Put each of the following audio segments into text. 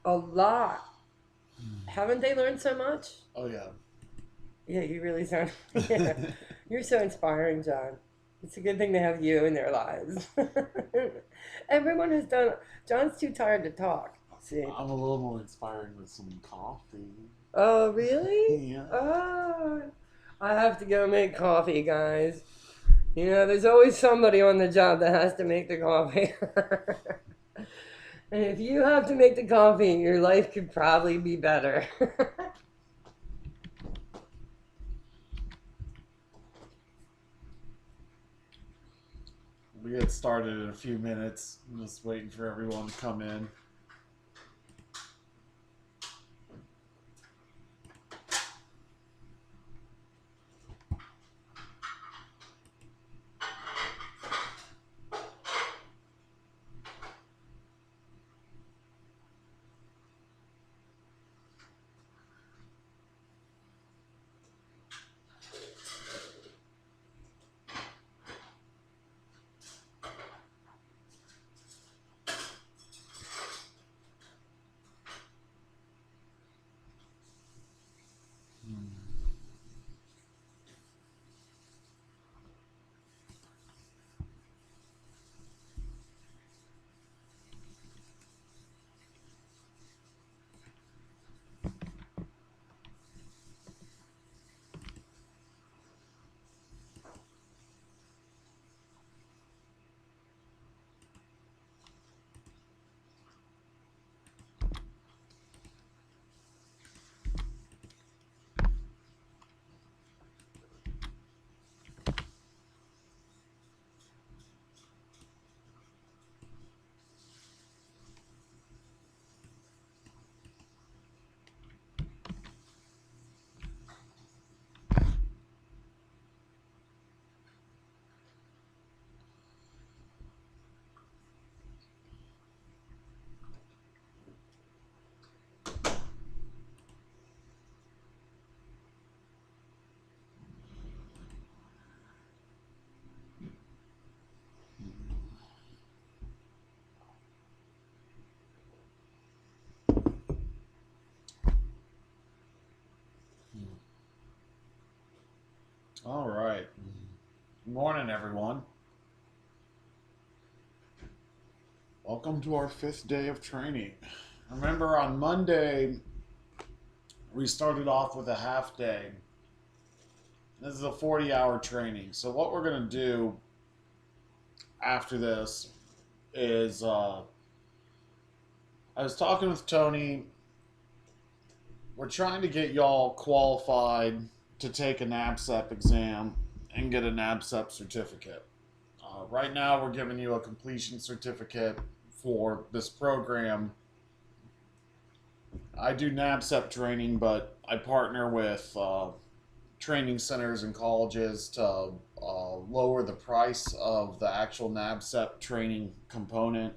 A lot. Haven't they learned so much? Oh yeah. Yeah, you really sound. Yeah, you're so inspiring, John. It's a good thing to have you in their lives. Everyone has done. John's too tired to talk. See. I'm a little more inspiring with some coffee. Oh, really? Yeah. Oh, I have to go make coffee, guys. You know, there's always somebody on the job that has to make the coffee. And if you have to make the coffee, your life could probably be better. We get started in a few minutes. I'm just waiting for everyone to come in. All right. Good morning, everyone. Welcome to our 5th day of training. Remember, on Monday, we started off with a half day. This is a 40-hour training. So, what we're going to do after this is I was talking with Tony. We're trying to get y'all qualified to take a NABCEP exam and get a NABCEP certificate. Right now, we're giving you a completion certificate for this program. I do NABCEP training, but I partner with training centers and colleges to lower the price of the actual NABCEP training component.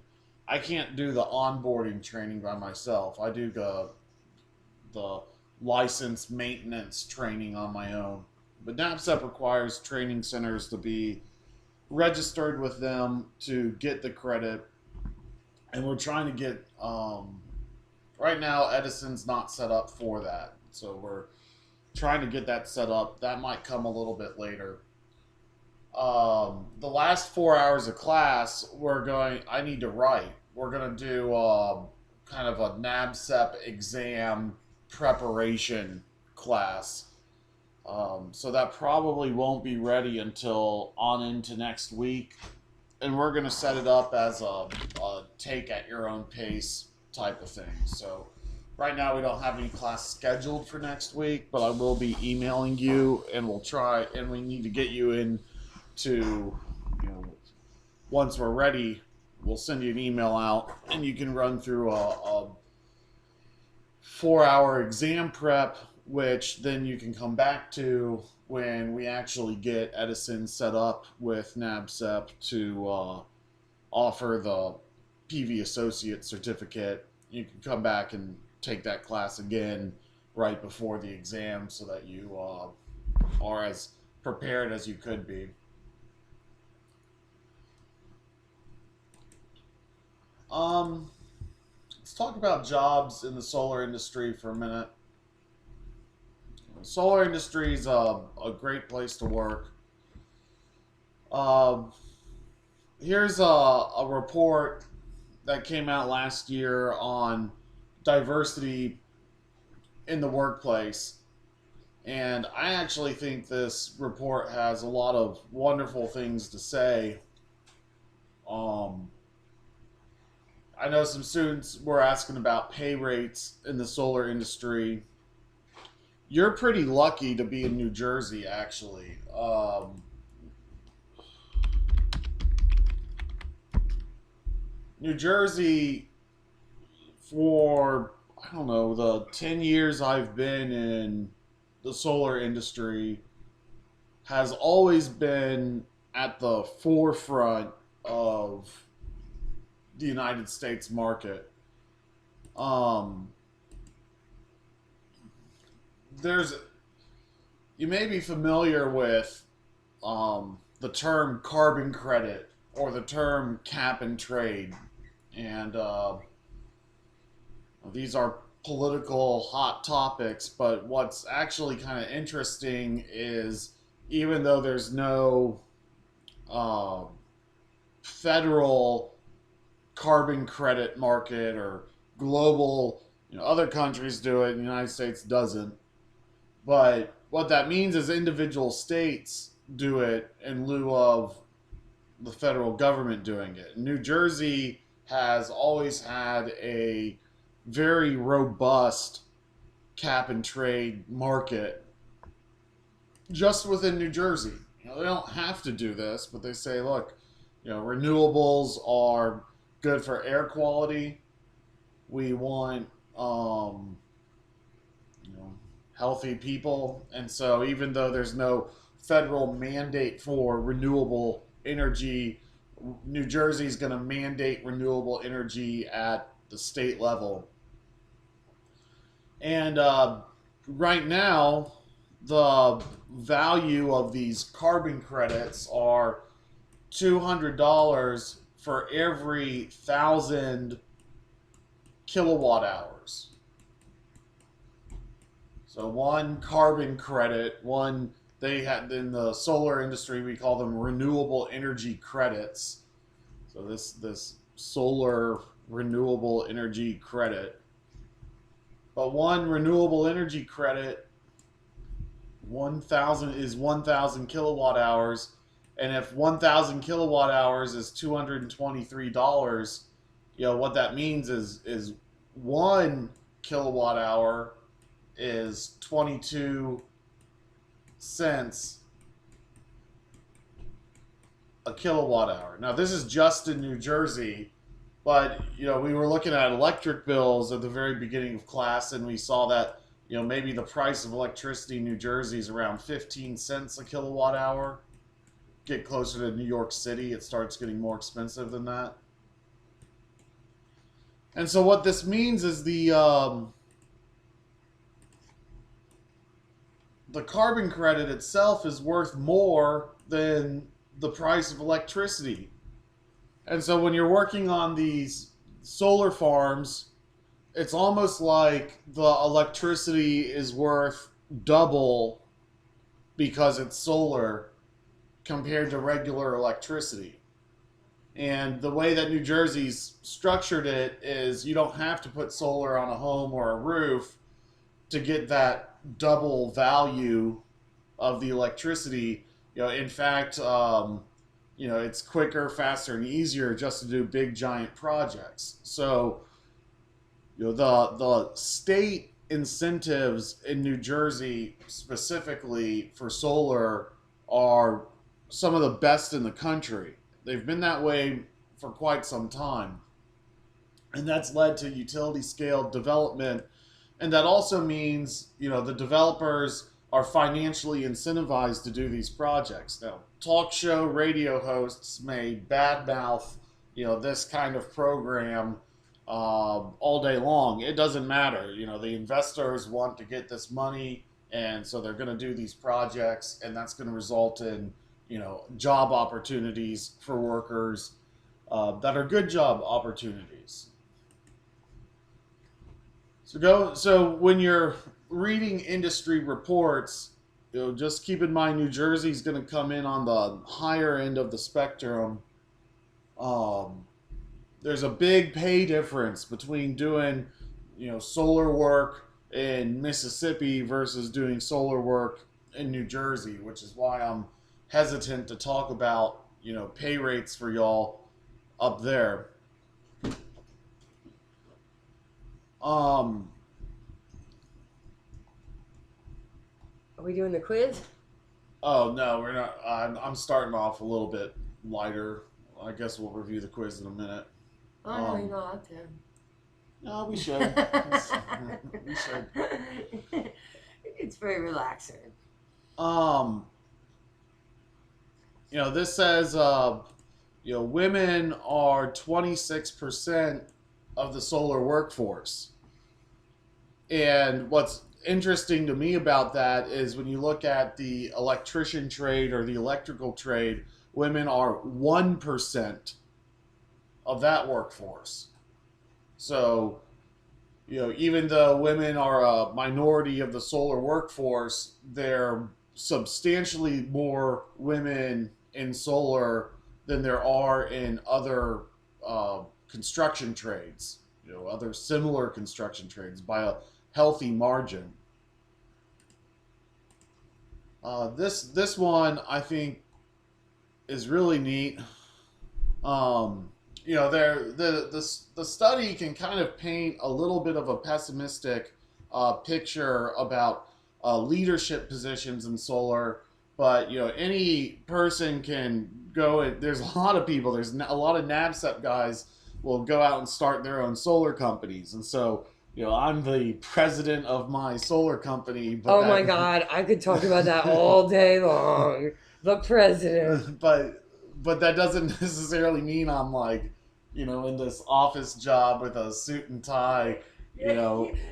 I can't do the onboarding training by myself. I do the license maintenance training on my own. But NABCEP requires training centers to be registered with them to get the credit, and we're trying to get. Right now, Edison's not set up for that, so we're trying to get that set up. That might come a little bit later. The last 4 hours of class, we're going. I need to write. We're gonna do kind of a NABCEP exam preparation class. So that probably won't be ready until on into next week, and we're gonna set it up as a take at your own pace type of thing. So right now we don't have any class scheduled for next week, but I will be emailing you, and we'll try. And we need to get you in to, you know, once we're ready, we'll send you an email out, and you can run through a 4 hour exam prep, which then you can come back to when we actually get Edison set up with NABCEP to offer the PV Associate certificate. You can come back and take that class again right before the exam so that you are as prepared as you could be. Um, let's talk about jobs in the solar industry for a minute. Solar industry is a great place to work. Uh, Here's a report that came out last year on diversity in the workplace. And I actually think this report has a lot of wonderful things to say. Um, I know some students were asking about pay rates in the solar industry. You're pretty lucky to be in New Jersey, actually. New Jersey, for, I don't know, the 10 years I've been in the solar industry, has always been at the forefront of the United States market. Um, there's You may be familiar with the term carbon credit or the term cap and trade, and these are political hot topics. But what's actually kind of interesting is even though there's no uh, federal carbon credit market or global, other countries do it, and the United States doesn't. But what that means is individual states do it in lieu of the federal government doing it. New Jersey has always had a very robust cap and trade market just within New Jersey. They don't have to do this, but they say, look, renewables are good for air quality. We want, healthy people. And so even though there's no federal mandate for renewable energy, New Jersey's going to mandate renewable energy at the state level. And right now, the value of these carbon credits are $200 for every 1,000 kilowatt hours. So one carbon credit, they had in the solar industry, we call them renewable energy credits. So this solar renewable energy credit. But one renewable energy credit, 1,000 is 1,000 kilowatt hours, and if 1,000 kilowatt hours is $223, what that means is 1 kilowatt hour is 22 cents a kilowatt hour. Now, this is just in New Jersey, but we were looking at electric bills at the very beginning of class, and we saw that maybe the price of electricity in New Jersey is around 15 cents a kilowatt hour. Get closer to New York City, it starts getting more expensive than that. And so what this means is the carbon credit itself is worth more than the price of electricity. And so when you're working on these solar farms, it's almost like the electricity is worth double because it's solar compared to regular electricity. And the way that New Jersey's structured it is you don't have to put solar on a home or a roof to get that double value of the electricity. In fact, it's quicker, faster, and easier just to do big, giant projects. So, the state incentives in New Jersey specifically for solar are some of the best in the country. They've been that way for quite some time. And that's led to utility scale development. And that also means, the developers are financially incentivized to do these projects. Now, talk show radio hosts may badmouth, this kind of program all day long. It doesn't matter. The investors want to get this money, and so they're going to do these projects, and that's going to result in, job opportunities for workers that are good job opportunities. So when you're reading industry reports, just keep in mind New Jersey's going to come in on the higher end of the spectrum. Um, there's a big pay difference between doing, solar work in Mississippi versus doing solar work in New Jersey, which is why I'm hesitant to talk about, pay rates for y'all up there. Um, Are we doing the quiz? oh no, we're not. I'm starting off a little bit lighter. I guess we'll review the quiz in a minute. Oh, no, you're not to. No, we should. We should. It's very relaxing. Um, this says, women are 26% of the solar workforce. And what's interesting to me about that is when you look at the electrician trade or the electrical trade, women are 1% of that workforce. So, even though women are a minority of the solar workforce, there are substantially more women in solar than there are in other construction trades, other similar construction trades by a healthy margin. This one I think is really neat. The study can kind of paint a little bit of a pessimistic picture about leadership positions in solar, but any person can go. There's a lot of people. There's a lot of NABCEP guys will go out and start their own solar companies, and so I'm the president of my solar company. But oh my God, I could talk about that all day long. The president. But that doesn't necessarily mean I'm like, in this office job with a suit and tie,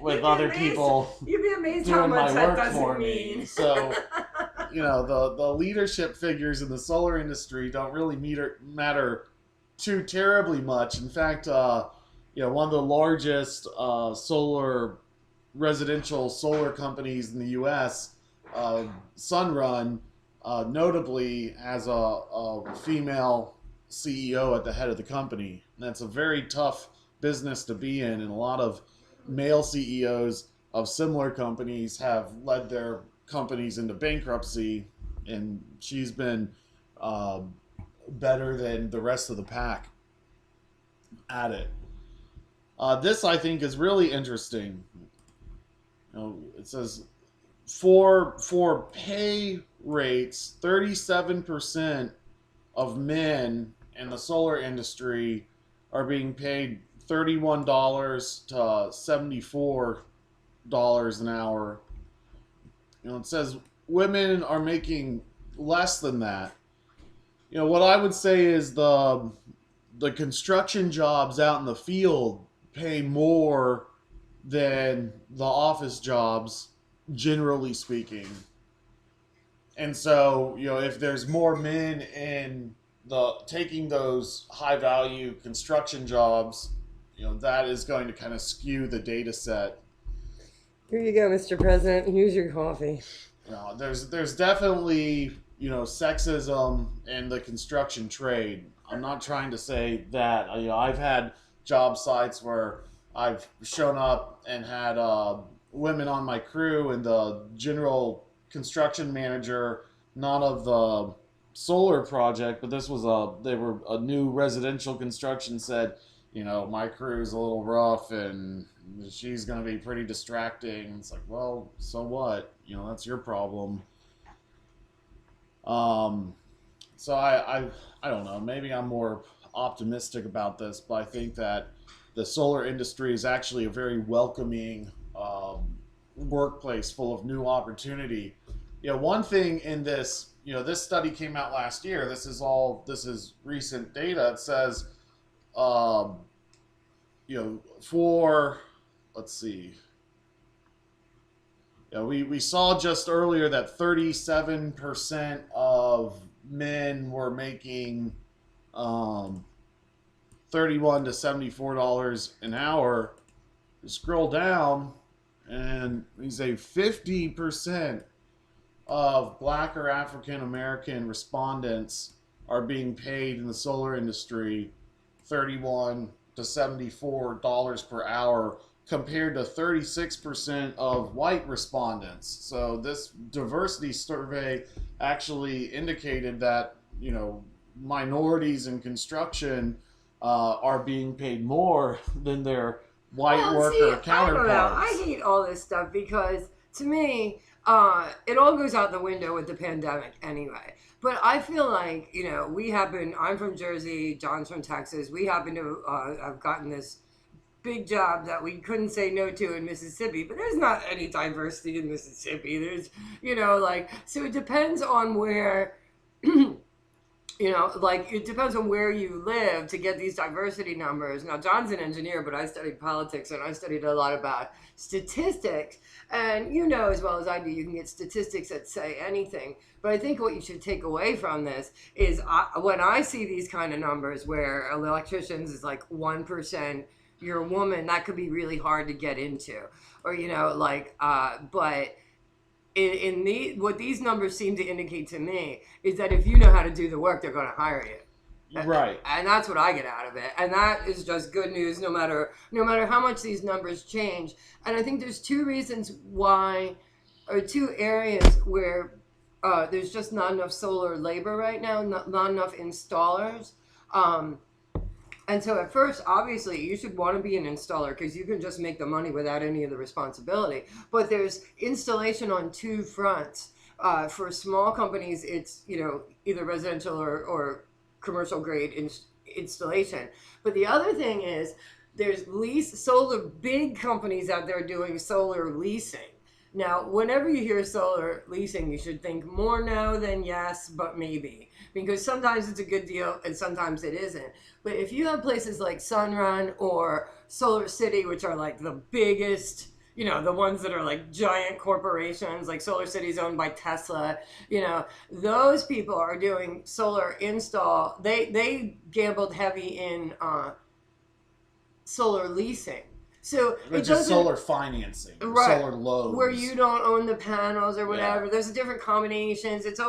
with other people You'd be amazed doing how much my that work doesn't for mean. me. So, the leadership figures in the solar industry don't really matter too terribly much. In fact, one of the largest residential solar companies in the U.S., Sunrun, notably has a female CEO at the head of the company. And that's a very tough business to be in, and a lot of male CEOs of similar companies have led their companies into bankruptcy, and she's been uh, better than the rest of the pack at it. This I think is really interesting. It says for pay rates, 37% of men in the solar industry are being paid $31 to $74 an hour. It says women are making less than that. What I would say is the construction jobs out in the field pay more than the office jobs, generally speaking. And so, if there's more men in the taking those high value construction jobs, that is going to kind of skew the data set. Here you go, Mr. President. Here's your coffee. There's definitely sexism in the construction trade. I'm not trying to say that. I've had job sites where I've shown up and had women on my crew, and the general construction manager, not of the solar project, but they were a new residential construction, said, my crew's a little rough and she's going to be pretty distracting. It's like, well, so what? That's your problem. Um, so I don't know. Maybe I'm more optimistic about this, but I think that the solar industry is actually a very welcoming workplace full of new opportunity. One thing in this, this study came out last year. This is recent data. It says, um, for, let's see. We saw just earlier that 37% of men were making 31 to $74 an hour. scroll down, and we say 50% of Black or African American respondents are being paid in the solar industry 31 to $74 per hour, compared to 36% of white respondents. So this diversity survey actually indicated that, minorities in construction are being paid more than their white Well, see, worker I don't know. counterparts. I hate all this stuff because to me, it all goes out the window with the pandemic anyway. But I feel like, I'm from Jersey, John's from Texas. We happen to have gotten this big job that we couldn't say no to in Mississippi, but there's not any diversity in Mississippi. So it depends on where it depends on where you live to get these diversity numbers. Now, John's an engineer, but I studied politics and I studied a lot about statistics. And you know as well as I do, you can get statistics that say anything. But I think what you should take away from this is when I see these kind of numbers where electricians is like 1%, you're a woman, that could be really hard to get into. Or, but what these numbers seem to indicate to me is that if you know how to do the work, they're going to hire you. Right. And that's what I get out of it. And that is just good news no matter how much these numbers change. And I think there's two reasons why, or two areas where there's just not enough solar labor right now, not enough installers. And so at first, obviously, you should want to be an installer because you can just make the money without any of the responsibility. But there's installation on two fronts. For small companies, it's either residential or commercial grade installation. But the other thing is there's big companies out there doing solar leasing. Now, whenever you hear solar leasing, you should think more no than yes, but maybe. Because sometimes it's a good deal and sometimes it isn't. But if you have places like Sunrun or Solar City, which are like the biggest, the ones that are like giant corporations, like Solar City is owned by Tesla, those people are doing solar install. They gambled heavy in solar leasing. So Which is solar financing, right, solar loans, where you don't own the panels or whatever. Yeah. There's different combinations. You'd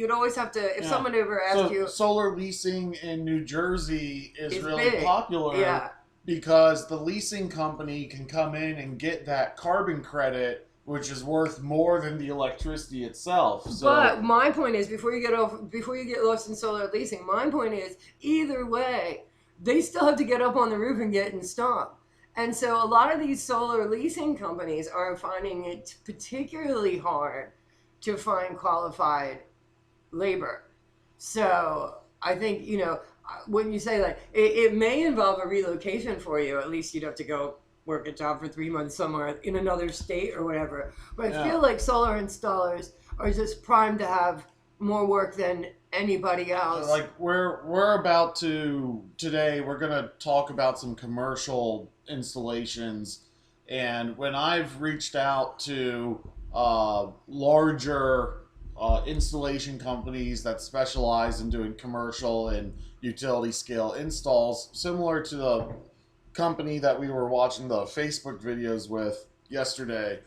always have to, if someone ever asked you. Solar leasing in New Jersey is really big. popular, Yeah. because the leasing company can come in and get that carbon credit, which is worth more than the electricity itself. So, but my point is, before you get lost in solar leasing, my point is, either way, they still have to get up on the roof and get installed. And so a lot of these solar leasing companies are finding it particularly hard to find qualified labor. So I think, when you say like, it may involve a relocation for you, at least you'd have to go work a job for 3 months somewhere in another state or whatever. But I feel like solar installers are just primed to have more work than anybody else. Like we're about to today, we're gonna talk about some commercial installations, and when I've reached out to larger installation companies that specialize in doing commercial and utility scale installs, similar to the company that we were watching the Facebook videos with yesterday,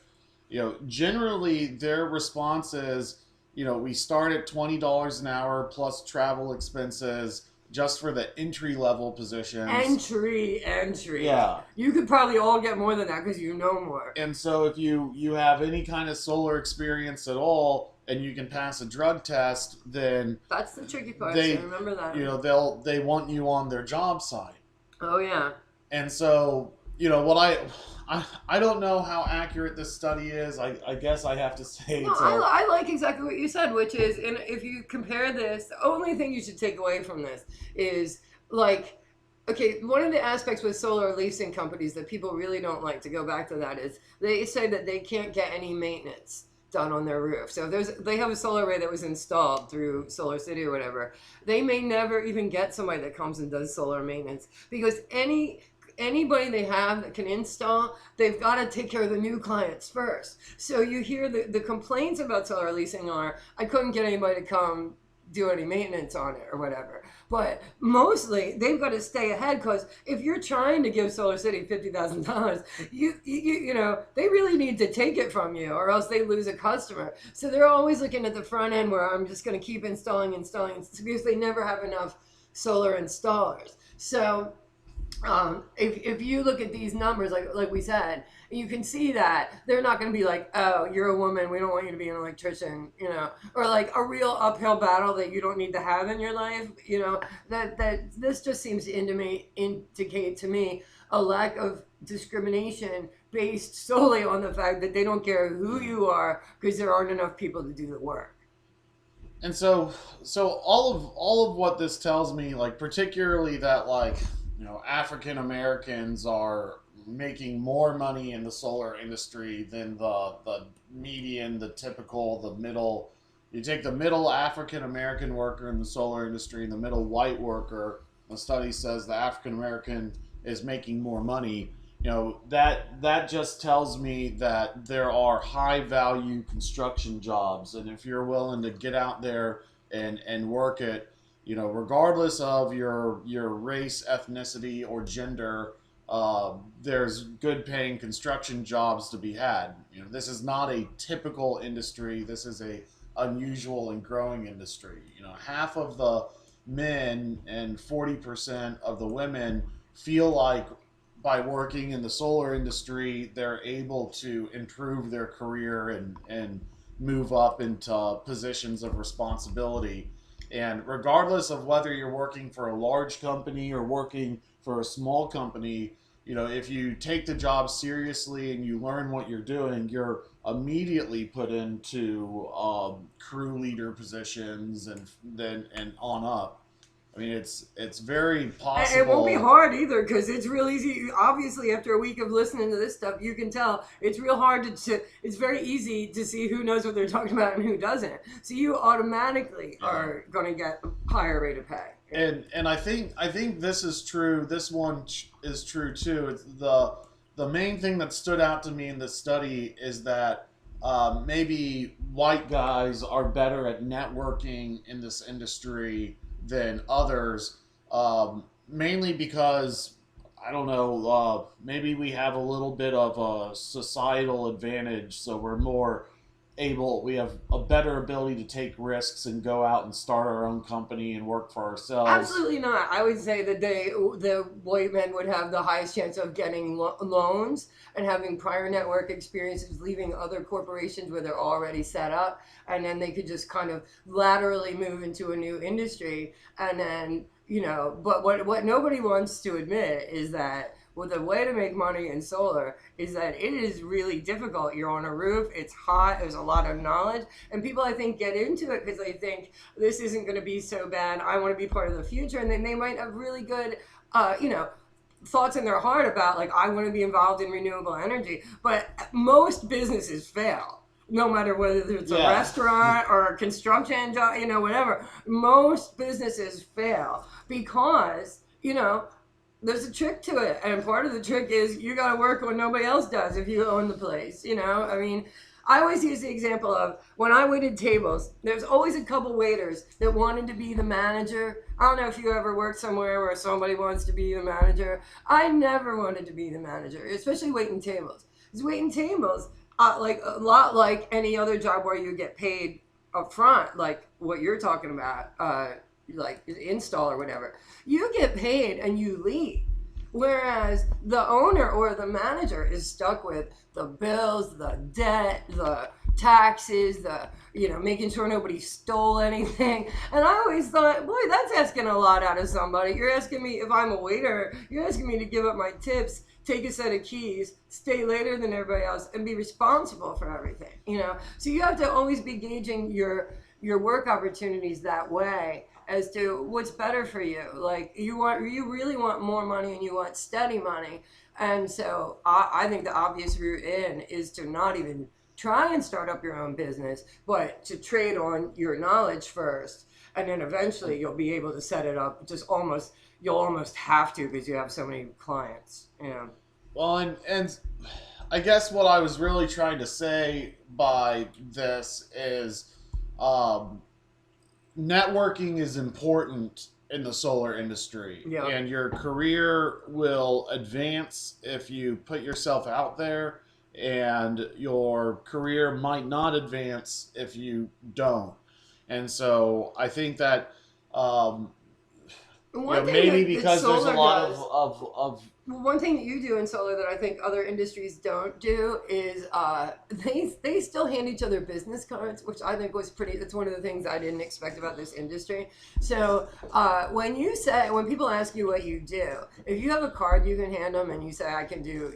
generally their response is, we start at $20 an hour plus travel expenses just for the entry level positions. Entry. Yeah. You could probably all get more than that because you know more. And so if you have any kind of solar experience at all and you can pass a drug test, then that's the tricky part. So remember that. They want you on their job site. Oh yeah. And so, what I don't know how accurate this study is. I guess I have to say. No, I like exactly what you said, which is, and if you compare this, the only thing you should take away from this is like, okay, one of the aspects with solar leasing companies that people really don't like, to go back to that, is they say that they can't get any maintenance done on their roof. So if they have a solar array that was installed through Solar City or whatever, they may never even get somebody that comes and does solar maintenance, because anybody they have that can install, they've got to take care of the new clients first. So you hear the complaints about solar leasing are, I couldn't get anybody to come do any maintenance on it or whatever. But mostly they've got to stay ahead, because if you're trying to give Solar City $50,000, you know, they really need to take it from you, or else they lose a customer. So they're always looking at the front end, where I'm just going to keep installing, because they never have enough solar installers. So if you look at these numbers, like we said, you can see that they're not going to be like, oh, you're a woman, we don't want you to be an electrician, you know, or like a real uphill battle that you don't need to have in your life, you know. That this just seems to indicate to me a lack of discrimination based solely on the fact that they don't care who you are, because there aren't enough people to do the work. And so all of what this tells me, like particularly that, like, you know, African Americans are making more money in the solar industry than the median, the typical, the middle. You take the middle African American worker in the solar industry and the middle white worker. The study says the African American is making more money. You know, that just tells me that there are high value construction jobs, and if you're willing to get out there and work it, you know, regardless of your race, ethnicity, or gender, there's good paying construction jobs to be had. You know, this is not a typical industry. This is a unusual and growing industry. You know, half of the men and 40% of the women feel like by working in the solar industry, they're able to improve their career and move up into positions of responsibility. And regardless of whether you're working for a large company or working for a small company, you know, if you take the job seriously and you learn what you're doing, you're immediately put into crew leader positions, and then and on up. I mean, it's very And it won't be possible. hard either, because it's real easy. Obviously, after a week of listening to this stuff, you can tell it's real hard it's very easy to see who knows what they're talking about and who doesn't. So you automatically Yeah. are going to get a higher rate of pay. And I think this is true. This one is true too. It's the main thing that stood out to me in this study is that maybe white guys are better at networking in this industry than others, mainly because I don't know. Maybe we have a little bit of a societal advantage, so we're more able. We have a better ability to take risks and go out and start our own company and work for ourselves. Absolutely not. I would say that the white men would have the highest chance of getting loans and having prior network experiences, leaving other corporations where they're already set up, and then they could just kind of laterally move into a new industry. And then, you know, but what nobody wants to admit is that, well, the way to make money in solar is that it is really difficult. You're on a roof, it's hot, there's a lot of knowledge, and people, I think, get into it because they think this isn't going to be so bad. I want to be part of the future, and then they might have really good, you know, thoughts in their heart about, like, I want to be involved in renewable energy. But most businesses fail, no matter whether it's a Yeah. restaurant or a construction job, you know, whatever. Most businesses fail because, you know, there's a trick to it, and part of the trick is you got to work when nobody else does if you own the place, you know. I mean, I always use the example of when I waited tables, there's always a couple waiters that wanted to be the manager. I don't know if you ever worked somewhere where somebody wants to be the manager. I never wanted to be the manager, especially waiting tables, because waiting tables, like a lot like any other job where you get paid up front, like what you're talking about, like install or whatever, you get paid and you leave. Whereas the owner or the manager is stuck with the bills, the debt, the taxes, the, you know, making sure nobody stole anything. And I always thought, boy, that's asking a lot out of somebody. You're asking me, if I'm a waiter, you're asking me to give up my tips, take a set of keys, stay later than everybody else, and be responsible for everything. You know, so you have to always be gauging your work opportunities that way, as to what's better for you. Like, you really want more money and you want steady money. And so I think the obvious route in is to not even try and start up your own business, but to trade on your knowledge first. And then eventually you'll be able to set it up. You'll almost have to, because you have so many clients, you know. Well, and I guess what I was really trying to say by this is, um, networking is important in the solar industry, Yeah. and your career will advance if you put yourself out there, and your career might not advance if you don't. And so I think that um, One thing maybe that because there's a solar lot does, of one thing that you do in solar that I think other industries don't do is they still hand each other business cards, which I think was pretty. That's one of the things I didn't expect about this industry. So when people ask you what you do, if you have a card, you can hand them and you say I can do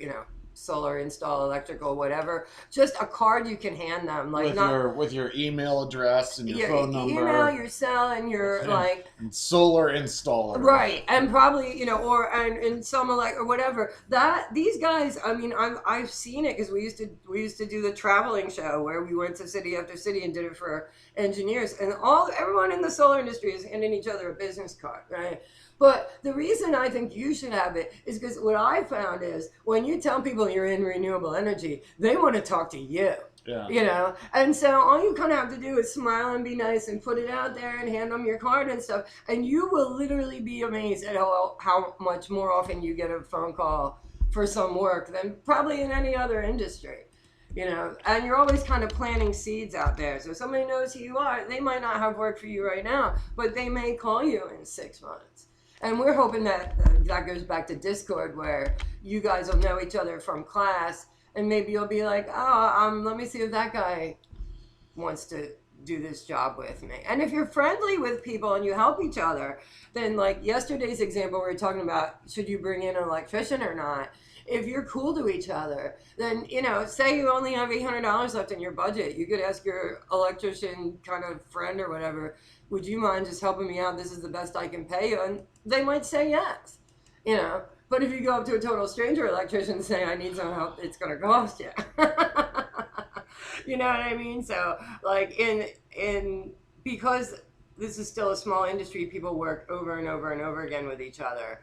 solar install, electrical, whatever. Just a card you can hand them, like with your email address and your your phone number, email, your cell, and your like and solar installer. right, and probably or and some like or whatever that these guys. I mean, I've seen it because we used to do the traveling show where we went to city after city and did it for engineers, and everyone in the solar industry is handing each other a business card, right? But the reason I think you should have it is because what I found is when you tell people you're in renewable energy, they want to talk to you. Yeah. And so all you kind of have to do is smile and be nice and put it out there and hand them your card and stuff. And you will literally be amazed at how much more often you get a phone call for some work than probably in any other industry. And you're always kind of planting seeds out there. So somebody knows who you are. They might not have work for you right now, but they may call you in 6 months. And we're hoping that that goes back to Discord where you guys will know each other from class. And maybe you'll be like, let me see if that guy wants to do this job with me. And if you're friendly with people and you help each other, then like yesterday's example, we were talking about, should you bring in an electrician or not? If you're cool to each other, then, say you only have $800 left in your budget, you could ask your electrician kind of friend or whatever, would you mind just helping me out? This is the best I can pay you. And they might say yes, But if you go up to a total stranger electrician and say, I need some help, it's going to cost you. You know what I mean? So, like, because this is still a small industry, people work over and over and over again with each other.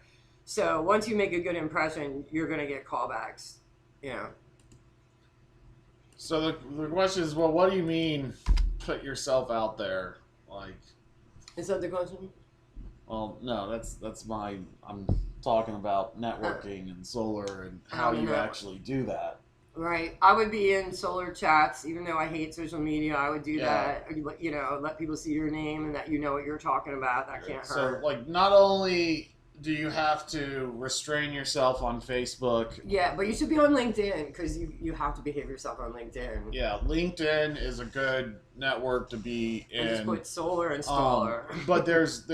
So, once you make a good impression, you're going to get callbacks, So the question is, well, what do you mean put yourself out there? Like, is that the question? Well, no, I'm talking about networking and solar and how you actually do that. Right. I would be in solar chats, even though I hate social media. I would do that. Let people see your name and that you know what you're talking about. That can't hurt. So, like, not only do you have to restrain yourself on Facebook. Yeah, but you should be on LinkedIn because you have to behave yourself on LinkedIn. Yeah, LinkedIn is a good network to be in. And just put solar installer. But there's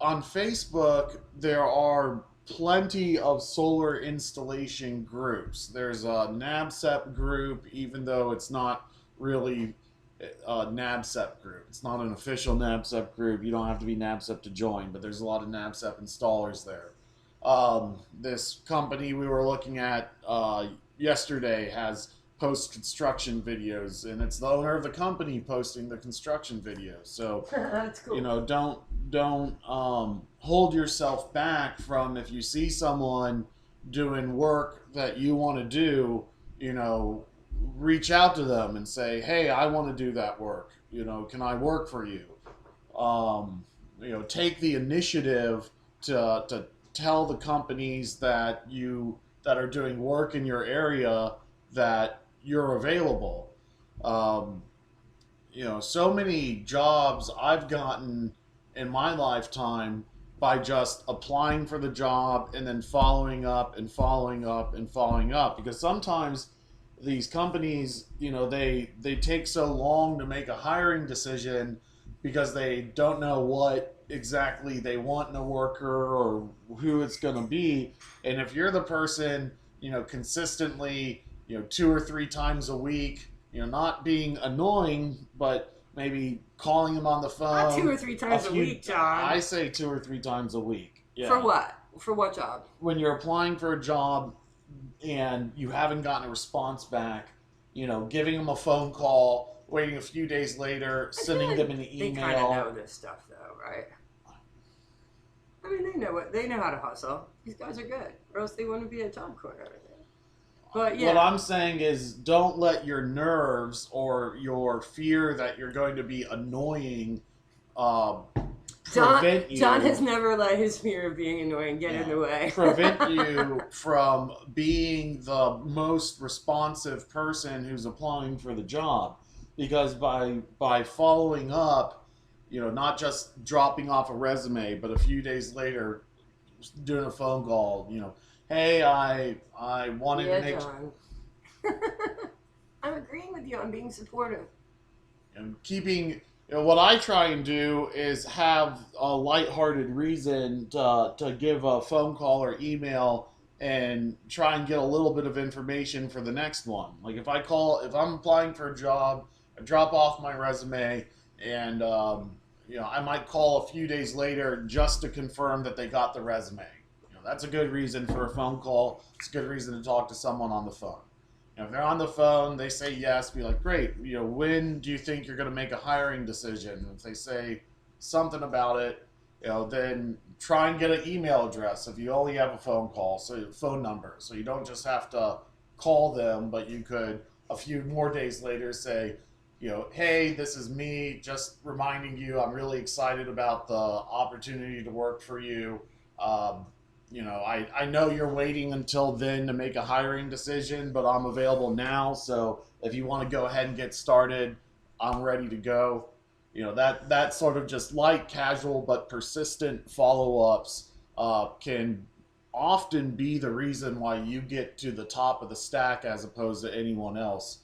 on Facebook there are plenty of solar installation groups. There's a NABCEP group, even though it's not really a NABCEP group. It's not an official NABCEP group. You don't have to be NABCEP to join, but there's a lot of NABCEP installers there. This company we were looking at yesterday has post-construction videos, and it's the owner of the company posting the construction videos. So that's cool. Don't hold yourself back from, if you see someone doing work that you want to do, reach out to them and say, hey, I want to do that work. Can I work for you? Take the initiative to tell the companies that are doing work in your area that you're available. So many jobs I've gotten in my lifetime by just applying for the job and then following up and following up and following up, because sometimes these companies, they take so long to make a hiring decision because they don't know what exactly they want in a worker or who it's going to be. And if you're the person, consistently, 2 or 3 times a week, not being annoying, but maybe calling them on the phone. Not 2 or 3 times a week, John. I say 2 or 3 times a week. Yeah. For what? For what job? When you're applying for a job and you haven't gotten a response back, giving them a phone call, waiting a few days later, sending them an email. They kind of know this stuff, though, right? I mean, they know how to hustle. These guys are good, or else they wouldn't be a job corner. But yeah. What I'm saying is, don't let your nerves or your fear that you're going to be annoying prevent you. John has never let his fear of being annoying get in the way. Prevent you from being the most responsive person who's applying for the job, because by following up, not just dropping off a resume, but a few days later doing a phone call, hey, I wanted to make. John. I'm agreeing with you on being supportive. And keeping, what I try and do is have a lighthearted reason to give a phone call or email and try and get a little bit of information for the next one. Like if I'm applying for a job, I drop off my resume, and I might call a few days later just to confirm that they got the resume. That's a good reason for a phone call. It's a good reason to talk to someone on the phone. If they're on the phone, they say yes, be like, great, when do you think you're going to make a hiring decision? If they say something about it, then try and get an email address if you only have a phone number. So you don't just have to call them, but you could, a few more days later, say, hey, this is me, just reminding you I'm really excited about the opportunity to work for you. I know you're waiting until then to make a hiring decision, but I'm available now. So if you want to go ahead and get started, I'm ready to go. That sort of just light, casual, but persistent follow-ups can often be the reason why you get to the top of the stack as opposed to anyone else.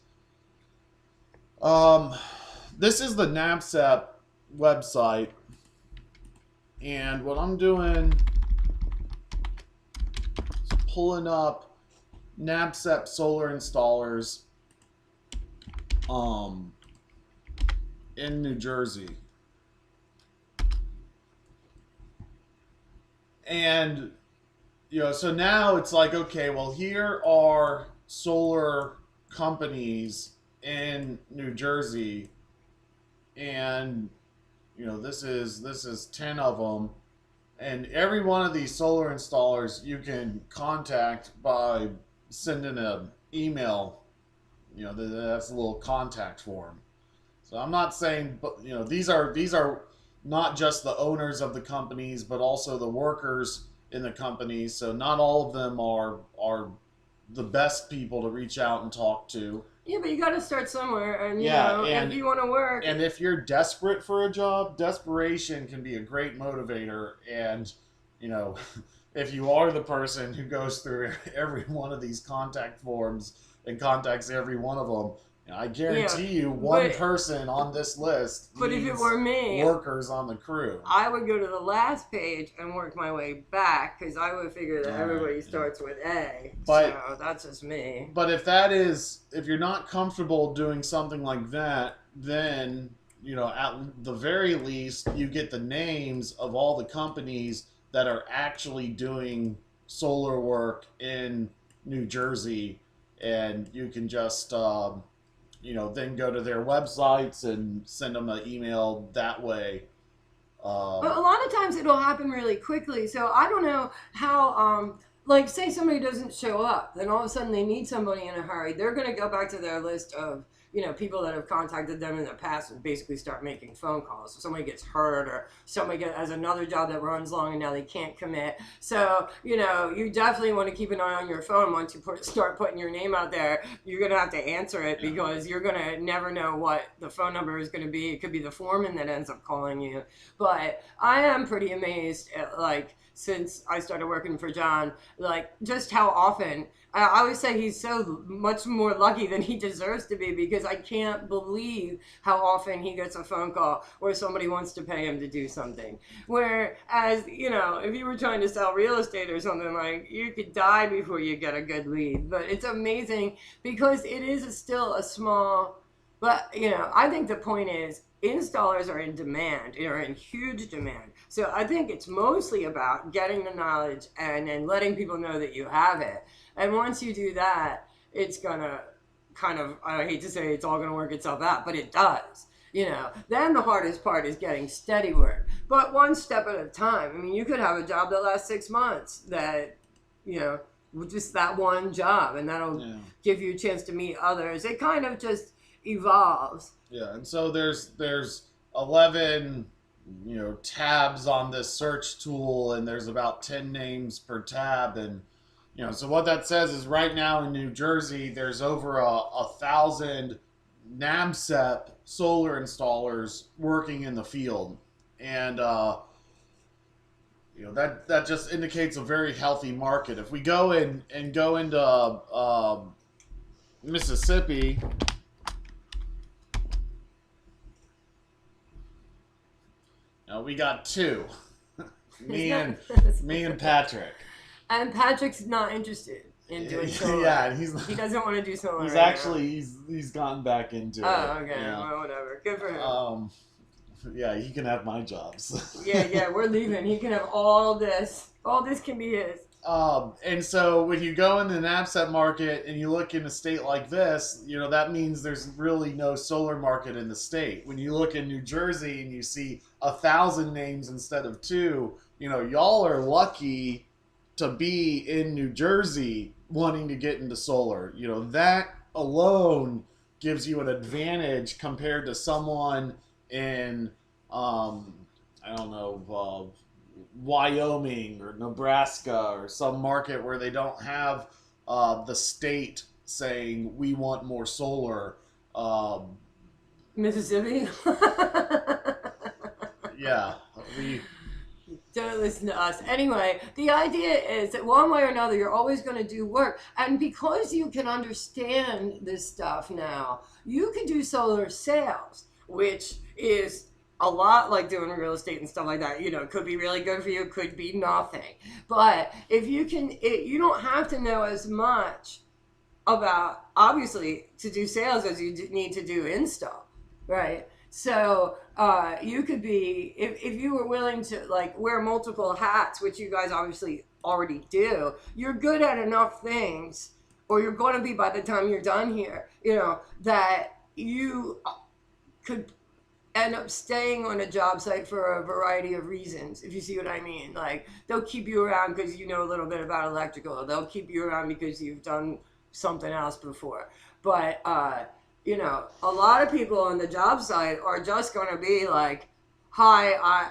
This is the NABCEP website, and what I'm doing, pulling up NABCEP solar installers in New Jersey. And so now it's like, okay, well, here are solar companies in New Jersey, and this is 10 of them. And every one of these solar installers you can contact by sending an email. That's a little contact form. So I'm not saying, but these are not just the owners of the companies, but also the workers in the companies. So not all of them are the best people to reach out and talk to. Yeah, but you got to start somewhere, and if you want to work. And if you're desperate for a job, desperation can be a great motivator. And if you are the person who goes through every one of these contact forms and contacts every one of them, I guarantee you one person on this list. But if it were me, workers on the crew, I would go to the last page and work my way back, because I would figure that everybody starts with A. So that's just me. But if you're not comfortable doing something like that, then at the very least you get the names of all the companies that are actually doing solar work in New Jersey, and you can just then go to their websites and send them an email that way. But a lot of times it'll happen really quickly. So I don't know how, say somebody doesn't show up, then all of a sudden they need somebody in a hurry. They're going to go back to their list of, people that have contacted them in the past and basically start making phone calls. So somebody gets hurt, or somebody has another job that runs long and now they can't commit. So, you definitely want to keep an eye on your phone. Once you start putting your name out there, you're going to have to answer it, because you're going to never know what the phone number is going to be. It could be the foreman that ends up calling you. But I am pretty amazed at, since I started working for John, just how often, I always say he's so much more lucky than he deserves to be, because I can't believe how often he gets a phone call where somebody wants to pay him to do something. Whereas, if you were trying to sell real estate or something, you could die before you get a good lead. But it's amazing, because it is still a small, but, I think the point is, installers are in demand, are in huge demand. So I think it's mostly about getting the knowledge and then letting people know that you have it. And once you do that, it's going to I hate to say it's all going to work itself out, but it does. Then the hardest part is getting steady work. But one step at a time. You could have a job that lasts 6 months that, just that one job, and that'll give you a chance to meet others. It kind of just evolves. Yeah, and so there's 11 tabs on this search tool, and there's about 10 names per tab. And so what that says is right now in New Jersey there's over a thousand NABCEP solar installers working in the field. And that just indicates a very healthy market. If we go in and go into Mississippi, we got two. me and Patrick. And Patrick's not interested in doing solar. Yeah, he doesn't want to do solar. He's right actually now. he's gotten back into it. Oh, okay. Well, whatever. Good for him. Yeah, he can have my jobs. yeah, we're leaving. He can have all this. All this can be his. And so when you go in the NABCEP market and you look in a state like this, that means there's really no solar market in the state. When you look in New Jersey and you see 1,000 names instead of 2, y'all are lucky to be in New Jersey wanting to get into solar. That alone gives you an advantage compared to someone in, I don't know, Wyoming or Nebraska or some market where they don't have the state saying we want more solar. Mississippi? Yeah. Don't listen to us. Anyway, the idea is that one way or another, you're always going to do work. And because you can understand this stuff now, you can do solar sales, which is a lot like doing real estate and stuff like that. It could be really good for you, could be nothing. But if you can, you don't have to know as much about, obviously, to do sales as you need to do install, right? So you could be, if you were willing to wear multiple hats, which you guys obviously already do, you're good at enough things, or you're going to be by the time you're done here, that you could end up staying on a job site for a variety of reasons, if you see what I mean. Like, they'll keep you around because you know a little bit about electrical. They'll keep you around because you've done something else before. But, a lot of people on the job site are just going to be like, hi,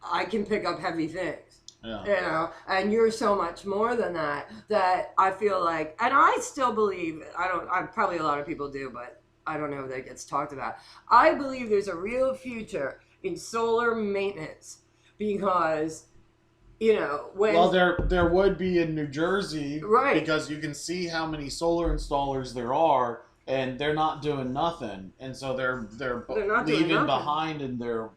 I can pick up heavy things. Yeah. And you're so much more than that I feel like, and I still believe, probably a lot of people do, but I don't know if that gets talked about. I believe there's a real future in solar maintenance because, well, there would be in New Jersey, right? Because you can see how many solar installers there are, and they're not doing nothing, and so they're not leaving behind in their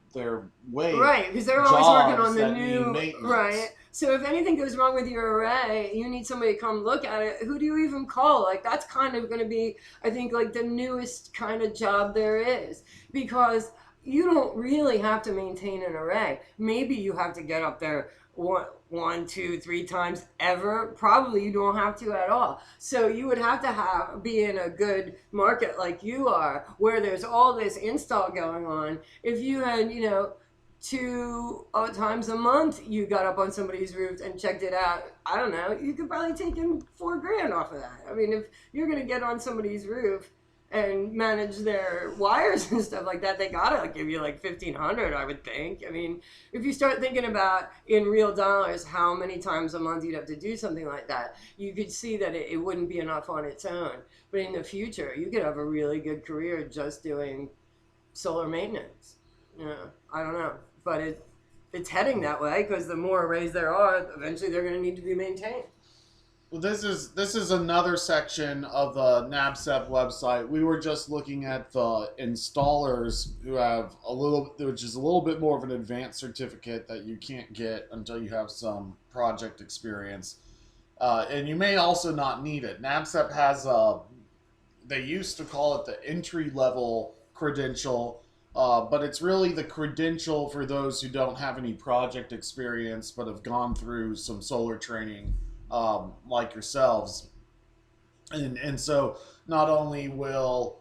way, right? Because they're always working on the new right. So if anything goes wrong with your array, you need somebody to come look at it. Who do you even call? That's kind of going to be, I think, the newest kind of job there is, because you don't really have to maintain an array. Maybe you have to get up there one, 2, 3 times ever. Probably you don't have to at all. So you would have to be in a good market like you are, where there's all this install going on. If you had, 2 times a month you got up on somebody's roof and checked it out, I don't know, you could probably take in $4,000 off of that. I mean, if you're going to get on somebody's roof and manage their wires and stuff like that, they gotta give you $1,500, I would think. I mean, if you start thinking about in real dollars how many times a month you'd have to do something like that, you could see that it wouldn't be enough on its own. But in the future, you could have a really good career just doing solar maintenance. I don't know, but it's heading that way, because the more arrays there are, eventually they're going to need to be maintained. Well, this is another section of the NABCEP website. We were just looking at the installers who have which is a little bit more of an advanced certificate that you can't get until you have some project experience, and you may also not need it. NABCEP has they used to call it the entry level credential, but it's really the credential for those who don't have any project experience but have gone through some solar training. Like yourselves, and so not only will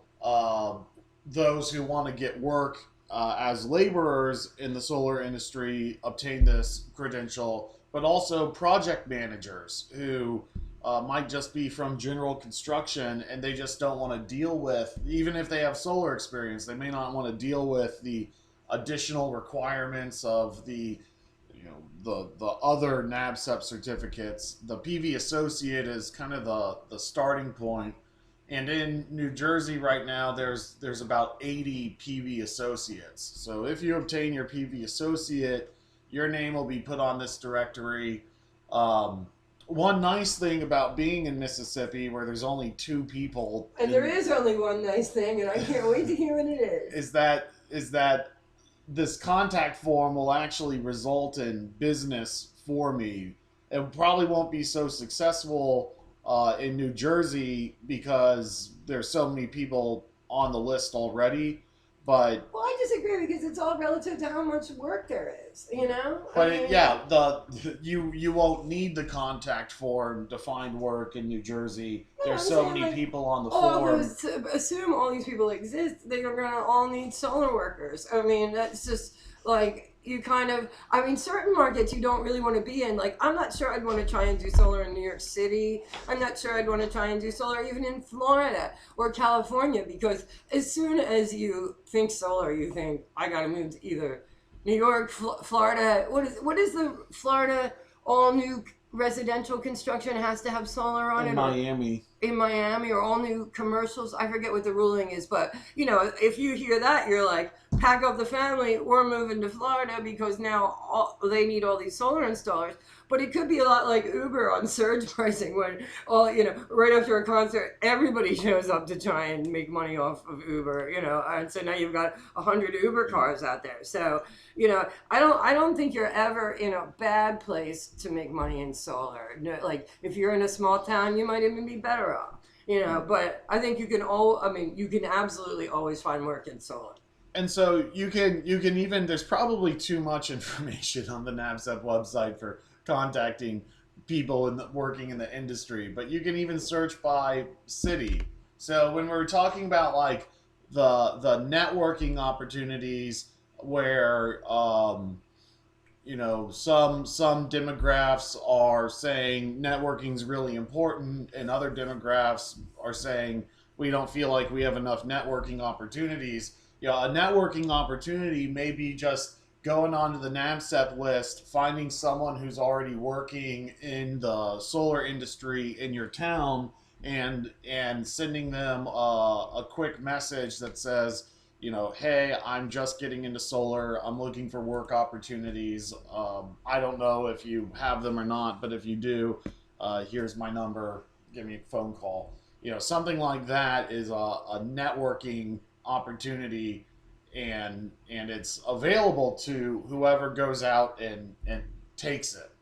those who want to get work as laborers in the solar industry obtain this credential, but also project managers who might just be from general construction and they just don't want to deal with, even if they have solar experience, they may not want to deal with the additional requirements of the other NABCEP certificates. The PV Associate is kind of the starting point. And in New Jersey right now, there's about 80 PV Associates. So if you obtain your PV Associate, your name will be put on this directory. One nice thing about being in Mississippi, where there's only two people, and there is only one nice thing, and I can't wait to hear what it is that this contact form will actually result in business for me. It probably won't be so successful in New Jersey because there's so many people on the list already. But well, I disagree because it's all relative to how much work there is, you know. But you won't need the contact form to find work in New Jersey. No, There's I'm so saying, many like, people on the form. Assume all these people exist, they are gonna all need solar workers. I mean, that's just like you kind of. I mean, certain markets you don't really want to be in. Like, I'm not sure I'd want to try and do solar in New York City. I'm not sure I'd want to try and do solar even in Florida or California, because as soon as you think solar, you think I gotta move to either New York, Florida. What is the Florida all new residential construction has to have solar on it? In Miami, or all new commercials. I forget what the ruling is, but you know, if you hear that, you're like, pack up the family, we're moving to Florida because now they need all these solar installers. But it could be a lot like Uber on surge pricing, when right after a concert, everybody shows up to try and make money off of Uber, and so now you've got 100 Uber cars out there. So, I don't think you're ever in a bad place to make money in solar. Like, if you're in a small town, you might even be better off, but I think you can absolutely always find work in solar. And so you can even, there's probably too much information on the NABCEP website for contacting people working in the industry, but you can even search by city. So when we're talking about like the networking opportunities, where some demographics are saying networking is really important, and other demographics are saying we don't feel like we have enough networking opportunities. A networking opportunity may be just going onto the NABCEP list, finding someone who's already working in the solar industry in your town, and sending them a quick message that says, hey, I'm just getting into solar. I'm looking for work opportunities. I don't know if you have them or not, but if you do, here's my number. Give me a phone call. Something like that is a networking opportunity, and it's available to whoever goes out and takes it.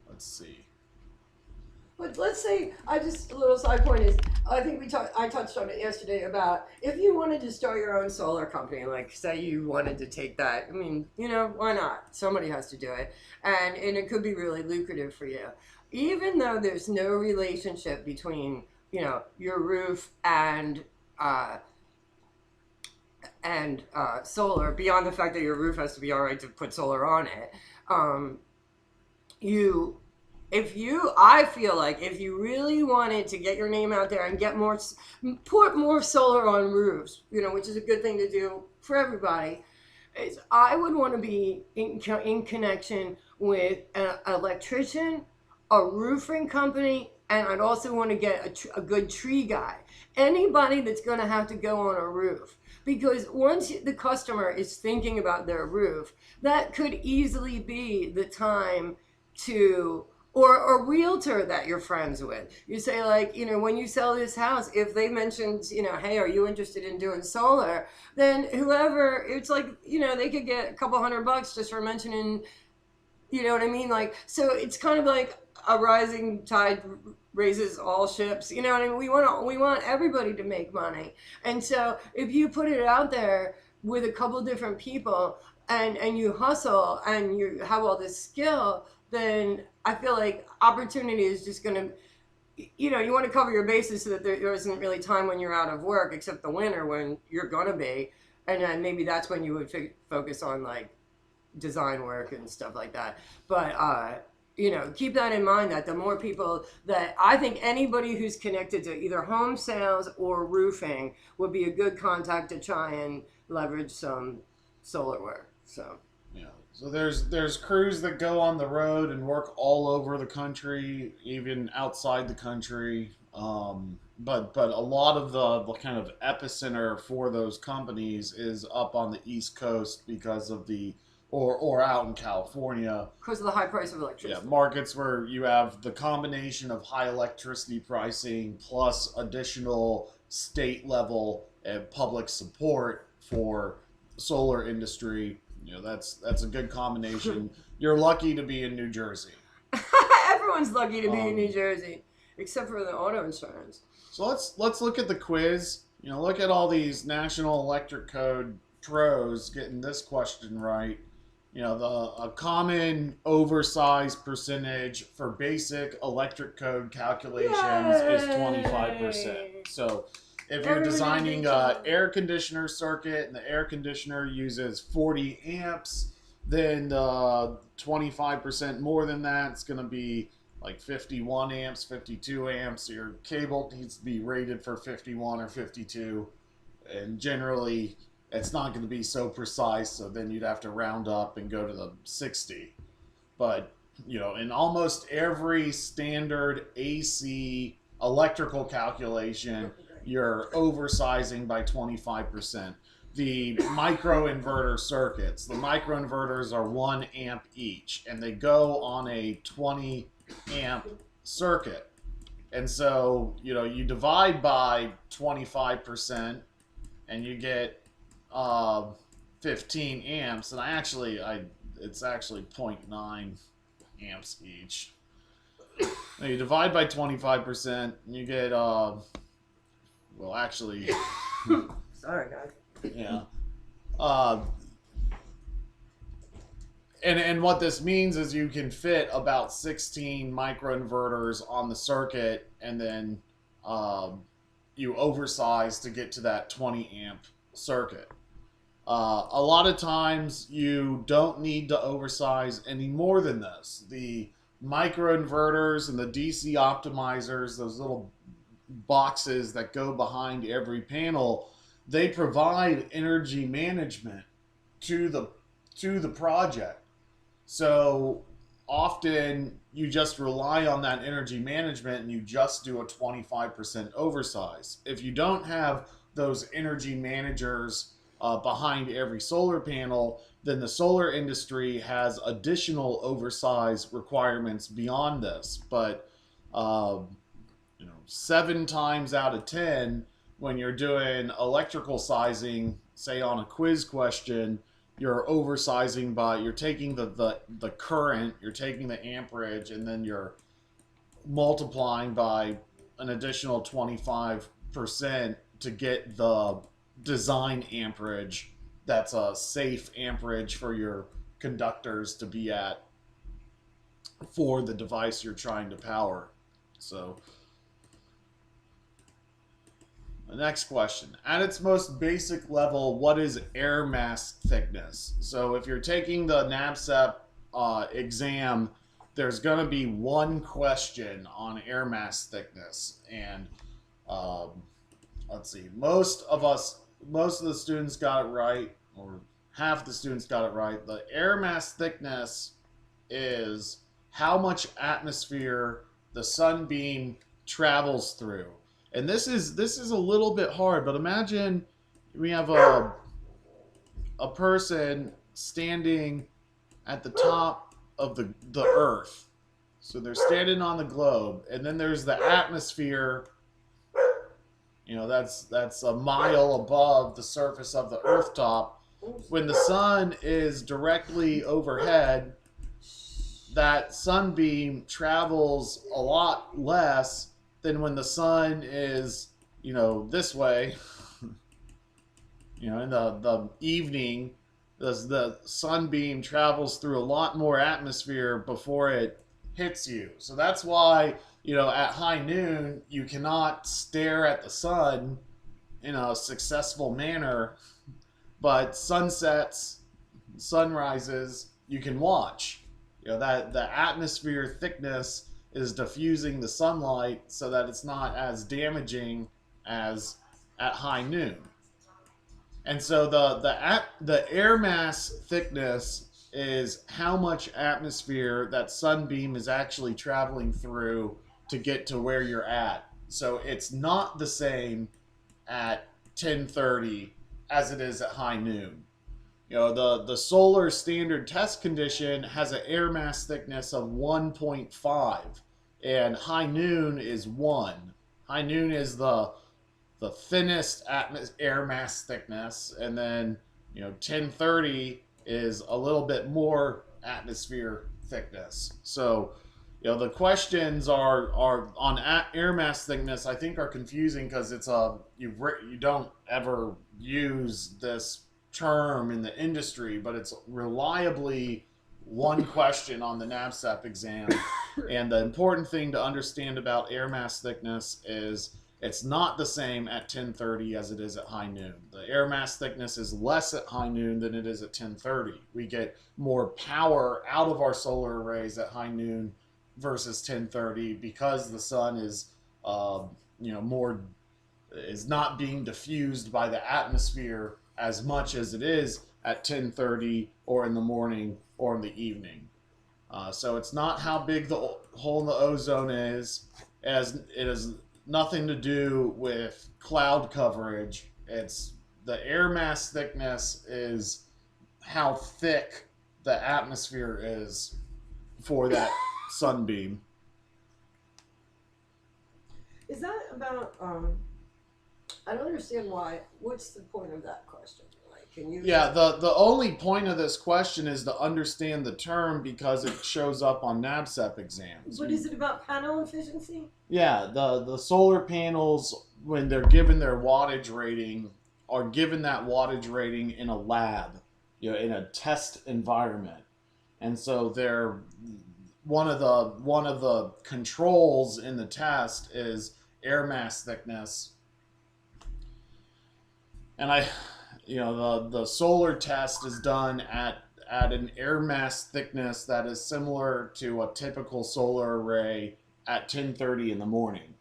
Let's see. But let's say, a little side point is, I think I touched on it yesterday about if you wanted to start your own solar company, like say you wanted to take that, why not? Somebody has to do it. And it could be really lucrative for you. Even though there's no relationship between, your roof and solar, beyond the fact that your roof has to be all right to put solar on it, I feel like if you really wanted to get your name out there and put more solar on roofs, which is a good thing to do for everybody, I would want to be in connection with an electrician, a roofing company, and I'd also want to get a good tree guy. Anybody that's going to have to go on a roof. Because once the customer is thinking about their roof, that could easily be the time to, or a realtor that you're friends with. You say, like, when you sell this house, if they mentioned, hey, are you interested in doing solar? Then whoever, it's like, they could get a couple $100 just for mentioning, you know what I mean? Like, so it's kind of like a rising tide raises all ships. You know what I mean? We want everybody to make money. And so if you put it out there with a couple different people and you hustle and you have all this skill, then I feel like opportunity is just going to, you want to cover your bases so that there isn't really time when you're out of work, except the winter when you're going to be. And then maybe that's when you would focus on like design work and stuff like that. But keep that in mind, that the more people, that I think anybody who's connected to either home sales or roofing would be a good contact to try and leverage some solar work. So Yeah. So there's crews that go on the road and work all over the country, even outside the country. But a lot of the kind of epicenter for those companies is up on the East Coast because of the or out in California. because of the high price of Yeah, electricity. markets where you have the combination of high electricity pricing plus additional state level and public support for solar industry. That's a good combination. You're lucky to be in New Jersey. Everyone's lucky to be in New Um, Jersey, except for the auto insurance. so let's look at the quiz. Look at all these National Electric Code pros getting this question right. A common oversized percentage for basic electric code calculations is 25%. Yay! So if you're Everybody designing beat an you. air conditioner circuit and the air conditioner uses 40 amps, then 25% more than that, it's going to be like 51 amps, 52 amps. Your cable needs to be rated for 51 or 52. And generally, it's not going to be so precise, so then you'd have to round up and go to the 60. But, in almost every standard AC electrical calculation, you're oversizing by 25%. The microinverter circuits, the microinverters are 1 amp each, and they go on a 20 amp circuit. And so, you divide by 25% and you get 15 amps, and it's actually 0.9 amps each. Now you divide by 25%, and you get actually, Sorry, guys. yeah. And what this means is you can fit about 16 microinverters on the circuit, and then you oversize to get to that 20 amp circuit. A lot of times you don't need to oversize any more than this. The microinverters and the DC optimizers, those little boxes that go behind every panel, they provide energy management to the project. So often you just rely on that energy management and you just do a 25% oversize. If you don't have those energy managers behind every solar panel, then the solar industry has additional oversize requirements beyond this. But 7 times out of 10, when you're doing electrical sizing, say on a quiz question, you're oversizing by, you're taking the current, you're taking the amperage, and then you're multiplying by an additional 25% to get the design amperage that's a safe amperage for your conductors to be at for the device you're trying to power. So the next question. At its most basic level, what is air mass thickness? So if you're taking the NABCEP exam, there's going to be one question on air mass thickness. And let's see, most of the students got it right, or half the students got it right. The air mass thickness is how much atmosphere the sunbeam travels through. And this is a little bit hard, but imagine we have a person standing at the top of the earth. So they're standing on the globe, and then there's the atmosphere. That's a mile above the surface of the earth top. When the sun is directly overhead, that sunbeam travels a lot less than when the sun is, this way. In the evening, the sunbeam travels through a lot more atmosphere before it hits you. So that's why, at high noon, you cannot stare at the sun in a successful manner, but sunsets, sunrises, you can watch. That the atmosphere thickness is diffusing the sunlight so that it's not as damaging as at high noon. And so the air mass thickness is how much atmosphere that sunbeam is actually traveling through to get to where you're at. So it's not the same at 10:30 as it is at high noon. The solar standard test condition has an air mass thickness of 1.5, and high noon is 1. High noon is the thinnest air mass thickness, and then 1030 is a little bit more atmosphere thickness. So the questions are on air mass thickness. I think are confusing because it's you don't ever use this term in the industry, but it's reliably one question on the NABCEP exam. And the important thing to understand about air mass thickness is it's not the same at 10:30 as it is at high noon. The air mass thickness is less at high noon than it is at 10:30. We get more power out of our solar arrays at high noon versus 10:30 because the sun is, more is not being diffused by the atmosphere as much as it is at 10:30 or in the morning or in the evening. So it's not how big the hole in the ozone is, as it is nothing to do with cloud coverage. It's the air mass thickness is how thick the atmosphere is for that sunbeam. Is that about? I don't understand why. What's the point of that question? Like, can you? Yeah, the only point of this question is to understand the term because it shows up on NABCEP exams. But is it about panel efficiency? Yeah, the solar panels, when they're given their wattage rating, are given that wattage rating in a lab, in a test environment, and so they're one of the controls in the test is air mass thickness. And the solar test is done at an air mass thickness that is similar to a typical solar array at 10:30 in the morning.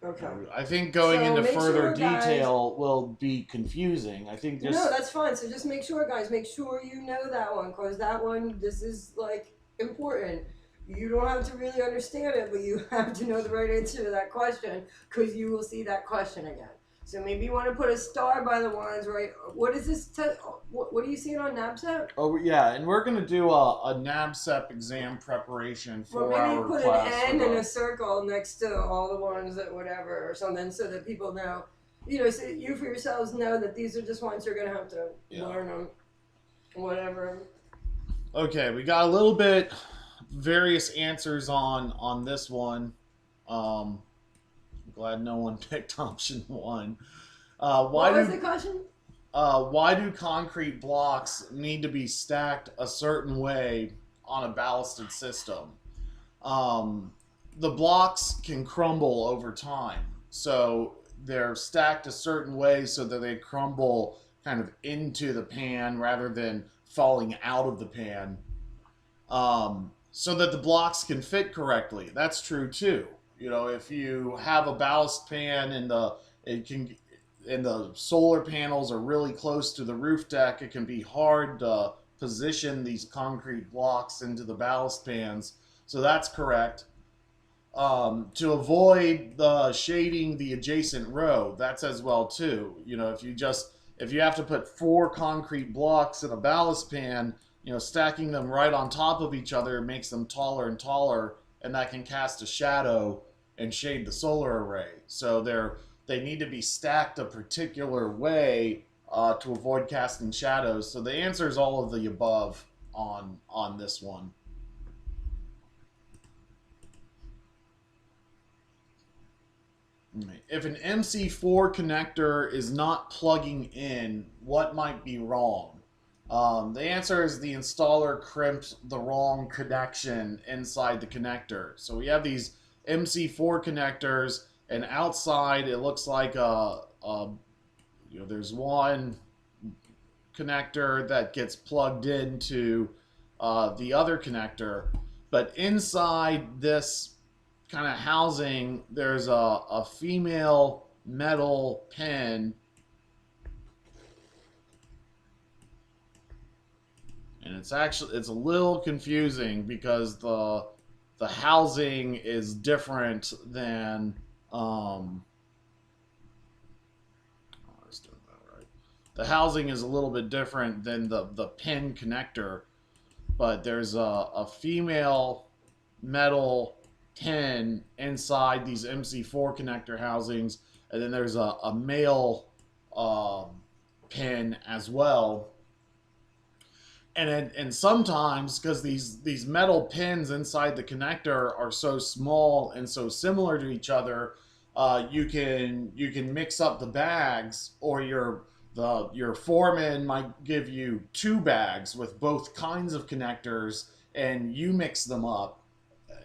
Okay. I think going So into make further sure, guys- detail will be confusing. I think just No, that's fine. So just make sure, guys, make sure you know that one, because that one, this is like important. You don't have to really understand it, but you have to know the right answer to that question, because you will see that question again. So maybe you want to put a star by the ones, right? What is this? What are you seeing on NABCEP? Oh yeah, and we're gonna do a NABCEP exam preparation for Well, maybe our put class. an N in a circle next to all the ones that whatever or something, so that people know. So you for yourselves know that these are just ones you're gonna have to learn them. Whatever. Okay, we got a little bit various answers on this one. I'm glad no one picked option 1. What was the question? Why do concrete blocks need to be stacked a certain way on a ballasted system? The blocks can crumble over time, so they're stacked a certain way so that they crumble kind of into the pan rather than falling out of the pan, so that the blocks can fit correctly. That's true too. If you have a ballast pan and the solar panels are really close to the roof deck, it can be hard to position these concrete blocks into the ballast pans. So that's correct. To avoid the shading the adjacent row, that's as well too. If you have to put 4 concrete blocks in a ballast pan, stacking them right on top of each other makes them taller and taller, and that can cast a shadow and shade the solar array. So they need to be stacked a particular way to avoid casting shadows. So the answer is all of the above on this one. If an MC4 connector is not plugging in, what might be wrong? The answer is the installer crimped the wrong connection inside the connector. So we have these MC4 connectors, and outside it looks like there's one connector that gets plugged into the other connector. But inside this kind of housing, there's a female metal pin, and it's a little confusing because the housing is different than I was doing that right. The housing is a little bit different than the pin connector, but there's a female metal pin inside these MC4 connector housings, and then there's a male pin as well. And sometimes, because these metal pins inside the connector are so small and so similar to each other, you can mix up the bags, or your foreman might give you two bags with both kinds of connectors, and you mix them up.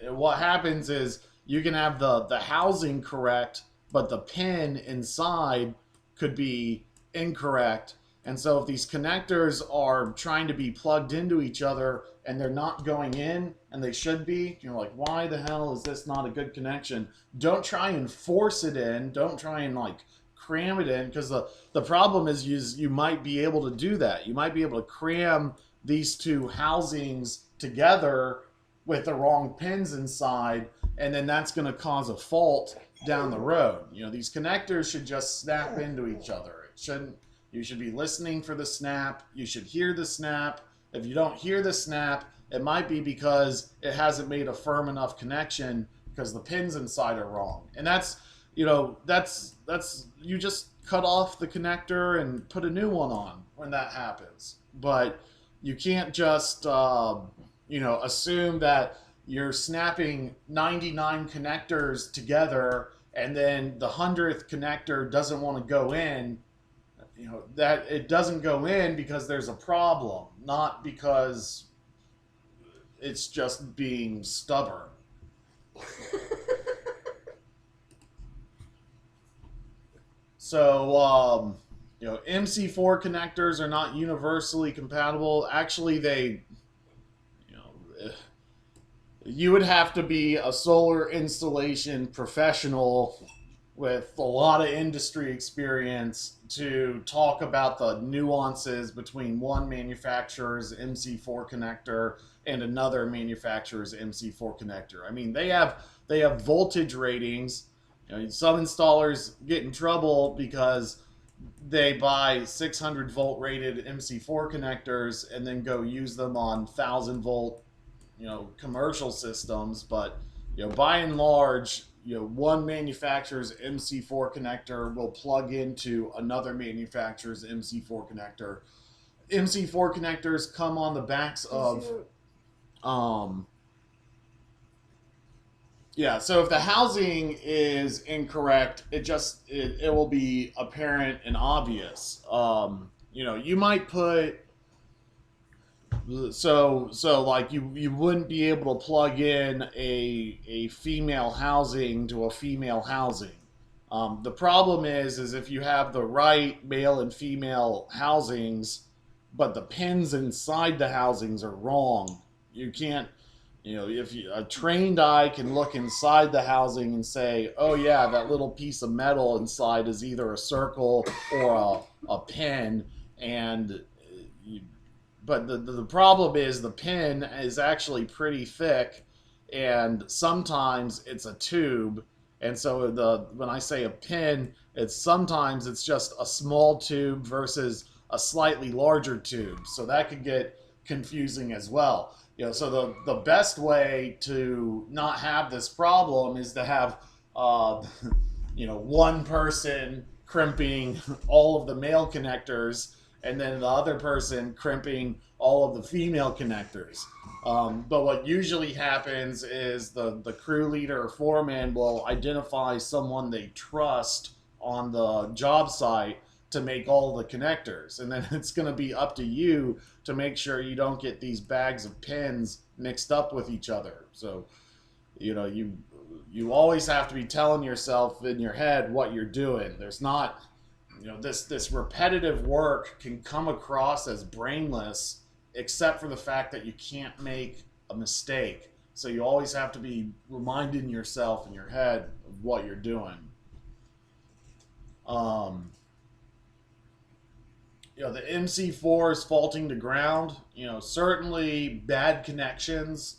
What happens is you can have the housing correct, but the pin inside could be incorrect. And so if these connectors are trying to be plugged into each other and they're not going in, and they should be, you're like, why the hell is this not a good connection? Don't try and force it in. Don't try and like cram it in, because the problem is you might be able to do that. You might be able to cram these two housings together with the wrong pins inside, and then that's going to cause a fault down the road. These connectors should just snap into each other. It shouldn't. You should be listening for the snap. You should hear the snap. If you don't hear the snap, it might be because it hasn't made a firm enough connection, because the pins inside are wrong. And that's you just cut off the connector and put a new one on when that happens. But you can't just assume that you're snapping 99 connectors together, and then the 100th connector doesn't want to go in. That it doesn't go in because there's a problem, not because it's just being stubborn. So, MC4 connectors are not universally compatible. Actually, you would have to be a solar installation professional with a lot of industry experience to talk about the nuances between one manufacturer's MC4 connector and another manufacturer's MC4 connector. I mean, they have voltage ratings. Some installers get in trouble because they buy 600 volt rated MC4 connectors and then go use them on 1,000 volt commercial systems. But by and large, one manufacturer's MC4 connector will plug into another manufacturer's MC4 connector. MC4 connectors come on the backs of so if the housing is incorrect, it will be apparent and obvious. You might put like you wouldn't be able to plug in a female housing to a female housing. The problem is if you have the right male and female housings, but the pins inside the housings are wrong. You can't, a trained eye can look inside the housing and say, oh yeah, that little piece of metal inside is either a circle or a pin, but the problem is the pin is actually pretty thick, and sometimes it's a tube. And so when I say a pin, sometimes it's just a small tube versus a slightly larger tube. So that could get confusing as well. So the best way to not have this problem is to have one person crimping all of the male connectors, and then the other person crimping all of the female connectors. But what usually happens is the crew leader or foreman will identify someone they trust on the job site to make all the connectors. And then it's going to be up to you to make sure you don't get these bags of pins mixed up with each other. So, you always have to be telling yourself in your head what you're doing. There's not... this repetitive work can come across as brainless except for the fact that you can't make a mistake. So you always have to be reminding yourself in your head of what you're doing. Um, the MC4 is faulting to ground. Certainly bad connections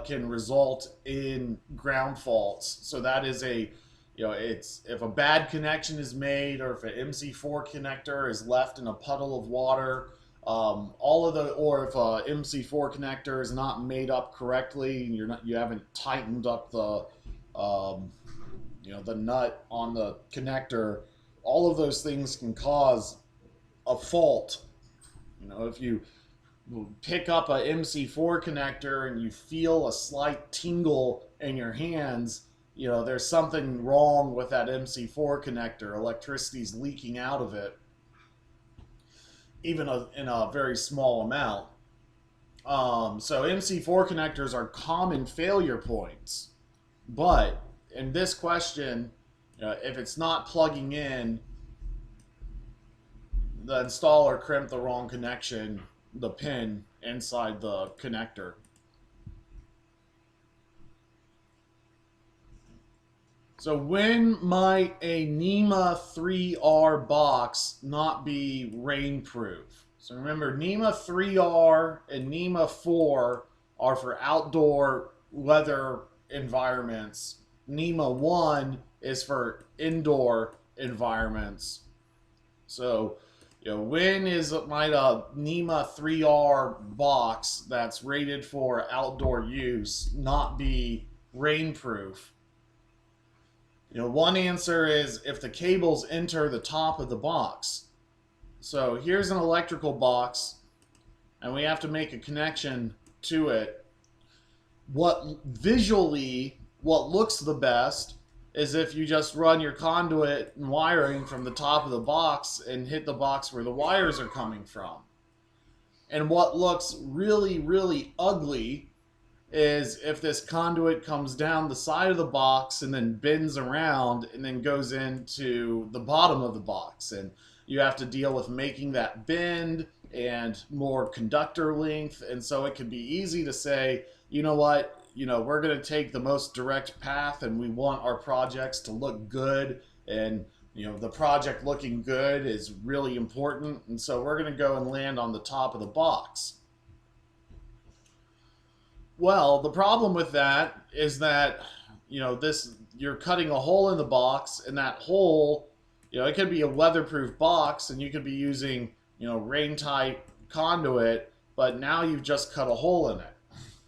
can result in ground faults. So that is it's if a bad connection is made, or if an MC4 connector is left in a puddle of water, or if a MC4 connector is not made up correctly, and you haven't tightened up the nut on the connector, all of those things can cause a fault. If you pick up a MC4 connector and you feel a slight tingle in your hands, there's something wrong with that MC4 connector. Electricity's leaking out of it, even in a very small amount. So MC4 connectors are common failure points. But in this question, if it's not plugging in, the installer crimped the wrong connection, the pin inside the connector. So when might a NEMA 3R box not be rainproof? So remember, NEMA 3R and NEMA 4 are for outdoor weather environments. NEMA 1 is for indoor environments. So when might a NEMA 3R box that's rated for outdoor use not be rainproof? One answer is if the cables enter the top of the box. So here's an electrical box, and we have to make a connection to it. What looks the best is if you just run your conduit and wiring from the top of the box and hit the box where the wires are coming from. And what looks really, really ugly is if this conduit comes down the side of the box and then bends around and then goes into the bottom of the box. And you have to deal with making that bend and more conductor length. And so it can be easy to say, you know what, we're going to take the most direct path, and we want our projects to look good. And, the project looking good is really important. And so we're going to go and land on the top of the box. Well, the problem with that is that, you're cutting a hole in the box, and that hole, it could be a weatherproof box, and you could be using, rain-tight conduit, but now you've just cut a hole in it.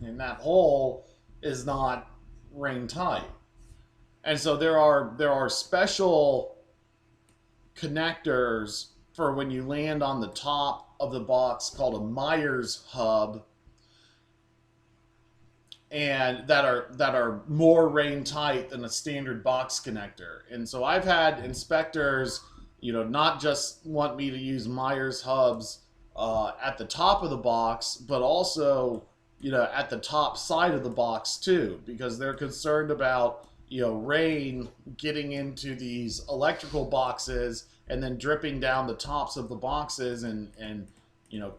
And that hole is not rain tight. And so there are special connectors for when you land on the top of the box called a Myers hub, and that are more rain tight than a standard box connector. And so I've had inspectors, not just want me to use Myers hubs at the top of the box, but also at the top side of the box too, because they're concerned about, rain getting into these electrical boxes and then dripping down the tops of the boxes and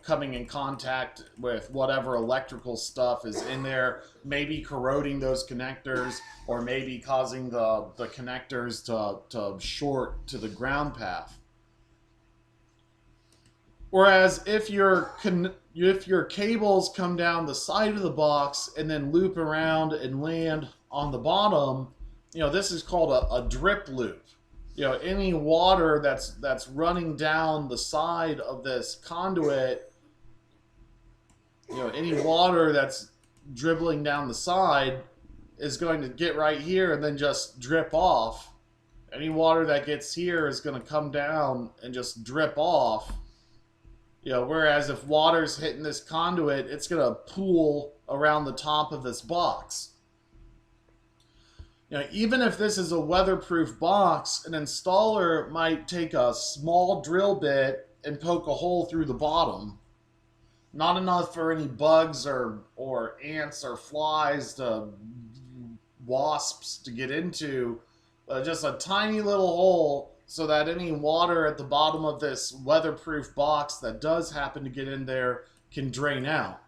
coming in contact with whatever electrical stuff is in there, maybe corroding those connectors, or maybe causing the connectors to short to the ground path. Whereas if your cables come down the side of the box and then loop around and land on the bottom, this is called a drip loop. Any water that's running down the side of this conduit, any water that's dribbling down the side is going to get right here and then just drip off. Any water that gets here is going to come down and just drip off. Whereas if water's hitting this conduit, it's going to pool around the top of this box. Even if this is a weatherproof box, an installer might take a small drill bit and poke a hole through the bottom. Not enough for any bugs or ants or flies, wasps to get into, but just a tiny little hole so that any water at the bottom of this weatherproof box that does happen to get in there can drain out.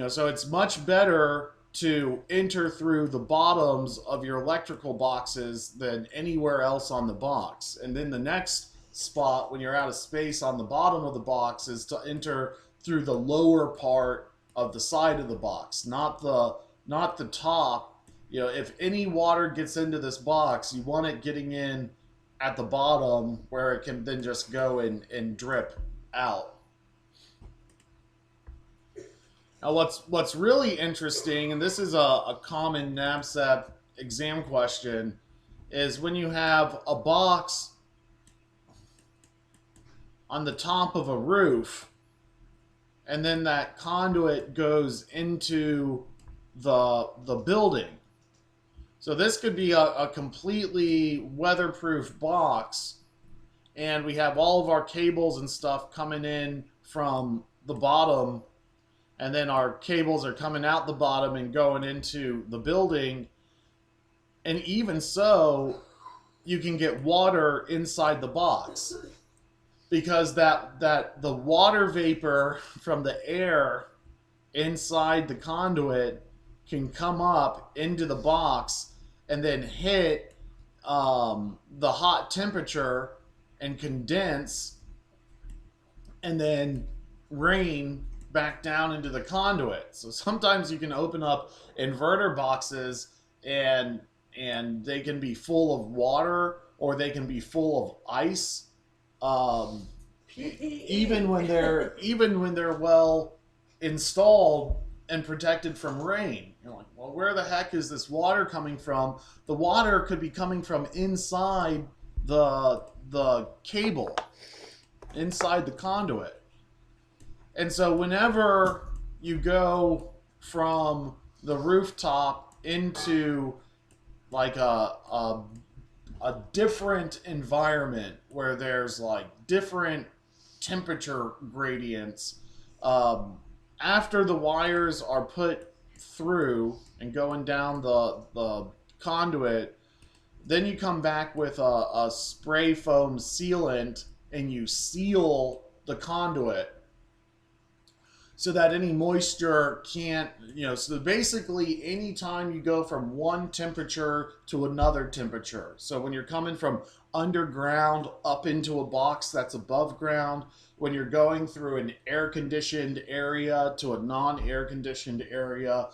So it's much better to enter through the bottoms of your electrical boxes than anywhere else on the box. And then the next spot, when you're out of space on the bottom of the box, is to enter through the lower part of the side of the box, not the top. If any water gets into this box, you want it getting in at the bottom where it can then just go and drip out. Now, what's really interesting, and this is a common NABCEP exam question, is when you have a box on the top of a roof, and then that conduit goes into the building. So this could be a completely weatherproof box, and we have all of our cables and stuff coming in from the bottom, and then our cables are coming out the bottom and going into the building. And even so, you can get water inside the box, because that the water vapor from the air inside the conduit can come up into the box and then hit the hot temperature and condense, and then rain back down into the conduit. So sometimes you can open up inverter boxes and they can be full of water, or they can be full of ice. Even when they're well installed and protected from rain. You're like, well, where the heck is this water coming from? The water could be coming from inside the cable, inside the conduit. And so whenever you go from the rooftop into like a different environment where there's like different temperature gradients, after the wires are put through and going down the conduit, then you come back with a spray foam sealant and you seal the conduit so that any moisture can't, so basically anytime you go from one temperature to another temperature. So when you're coming from underground up into a box that's above ground, when you're going through an air-conditioned area to a non-air-conditioned area,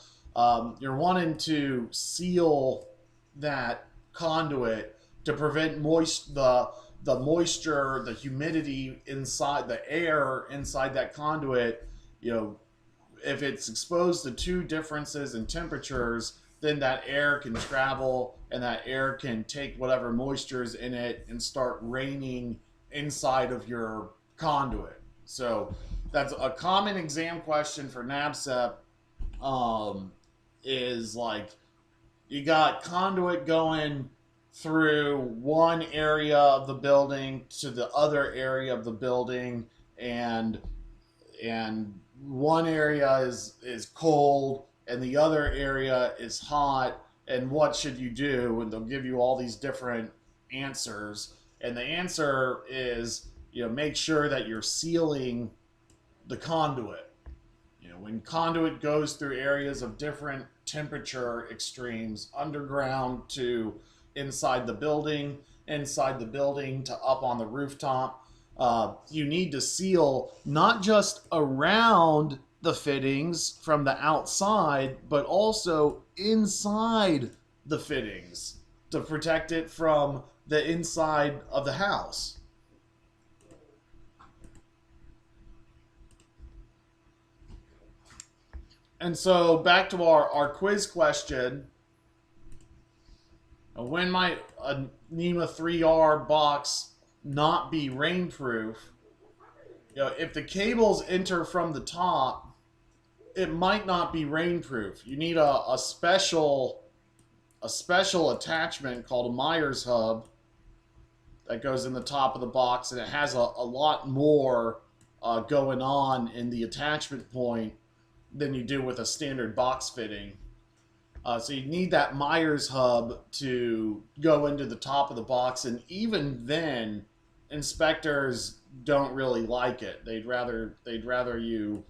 you're wanting to seal that conduit to prevent the moisture, the humidity inside the air inside that conduit. If it's exposed to two differences in temperatures, then that air can travel and that air can take whatever moisture is in it and start raining inside of your conduit. So that's a common exam question for NABCEP. Is like, you got conduit going through one area of the building to the other area of the building, and one area is cold and the other area is hot, and what should you do? And they'll give you all these different answers, and the answer is, make sure that you're sealing the conduit. When conduit goes through areas of different temperature extremes, underground to inside the building to up on the rooftop, you need to seal not just around the fittings from the outside, but also inside the fittings to protect it from the inside of the house. And so back to our quiz question. When might a NEMA 3R box not be rainproof? If the cables enter from the top, it might not be rainproof. You need a special attachment called a Myers hub that goes in the top of the box, and it has a lot more going on in the attachment point than you do with a standard box fitting. So you need that Myers hub to go into the top of the box, and even then, inspectors don't really like it. They'd rather you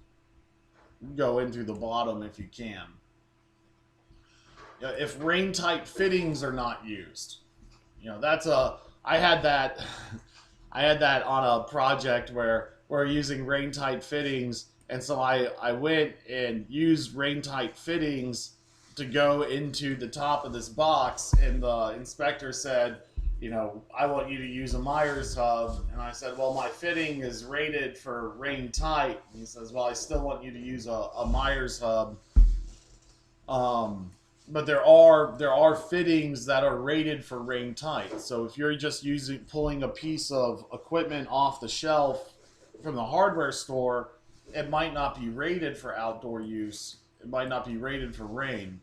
go in through the bottom if you can. If rain tight fittings are not used, that's a I had that I had that on a project where we're using rain tight fittings, and so I went and used rain tight fittings to go into the top of this box, and the inspector said, I want you to use a Myers hub. And I said, well, my fitting is rated for rain tight. And he says, well, I still want you to use a Myers hub. But there are fittings that are rated for rain tight. So if you're just pulling a piece of equipment off the shelf from the hardware store, it might not be rated for outdoor use. It might not be rated for rain.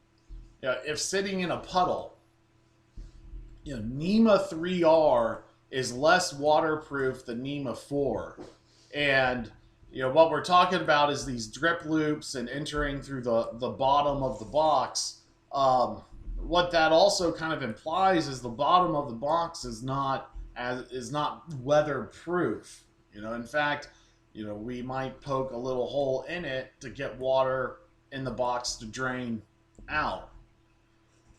If sitting in a puddle, NEMA 3R is less waterproof than NEMA 4. And what we're talking about is these drip loops and entering through the bottom of the box. What that also kind of implies is the bottom of the box is not weatherproof. In fact, we might poke a little hole in it to get water in the box to drain out.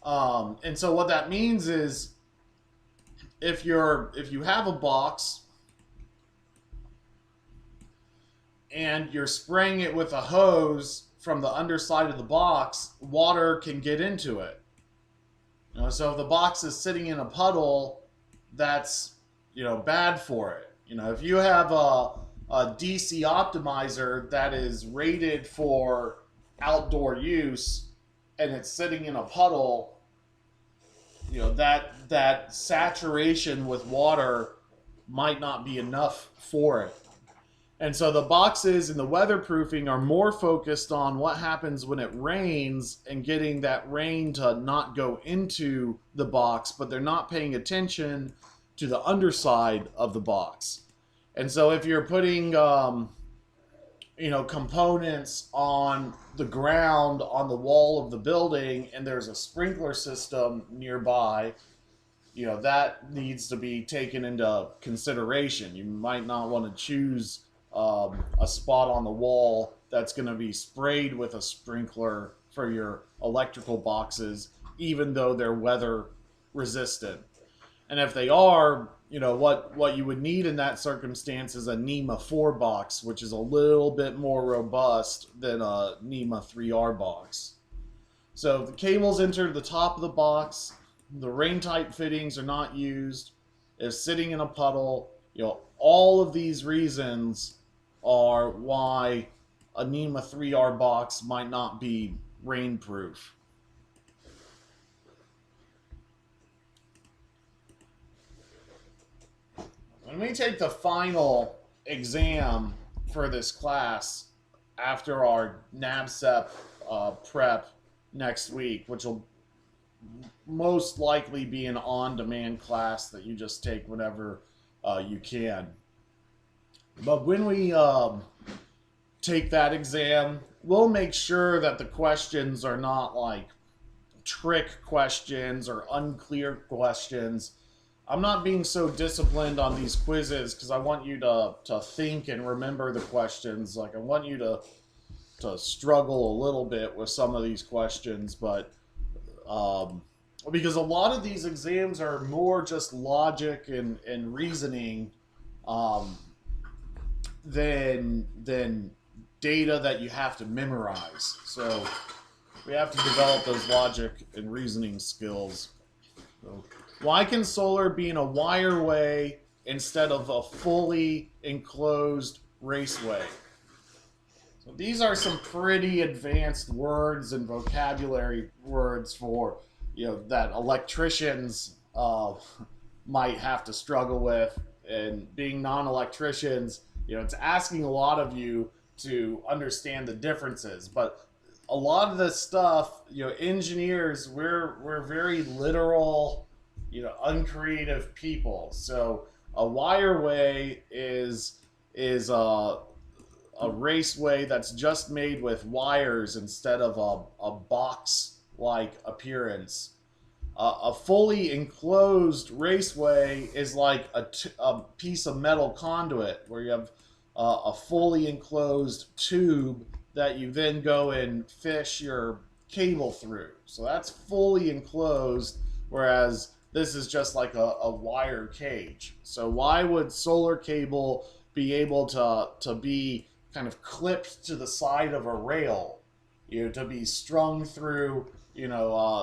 And so what that means is, if you have a box and you're spraying it with a hose from the underside of the box, water can get into it. So if the box is sitting in a puddle, that's bad for it. If you have a DC optimizer that is rated for outdoor use and it's sitting in a puddle, that saturation with water might not be enough for it. And so the boxes and the weatherproofing are more focused on what happens when it rains and getting that rain to not go into the box, but they're not paying attention to the underside of the box. And so if you're putting components on the ground, on the wall of the building, and there's a sprinkler system nearby, that needs to be taken into consideration. You might not want to choose a spot on the wall that's going to be sprayed with a sprinkler for your electrical boxes, even though they're weather resistant. And if they are, what you would need in that circumstance is a NEMA 4 box, which is a little bit more robust than a NEMA 3R box. So if the cables enter the top of the box, the rain-tight fittings are not used, is sitting in a puddle, all of these reasons are why a NEMA 3R box might not be rainproof. When we take the final exam for this class after our NABCEP prep next week, which will most likely be an on-demand class that you just take whenever you can. But when we take that exam, we'll make sure that the questions are not like trick questions or unclear questions. I'm not being so disciplined on these quizzes because I want you to think and remember the questions. Like, I want you to struggle a little bit with some of these questions, but because a lot of these exams are more just logic and reasoning than data that you have to memorize. So we have to develop those logic and reasoning skills. So, why can solar be in a wireway instead of a fully enclosed raceway? So these are some pretty advanced words and vocabulary words for that electricians might have to struggle with, and being non-electricians, it's asking a lot of you to understand the differences. But a lot of this stuff, engineers, we're very literal, uncreative people. So a wireway is a raceway that's just made with wires instead of a box-like appearance. A fully enclosed raceway is like a piece of metal conduit where you have a fully enclosed tube that you then go and fish your cable through. So that's fully enclosed, whereas this is just like a wire cage. So why would solar cable be able to be kind of clipped to the side of a rail, to be strung through,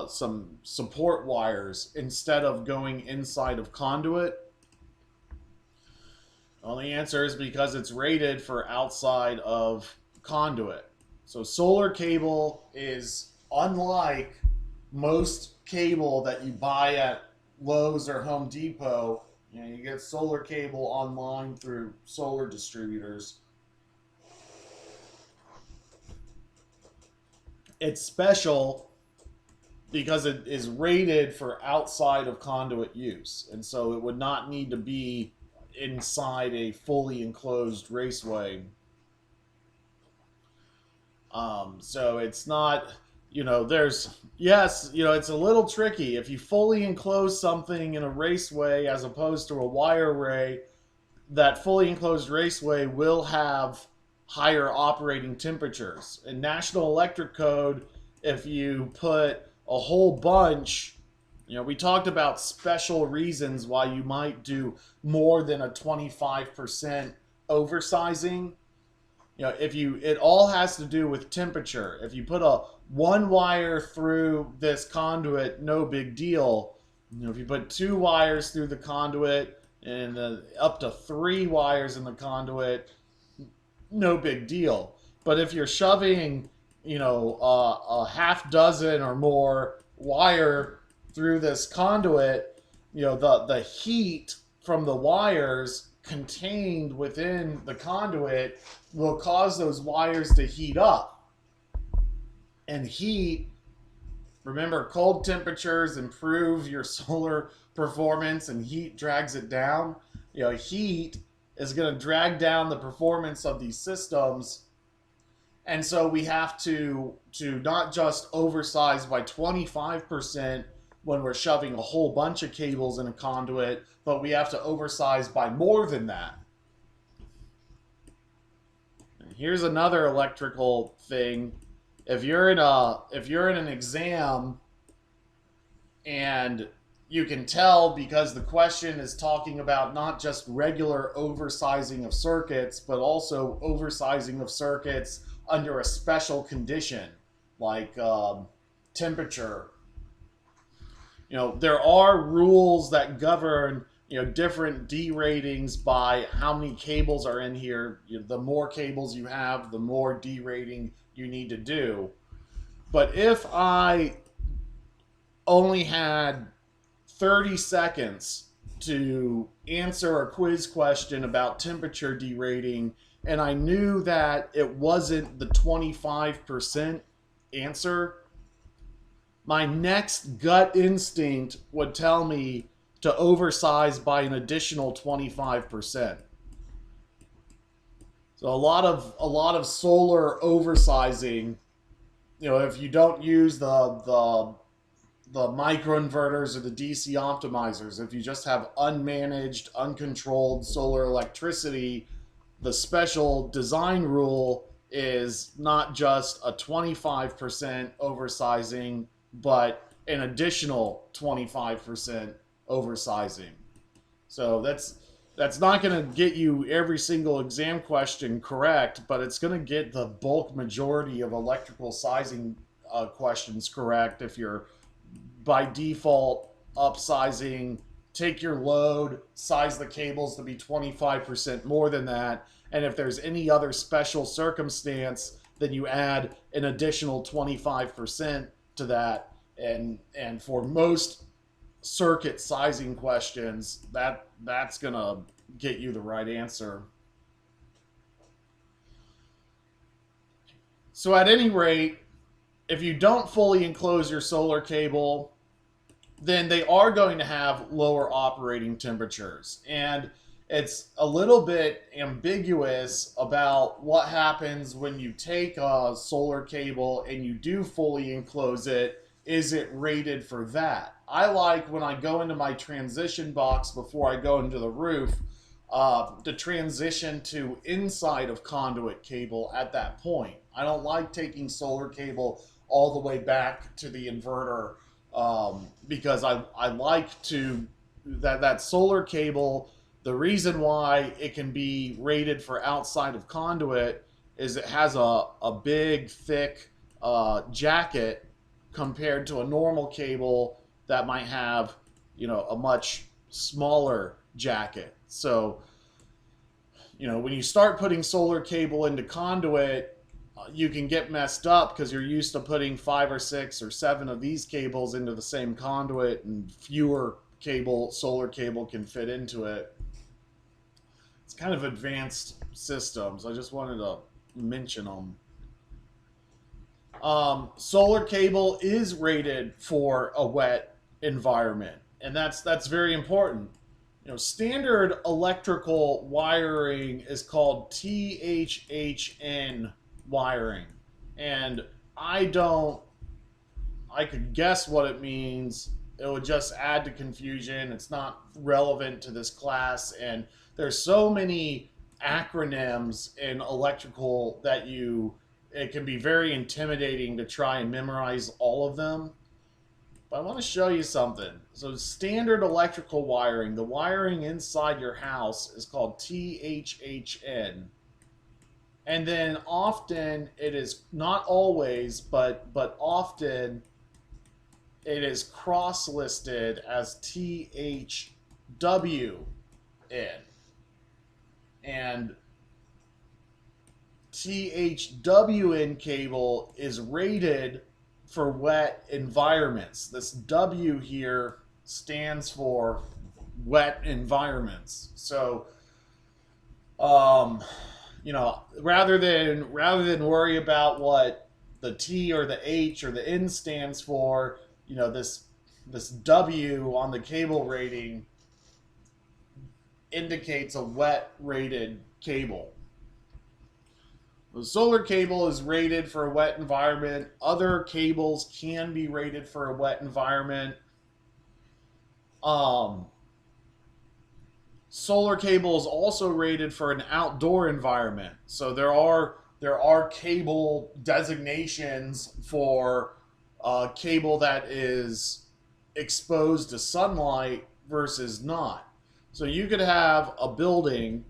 some support wires instead of going inside of conduit? Well, the answer is because it's rated for outside of conduit. So solar cable is unlike most cable that you buy at Lowe's or Home Depot. You get solar cable online through solar distributors. It's special because it is rated for outside of conduit use, and so it would not need to be inside a fully enclosed raceway. So it's not, it's a little tricky. If you fully enclose something in a raceway as opposed to a wire array, that fully enclosed raceway will have higher operating temperatures. In National Electric Code, if you put a whole bunch, we talked about special reasons why you might do more than a 25% oversizing. It all has to do with temperature. If you put a one wire through this conduit, no big deal. If you put two wires through the conduit and up to three wires in the conduit, no big deal. But if you're shoving, a half dozen or more wire through this conduit, the heat from the wires contained within the conduit will cause those wires to heat up. And heat, remember, cold temperatures improve your solar performance and heat drags it down. Heat is going to drag down the performance of these systems. And so we have to not just oversize by 25% when we're shoving a whole bunch of cables in a conduit, but we have to oversize by more than that. And here's another electrical thing. If you're in an exam and you can tell because the question is talking about not just regular oversizing of circuits, but also oversizing of circuits under a special condition like temperature. There are rules that govern, different D ratings by how many cables are in here. The more cables you have, the more D rating you need to do. But if I only had 30 seconds to answer a quiz question about temperature derating, and I knew that it wasn't the 25% answer, my next gut instinct would tell me to oversize by an additional 25%. So a lot of solar oversizing, if you don't use the microinverters or the DC optimizers, if you just have unmanaged, uncontrolled solar electricity, the special design rule is not just a 25% oversizing, but an additional 25% oversizing. So that's not going to get you every single exam question correct, but it's going to get the bulk majority of electrical sizing questions correct if you're by default upsizing, take your load, size the cables to be 25% more than that, and if there's any other special circumstance, then you add an additional 25% to that. And for most circuit sizing questions, that's gonna get you the right answer. So at any rate, if you don't fully enclose your solar cable, then they are going to have lower operating temperatures. And it's a little bit ambiguous about what happens when you take a solar cable and you do fully enclose it. Is it rated for that? I like when I go into my transition box before I go into the roof, to transition to inside of conduit cable at that point. I don't like taking solar cable all the way back to the inverter, because I like to that solar cable. The reason why it can be rated for outside of conduit is it has a big thick jacket compared to a normal cable that might have, a much smaller jacket. So, when you start putting solar cable into conduit, you can get messed up because you're used to putting 5 or 6 or 7 of these cables into the same conduit, and fewer solar cable can fit into it. It's kind of advanced systems. I just wanted to mention them. Solar cable is rated for a wet environment, and that's very important. Standard electrical wiring is called THHN wiring, and I could guess what it means. It would just add to confusion. It's not relevant to this class, and there's so many acronyms in electrical that it can be very intimidating to try and memorize all of them. But I want to show you something. So standard electrical wiring, the wiring inside your house is called THHN. And then often it is, not always, but often it is cross-listed as THWN. And THWN cable is rated for wet environments. This W here stands for wet environments. So, rather than worry about what the T or the H or the N stands for, this W on the cable rating indicates a wet rated cable. The solar cable is rated for a wet environment. Other cables can be rated for a wet environment. Solar cable is also rated for an outdoor environment. So there are cable designations for cable that is exposed to sunlight versus not. So you could have a building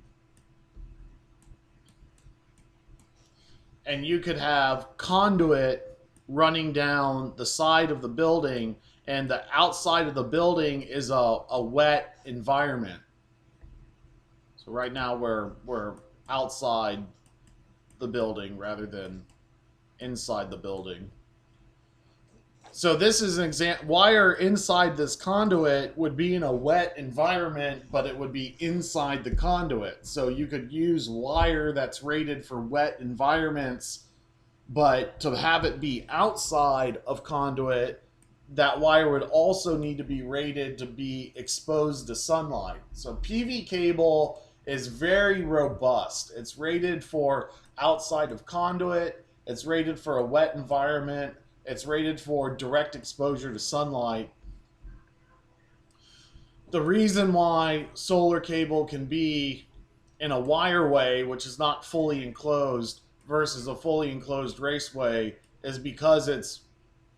and you could have conduit running down the side of the building, and the outside of the building is a wet environment. So right now we're outside the building rather than inside the building. So this is an example. Wire inside this conduit would be in a wet environment, but it would be inside the conduit. So you could use wire that's rated for wet environments, but to have it be outside of conduit, that wire would also need to be rated to be exposed to sunlight. So PV cable is very robust. It's rated for outside of conduit. It's rated for a wet environment. It's rated for direct exposure to sunlight. The reason why solar cable can be in a wireway, which is not fully enclosed, versus a fully enclosed raceway, is because it's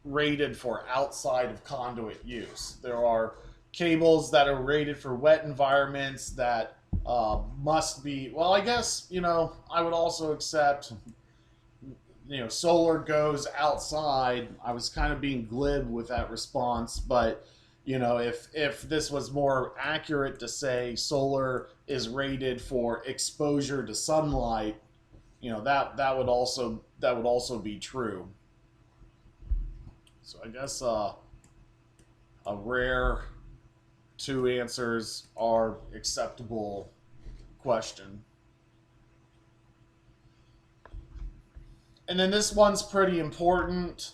rated for outside of conduit use. There are cables that are rated for wet environments that must be, well, I guess, I would also accept, solar goes outside. I was kind of being glib with that response, but if this was more accurate to say solar is rated for exposure to sunlight, that would also be true. So I guess a rare 2 answers are acceptable question. And then this one's pretty important.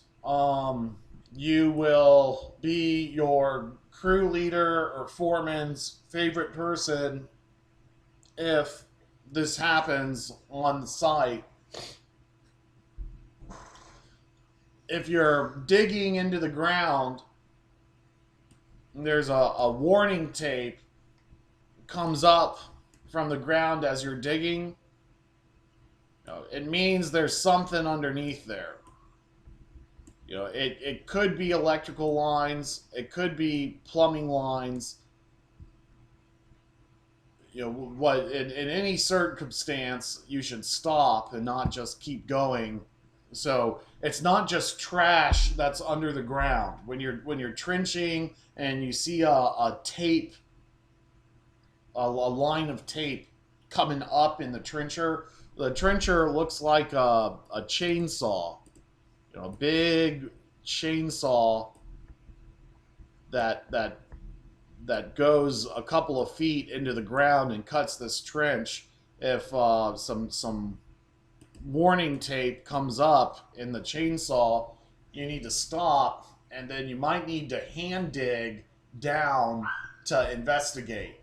You will be your crew leader or foreman's favorite person if this happens on the site. If you're digging into the ground, there's a warning tape comes up from the ground as you're digging, It means there's something underneath there. It could be electrical lines, it could be plumbing lines. What in any circumstance you should stop and not just keep going. So it's not just trash that's under the ground. When you're trenching and you see a tape, a line of tape coming up in the trencher. The trencher looks like a chainsaw, a big chainsaw that that goes a couple of feet into the ground and cuts this trench. If some warning tape comes up in the chainsaw, you need to stop, and then you might need to hand dig down to investigate.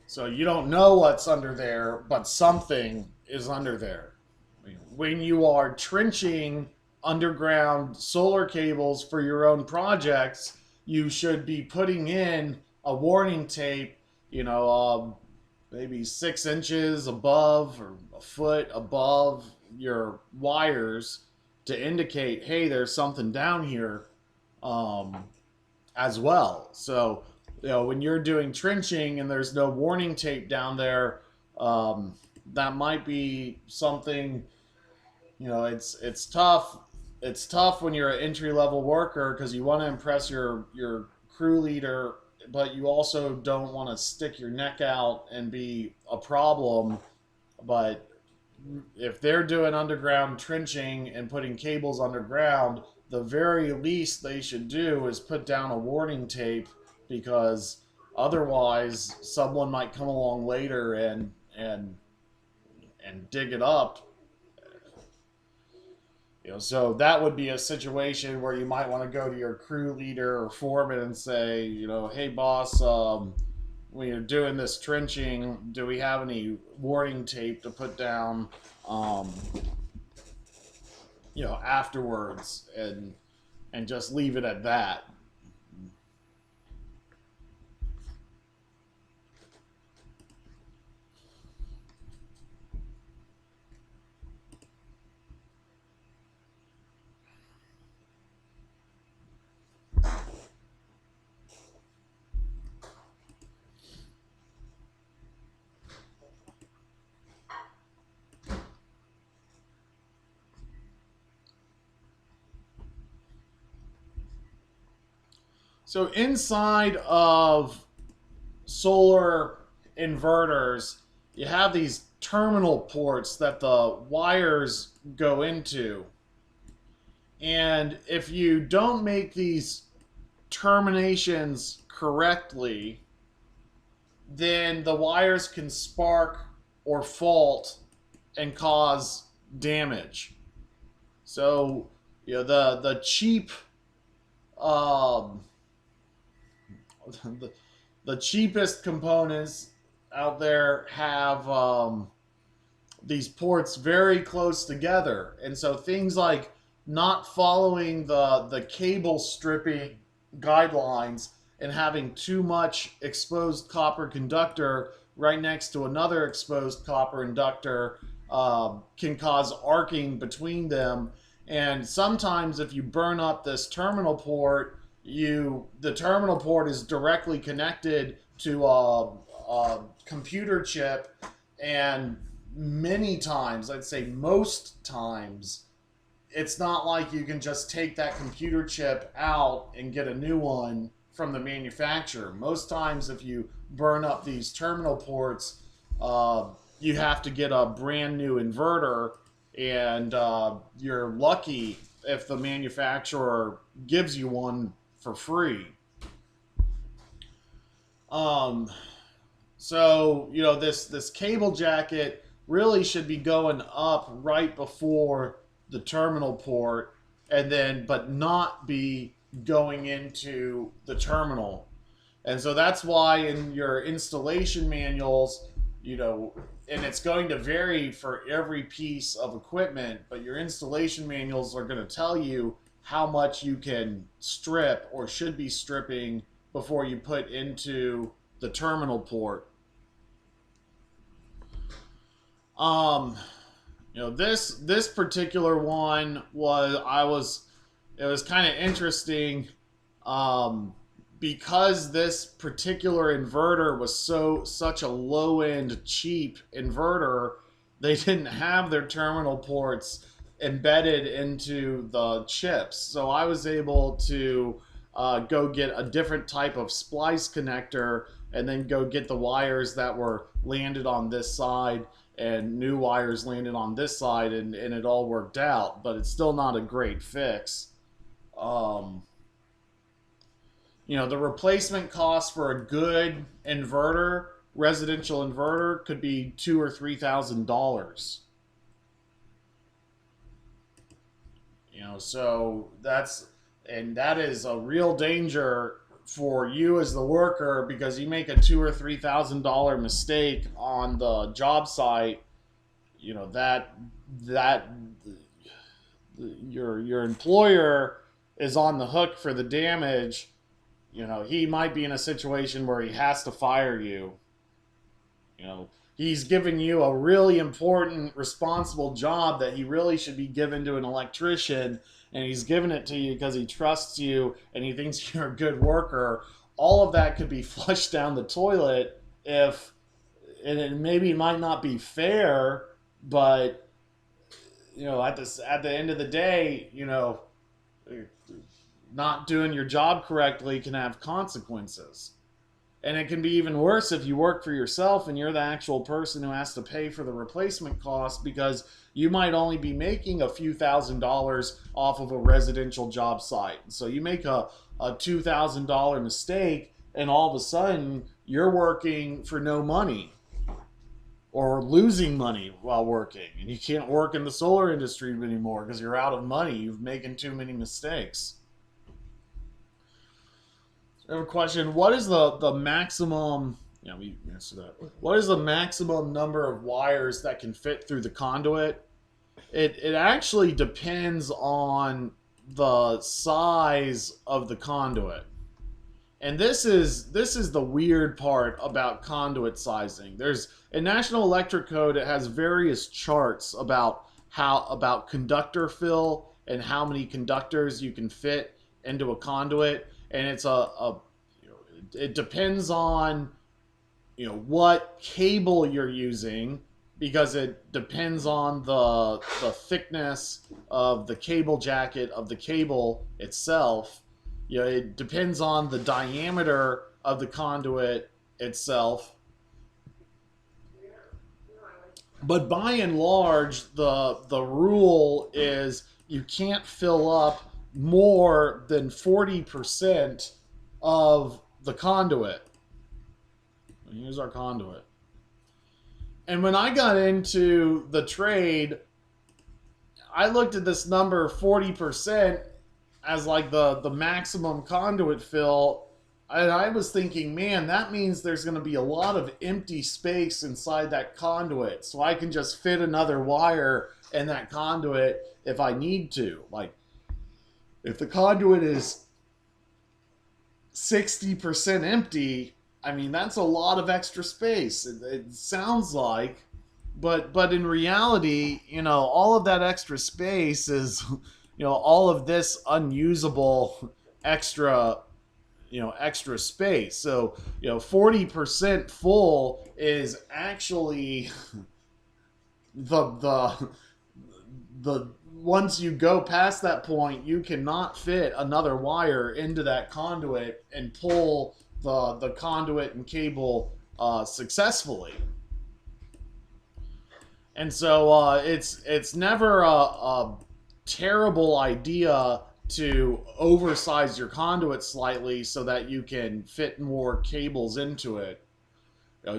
So you don't know what's under there, but something is under there. When you are trenching underground solar cables for your own projects, you should be putting in a warning tape, maybe 6 inches above or a foot above your wires to indicate, hey, there's something down here, as well. So, when you're doing trenching and there's no warning tape down there, that might be something. It's tough. It's tough when you're an entry level worker because you want to impress your crew leader, but you also don't want to stick your neck out and be a problem. But if they're doing underground trenching and putting cables underground, the very least they should do is put down a warning tape, because otherwise someone might come along later and dig it up. So that would be a situation where you might want to go to your crew leader or foreman and say, hey boss, when you're doing this trenching, do we have any warning tape to put down, afterwards, and just leave it at that. So inside of solar inverters, you have these terminal ports that the wires go into. And if you don't make these terminations correctly, then the wires can spark or fault and cause damage. So, the cheap um, the cheapest components out there have these ports very close together, and so things like not following the cable stripping guidelines and having too much exposed copper conductor right next to another exposed copper inductor can cause arcing between them. And sometimes if you burn up this terminal port, the terminal port is directly connected to a computer chip, and many times, I'd say most times, it's not like you can just take that computer chip out and get a new one from the manufacturer. Most times, if you burn up these terminal ports, you have to get a brand new inverter, and you're lucky if the manufacturer gives you one for free. So this cable jacket really should be going up right before the terminal port, and then but not be going into the terminal. And so that's why in your installation manuals, and it's going to vary for every piece of equipment, but your installation manuals are going to tell you how much you can strip or should be stripping before you put into the terminal port. Um, this particular one it was kind of interesting, um, because this particular inverter was such a low end cheap inverter. They didn't have their terminal ports embedded into the chips, so I was able to go get a different type of splice connector and then go get the wires that were landed on this side and new wires landed on this side, and it all worked out, but it's still not a great fix. um, the replacement cost for a good inverter, residential inverter, could be $2,000 or $3,000. So that is a real danger for you as the worker, because you make a $2,000 or $3,000 mistake on the job site. That your employer is on the hook for the damage. He might be in a situation where he has to fire you. He's giving you a really important, responsible job that he really should be given to an electrician, and he's giving it to you because he trusts you and he thinks you're a good worker. All of that could be flushed down the toilet if, and it maybe might not be fair, but at the end of the day, not doing your job correctly can have consequences. And it can be even worse if you work for yourself and you're the actual person who has to pay for the replacement cost, because you might only be making a few $1,000s off of a residential job site. So you make a $2,000 mistake, and all of a sudden you're working for no money or losing money while working. And you can't work in the solar industry anymore because you're out of money. You've making too many mistakes. I have a question. What is the maximum? Yeah, we answered that. What is the maximum number of wires that can fit through the conduit? It actually depends on the size of the conduit. And this is the weird part about conduit sizing. There's in National Electric Code, it has various charts about conductor fill and how many conductors you can fit into a conduit, and it depends on what cable you're using, because it depends on the thickness of the cable jacket of the cable itself. It depends on the diameter of the conduit itself. But by and large, the rule is you can't fill up more than 40% of the conduit. Here's our conduit. And when I got into the trade, I looked at this number 40% as like the maximum conduit fill, and I was thinking, man, that means there's going to be a lot of empty space inside that conduit, so I can just fit another wire in that conduit if I need to. Like, if the conduit is 60% empty, I mean, that's a lot of extra space. It sounds like, but in reality, all of that extra space is, all of this unusable extra, extra space. So, 40% full is actually the once you go past that point, you cannot fit another wire into that conduit and pull the conduit and cable successfully. And so it's never a terrible idea to oversize your conduit slightly so that you can fit more cables into it.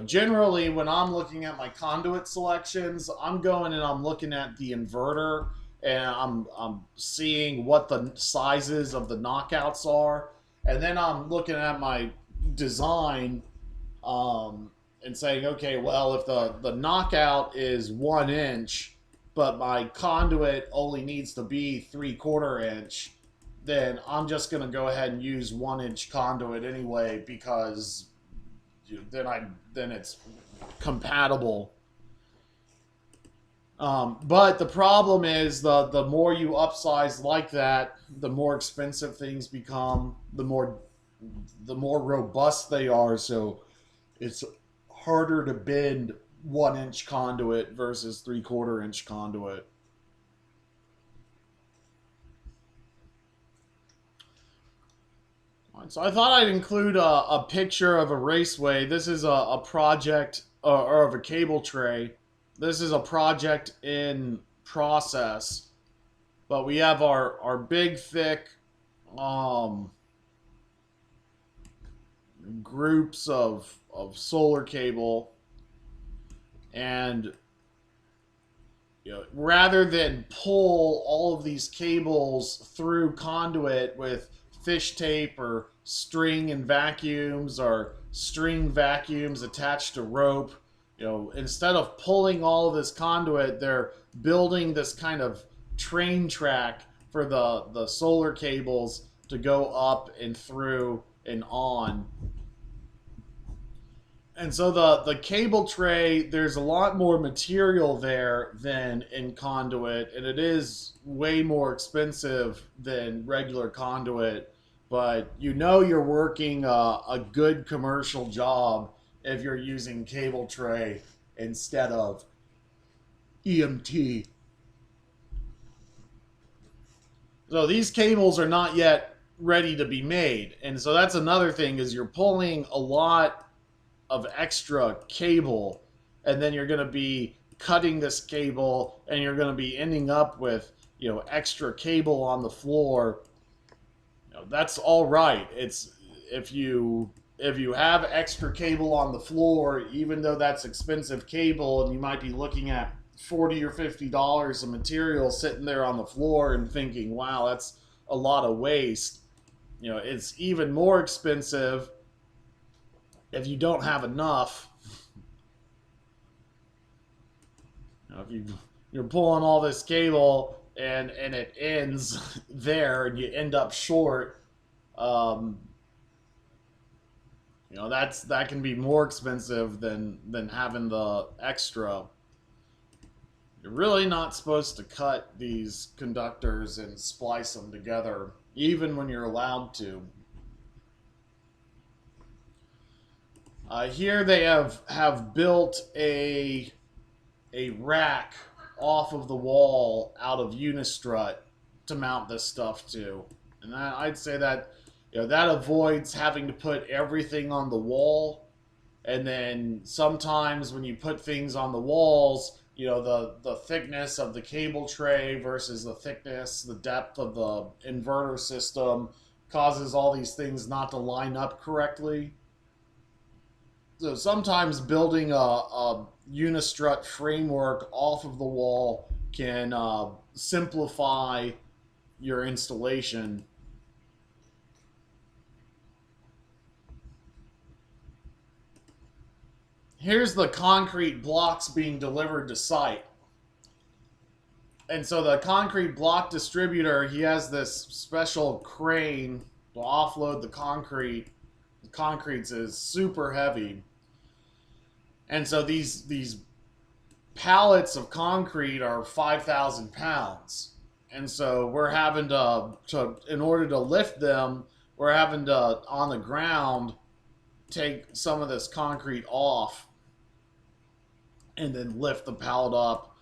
Generally, when I'm looking at my conduit selections, I'm going and I'm looking at the inverter, and I'm seeing what the sizes of the knockouts are, and then I'm looking at my design, and saying, okay, well, if the knockout is 1 inch, but my conduit only needs to be 3/4 inch, then I'm just going to go ahead and use 1 inch conduit anyway, because then it's compatible. But the problem is the more you upsize like that, the more expensive things become, the more robust they are. So it's harder to bend 1 inch conduit versus 3/4 inch conduit. So I thought I'd include a picture of a raceway. This is a project or of a cable tray. This is a project in process, but we have our big thick um, groups of solar cable, and rather than pull all of these cables through conduit with fish tape or string and vacuums or string vacuums attached to rope, instead of pulling all of this conduit, they're building this kind of train track for the solar cables to go up and through and on. And so the cable tray, there's a lot more material there than in conduit, and it is way more expensive than regular conduit. But you're working a good commercial job if you're using cable tray instead of EMT. So these cables are not yet ready to be made, and so that's another thing is you're pulling a lot of extra cable, and then you're going to be cutting this cable, and you're going to be ending up with extra cable on the floor. That's all right. It's if you have extra cable on the floor, even though that's expensive cable, and you might be looking at $40 or $50 of material sitting there on the floor and thinking, wow, that's a lot of waste. It's even more expensive if you don't have enough. If you're pulling all this cable and it ends there and you end up short, um, that can be more expensive than having the extra. You're really not supposed to cut these conductors and splice them together, even when you're allowed to. Here they have built a rack off of the wall out of unistrut to mount this stuff to, and I'd say that that avoids having to put everything on the wall. And then sometimes when you put things on the walls, the thickness of the cable tray versus the depth of the inverter system causes all these things not to line up correctly. So sometimes building a unistrut framework off of the wall can simplify your installation. Here's the concrete blocks being delivered to site. And so the concrete block distributor, he has this special crane to offload the concrete. The concrete is super heavy. And so these pallets of concrete are 5,000 pounds. And so we're having to, in order to lift them, we're having to, on the ground, take some of this concrete off and then lift the pallet up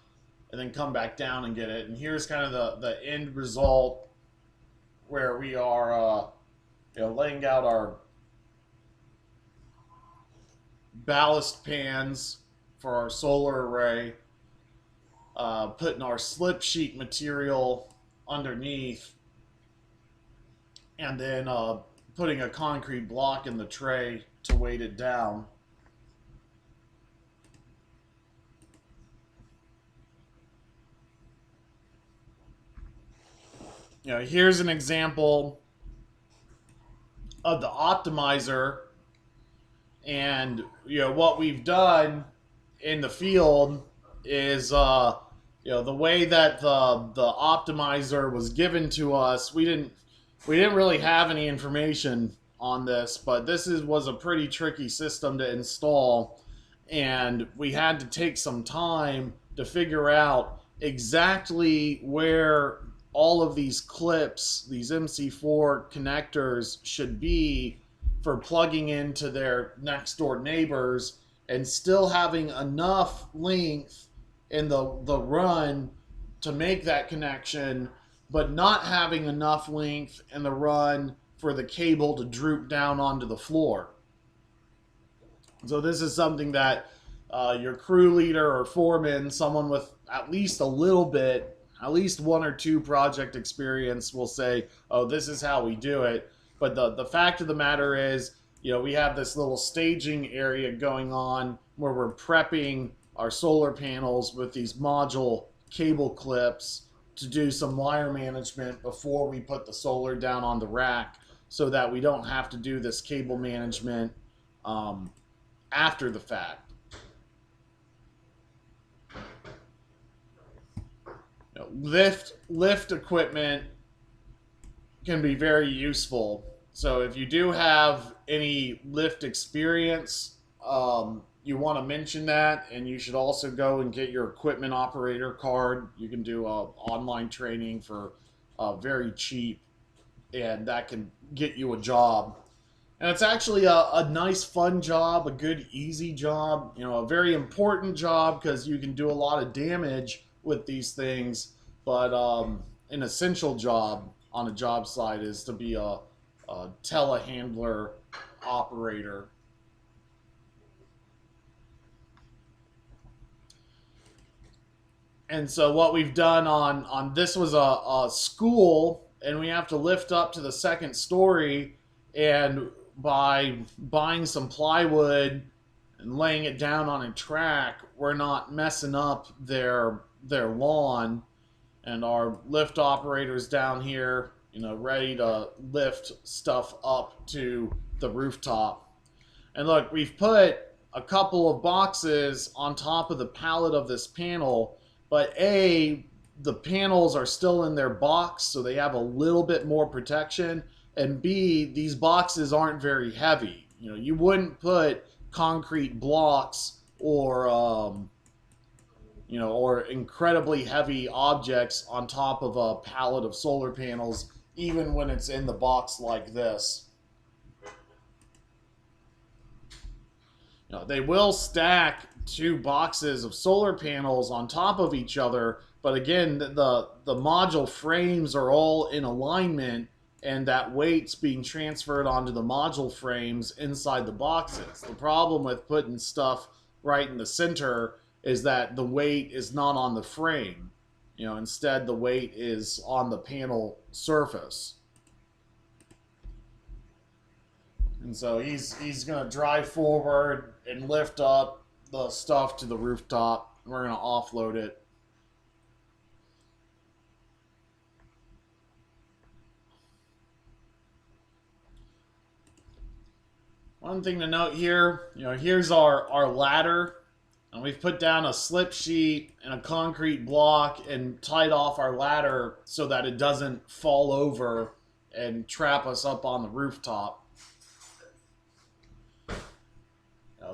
and then come back down and get it. And here's kind of the end result where we are laying out our ballast pans for our solar array, putting our slip sheet material underneath, and then putting a concrete block in the tray to weight it down. Here's an example of the optimizer, and what we've done in the field is the way that the optimizer was given to us. We didn't really have any information on this, but this was a pretty tricky system to install, and we had to take some time to figure out exactly where all of these clips, these MC4 connectors, should be for plugging into their next door neighbors and still having enough length in the run to make that connection, but not having enough length in the run for the cable to droop down onto the floor. So this is something that your crew leader or foreman, someone with at least a little bit, at least 1 or 2 project experience, will say, oh, this is how we do it. But the fact of the matter is, we have this little staging area going on where we're prepping our solar panels with these module cable clips to do some wire management before we put the solar down on the rack, so that we don't have to do this cable management after the fact. Lift equipment can be very useful. So if you do have any lift experience, you want to mention that, and you should also go and get your equipment operator card. You can do online training for very cheap, and that can get you a job. And it's actually a nice, fun job, a good, easy job, a very important job, because you can do a lot of damage with these things. But an essential job on a job site is to be a telehandler operator. And so what we've done on this was a school, and we have to lift up to the 2nd story, and by buying some plywood and laying it down on a track, we're not messing up their lawn. And our lift operators down here, ready to lift stuff up to the rooftop. And look, we've put a couple of boxes on top of the pallet of this panel, but the panels are still in their box, so they have a little bit more protection. And B, these boxes aren't very heavy. You wouldn't put concrete blocks or or incredibly heavy objects on top of a pallet of solar panels, even when it's in the box like this. They will stack 2 boxes of solar panels on top of each other, but again, the module frames are all in alignment, and that weight's being transferred onto the module frames inside the boxes. The problem with putting stuff right in the center is that the weight is not on the frame. Instead, the weight is on the panel surface. And so he's going to drive forward and lift up the stuff to the rooftop. We're going to offload it. One thing to note here, here's our ladder. And we've put down a slip sheet and a concrete block and tied off our ladder so that it doesn't fall over and trap us up on the rooftop.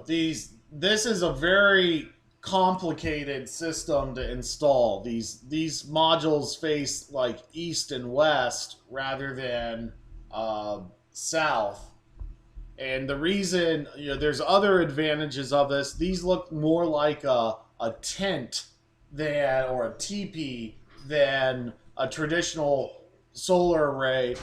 This is a very complicated system to install. These modules face like east and west rather than south. And the reason, there's other advantages of this. These look more like a tent or a teepee than a traditional solar array.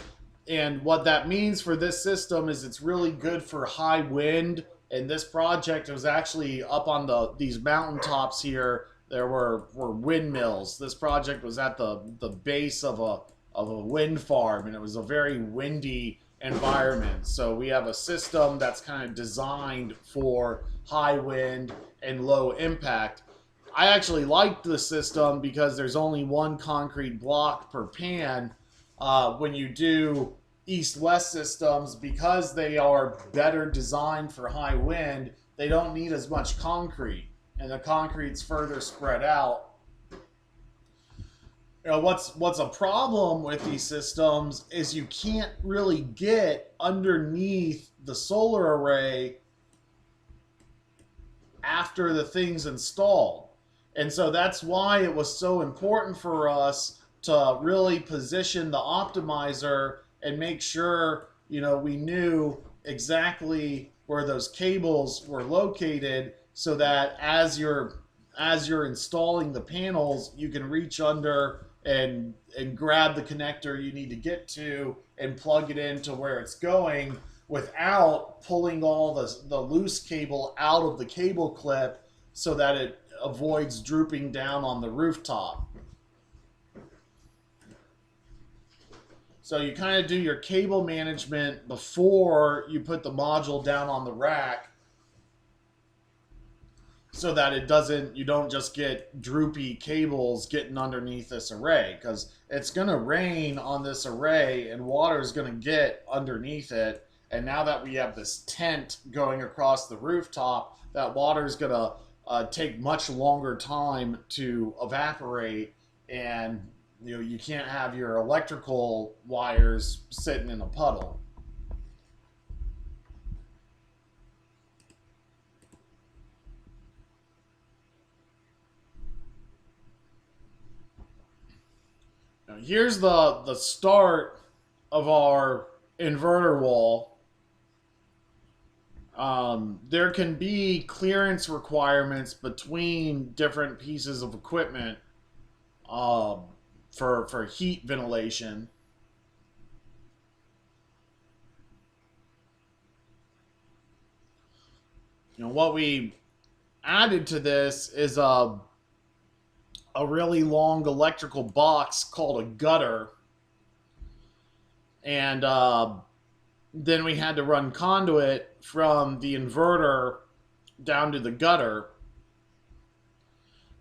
And what that means for this system is it's really good for high wind. And this project was actually up on these mountaintops here. There were windmills. This project was at the base of a wind farm, and it was a very windy environment. So we have a system that's kind of designed for high wind and low impact. I actually like the system because there's only 1 concrete block per pan. When you do east-west systems, because they are better designed for high wind, they don't need as much concrete, and the concrete's further spread out. What's a problem with these systems is you can't really get underneath the solar array after the thing's installed. And so that's why it was so important for us to really position the optimizer and make sure, we knew exactly where those cables were located, so that as you're installing the panels, you can reach under and grab the connector you need to get to and plug it into where it's going without pulling all the loose cable out of the cable clip, so that it avoids drooping down on the rooftop. So you kind of do your cable management before you put the module down on the rack, so that you don't just get droopy cables getting underneath this array, because it's going to rain on this array and water is going to get underneath it. And now that we have this tent going across the rooftop, that water is going to take much longer time to evaporate, and you can't have your electrical wires sitting in a puddle. Now, here's the start of our inverter wall. There can be clearance requirements between different pieces of equipment for heat ventilation. What we added to this is a really long electrical box called a gutter, and then we had to run conduit from the inverter down to the gutter.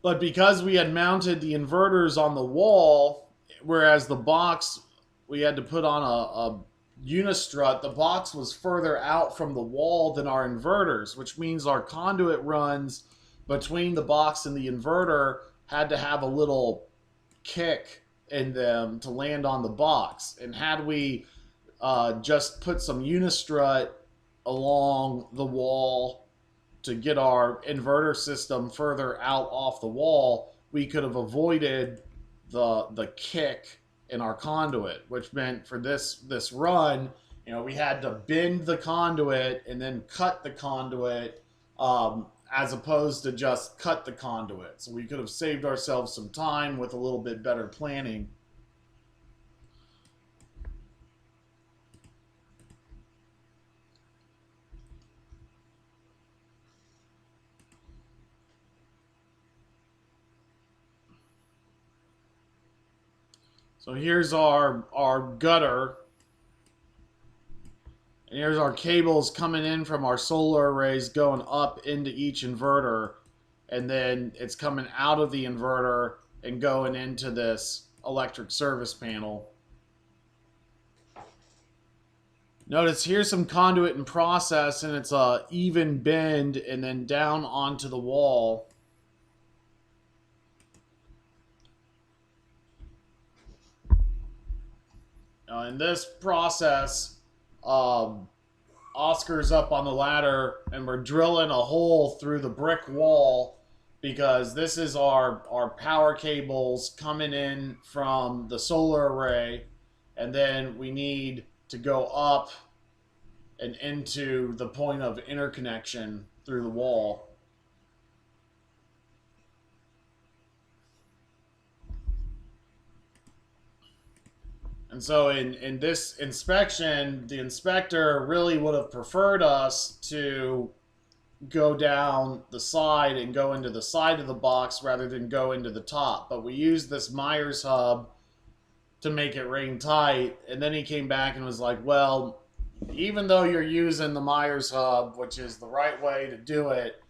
But because we had mounted the inverters on the wall, whereas the box we had to put on a unistrut, the box was further out from the wall than our inverters, which means our conduit runs between the box and the inverter had to have a little kick in them to land on the box. And had we just put some unistrut along the wall to get our inverter system further out off the wall, we could have avoided the kick in our conduit, which meant for this run, we had to bend the conduit and then cut the conduit, as opposed to just cut the conduit. So we could have saved ourselves some time with a little bit better planning. So here's our gutter. And here's our cables coming in from our solar arrays going up into each inverter. And then it's coming out of the inverter and going into this electric service panel. Notice here's some conduit in process, and it's a even bend and then down onto the wall. In this process, Oscar's up on the ladder and we're drilling a hole through the brick wall, because this is our power cables coming in from the solar array, and then we need to go up and into the point of interconnection through the wall. And so in this inspection, the inspector really would have preferred us to go down the side and go into the side of the box rather than go into the top. But we used this Myers hub to make it rain tight. And then he came back and was like, well, even though you're using the Myers hub, which is the right way to do it,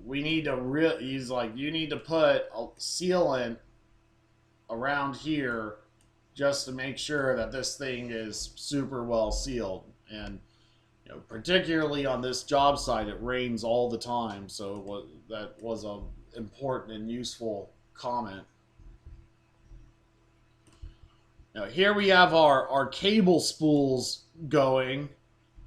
we need to he's like, you need to put a sealant around here just to make sure that this thing is super well sealed. And particularly on this job site, it rains all the time, so that was a important and useful comment. Now here we have our cable spools going,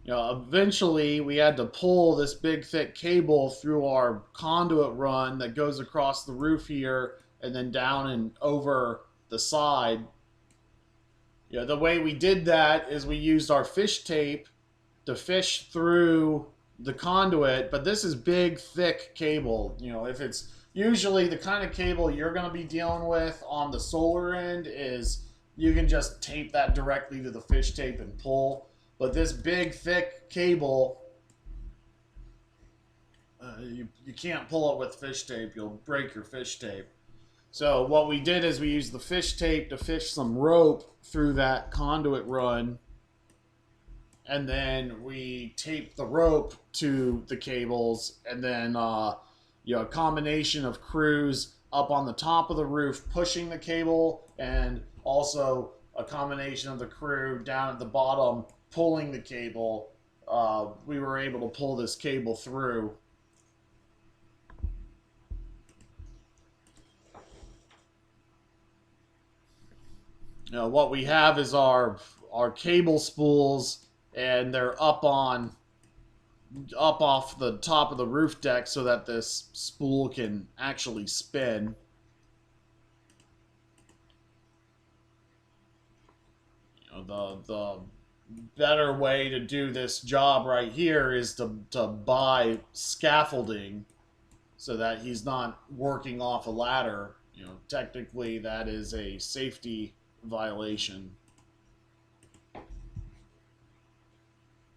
Eventually we had to pull this big thick cable through our conduit run that goes across the roof here and then down and over the side. The way we did that is we used our fish tape to fish through the conduit, but this is big, thick cable. If it's usually the kind of cable you're going to be dealing with on the solar end is you can just tape that directly to the fish tape and pull. But this big, thick cable, you can't pull it with fish tape. You'll break your fish tape. So what we did is we used the fish tape to fish some rope through that conduit run, and then we taped the rope to the cables, and then a combination of crews up on the top of the roof pushing the cable, and also a combination of the crew down at the bottom pulling the cable. We were able to pull this cable through. What we have is our cable spools, and they're up off the top of the roof deck so that this spool can actually spin. The better way to do this job right here is to buy scaffolding so that he's not working off a ladder. Technically that is a safety violation,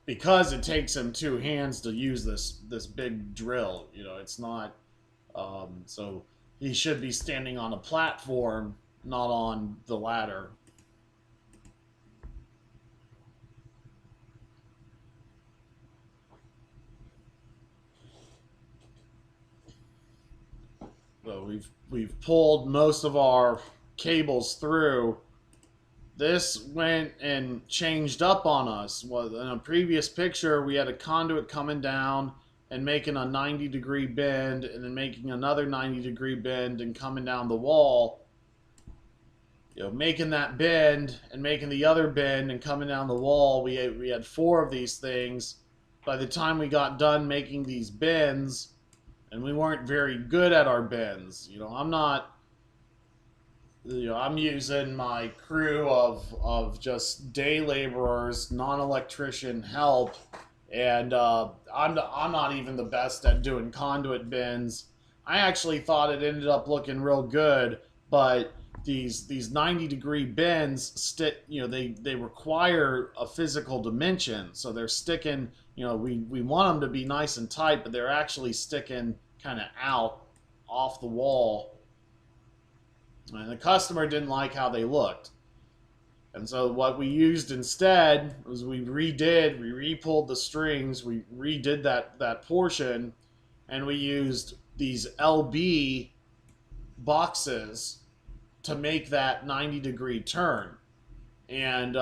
because it takes him two hands to use this big drill. It's not so he should be standing on a platform, not on the ladder. So we've pulled most of our cables through. This went and changed up on us. Well, in a previous picture, we had a conduit coming down and making a 90-degree bend, and then making another 90-degree bend and coming down the wall. Making that bend and making the other bend and coming down the wall. We had four of these things. By the time we got done making these bends, and we weren't very good at our bends. I'm using my crew of just day laborers, non-electrician help, and I'm not even the best at doing conduit bends. I actually thought it ended up looking real good, but these 90-degree bends they require a physical dimension, so they're sticking. We want them to be nice and tight, but they're actually sticking kind of out off the wall. And the customer didn't like how they looked. And so what we used instead was we re-pulled the strings, we redid that portion, and we used these LB boxes to make that 90-degree turn. And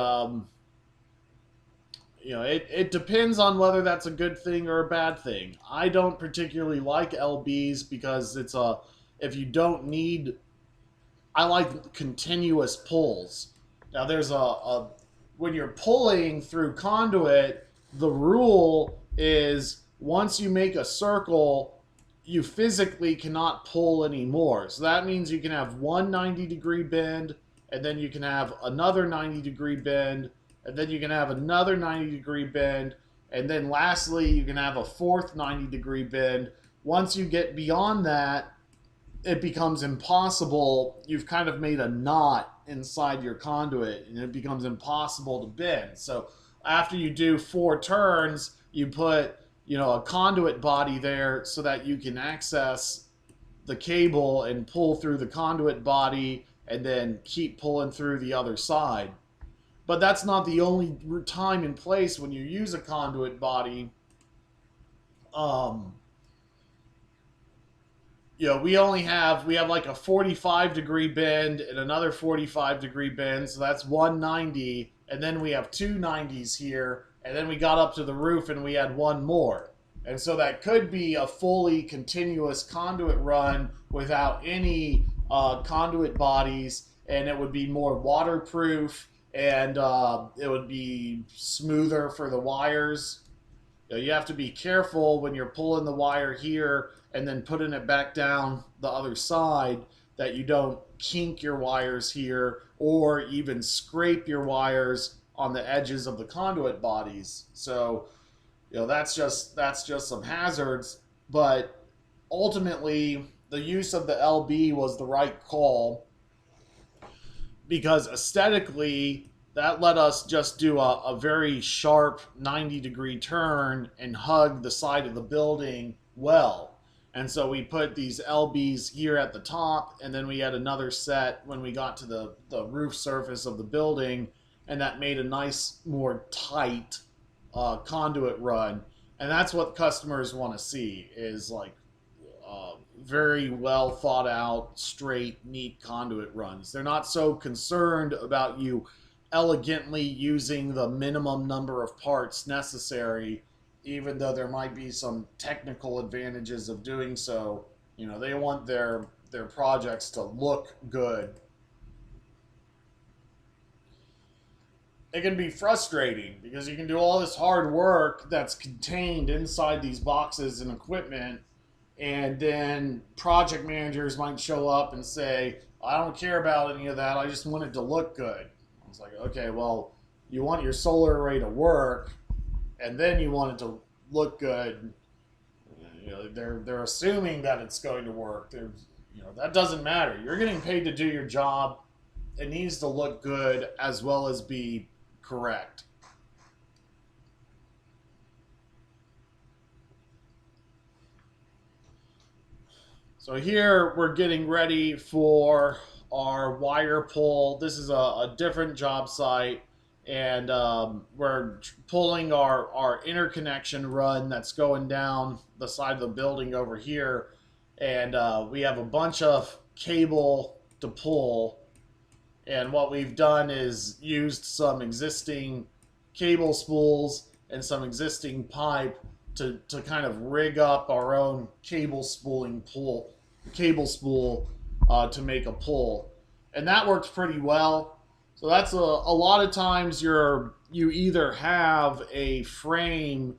it depends on whether that's a good thing or a bad thing. I don't particularly like LBs because if you don't need, I like continuous pulls. Now there's when you're pulling through conduit, the rule is once you make a circle, you physically cannot pull anymore. So that means you can have one 90-degree bend, and then you can have another 90-degree bend, and then you can have another 90-degree bend, and then lastly, you can have a fourth 90-degree bend. Once you get beyond that, it becomes impossible. You've kind of made a knot inside your conduit, and it becomes impossible to bend. So after you do 4 turns, you put a conduit body there so that you can access the cable and pull through the conduit body and then keep pulling through the other side. But that's not the only time and place when you use a conduit body. We have like a 45-degree bend and another 45-degree bend, so that's 190, and then we have 2 90s here, and then we got up to the roof and we had one more. And so that could be a fully continuous conduit run without any conduit bodies, and it would be more waterproof, and it would be smoother for the wires. You have to be careful when you're pulling the wire here and then putting it back down the other side that you don't kink your wires here or even scrape your wires on the edges of the conduit bodies. So, that's just some hazards, but ultimately the use of the LB was the right call because aesthetically that let us just do a very sharp 90-degree turn and hug the side of the building well. And so we put these LBs here at the top, and then we had another set when we got to the roof surface of the building, and that made a nice, more tight conduit run. And that's what customers want to see is like very well thought out, straight, neat conduit runs. They're not so concerned about you elegantly using the minimum number of parts necessary, even though there might be some technical advantages of doing so. They want their projects to look good. It can be frustrating because you can do all this hard work that's contained inside these boxes and equipment, and then project managers might show up and say, I don't care about any of that, I just want it to look good. It's like, okay, well, you want your solar array to work, and then you want it to look good. They're assuming that it's going to work. That doesn't matter. You're getting paid to do your job. It needs to look good as well as be correct. So here we're getting ready for our wire pull. This is a different job site, and we're pulling our interconnection run that's going down the side of the building over here, and we have a bunch of cable to pull. And what we've done is used some existing cable spools and some existing pipe to kind of rig up our own cable spool to make a pull, and that works pretty well. So that's a lot of times you either have a frame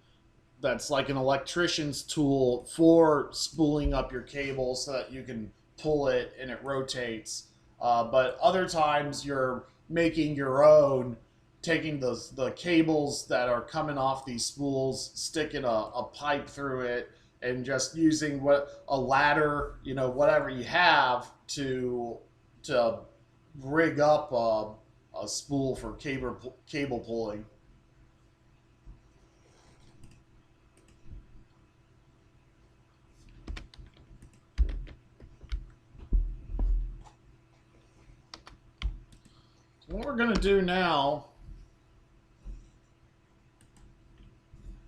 that's like an electrician's tool for spooling up your cable so that you can pull it and it rotates. But other times you're making your own, taking the cables that are coming off these spools, sticking a pipe through it, and just using a ladder, whatever you have to rig up a spool for cable pulling. What we're going to do now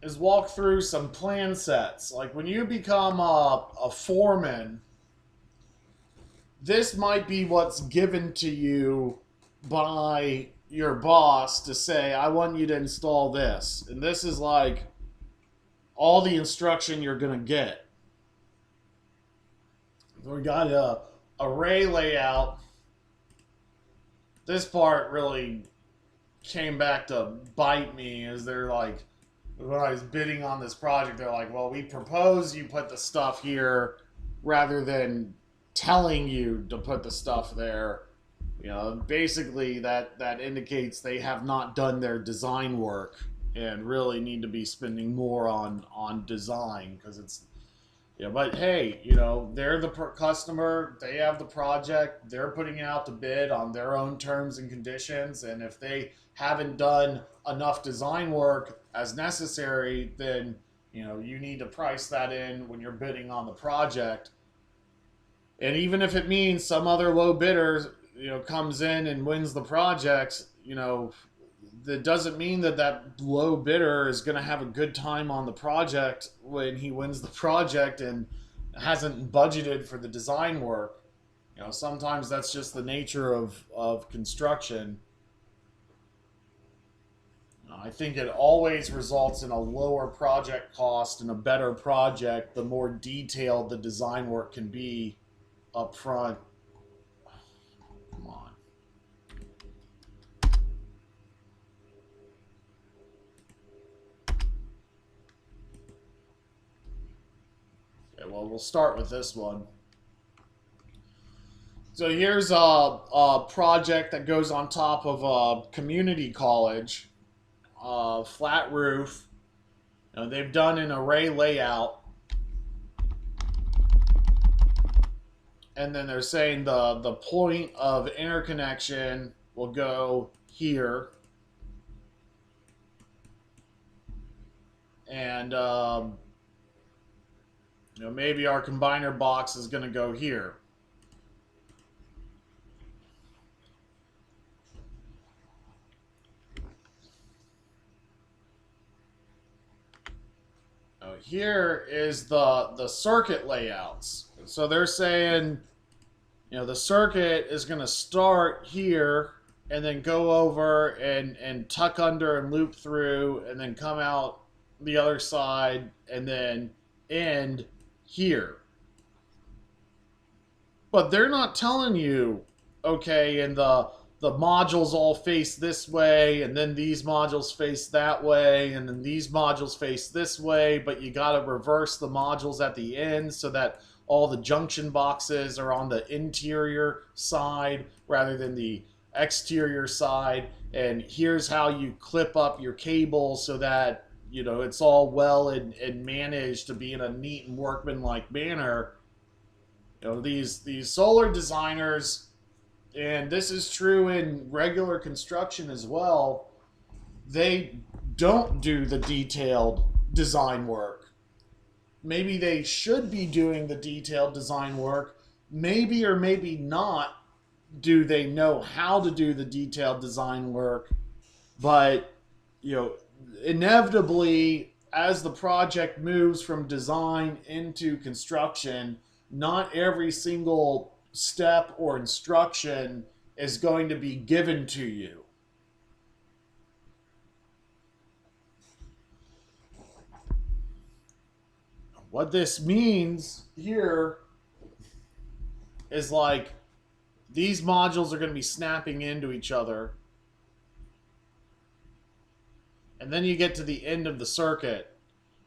is walk through some plan sets. Like when you become a foreman, this might be what's given to you by your boss to say, I want you to install this. And this is like all the instruction you're going to get. We got a array layout. This part really came back to bite me, as they're like, when I was bidding on this project, they're like, well, we propose you put the stuff here rather than telling you to put the stuff there. Basically that indicates they have not done their design work and really need to be spending more on design, because it's, but hey, they're the customer, they have the project, they're putting it out to bid on their own terms and conditions, and if they haven't done enough design work as necessary, then you need to price that in when you're bidding on the project. And even if it means some other low bidder comes in and wins the project, that doesn't mean that low bidder is going to have a good time on the project when he wins the project and hasn't budgeted for the design work. Sometimes that's just the nature of construction. I think it always results in a lower project cost and a better project the more detailed the design work can be up front. Come on. well, we'll start with this one. So here's a project that goes on top of a community college, flat roof. They've done an array layout, and then they're saying the point of interconnection will go here, and maybe our combiner box is going to go here. Here is the circuit layouts. So they're saying, the circuit is going to start here and then go over and tuck under and loop through and then come out the other side and then end here. But they're not telling you, okay, and the modules all face this way, and then these modules face that way, and then these modules face this way, but you got to reverse the modules at the end so that all the junction boxes are on the interior side rather than the exterior side. And here's how you clip up your cable so that it's all well and managed to be in a neat and workmanlike manner. These solar designers, and this is true in regular construction as well, they don't do the detailed design work. Maybe they should be doing the detailed design work. Maybe or maybe not do they know how to do the detailed design work. But, inevitably, as the project moves from design into construction, not every single step or instruction is going to be given to you. What this means here is like these modules are going to be snapping into each other. And then you get to the end of the circuit.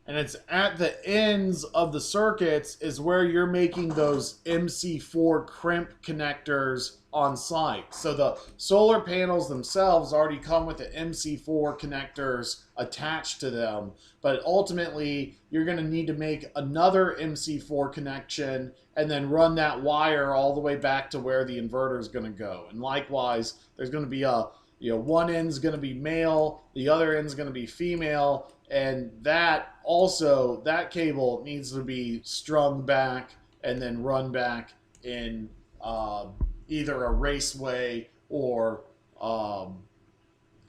And it's at the ends of the circuits is where you're making those MC4 crimp connectors on site. So the solar panels themselves already come with the MC4 connectors attached to them. But ultimately, you're going to need to make another MC4 connection and then run that wire all the way back to where the inverter is going to go. And likewise, there's going to be one end's going to be male, the other end's going to be female, and that cable needs to be strung back and then run back in either a raceway or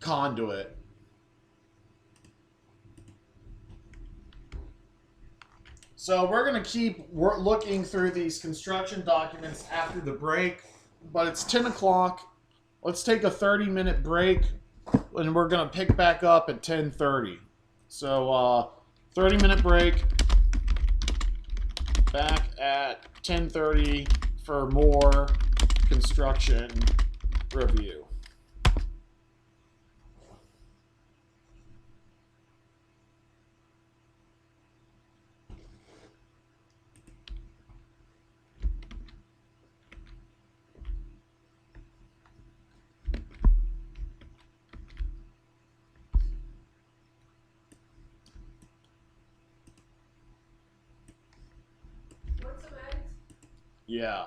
conduit. So we're going to keep looking through these construction documents after the break, but it's 10 o'clock. Let's take a 30-minute break, and we're going to pick back up at 10:30. So 30-minute break, back at 10:30 for more construction review. Want some eggs? Yeah.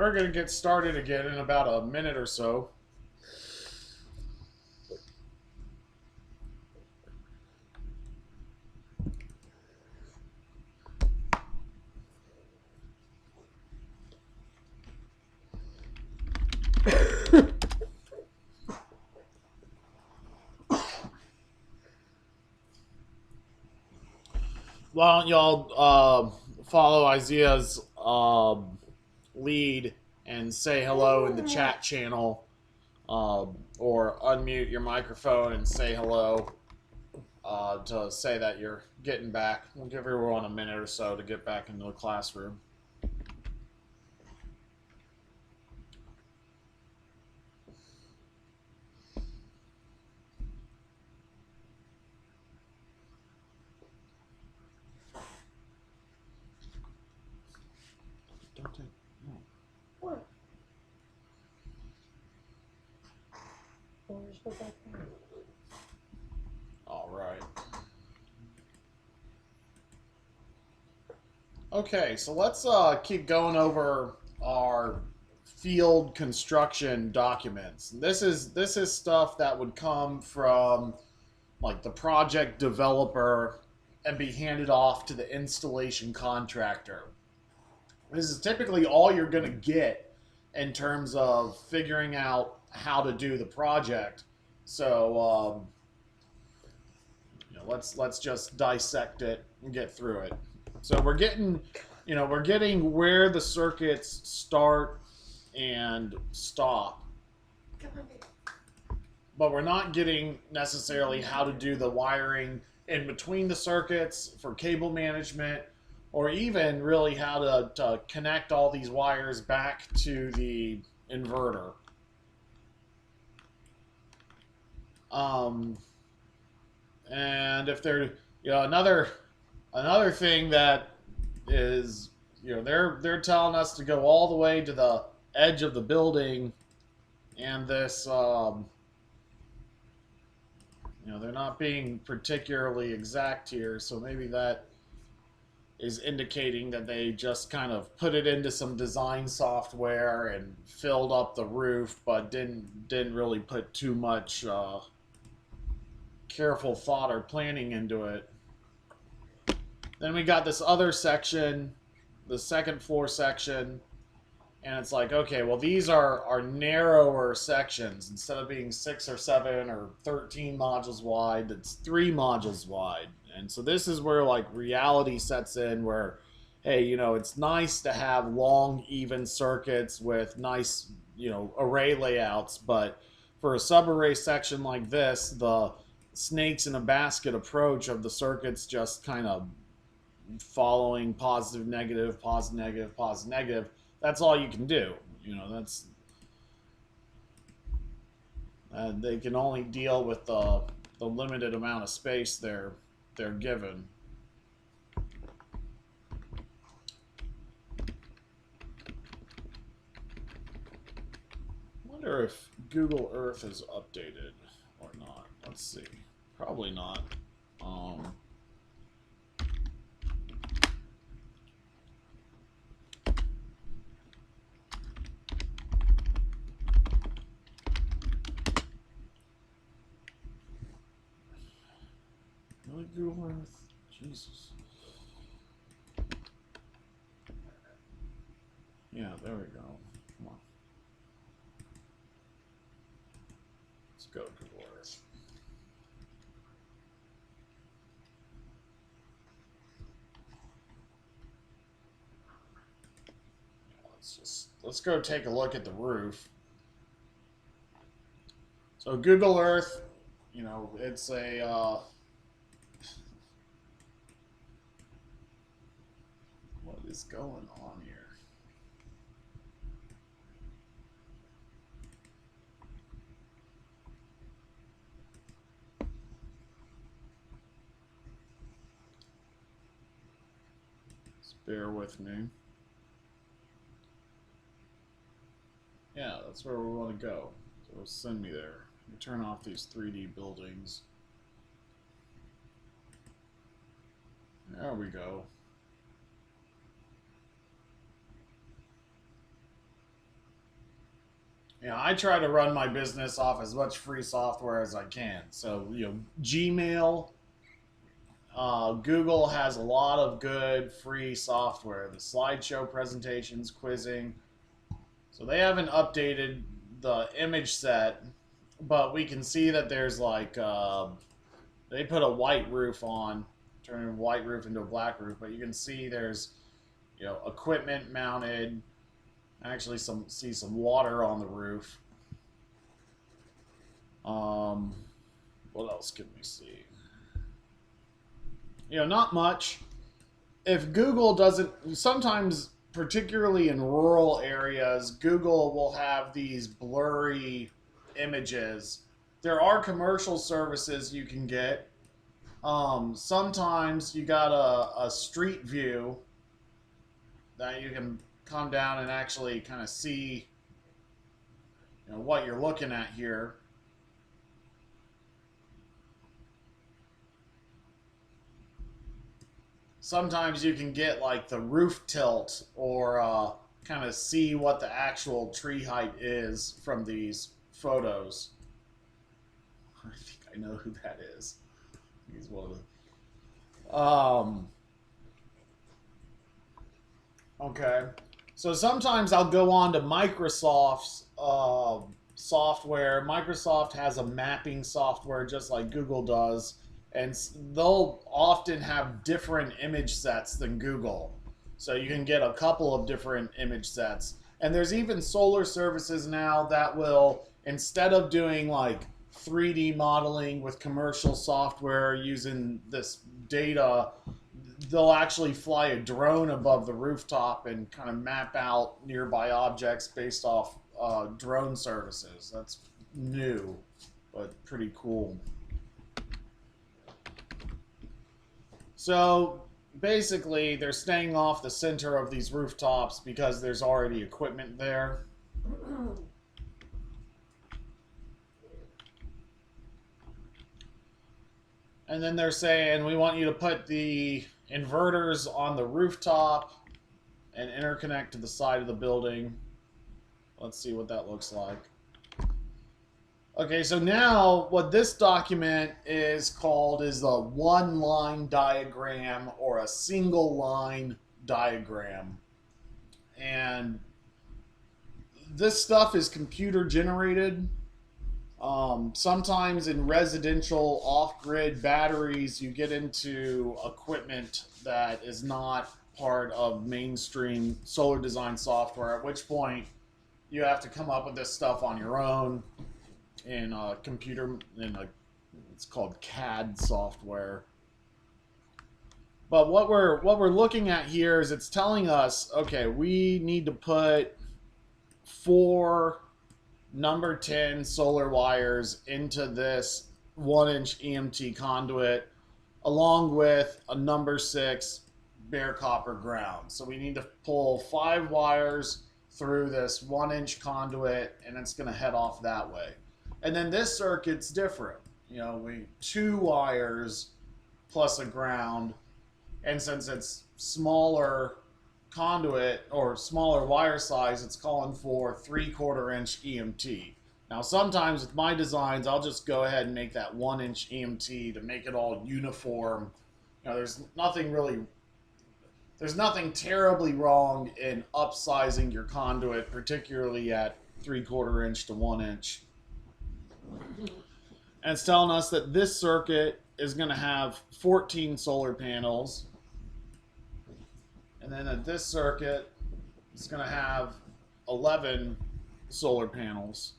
We're going to get started again in about a minute or so. Why don't y'all follow Isaiah's lead and say hello in the chat channel, or unmute your microphone and say hello to say that you're getting back. We'll give everyone a minute or so to get back into the classroom. Don't take. No. What? Where's the back there? All right. Okay, so let's keep going over our field construction documents. This is stuff that would come from like the project developer and be handed off to the installation contractor. This is typically all you're going to get in terms of figuring out how to do the project. So let's just dissect it and get through it. So we're getting where the circuits start and stop, but we're not getting necessarily how to do the wiring in between the circuits for cable management, or even really how to connect all these wires back to the inverter. And if they're, another thing that is, they're telling us to go all the way to the edge of the building, and this, they're not being particularly exact here, so maybe that is indicating that they just kind of put it into some design software and filled up the roof, but didn't really put too much careful thought or planning into it. Then we got this other section, the second floor section, and it's like, okay, well, these are narrower sections. Instead of being 6 or 7 or 13 modules wide, it's 3 modules wide. And so this is where like reality sets in, where, hey, it's nice to have long, even circuits with nice, array layouts, but for a subarray section like this, the snakes in a basket approach of the circuits just kind of following positive, negative, positive, negative, positive, negative. That's all you can do. That's they can only deal with the limited amount of space they're given. I wonder if Google Earth is updated or not. Let's see. Probably not. Really, Google Earth? Jesus. Yeah, there we go. Come on. Let's go Google Earth. Let's go take a look at the roof. So Google Earth, it's a what is going on here? Just bear with me. Yeah, that's where we want to go. So send me there. Let me turn off these 3D buildings. There we go. I try to run my business off as much free software as I can. So, Gmail, Google has a lot of good free software. The slideshow presentations, quizzing. So they haven't updated the image set, but we can see that there's like they put a white roof on, turning a white roof into a black roof. But you can see there's equipment mounted. Actually, see some water on the roof. What else can we see? Not much. If Google doesn't, sometimes, particularly in rural areas, Google will have these blurry images. There are commercial services you can get. Sometimes you got a street view that you can come down and actually kind of see what you're looking at here. Sometimes you can get like the roof tilt or kind of see what the actual tree height is from these photos. I think I know who that is. He's one of the... Okay. So sometimes I'll go on to Microsoft's software. Microsoft has a mapping software just like Google does. And they'll often have different image sets than Google. So you can get a couple of different image sets. And there's even solar services now that will, instead of doing like 3D modeling with commercial software using this data, they'll actually fly a drone above the rooftop and kind of map out nearby objects based off drone services. That's new, but pretty cool. So basically, they're staying off the center of these rooftops because there's already equipment there. And then they're saying, we want you to put the inverters on the rooftop and interconnect to the side of the building. Let's see what that looks like. Okay, so now what this document is called is a one-line diagram or a single-line diagram. And this stuff is computer-generated. Sometimes in residential off-grid batteries, you get into equipment that is not part of mainstream solar design software, at which point you have to come up with this stuff on your own in a computer, it's called CAD software. But what we're looking at here is it's telling us, okay, we need to put 4 number 10 solar wires into this 1-inch EMT conduit along with a number 6 bare copper ground. So we need to pull 5 wires through this 1-inch conduit and it's going to head off that way. And then this circuit's different. We 2 wires plus a ground, and since it's smaller conduit or smaller wire size, it's calling for 3/4 inch EMT. Now sometimes with my designs, I'll just go ahead and make that 1-inch EMT to make it all uniform. There's nothing terribly wrong in upsizing your conduit, particularly at 3/4 inch to 1 inch. And it's telling us that this circuit is going to have 14 solar panels. And then that this circuit is going to have 11 solar panels.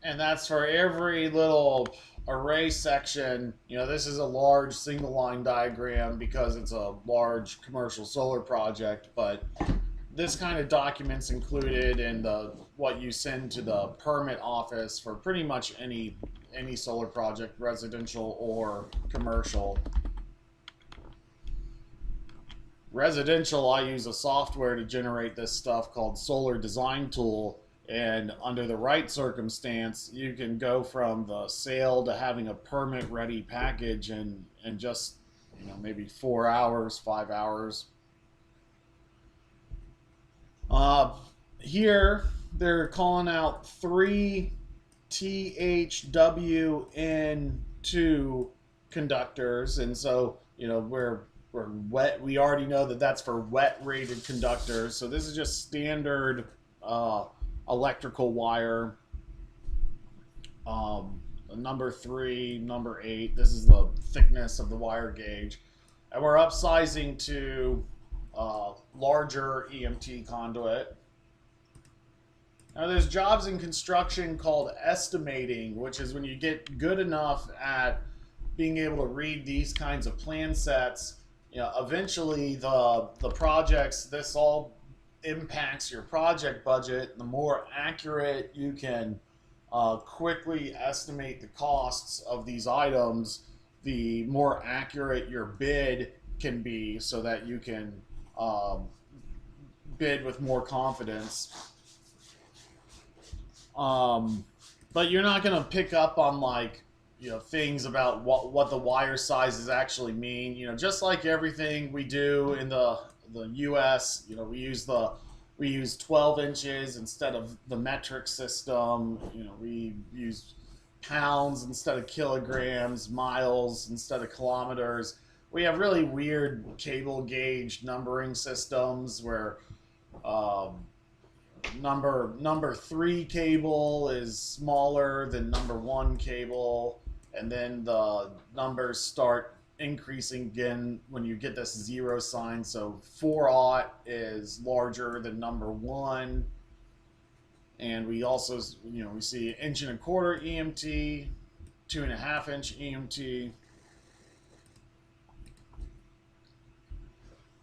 And that's for every little array section. This is a large single line diagram because it's a large commercial solar project, but this kind of document's included in what you send to the permit office for pretty much any solar project, residential or commercial. Residential, I use a software to generate this stuff called Solar Design Tool. And under the right circumstance, you can go from the sale to having a permit-ready package and just maybe 4 hours, 5 hours. Here they're calling out 3 THWN2 conductors, and so we're wet. We already know that that's for wet rated conductors. So this is just standard uh, electrical wire. Number 3, number 8. This is the thickness of the wire gauge, and we're upsizing to larger EMT conduit. Now, there's jobs in construction called estimating, which is when you get good enough at being able to read these kinds of plan sets. Eventually the projects, this all impacts your project budget. The more accurate you can quickly estimate the costs of these items, the more accurate your bid can be, so that you can bid with more confidence. But you're not going to pick up on things about what the wire sizes actually mean. Just like everything we do in the U.S., we use 12 inches instead of the metric system. We use pounds instead of kilograms, miles instead of kilometers. We have really weird cable gauge numbering systems where number 3 cable is smaller than number 1 cable, and then the numbers start increasing again when you get this 0 sign. So 4/0 is larger than number 1, and we also we see 1.25 EMT, 2.5 EMT.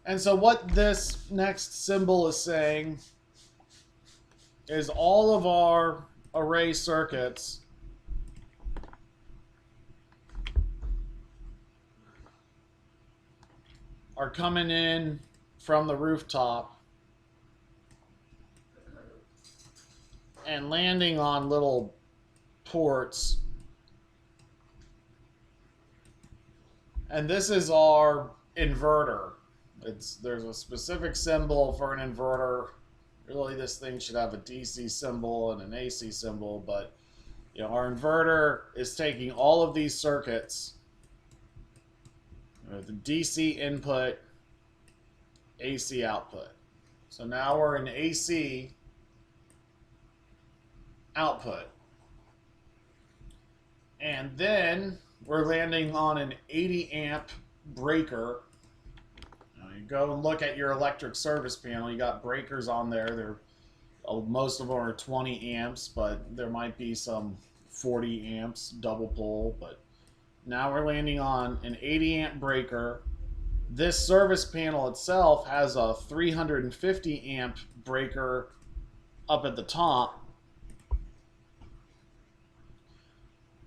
And so what this next symbol is saying is all of our array circuits are coming in from the rooftop and landing on little ports. And this is our inverter. There's a specific symbol for an inverter. Really, this thing should have a DC symbol and an AC symbol, but our inverter is taking all of these circuits, the DC input, AC output. So now we're in AC output. And then we're landing on an 80 amp breaker. You go and look at your electric service panel. You got breakers on there. Most of them are 20 amps, but there might be some 40 amps double pole. But now we're landing on an 80 amp breaker. This service panel itself has a 350 amp breaker up at the top.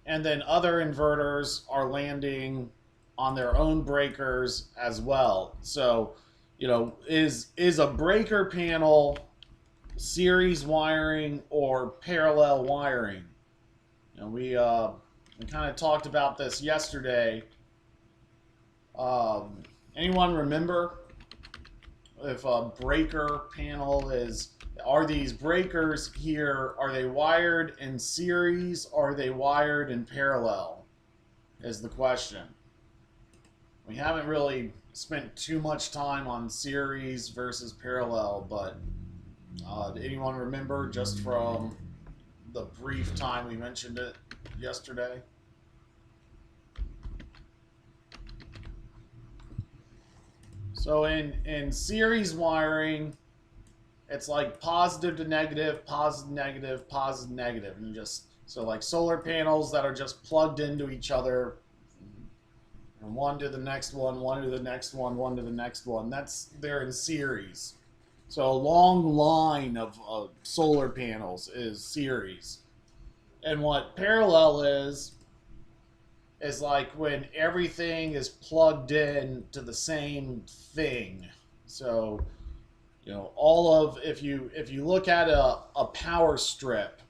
And then other inverters are landing on their own breakers as well. So, is a breaker panel series wiring or parallel wiring? We kind of talked about this yesterday. Anyone remember if a breaker panel are these breakers here, are they wired in series or are they wired in parallel, is the question. We haven't really spent too much time on series versus parallel, but anyone remember just from the brief time we mentioned it yesterday? So in series wiring, it's like positive to negative, positive, negative, positive, negative. And so like solar panels that are just plugged into each other, and one to the next one, one to the next one, one to the next one. They're in series. So a long line of solar panels is series. And what parallel is like when everything is plugged in to the same thing. So, if you look at a power strip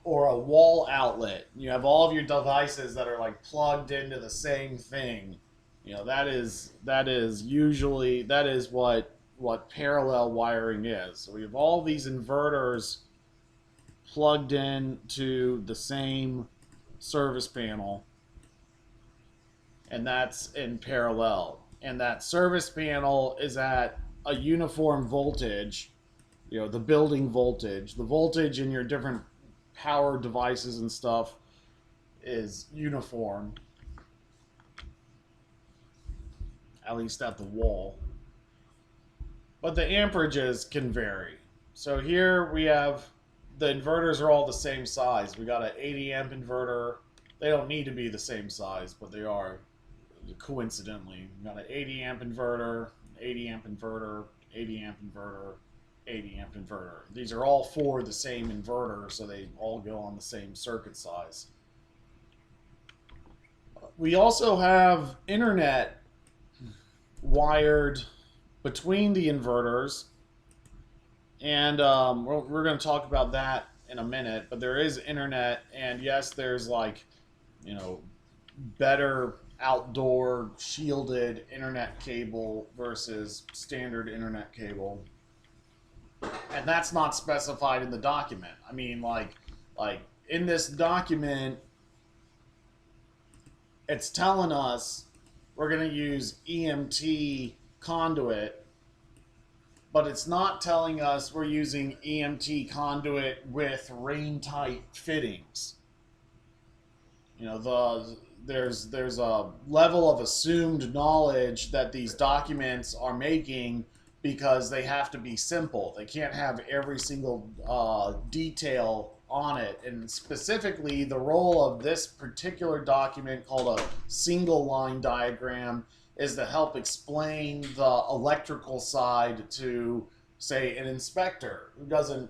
or a wall outlet, you have all of your devices that are like plugged into the same thing. that is usually what parallel wiring is. So we have all these inverters plugged in to the same service panel, and that's in parallel. And that service panel is at a uniform voltage, the building voltage. The voltage in your different power devices and stuff is uniform, at least at the wall. But the amperages can vary. So here we have the inverters are all the same size. We got an 80 amp inverter. They don't need to be the same size, but they are coincidentally. We got an 80 amp inverter, 80 amp inverter, 80 amp inverter, 80 amp inverter. These are all for the same inverter, so they all go on the same circuit size. We also have internet wired between the inverters, and we're going to talk about that in a minute, but there is internet, and yes, there's better outdoor shielded internet cable versus standard internet cable, and that's not specified in the document. I mean, like in this document, it's telling us we're going to use EMT conduit, but it's not telling us we're using EMT conduit with rain-tight fittings. There's a level of assumed knowledge that these documents are making because they have to be simple. They can't have every single detail on it. And specifically, the role of this particular document, called a single line diagram, is to help explain the electrical side to, say, an inspector who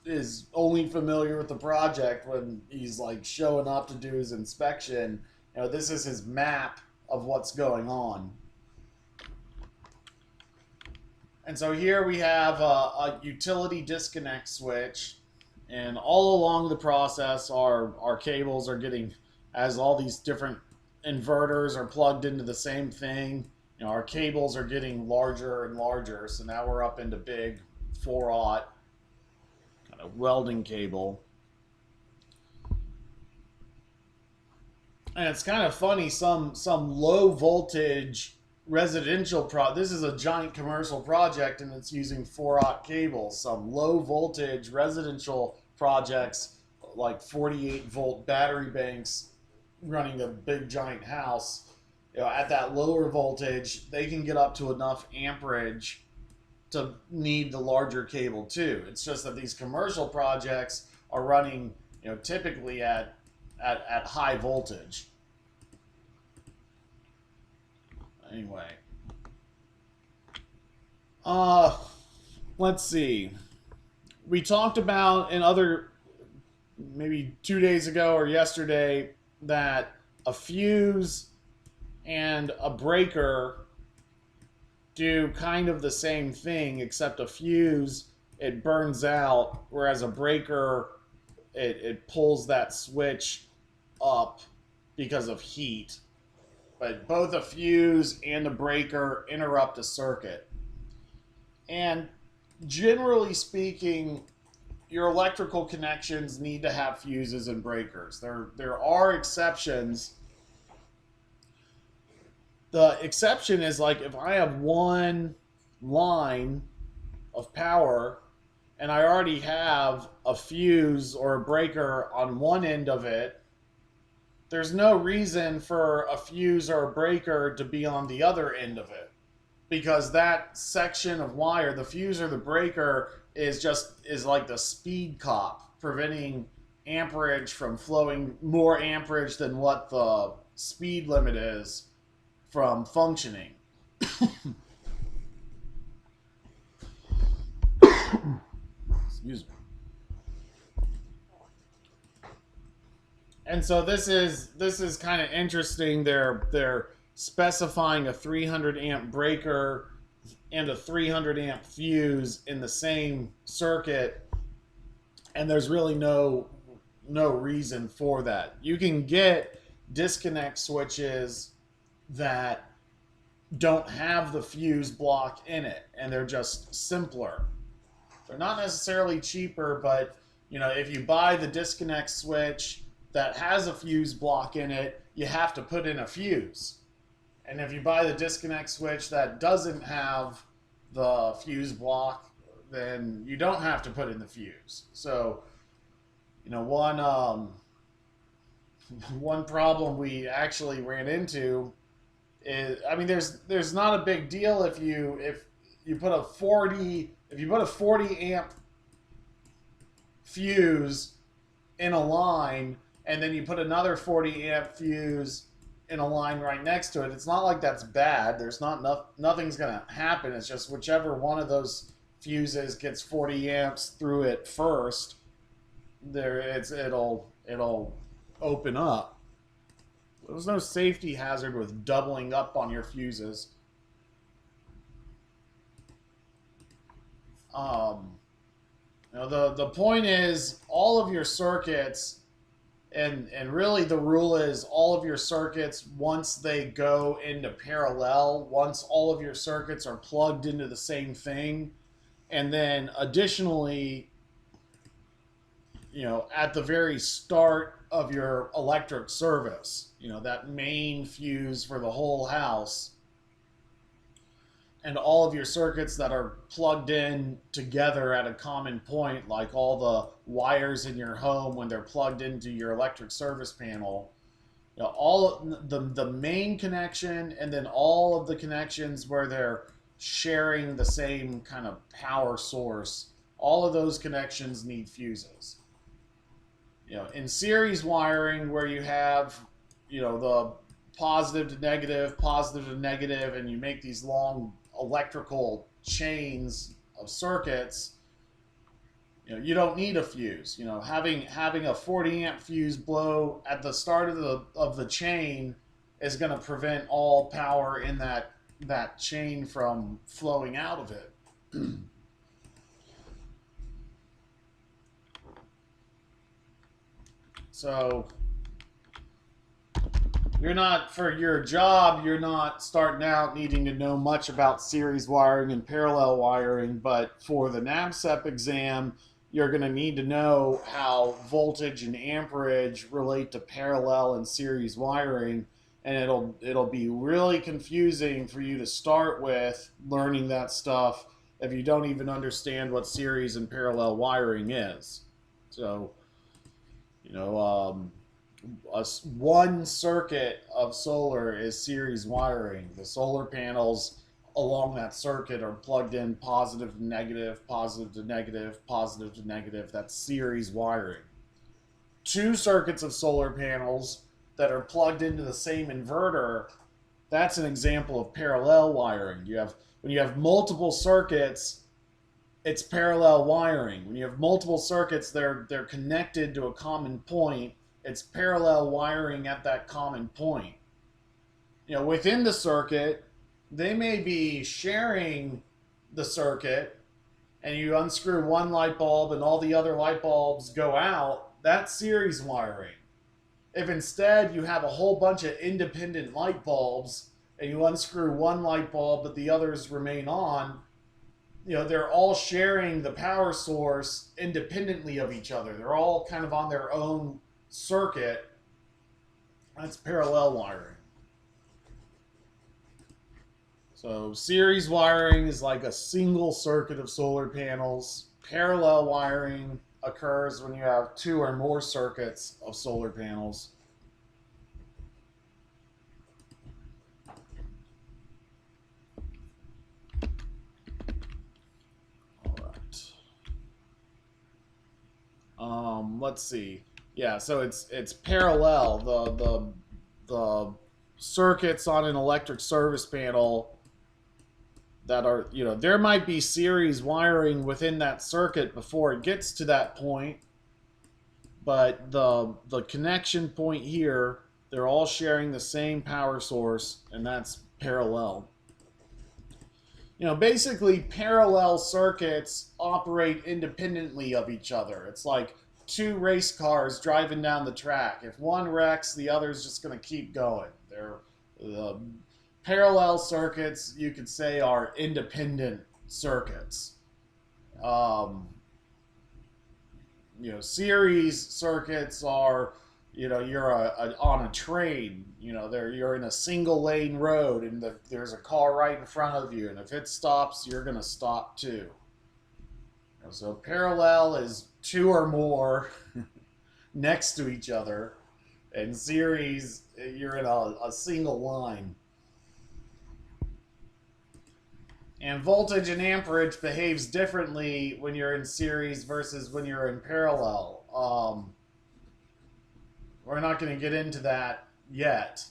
is only familiar with the project when he's showing up to do his inspection. This is his map of what's going on. And so here we have a utility disconnect switch, and all along the process, our cables are getting, as all these different inverters are plugged into the same thing, our cables are getting larger and larger. So now we're up into big 4/0 kind of welding cable. And it's kind of funny, some low voltage residential this is a giant commercial project, and it's using 4/0 cables. Some low voltage residential projects, like 48 volt battery banks running a big giant house, at that lower voltage, they can get up to enough amperage to need the larger cable too. It's just that these commercial projects are running, typically at high voltage. Anyway, let's see. We talked about maybe 2 days ago or yesterday, that a fuse and a breaker do kind of the same thing, except a fuse, it burns out, whereas a breaker, it pulls that switch up because of heat. But both a fuse and a breaker interrupt a circuit. And generally speaking, your electrical connections need to have fuses and breakers. There are exceptions. The exception is if I have one line of power and I already have a fuse or a breaker on one end of it, there's no reason for a fuse or a breaker to be on the other end of it, because that section of wire, the fuse or the breaker, is like the speed cop, preventing amperage from flowing, more amperage than what the speed limit is, from functioning. Excuse me. And so this is kind of interesting. They're specifying a 300 amp breaker and a 300 amp fuse in the same circuit, and there's really no reason for that. You can get disconnect switches that don't have the fuse block in it, and they're just simpler. They're not necessarily cheaper, but if you buy the disconnect switch that has a fuse block in it, you have to put in a fuse. And if you buy the disconnect switch that doesn't have the fuse block, then you don't have to put in the fuse. So, one problem we actually ran into is, I mean, there's not a big deal if you put a 40 amp fuse in a line, and then you put another 40 amp fuse in a line right next to it. It's not like that's bad. There's nothing's gonna happen. It's just whichever one of those fuses gets 40 amps through it first, it'll open up. There's no safety hazard with doubling up on your fuses. The point is, all of your circuits, and really the rule is, all of your circuits, once they go into parallel, once all of your circuits are plugged into the same thing, and then additionally, at the very start of your electric service, that main fuse for the whole house, and all of your circuits that are plugged in together at a common point, like all the wires in your home when they're plugged into your electric service panel, all the main connection, and then all of the connections where they're sharing the same kind of power source, all of those connections need fuses. In series wiring, where you have, the positive to negative, and you make these long electrical chains of circuits, you don't need a fuse. Having a 40 amp fuse blow at the start of the chain is going to prevent all power in that chain from flowing out of it. So for your job, you're not starting out needing to know much about series wiring and parallel wiring, but for the NABCEP exam, you're going to need to know how voltage and amperage relate to parallel and series wiring, and it'll be really confusing for you to start with learning that stuff if you don't even understand what series and parallel wiring is. So, one circuit of solar is series wiring. The solar panels along that circuit are plugged in positive to negative, positive to negative, positive to negative. That's series wiring. Two circuits of solar panels that are plugged into the same inverter, that's an example of parallel wiring. When you have multiple circuits, it's parallel wiring. When you have multiple circuits, they're connected to a common point. It's parallel wiring at that common point. Within the circuit, they may be sharing the circuit, and you unscrew one light bulb and all the other light bulbs go out. That's series wiring. If instead you have a whole bunch of independent light bulbs and you unscrew one light bulb but the others remain on, they're all sharing the power source independently of each other. They're all kind of on their own circuit. That's parallel wiring. So series wiring is like a single circuit of solar panels. Parallel wiring occurs when you have two or more circuits of solar panels. Let's see. Yeah, so it's parallel. The circuits on an electric service panel that are, there might be series wiring within that circuit before it gets to that point, but the connection point here, they're all sharing the same power source, and that's parallel. Basically, parallel circuits operate independently of each other. It's like two race cars driving down the track. If one wrecks, the other's just going to keep going. Parallel circuits, you could say, are independent circuits. Um, series circuits are, you're on a train. You're in a single lane road, and there's a car right in front of you, and if it stops, you're gonna stop too. So parallel is two or more next to each other, and series, you're in a single line. And voltage and amperage behaves differently when you're in series versus when you're in parallel. We're not going to get into that yet.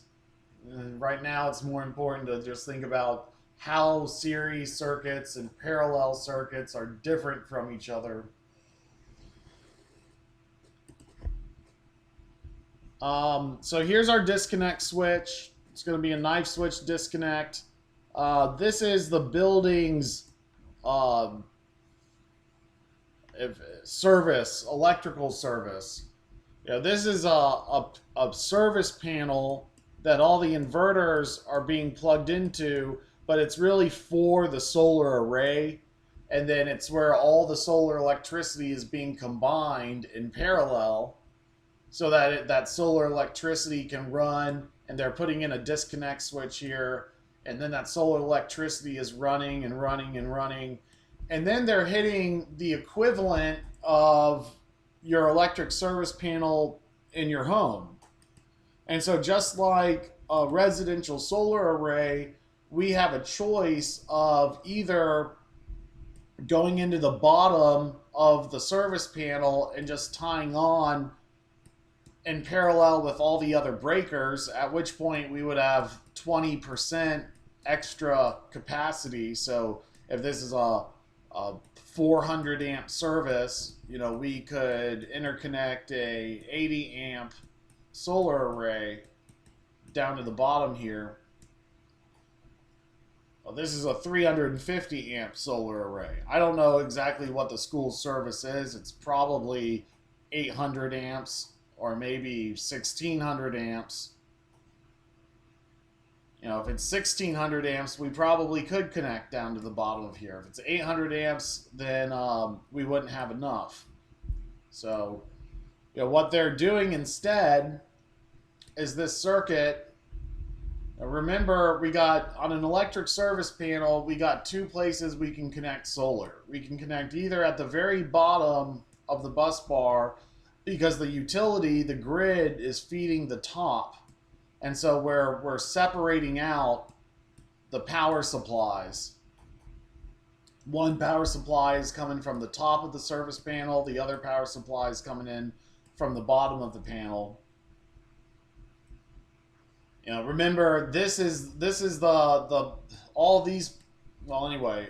Right now, it's more important to just think about how series circuits and parallel circuits are different from each other. So here's our disconnect switch. It's going to be a knife switch disconnect. This is the building's uh, service, electrical service. This is a service panel that all the inverters are being plugged into, but it's really for the solar array. And then it's where all the solar electricity is being combined in parallel so that that solar electricity can run, and they're putting in a disconnect switch here, and then that solar electricity is running and running and running, and then they're hitting the equivalent of your electric service panel in your home. And so just like a residential solar array, we have a choice of either going into the bottom of the service panel and just tying on in parallel with all the other breakers, at which point we would have 20% extra capacity. So if this is a 400 amp service, we could interconnect a 80 amp solar array down to the bottom here. Well, this is a 350 amp solar array. I don't know exactly what the school service is. It's probably 800 amps or maybe 1600 amps. If it's 1600 amps, we probably could connect down to the bottom of here. If it's 800 amps, then we wouldn't have enough. So, what they're doing instead is this circuit. Now remember, we got on an electric service panel, we got two places we can connect solar. We can connect either at the very bottom of the bus bar, because the utility, the grid, is feeding the top. And so we're separating out the power supplies. One power supply is coming from the top of the service panel. The other power supply is coming in from the bottom of the panel. Remember, this is the all these. Well, anyway,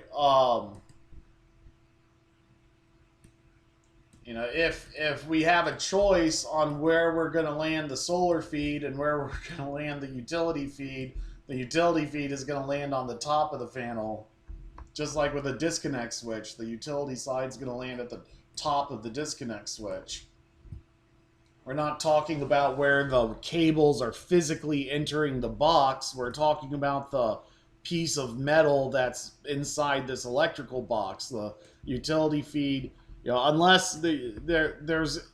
if we have a choice on where we're going to land the solar feed and where we're going to land the utility feed is going to land on the top of the panel. Just like with a disconnect switch, the utility side is going to land at the top of the disconnect switch. We're not talking about where the cables are physically entering the box. We're talking about the piece of metal that's inside this electrical box, the utility feed. Unless there's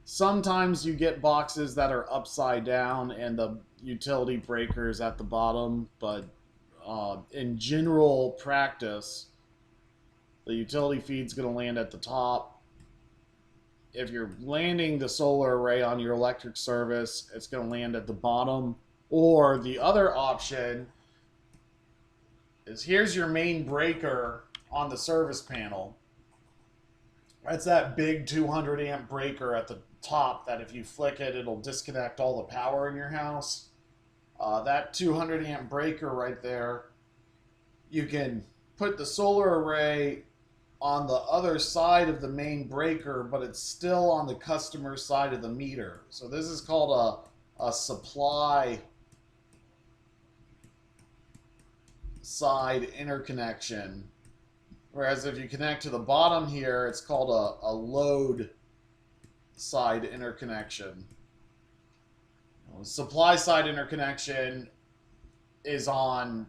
sometimes you get boxes that are upside down and the utility breaker is at the bottom, but in general practice, the utility feed's going to land at the top. If you're landing the solar array on your electric service, it's going to land at the bottom. Or the other option is, here's your main breaker on the service panel. That's that big 200 amp breaker at the top that if you flick it, it'll disconnect all the power in your house. That 200 amp breaker right there, you can put the solar array on the other side of the main breaker, but it's still on the customer side of the meter. So this is called a supply side interconnection. Whereas if you connect to the bottom here, it's called a load side interconnection. Supply side interconnection, is on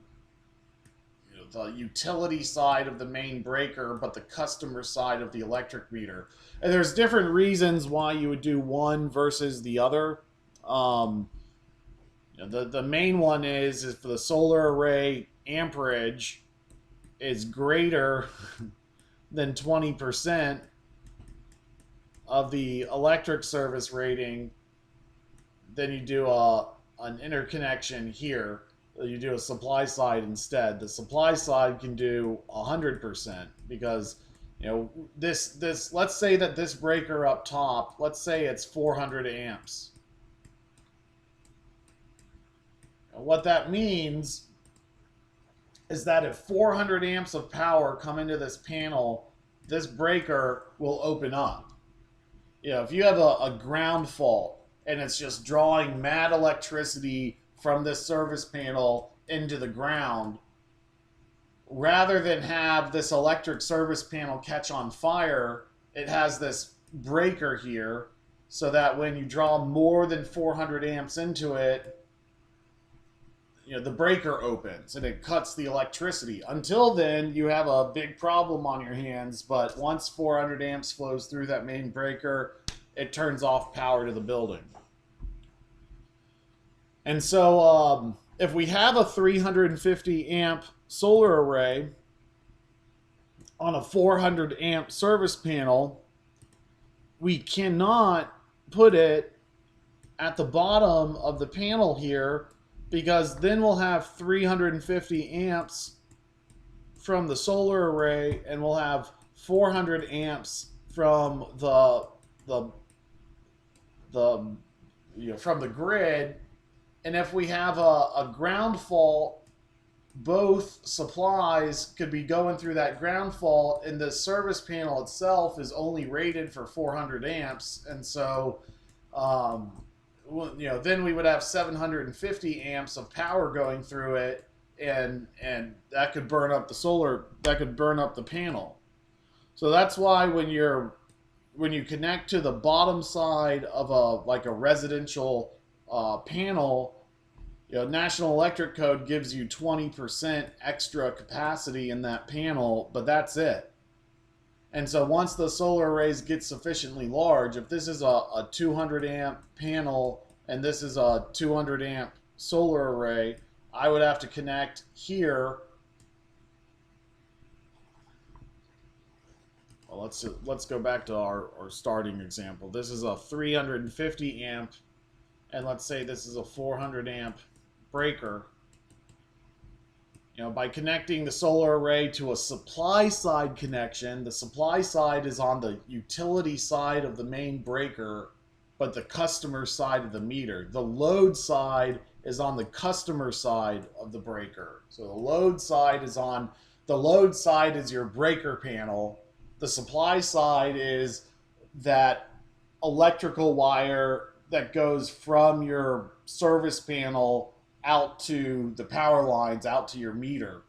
the utility side of the main breaker, but the customer side of the electric meter. And there's different reasons why you would do one versus the other. Um, the main one is for the solar array amperage is greater than 20% of the electric service rating, then you do an interconnection here. You do a supply side instead. The supply side can do 100% because this let's say that this breaker up top, let's say it's 400 amps. What that means is that if 400 amps of power come into this panel, this breaker will open up. If you have a ground fault and it's just drawing mad electricity from this service panel into the ground, rather than have this electric service panel catch on fire, it has this breaker here so that when you draw more than 400 amps into it, the breaker opens and it cuts the electricity. Until then, you have a big problem on your hands, but once 400 amps flows through that main breaker, it turns off power to the building. And so if we have a 350 amp solar array on a 400 amp service panel, we cannot put it at the bottom of the panel here, because then we'll have 350 amps from the solar array and we'll have 400 amps from from the grid. And if we have a ground fault, both supplies could be going through that ground fault, and the service panel itself is only rated for 400 amps. And so then we would have 750 amps of power going through it, and that could burn up the panel. So that's why when you connect to the bottom side of a residential panel, National Electric Code gives you 20% extra capacity in that panel, but that's it. And so once the solar arrays get sufficiently large, if this is a 200 amp panel and this is a 200 amp solar array, I would have to connect here. Well, let's go back to our starting example. This is a 350 amp, and let's say this is a 400 amp breaker. By connecting the solar array to a supply side connection, the supply side is on the utility side of the main breaker, but the customer side of the meter. The load side is on the customer side of the breaker. So the load side is your breaker panel. The supply side is that electrical wire that goes from your service panel out to the power lines, out to your meter.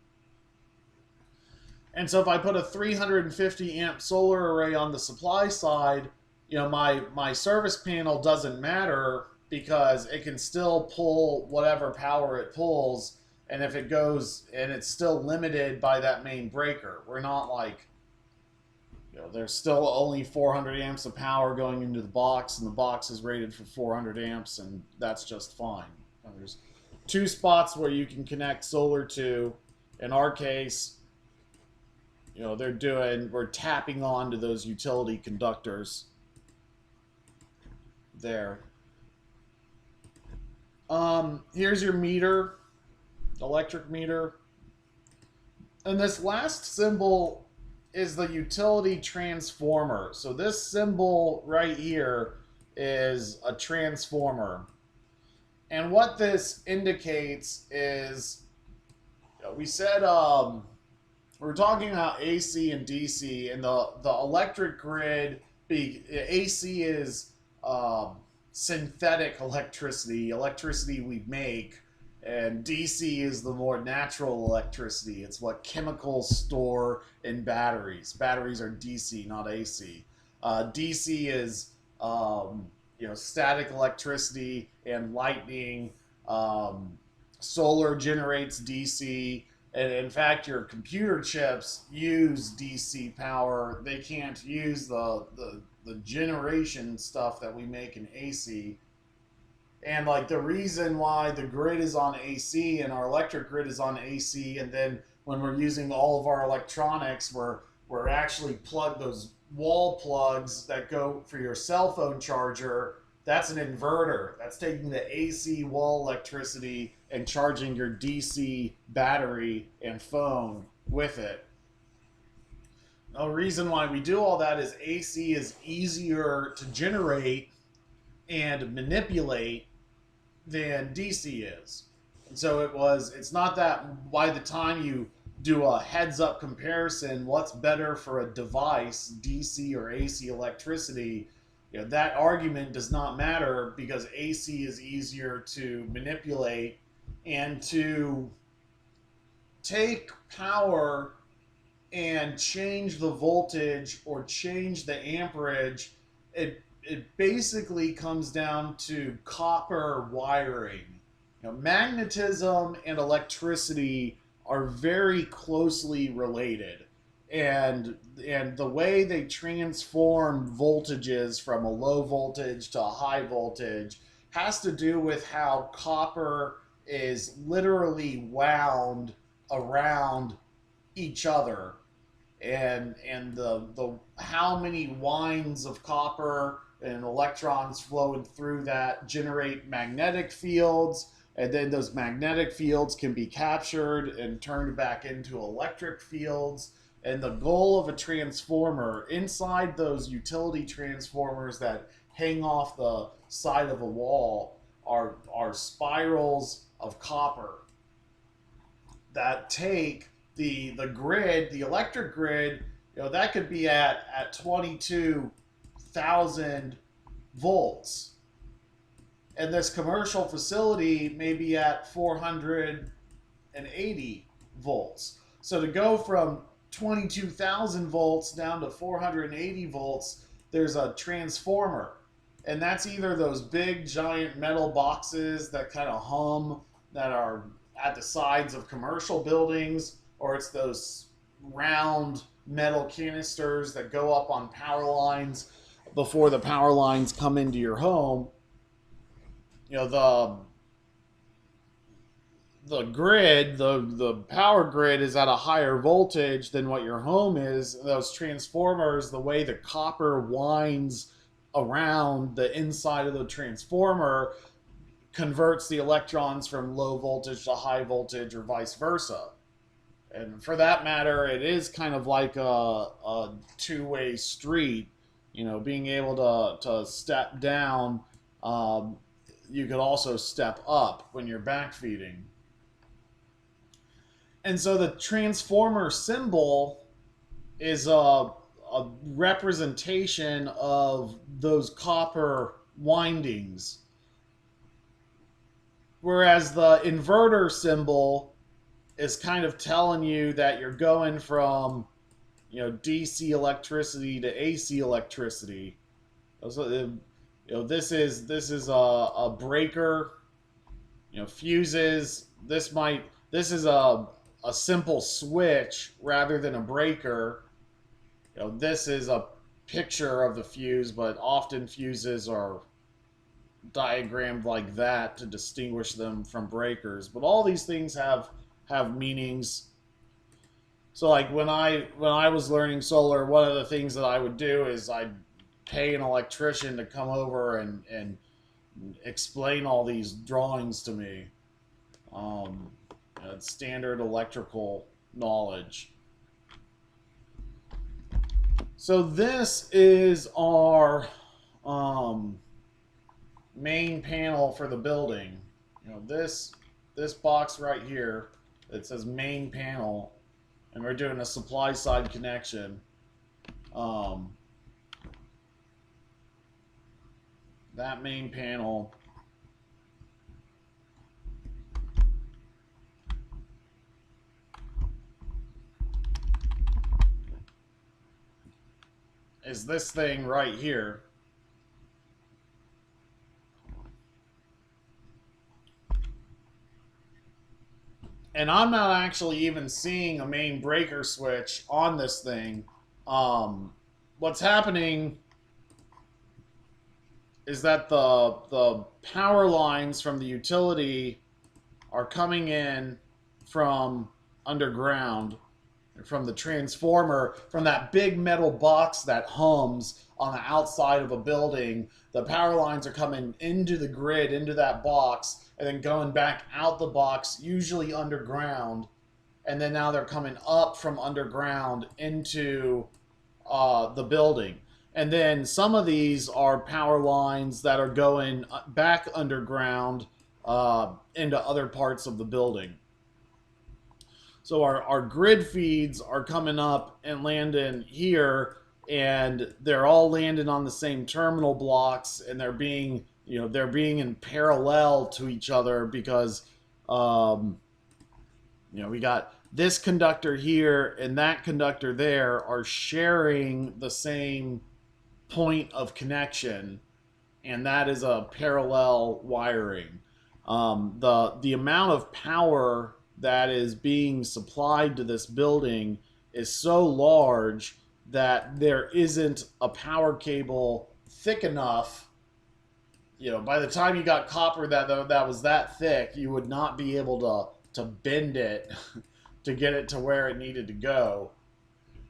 And so if I put a 350 amp solar array on the supply side, my service panel doesn't matter because it can still pull whatever power it pulls, and if it goes, and it's still limited by that main breaker. We're not like, there's still only 400 amps of power going into the box, and the box is rated for 400 amps, and that's just fine. There's two spots where you can connect solar to. In our case, we're tapping onto those utility conductors there. Here's your meter, electric meter. And this last symbol is the utility transformer. So this symbol right here is a transformer. And what this indicates is, we said we're talking about AC and DC, and the electric grid. AC is synthetic electricity we make, and DC is the more natural electricity. It's what chemicals store in batteries. Batteries are DC, not AC. DC is static electricity and lightning, solar generates DC, and in fact, your computer chips use DC power. They can't use the generation stuff that we make in AC. And like the reason why the grid is on AC and our electric grid is on AC, and then when we're using all of our electronics, we're actually plug those wall plugs that go for your cell phone charger. That's an inverter. That's taking the AC wall electricity and charging your DC battery and phone with it. The reason why we do all that is AC is easier to generate and manipulate than DC is. And so it's not that by the time you do a heads up comparison, what's better for a device, DC or AC electricity, that argument does not matter because AC is easier to manipulate and to take power and change the voltage or change the amperage. It basically comes down to copper wiring. Magnetism and electricity are very closely related, and the way they transform voltages from a low voltage to a high voltage has to do with how copper is literally wound around each other, and the how many winds of copper and electrons flowing through that generate magnetic fields, and then those magnetic fields can be captured and turned back into electric fields. And the goal of a transformer, inside those utility transformers that hang off the side of a wall, are spirals of copper that take the grid, the electric grid, that could be at 22,000 volts, and this commercial facility may be at 480 volts. So to go from 22,000 volts down to 480 volts, there's a transformer, and that's either those big giant metal boxes that kind of hum that are at the sides of commercial buildings, or it's those round metal canisters that go up on power lines before the power lines come into your home. The grid, the power grid is at a higher voltage than what your home is. Those transformers, the way the copper winds around the inside of the transformer, converts the electrons from low voltage to high voltage or vice versa. And for that matter, it is kind of like a two-way street. Being able to step down, you could also step up when you're backfeeding. And so the transformer symbol is a representation of those copper windings. Whereas the inverter symbol is kind of telling you that you're going from, DC electricity to AC electricity. So, this is a breaker. Fuses. This is a simple switch rather than a breaker. This is a picture of the fuse, but often fuses are diagrammed like that to distinguish them from breakers. But all these things have meanings. So like when I was learning solar, one of the things that I would do is I'd pay an electrician to come over and explain all these drawings to me. It's standard electrical knowledge. So this is our main panel for the building. This box right here, it says main panel, and we're doing a supply side connection. That main panel is this thing right here. And I'm not actually even seeing a main breaker switch on this thing. What's happening is that the power lines from the utility are coming in from underground, from the transformer, from that big metal box that hums on the outside of a building. The power lines are coming into the grid, into that box, and then going back out the box, usually underground. And then now they're coming up from underground into the building. And then some of these are power lines that are going back underground into other parts of the building. So our grid feeds are coming up and landing here, and they're all landing on the same terminal blocks, and they're being in parallel to each other because we got this conductor here and that conductor there are sharing the same point of connection, and that is a parallel wiring. The amount of power that is being supplied to this building is so large that there isn't a power cable thick enough. By the time you got copper that was that thick, you would not be able to bend it to get it to where it needed to go.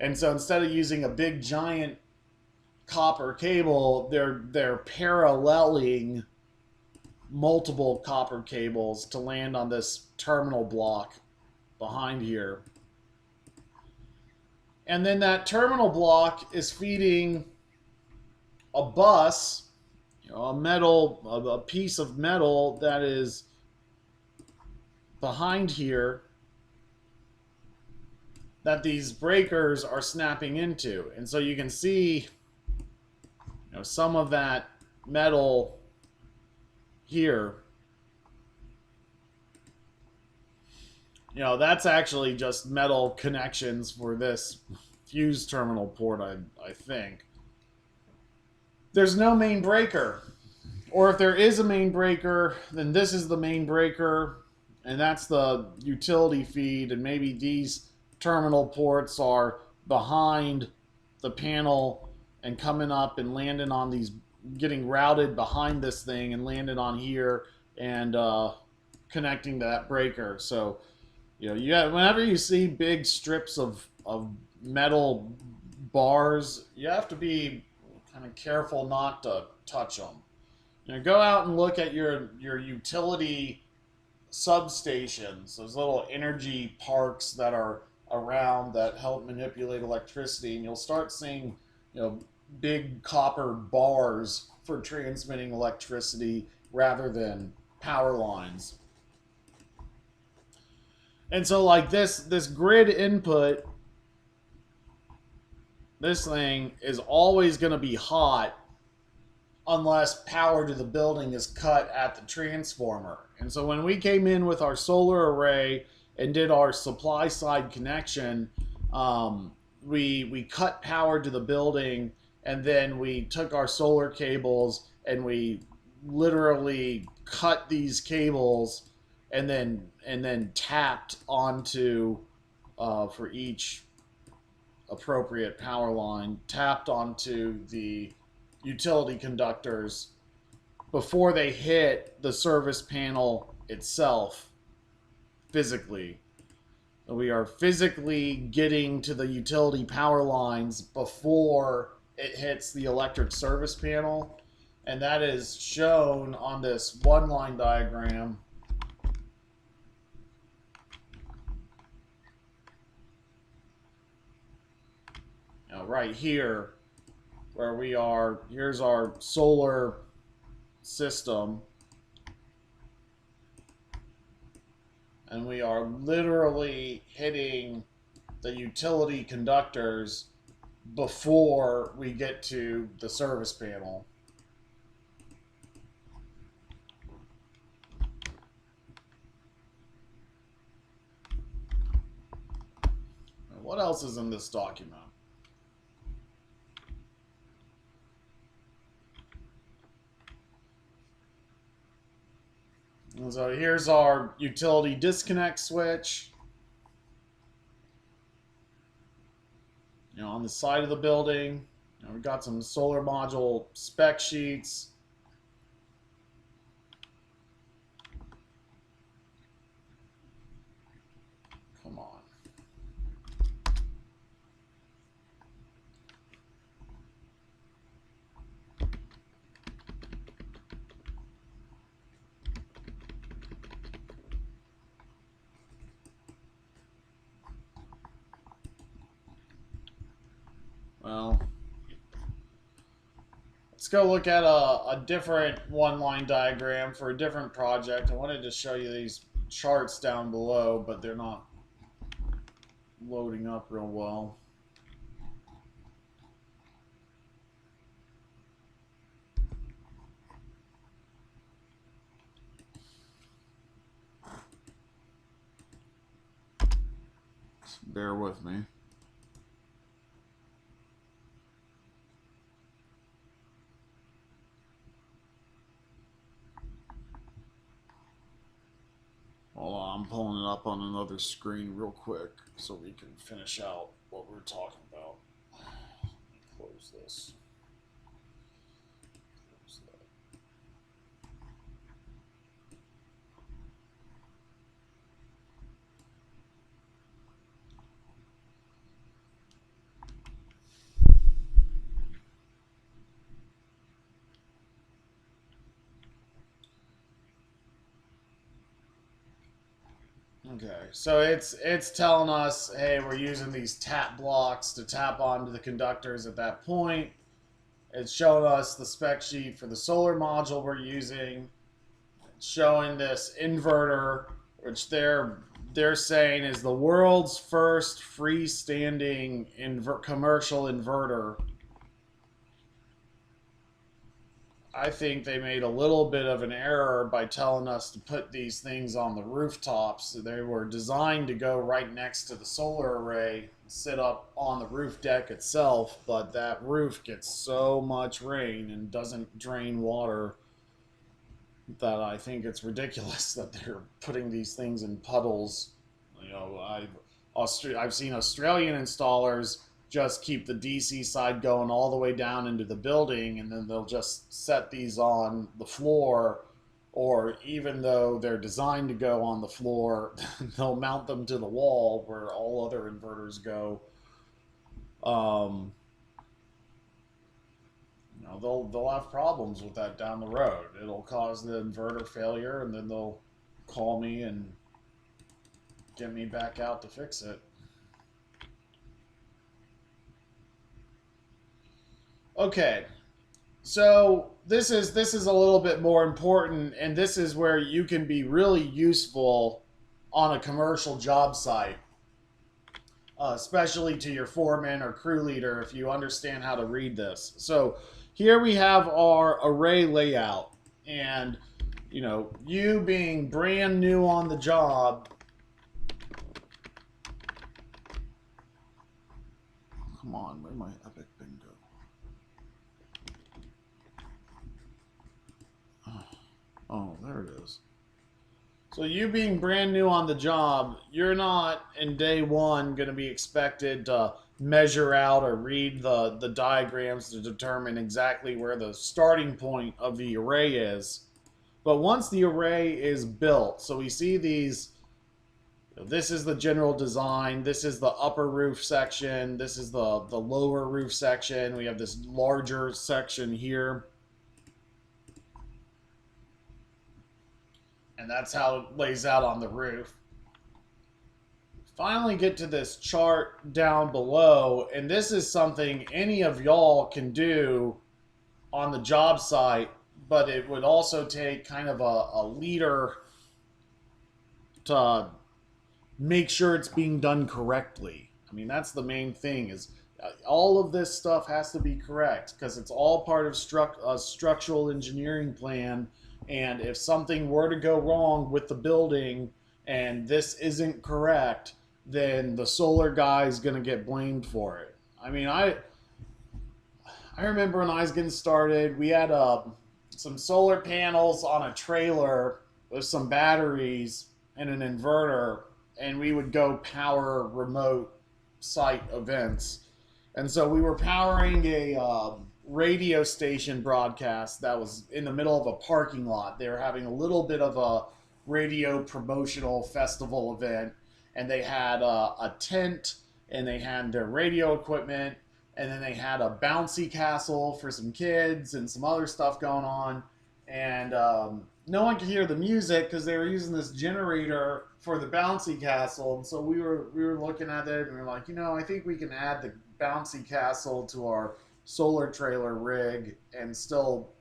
And so instead of using a big giant copper cable, they're paralleling multiple copper cables to land on this terminal block behind here. And then that terminal block is feeding a bus, a piece of metal that is behind here that these breakers are snapping into. And so you can see some of that metal here. That's actually just metal connections for this fuse terminal port, I think. There's no main breaker. Or if there is a main breaker, then this is the main breaker, and that's the utility feed, and maybe these terminal ports are behind the panel and coming up and landing on these, getting routed behind this thing and landed on here and connecting to that breaker. So, whenever you see big strips of metal bars, you have to be kind of careful not to touch them. Go out and look at your utility substations, those little energy parks that are around that help manipulate electricity, and you'll start seeing, big copper bars for transmitting electricity rather than power lines. And so like this grid input, this thing is always going to be hot unless power to the building is cut at the transformer. And so when we came in with our solar array and did our supply side connection, we cut power to the building, and then we took our solar cables and we literally cut these cables and then tapped onto for each appropriate power line, tapped onto the utility conductors before they hit the service panel itself physically. We are physically getting to the utility power lines before it hits the electric service panel, and that is shown on this one line diagram. Right here, where we are, here's our solar system, and we are literally hitting the utility conductors before we get to the service panel. What else is in this document? So here's our utility disconnect switch. On the side of the building, we've got some solar module spec sheets. Come on. Well, let's go look at a different one-line diagram for a different project. I wanted to show you these charts down below, but they're not loading up real well. Just bear with me. Hold on, I'm pulling it up on another screen real quick so we can finish out what we're talking about. Let me close this. Close that. Okay, so it's telling us, hey, we're using these tap blocks to tap onto the conductors at that point. It's showing us the spec sheet for the solar module we're using. It's showing this inverter, which they're saying is the world's first freestanding commercial inverter. I think they made a little bit of an error by telling us to put these things on the rooftops. They were designed to go right next to the solar array, sit up on the roof deck itself, but that roof gets so much rain and doesn't drain water that I think it's ridiculous that they're putting these things in puddles. I've seen Australian installers just keep the DC side going all the way down into the building, and then they'll just set these on the floor, or even though they're designed to go on the floor, they'll mount them to the wall where all other inverters go. They'll have problems with that down the road. It'll cause the inverter failure, and then they'll call me and get me back out to fix it. Okay, so this is a little bit more important, and this is where you can be really useful on a commercial job site, especially to your foreman or crew leader if you understand how to read this. So here we have our array layout, and you being brand new on the job. Come on, where'd my epic thing go? Oh, there it is. So you being brand new on the job, you're not in day one going to be expected to measure out or read the diagrams to determine exactly where the starting point of the array is. But once the array is built, so we see these, this is the general design, this is the upper roof section, this is the lower roof section, we have this larger section here. And that's how it lays out on the roof. Finally get to this chart down below, and this is something any of y'all can do on the job site, but it would also take kind of a leader to make sure it's being done correctly. I mean, that's the main thing, is all of this stuff has to be correct because it's all part of a structural engineering plan. And if something were to go wrong with the building and this isn't correct, then the solar guy is going to get blamed for it. I mean, I remember when I was getting started, we had some solar panels on a trailer, with some batteries and an inverter, and we would go power remote site events. And so we were powering a radio station broadcast that was in the middle of a parking lot. They were having a little bit of a radio promotional festival event, and they had a tent, and they had their radio equipment, and then they had a bouncy castle for some kids and some other stuff going on. And no one could hear the music because they were using this generator for the bouncy castle. And so we were looking at it, and we were like, I think we can add the bouncy castle to our solar trailer rig and still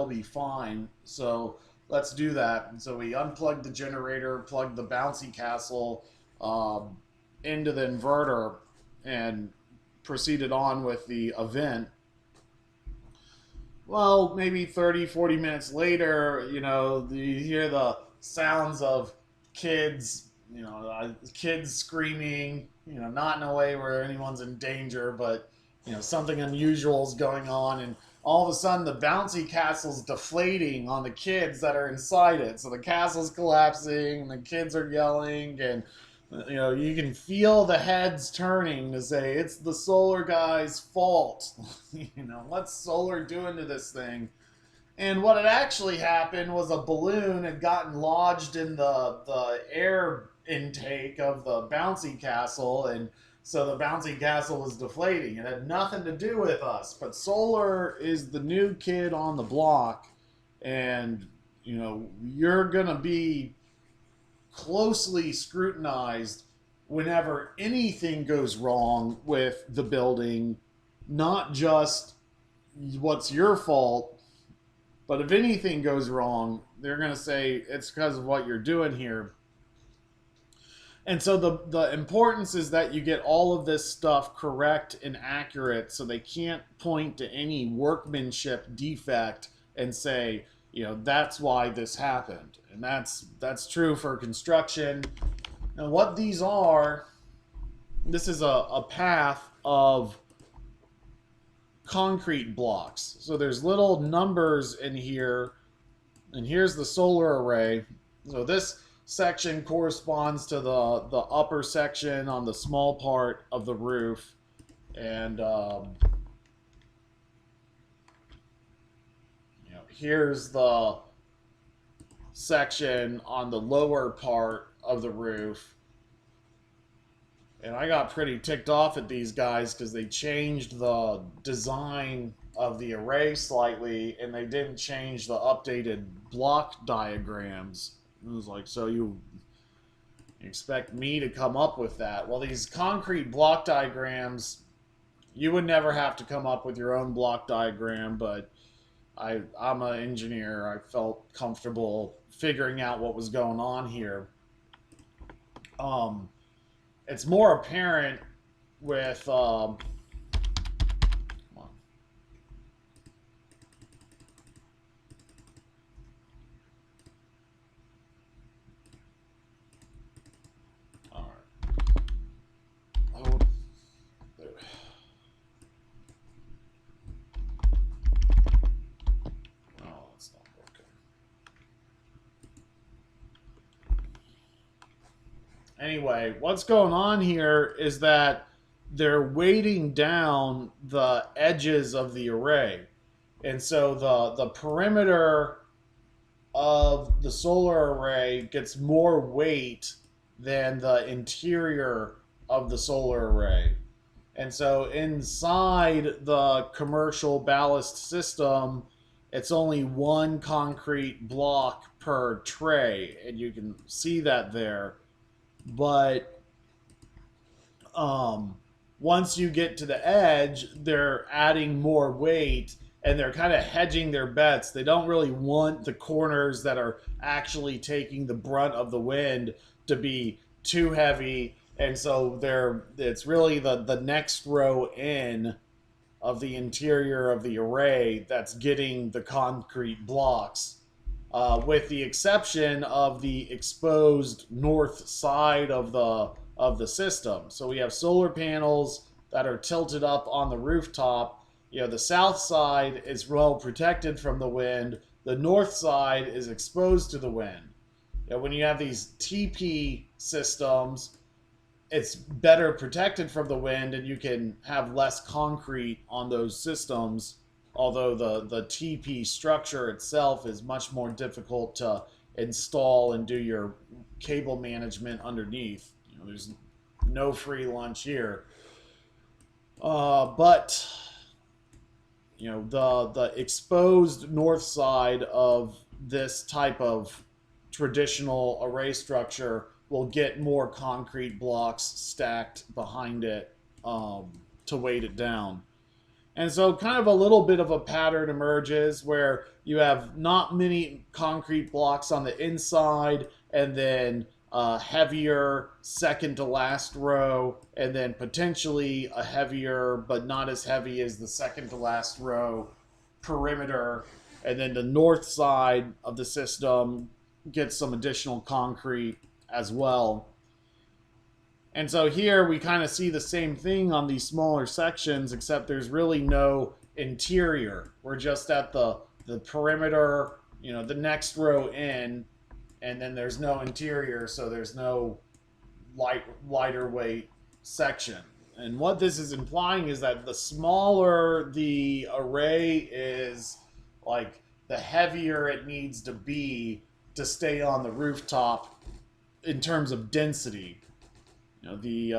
be fine. So let's do that. And so we unplugged the generator, plugged the bouncy castle into the inverter, and proceeded on with the event. Well, maybe 30, 40 minutes later, you hear the sounds of kids, kids screaming, not in a way where anyone's in danger, but, something unusual is going on. And all of a sudden, the bouncy castle's deflating on the kids that are inside it. So the castle's collapsing, and the kids are yelling, and you can feel the heads turning to say it's the solar guy's fault. What's solar doing to this thing? And what had actually happened was a balloon had gotten lodged in the air intake of the bouncy castle, and so the bouncy castle was deflating. It had nothing to do with us, but solar is the new kid on the block, and you're gonna be closely scrutinized whenever anything goes wrong with the building, not just what's your fault, but if anything goes wrong, they're going to say it's because of what you're doing here. And so the importance is that you get all of this stuff correct and accurate, so they can't point to any workmanship defect and say, that's why this happened. And that's true for construction. Now, what these are, this is a path of concrete blocks. So there's little numbers in here, and here's the solar array. So this section corresponds to the upper section on the small part of the roof, and here's the section on the lower part of the roof. And I got pretty ticked off at these guys because they changed the design of the array slightly, and they didn't change the updated block diagrams. It was like, so you expect me to come up with that? Well, these concrete block diagrams, you would never have to come up with your own block diagram, but I'm an engineer. I felt comfortable figuring out what was going on here. It's more apparent with come on. All right. Oh, there. Oh, that's not working. Anyway, what's going on here is that they're weighting down the edges of the array. And so the perimeter of the solar array gets more weight than the interior of the solar array. And so inside the commercial ballast system, it's only one concrete block per tray, and you can see that there. But once you get to the edge, they're adding more weight, and they're kind of hedging their bets. They don't really want the corners that are actually taking the brunt of the wind to be too heavy, and so it's really the next row in of the interior of the array that's getting the concrete blocks. With the exception of the exposed north side of the system. So we have solar panels that are tilted up on the rooftop. The south side is well protected from the wind. The north side is exposed to the wind. When you have these TP systems, it's better protected from the wind, and you can have less concrete on those systems. Although the TP structure itself is much more difficult to install and do your cable management underneath. There's no free lunch here. But the exposed north side of this type of traditional array structure will get more concrete blocks stacked behind it, to weight it down. And so, kind of a little bit of a pattern emerges where you have not many concrete blocks on the inside, and then a heavier second to last row, and then potentially a heavier but not as heavy as the second to last row perimeter. And then the north side of the system gets some additional concrete as well. And so here we kind of see the same thing on these smaller sections, except there's really no interior. We're just at the perimeter, the next row in, and then there's no interior, so there's no lighter weight section. And what this is implying is that the smaller the array is, like, the heavier it needs to be to stay on the rooftop in terms of density. The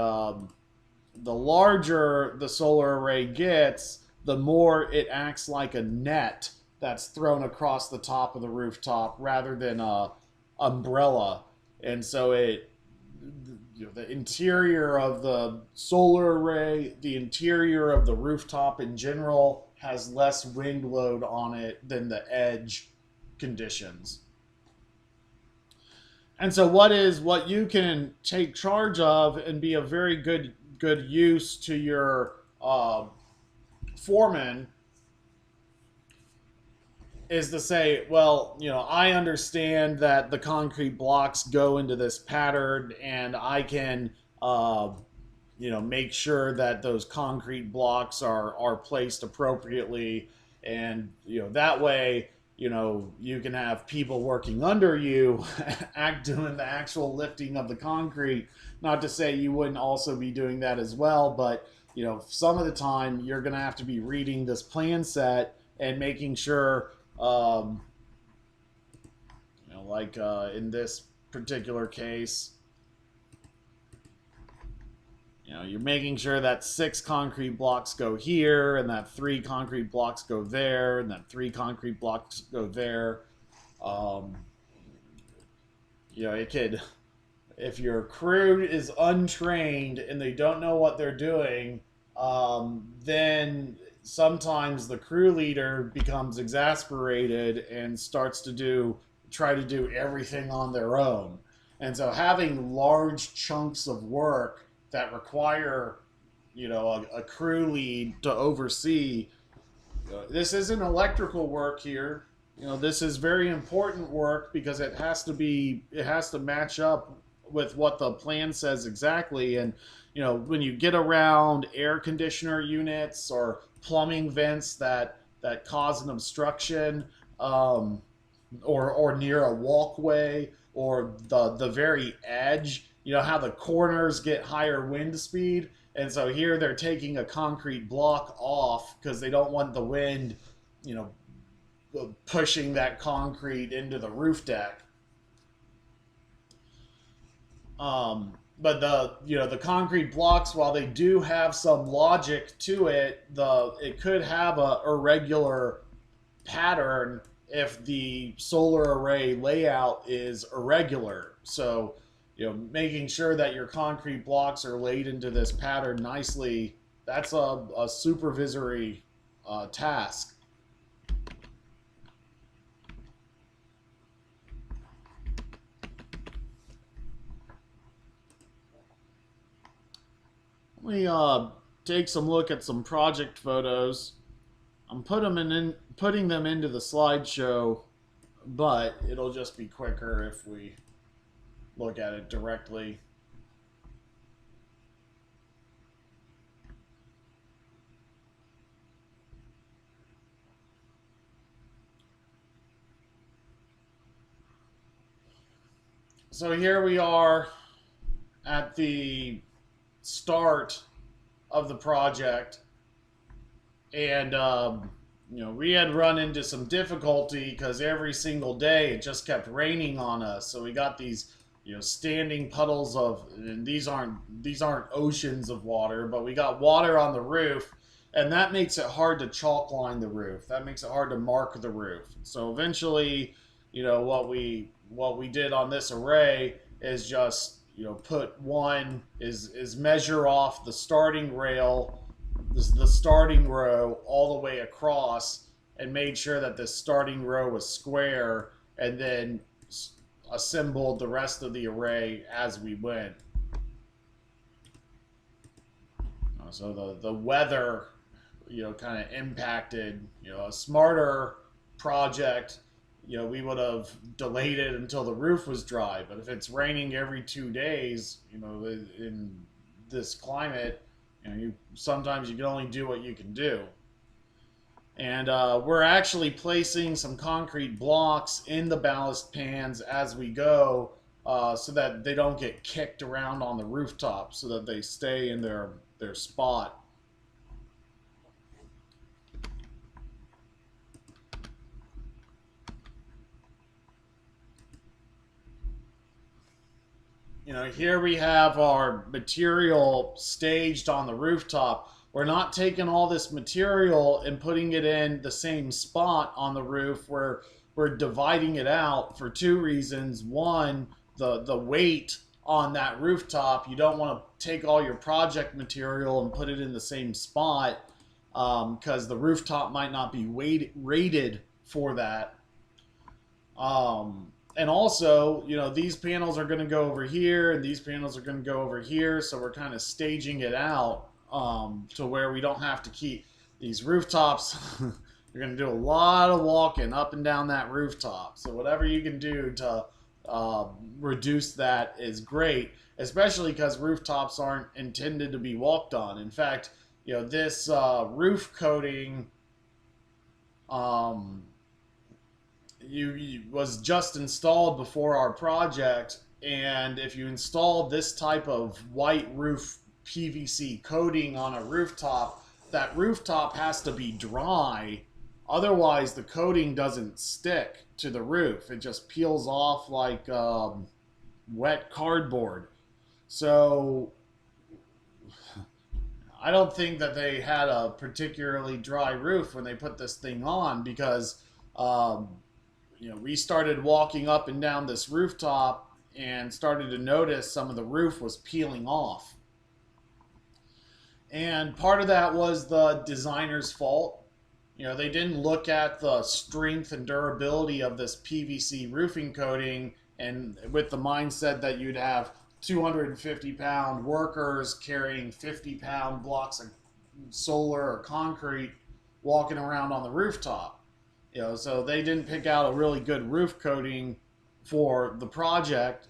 larger the solar array gets, the more it acts like a net that's thrown across the top of the rooftop rather than a umbrella. And so the interior of the solar array, the interior of the rooftop in general, has less wind load on it than the edge conditions. And so what you can take charge of and be a very good use to your foreman is to say, well, I understand that the concrete blocks go into this pattern, and I can make sure that those concrete blocks are placed appropriately, and that way you can have people working under you doing the actual lifting of the concrete. Not to say you wouldn't also be doing that as well, but some of the time you're going to have to be reading this plan set and making sure, like in this particular case, you're making sure that 6 concrete blocks go here, and that 3 concrete blocks go there, and that 3 concrete blocks go there. It could, if your crew is untrained and they don't know what they're doing, then sometimes the crew leader becomes exasperated and starts to try to do everything on their own. And so having large chunks of work that require a crew lead to oversee, this isn't electrical work here. This is very important work because it has to match up with what the plan says exactly. And when you get around air conditioner units or plumbing vents that cause an obstruction, or near a walkway, or the very edge, how the corners get higher wind speed. And so here they're taking a concrete block off because they don't want the wind pushing that concrete into the roof deck. But the concrete blocks, while they do have some logic to it, it could have a irregular pattern if the solar array layout is irregular. So making sure that your concrete blocks are laid into this pattern nicely, that's a supervisory task. Let me take some look at some project photos. I'm putting them into the slideshow, but it'll just be quicker if we look at it directly. So here we are at the start of the project, and we had run into some difficulty because every single day it just kept raining on us. So we got these standing puddles of, and these aren't oceans of water, but we got water on the roof, and that makes it hard to chalk line the roof. That makes it hard to mark the roof. So eventually, what we did on this array is just put one is measure off the starting rail, the starting row all the way across, and made sure that the starting row was square, and then assembled the rest of the array as we went. So the weather, kind of impacted. A smarter project, we would have delayed it until the roof was dry. But if it's raining every 2 days, in this climate, sometimes you can only do what you can do. And we're actually placing some concrete blocks in the ballast pans as we go, so that they don't get kicked around on the rooftop, so that they stay in their spot. Here we have our material staged on the rooftop. We're not taking all this material and putting it in the same spot on the roof. We're dividing it out for two reasons. One, the weight on that rooftop. You don't want to take all your project material and put it in the same spot, because the rooftop might not be rated for that. And also, these panels are going to go over here, and these panels are going to go over here, so we're kind of staging it out, to where we don't have to keep these rooftops. You're going to do a lot of walking up and down that rooftop, so whatever you can do to reduce that is great, especially because rooftops aren't intended to be walked on. In fact, this roof coating was just installed before our project, and if you install this type of white roof PVC coating on a rooftop, that rooftop has to be dry, otherwise the coating doesn't stick to the roof. It just peels off like wet cardboard. So I don't think that they had a particularly dry roof when they put this thing on, because we started walking up and down this rooftop and started to notice some of the roof was peeling off. And part of that was the designer's fault. They didn't look at the strength and durability of this PVC roofing coating, and with the mindset that you'd have 250-pound workers carrying 50-pound blocks of solar or concrete walking around on the rooftop. So they didn't pick out a really good roof coating for the project.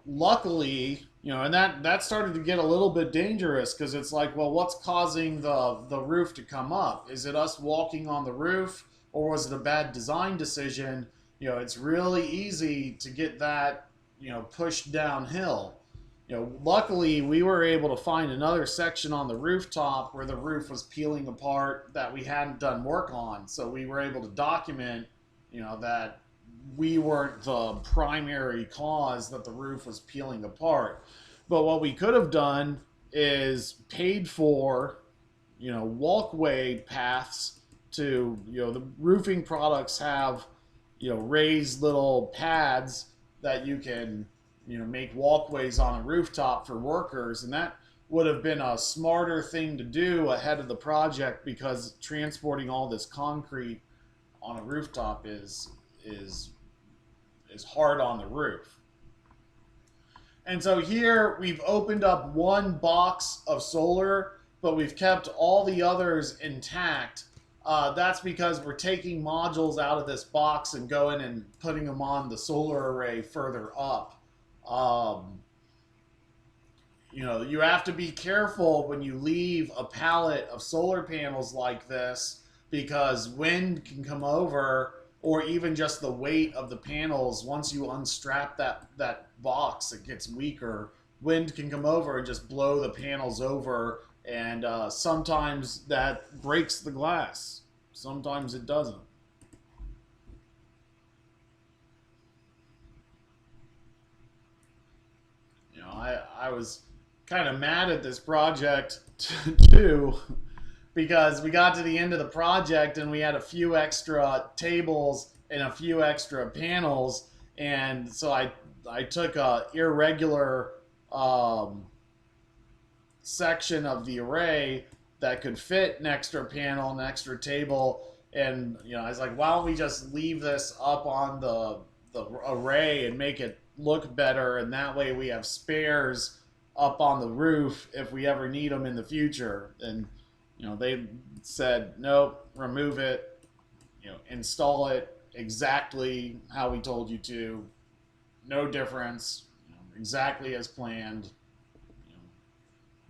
Luckily, and that started to get a little bit dangerous, because it's like, well, what's causing the roof to come up? Is it us walking on the roof, or was it a bad design decision? It's really easy to get that, pushed downhill. Luckily, we were able to find another section on the rooftop where the roof was peeling apart that we hadn't done work on. So we were able to document, that we weren't the primary cause that the roof was peeling apart. But what we could have done is paid for, walkway paths to, the roofing products have, raised little pads that you can, make walkways on a rooftop for workers, and that would have been a smarter thing to do ahead of the project, because transporting all this concrete on a rooftop is hard on the roof. And so here we've opened up one box of solar, but we've kept all the others intact. That's because we're taking modules out of this box and going and putting them on the solar array further up. You have to be careful when you leave a pallet of solar panels like this, because wind can come over or even just the weight of the panels. Once you unstrap that box, it gets weaker. Wind can come over and just blow the panels over, and sometimes that breaks the glass. Sometimes it doesn't. I was kind of mad at this project too, because we got to the end of the project and we had a few extra tables and a few extra panels, and so I took a irregular um, section of the array that could fit an extra panel, an extra table, and I was like, why don't we just leave this up on the array and make it look better, and that way we have spares up on the roof if we ever need them in the future. And they said nope, remove it, install it exactly how we told you to, no difference, exactly as planned.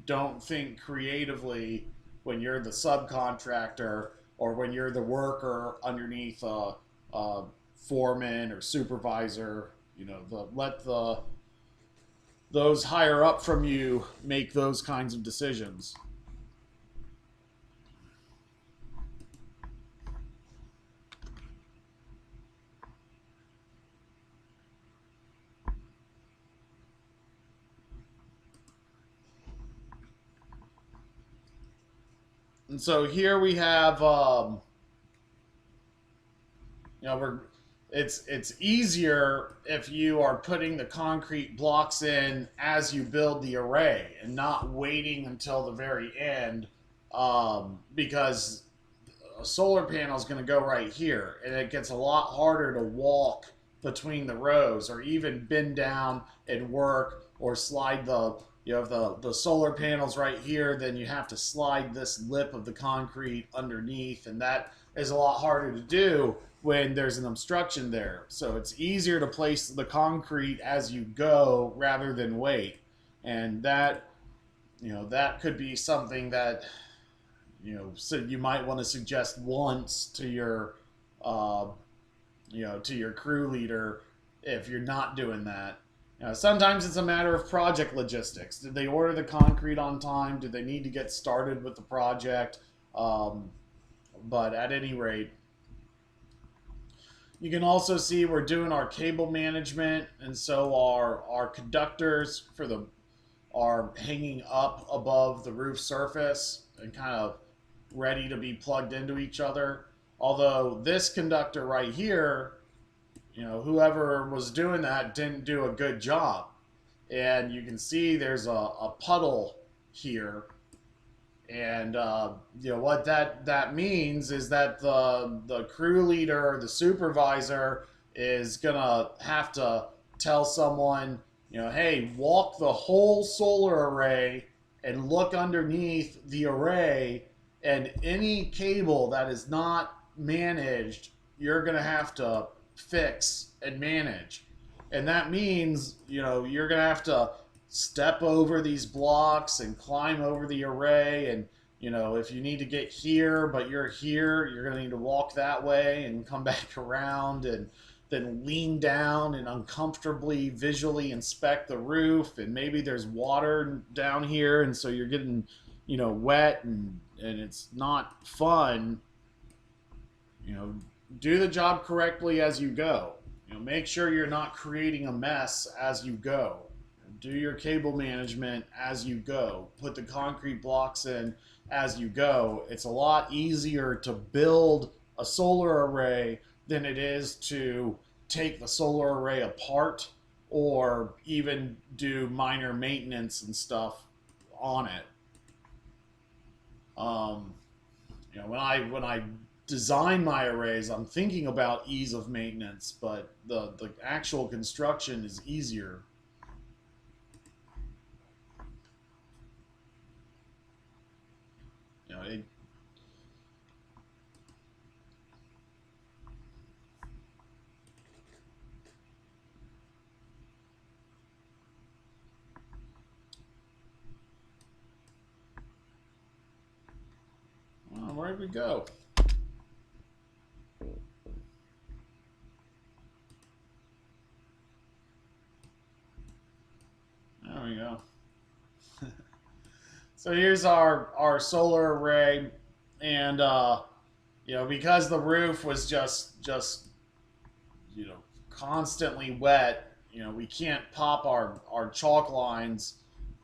Don't think creatively when you're the subcontractor or when you're the worker underneath a foreman or supervisor. Let those higher up from you make those kinds of decisions. And so here we have, we're it's easier if you are putting the concrete blocks in as you build the array and not waiting until the very end, because a solar panel is going to go right here, and it gets a lot harder to walk between the rows or even bend down and work or slide the solar panels right here, then you have to slide this lip of the concrete underneath, and that is a lot harder to do when there's an obstruction there. So it's easier to place the concrete as you go rather than wait. And that could be something that so you might want to suggest once to your to your crew leader if you're not doing that. Sometimes it's a matter of project logistics. Did they order the concrete on time? Did they need to get started with the project? But at any rate, you can also see we're doing our cable management, and so our conductors are hanging up above the roof surface and kind of ready to be plugged into each other. Although this conductor right here, whoever was doing that didn't do a good job. And you can see there's a puddle here. And what that means is that the crew leader or the supervisor is gonna have to tell someone, hey, walk the whole solar array and look underneath the array, and any cable that is not managed, you're gonna have to fix and manage. And that means, you're gonna have to step over these blocks and climb over the array, and if you need to get here but you're here, you're going to need to walk that way and come back around, and then lean down and uncomfortably visually inspect the roof, and maybe there's water down here, and so you're getting wet, and it's not fun. Do the job correctly as you go. Make sure you're not creating a mess as you go. Do your cable management as you go. Put the concrete blocks in as you go. It's a lot easier to build a solar array than it is to take the solar array apart or even do minor maintenance and stuff on it. When I design my arrays, I'm thinking about ease of maintenance, but the actual construction is easier. It, where'd we go? So here's our solar array, and because the roof was just constantly wet, we can't pop our chalk lines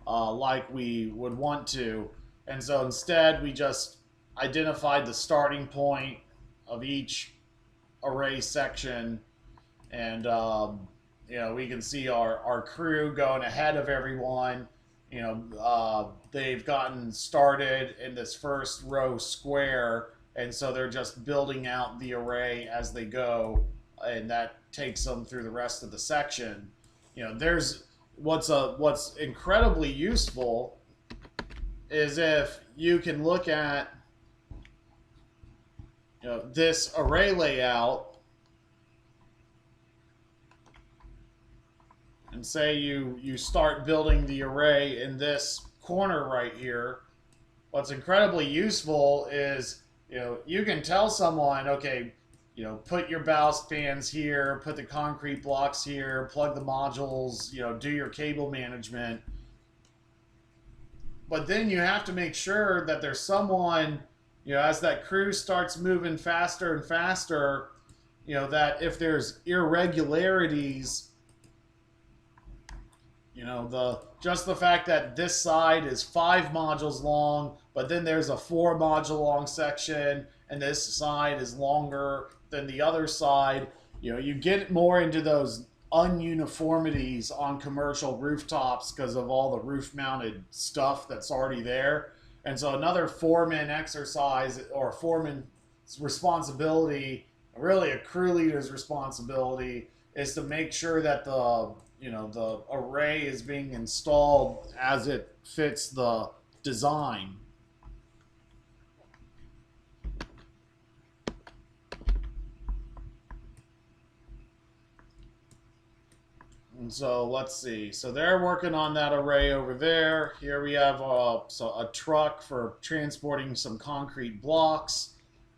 like we would want to, and so instead we just identified the starting point of each array section, and we can see our crew going ahead of everyone. They've gotten started in this first row square, and so they're just building out the array as they go, and that takes them through the rest of the section. There's what's incredibly useful is if you can look at this array layout and say you start building the array in this corner right here. What's incredibly useful is you can tell someone, okay, put your ballast fans here, put the concrete blocks here, plug the modules, do your cable management. But then you have to make sure that there's someone, as that crew starts moving faster and faster, that if there's irregularities, just the fact that this side is 5 modules long, but then there's a 4 module long section, and this side is longer than the other side. You get more into those ununiformities on commercial rooftops because of all the roof mounted stuff that's already there. And so another foreman exercise, or a foreman's responsibility, really a crew leader's responsibility, is to make sure that the array is being installed as it fits the design. And so let's see. So they're working on that array over there. Here we have a truck for transporting some concrete blocks.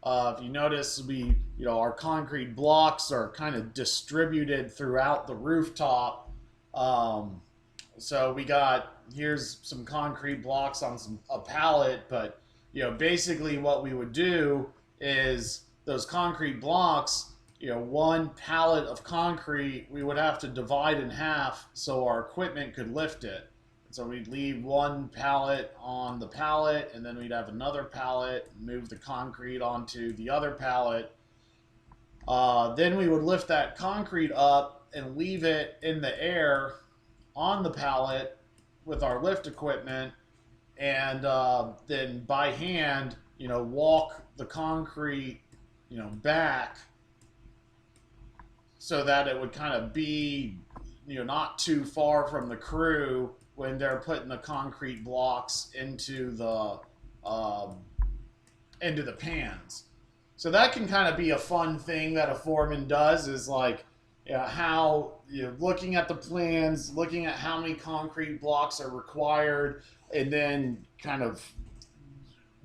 If you notice, our concrete blocks are kind of distributed throughout the rooftop. So here's some concrete blocks on a pallet, but basically what we would do is those concrete blocks, one pallet of concrete, we would have to divide in half so our equipment could lift it. So we'd leave one pallet on the pallet, and then we'd have another pallet, move the concrete onto the other pallet. Then we would lift that concrete up and leave it in the air on the pallet with our lift equipment, and then by hand, walk the concrete, back so that it would kind of be, not too far from the crew when they're putting the concrete blocks into the pans. So that can kind of be a fun thing that a foreman does, is like, how looking at the plans, looking at how many concrete blocks are required, and then kind of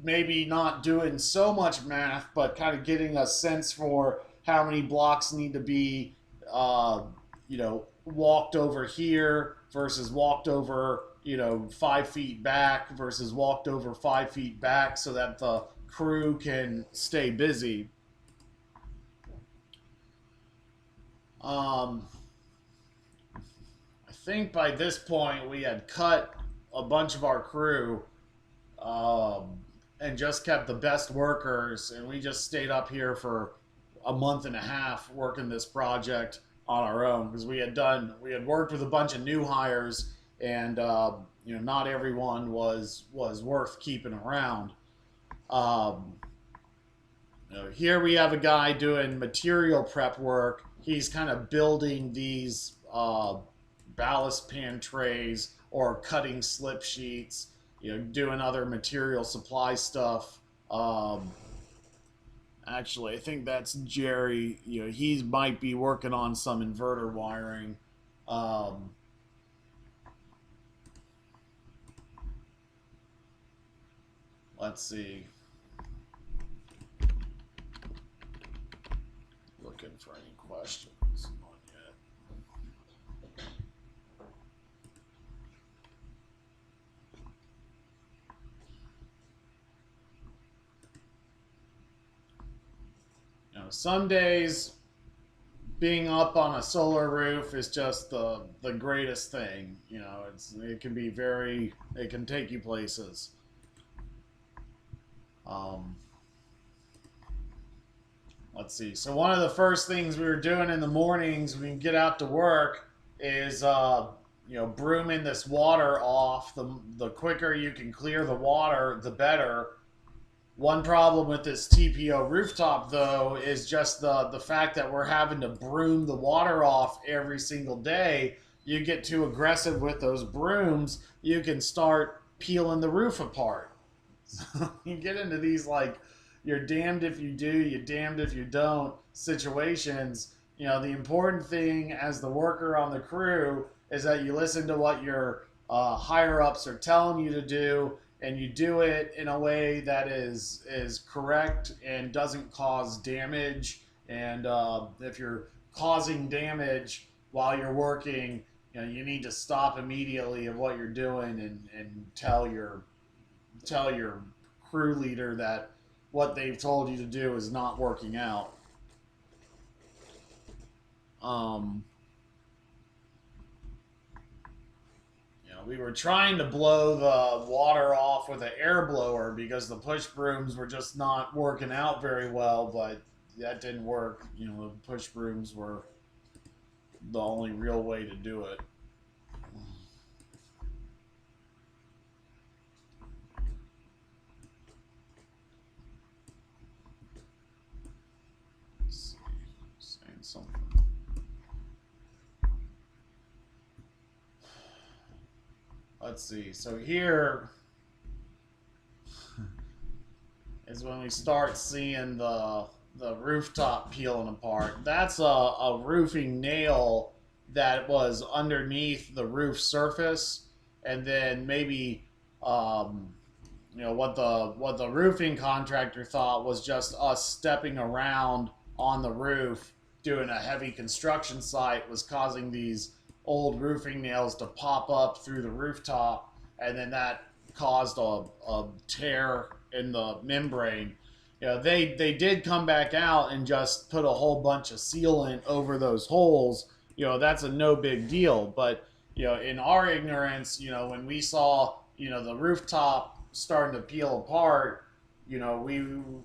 maybe not doing so much math, but kind of getting a sense for how many blocks need to be, walked over here versus walked over, 5 feet back versus walked over 5 feet back, so that the crew can stay busy. I think by this point we had cut a bunch of our crew, and just kept the best workers, and we just stayed up here for a month and a half working this project on our own, because we had worked with a bunch of new hires, and not everyone was worth keeping around. Here we have a guy doing material prep work. He's kind of building these ballast pan trays or cutting slip sheets, doing other material supply stuff. Actually, I think that's Jerry. He might be working on some inverter wiring. Let's see. Looking for any questions. Not yet. some days being up on a solar roof is just the greatest thing. It can be it can take you places. Um, let's see. So one of the first things we were doing in the mornings when we get out to work is brooming this water off. The quicker you can clear the water, the better. One problem with this TPO rooftop, though, is just the fact that we're having to broom the water off every single day. You get too aggressive with those brooms, you can start peeling the roof apart. So you get into these, like, you're damned if you do, you're damned if you don't situations. The important thing as the worker on the crew is that you listen to what your higher ups are telling you to do, and you do it in a way that is correct and doesn't cause damage. And if you're causing damage while you're working, you need to stop immediately of what you're doing and tell your crew leader that what they've told you to do is not working out. We were trying to blow the water off with an air blower because the push brooms were just not working out very well, but that didn't work. The push brooms were the only real way to do it. Let's see. Saying something. Let's see. So here is when we start seeing the rooftop peeling apart. That's a roofing nail that was underneath the roof surface, and then maybe what the roofing contractor thought was just us stepping around on the roof doing a heavy construction site was causing these old roofing nails to pop up through the rooftop, and then that caused a tear in the membrane. They did come back out and just put a whole bunch of sealant over those holes. That's a no big deal. But in our ignorance, when we saw the rooftop starting to peel apart, we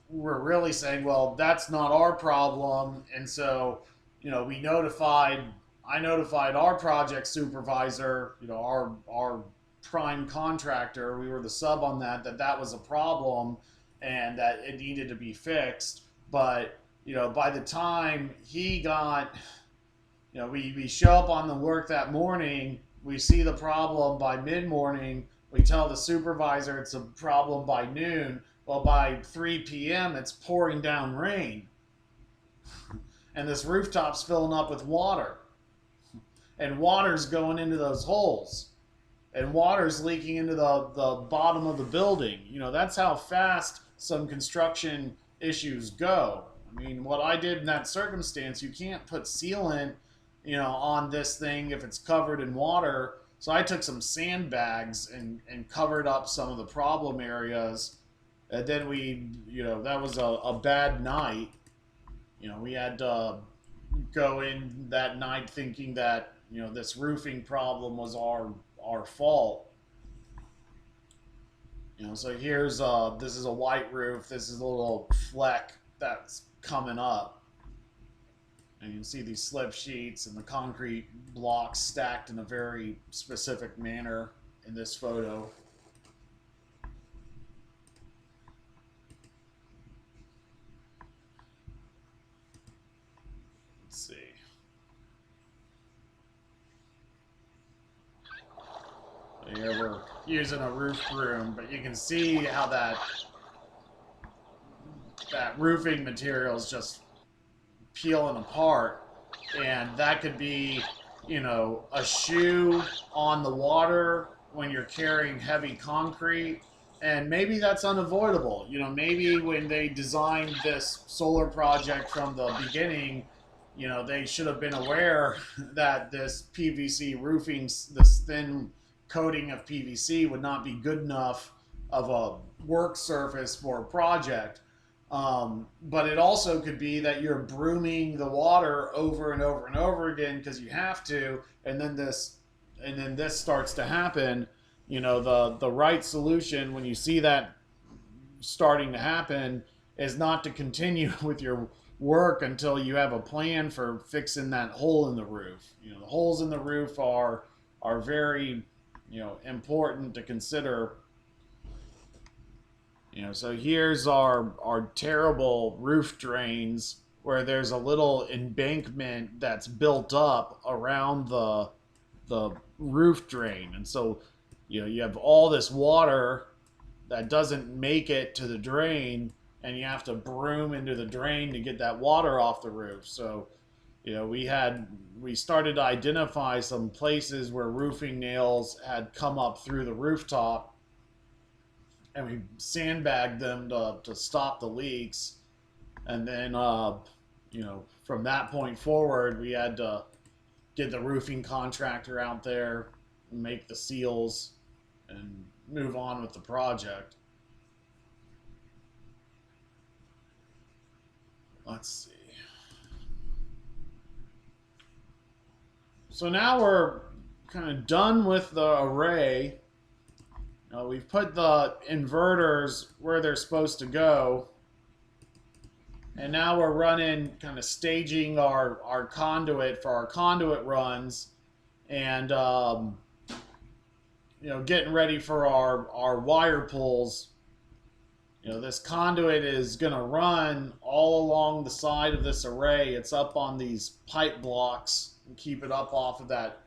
were really saying, well, that's not our problem. And so I notified our project supervisor, our prime contractor. We were the sub on that was a problem and that it needed to be fixed. But by the time he got, we show up on the work that morning, we see the problem by mid-morning, we tell the supervisor it's a problem by noon. Well, by 3 p.m. it's pouring down rain, and this rooftop's filling up with water, and water's going into those holes, and water's leaking into the bottom of the building. That's how fast some construction issues go. I mean, what I did in that circumstance, you can't put sealant, on this thing if it's covered in water. So I took some sandbags and covered up some of the problem areas. And then that was a bad night. We had to go in that night thinking that, this roofing problem was our fault. So here's this is a white roof. This is a little fleck that's coming up, and you can see these slip sheets and the concrete blocks stacked in a very specific manner in this photo. Let's see. Here we're using a roof broom, but you can see how that roofing material is just peeling apart, and that could be, a shoe on the water when you're carrying heavy concrete, and maybe that's unavoidable. Maybe when they designed this solar project from the beginning, they should have been aware that this PVC roofing, this thin coating of PVC would not be good enough of a work surface for a project. But it also could be that you're brooming the water over and over and over again because you have to, and then this starts to happen. You know, the right solution when you see that starting to happen is not to continue with your work until you have a plan for fixing that hole in the roof. You know, the holes in the roof are very, you know, important to consider. You know, so here's our terrible roof drains where there's a little embankment that's built up around the roof drain. And so, you know, you have all this water that doesn't make it to the drain, and you have to broom into the drain to get that water off the roof. So, you know, we started to identify some places where roofing nails had come up through the rooftop, and we sandbagged them to stop the leaks. And then, you know, from that point forward, we had to get the roofing contractor out there, make the seals, and move on with the project. Let's see. So now we're kind of done with the array. We've put the inverters where they're supposed to go. And now we're running, kind of staging our conduit for our conduit runs, and you know, getting ready for our wire pulls. You know, this conduit is going to run all along the side of this array. It's up on these pipe blocks and keep it up off of that.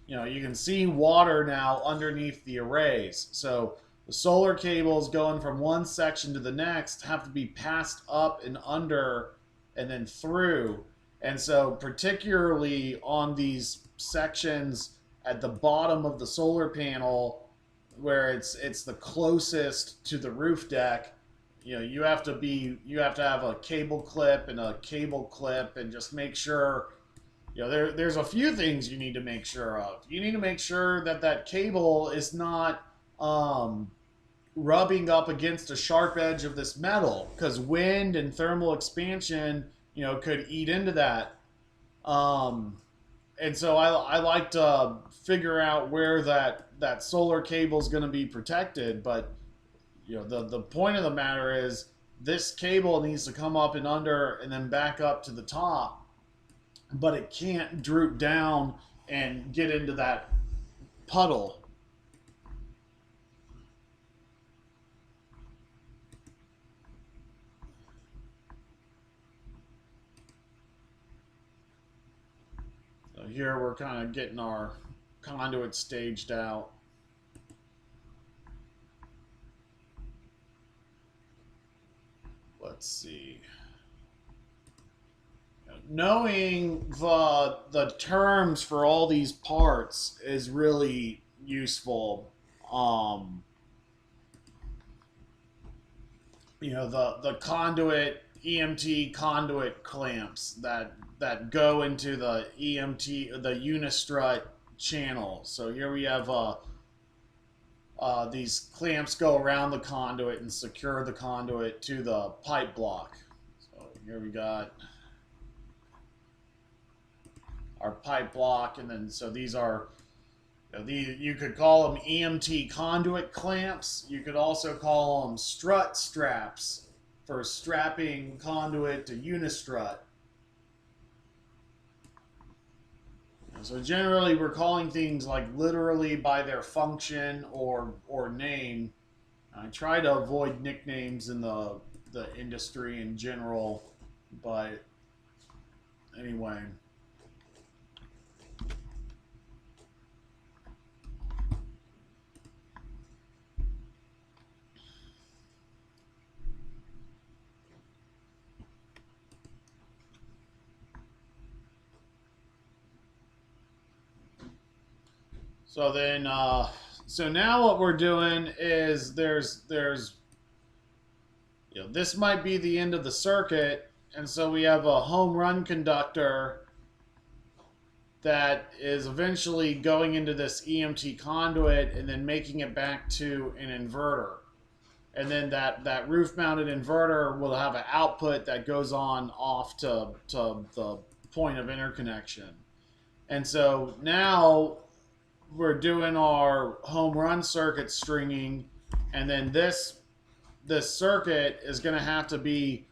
You know, you can see water now underneath the arrays. So the solar cables going from one section to the next have to be passed up and under and then through. And so particularly on these sections at the bottom of the solar panel where it's the closest to the roof deck, you know, you have to have a cable clip and a cable clip, and just make sure, you know, there's a few things you need to make sure of. You need to make sure that that cable is not rubbing up against a sharp edge of this metal, because wind and thermal expansion, you know, could eat into that. And so I like to figure out where that solar cable is going to be protected. But you know, the point of the matter is this cable needs to come up and under and then back up to the top, but it can't droop down and get into that puddle. So here we're kind of getting our conduit staged out. Let's see. Knowing the terms for all these parts is really useful. You know, the conduit EMT conduit clamps that go into the EMT, the unistrut channel. So here we have these clamps go around the conduit and secure the conduit to the pipe block. So here we got our pipe block, and then so these are, you could call them EMT conduit clamps. You could also call them strut straps for strapping conduit to unistrut. So generally we're calling things like literally by their function or name. I try to avoid nicknames in the industry in general, but anyway. So then, so now what we're doing is there's, you know, this might be the end of the circuit, and so we have a home run conductor that is eventually going into this EMT conduit and then making it back to an inverter. and then that roof mounted inverter will have an output that goes on off to the point of interconnection. And so now we're doing our home run circuit stringing, and then this circuit is going to have to be,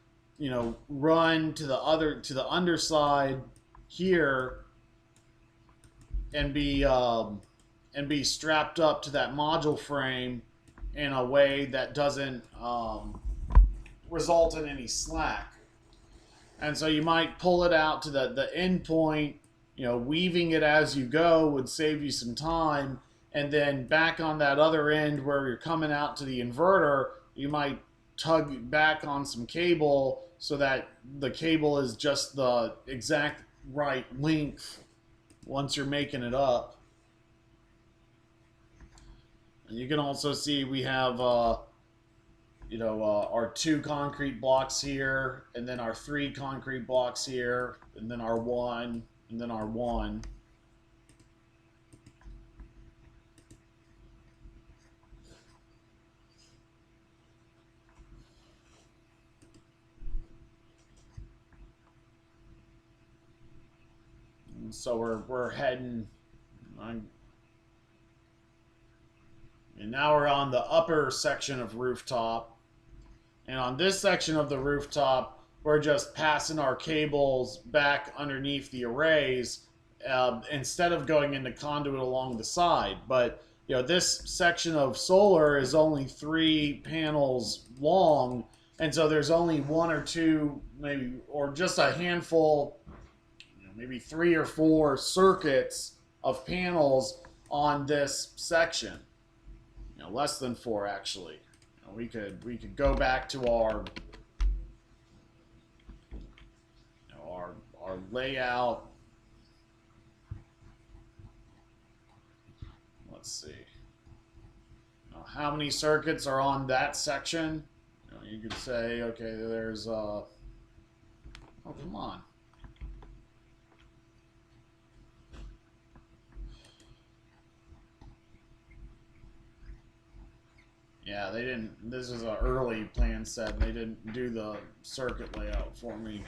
run to the underside here, and be strapped up to that module frame in a way that doesn't result in any slack. And so you might pull it out to the end point. Weaving it as you go would save you some time. And then back on that other end where you're coming out to the inverter, you might tug back on some cable so that the cable is just the exact right length once you're making it up. And you can also see we have our 2 concrete blocks here, and then our 3 concrete blocks here, and then our 1, and then our 1. And so we're heading on. And now we're on the upper section of rooftop. And on this section of the rooftop, we're just passing our cables back underneath the arrays instead of going into conduit along the side. But this section of solar is only 3 panels long, and so there's only 1 or 2, maybe, or just a handful, maybe 3 or 4 circuits of panels on this section. Less than 4 actually. We could go back to our layout. Let's see. How many circuits are on that section? You could say, okay, there's oh, come on. Yeah, they didn't. This is an early plan set. They didn't do the circuit layout for me.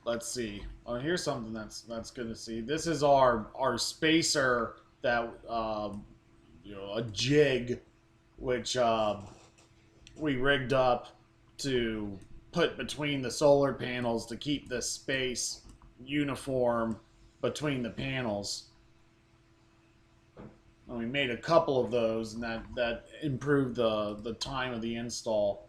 Let's see. Oh, here's something that's good to see. This is our spacer that a jig, which we rigged up to put between the solar panels to keep the space uniform between the panels. And we made a couple of those, and that improved the time of the install.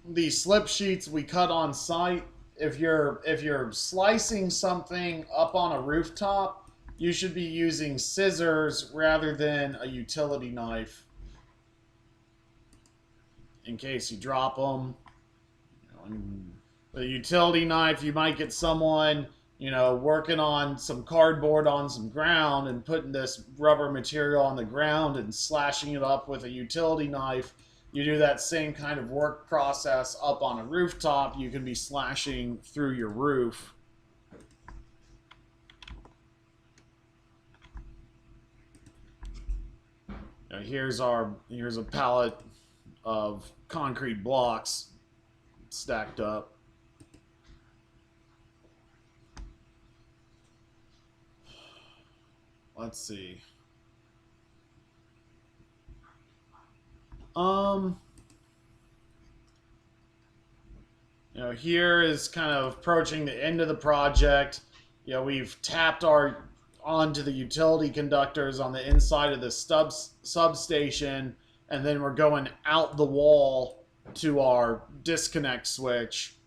The slip sheets we cut on site. If you're slicing something up on a rooftop, you should be using scissors rather than a utility knife, in case you drop them. With a utility knife, you might get someone working on some cardboard on some ground and putting this rubber material on the ground and slashing it up with a utility knife. You do that same kind of work process up on a rooftop, you can be slashing through your roof. Here's a pallet of concrete blocks stacked up. Let's see. Here is kind of approaching the end of the project. We've tapped onto the utility conductors on the inside of the substation, and then we're going out the wall to our disconnect switch.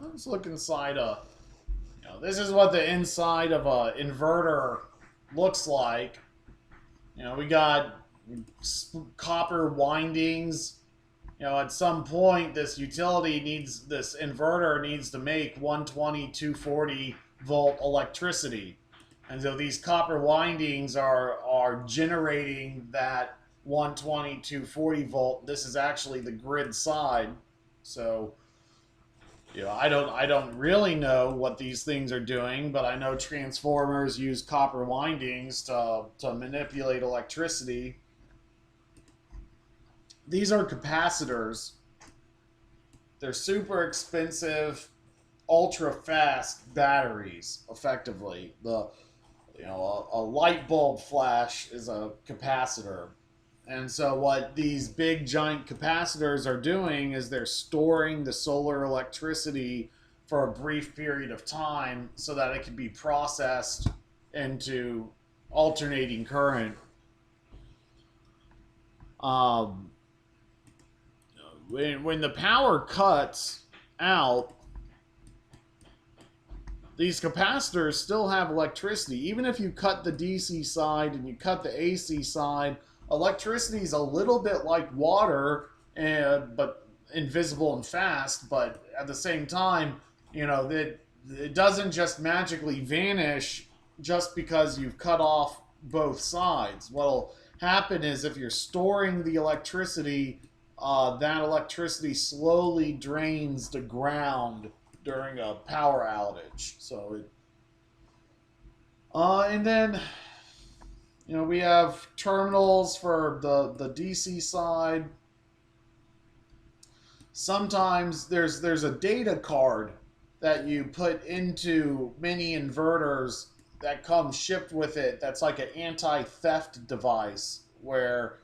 Let's look inside this is what the inside of a inverter looks like. We got copper windings. At some point this inverter needs to make 120, 240 volt electricity. And so these copper windings are generating that 120, 240 volt. This is actually the grid side. So, I don't really know what these things are doing, but I know transformers use copper windings to manipulate electricity. These are capacitors. They're super expensive, ultra fast batteries. Effectively, a light bulb flash is a capacitor. And so what these big giant capacitors are doing is they're storing the solar electricity for a brief period of time so that it can be processed into alternating current. Um, when the power cuts out, these capacitors still have electricity. Even if you cut the DC side and you cut the AC side, electricity is a little bit like water, but invisible and fast. But at the same time, it doesn't just magically vanish just because you've cut off both sides. What'll happen is if you're storing the electricity, that electricity slowly drains to ground during a power outage. And then we have terminals for the DC side. Sometimes there's a data card that you put into mini inverters that comes shipped with it. That's like an anti-theft device where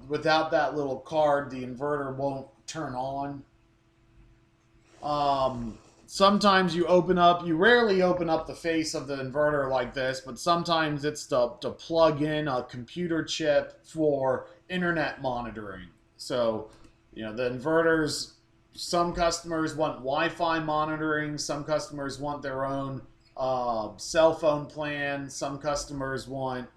without that little card, the inverter won't turn on. Sometimes you rarely open up the face of the inverter like this, but sometimes it's to plug in a computer chip for internet monitoring. So, the inverters, some customers want Wi-Fi monitoring, some customers want their own cell phone plan, some customers want,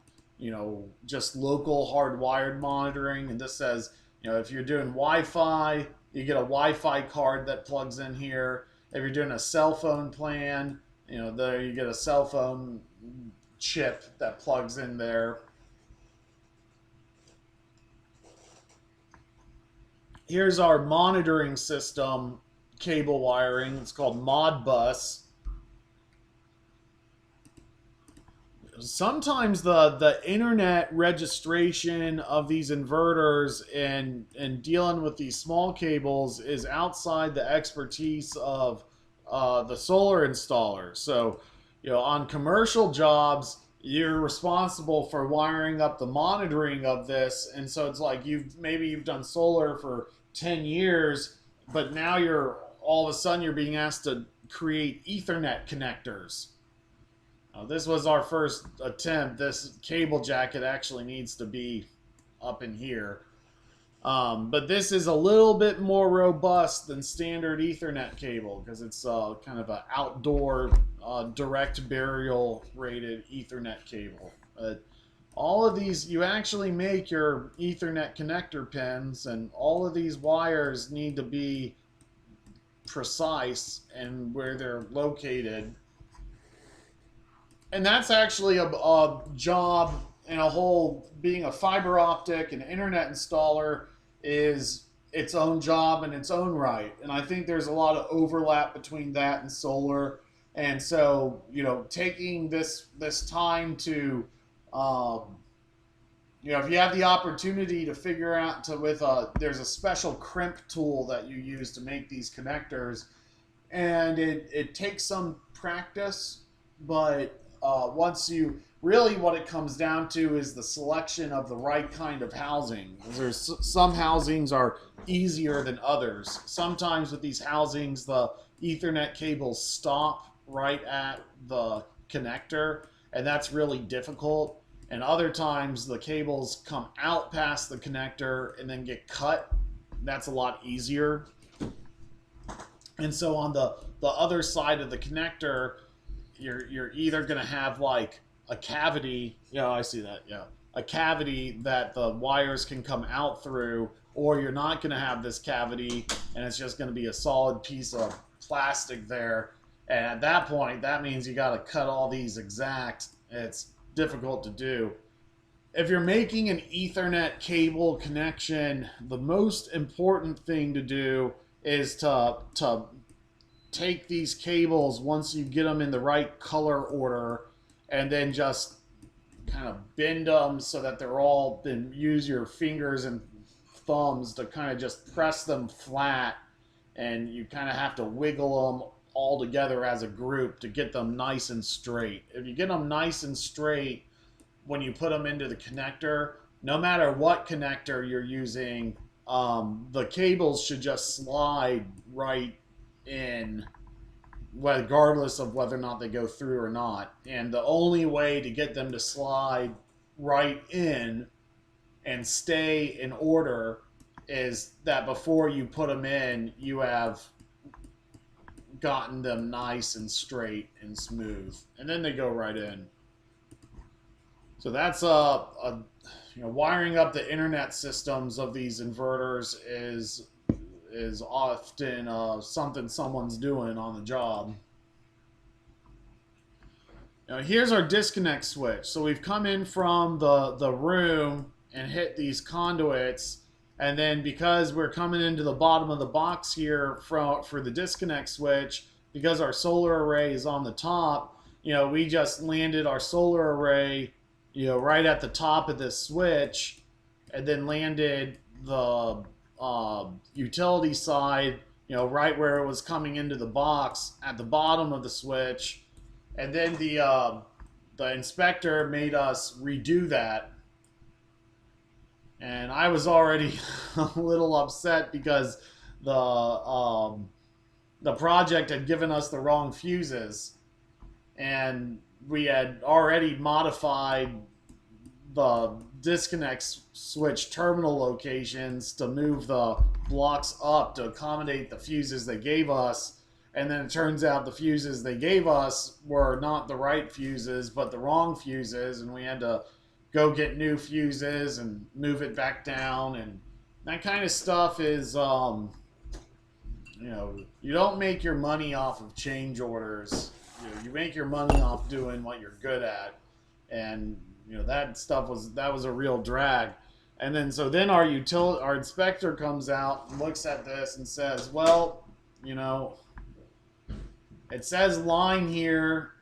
just local hardwired monitoring. And this says, if you're doing Wi-Fi, you get a Wi-Fi card that plugs in here. If you're doing a cell phone plan, there you get a cell phone chip that plugs in there. Here's our monitoring system cable wiring. It's called Modbus. Sometimes the internet registration of these inverters and dealing with these small cables is outside the expertise of the solar installer. So, on commercial jobs, you're responsible for wiring up the monitoring of this, and so it's like you've done solar for 10 years, but now all of a sudden you're being asked to create Ethernet connectors. This was our first attempt. This cable jacket actually needs to be up in here. But this is a little bit more robust than standard Ethernet cable because it's kind of an outdoor direct burial rated Ethernet cable. All of these, you actually make your Ethernet connector pins, and all of these wires need to be precise and where they're located. And that's actually a job and a whole, being a fiber optic and internet installer is its own job in its own right. And I think there's a lot of overlap between that and solar. And so, taking this time to, if you have the opportunity to figure out there's a special crimp tool that you use to make these connectors, and it takes some practice, but once what it comes down to is the selection of the right kind of housing. There's some housings are easier than others. Sometimes with these housings, the Ethernet cables stop right at the connector, and that's really difficult. And other times the cables come out past the connector and then get cut. That's a lot easier. And so on the other side of the connector, you're either going to have like a cavity. Yeah, I see that. Yeah. A cavity that the wires can come out through, or you're not going to have this cavity and it's just going to be a solid piece of plastic there. And at that point, that means you got to cut all these exact. It's difficult to do. if you're making an Ethernet cable connection, the most important thing to do is to take these cables once you get them in the right color order, and then just kind of bend them so that they're all, then use your fingers and thumbs to kind of just press them flat, and you kind of have to wiggle them all together as a group to get them nice and straight. If you get them nice and straight when you put them into the connector, no matter what connector you're using, the cables should just slide right in, regardless of whether or not they go through or not. And the only way to get them to slide right in and stay in order is that before you put them in, you have gotten them nice and straight and smooth, and then they go right in. So that's wiring up the internet systems of these inverters is often something someone's doing on the job. Now here's our disconnect switch. So we've come in from the room and hit these conduits, and then because we're coming into the bottom of the box here for the disconnect switch, because our solar array is on the top, we just landed our solar array right at the top of this switch, and then landed the utility side, right where it was coming into the box at the bottom of the switch. And then the inspector made us redo that. And I was already a little upset because the project had given us the wrong fuses, and we had already modified the disconnect switch terminal locations to move the blocks up to accommodate the fuses they gave us. And then it turns out the fuses they gave us were not the right fuses, but the wrong fuses, and we had to go get new fuses and move it back down. And that kind of stuff is, you don't make your money off of change orders. You make your money off doing what you're good at. And that stuff was a real drag. And then our inspector comes out and looks at this and says, well, it says line here,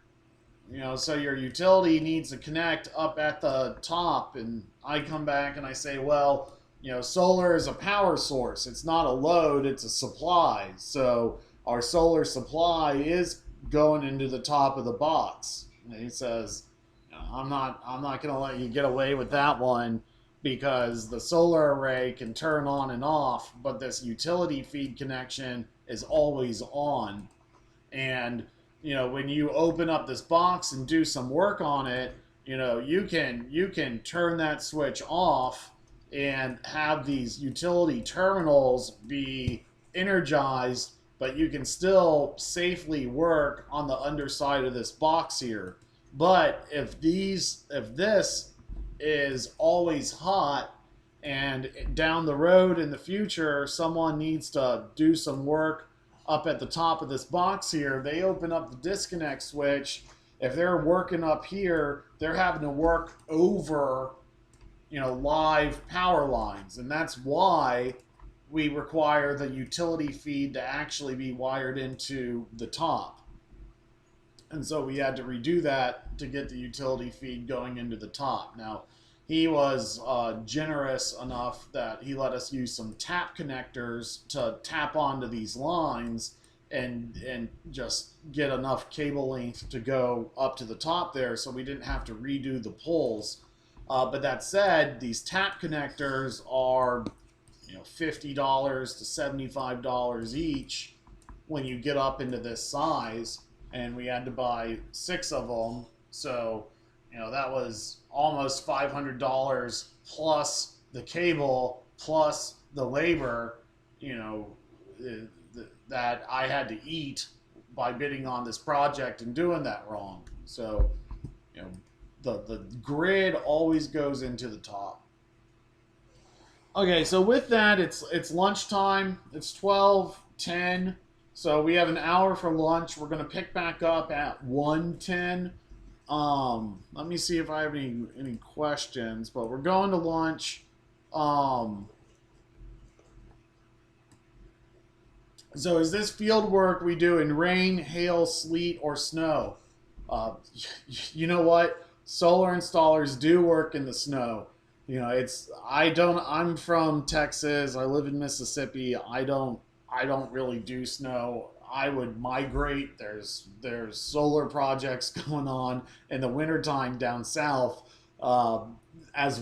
so your utility needs to connect up at the top. And I come back and I say, well, solar is a power source. It's not a load, it's a supply. So our solar supply is going into the top of the box. And he says, I'm not going to let you get away with that one, because the solar array can turn on and off, but this utility feed connection is always on. And when you open up this box and do some work on it, you can turn that switch off and have these utility terminals be energized, but you can still safely work on the underside of this box here. But if this is always hot, and down the road in the future someone needs to do some work up at the top of this box here, they open up the disconnect switch. If they're working up here, they're having to work over live power lines, and that's why we require the utility feed to actually be wired into the top. And so we had to redo that to get the utility feed going into the top. Now, he was generous enough that he let us use some tap connectors to tap onto these lines and just get enough cable length to go up to the top there, so we didn't have to redo the poles. But that said, these tap connectors are $50 to $75 each when you get up into this size, and we had to buy 6 of them. So that was almost $500 plus the cable plus the labor that I had to eat by bidding on this project and doing that wrong. So the grid always goes into the top. Okay, so with that, it's lunchtime. It's 12:10. So we have an hour for lunch. We're going to pick back up at 1:10. Let me see if I have any questions. But we're going to lunch. Um, so is this field work we do in rain, hail, sleet, or snow? Uh, you know what? Solar installers do work in the snow. You know, it's I don't. I'm from Texas. I live in Mississippi. I don't really do snow. I would migrate. There's solar projects going on in the wintertime down south, um, as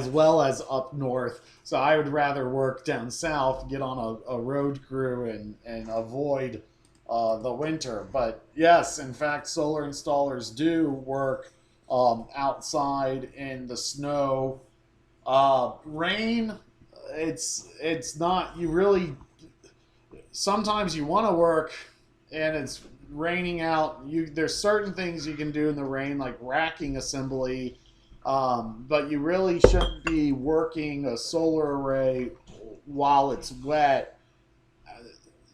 well as up north. So I would rather work down south, get on a road crew, and avoid the winter. But yes, in fact, solar installers do work outside in the snow. Rain, it's not. You really sometimes you want to work and it's raining out. There's certain things you can do in the rain, like racking assembly, but you really shouldn't be working a solar array while it's wet.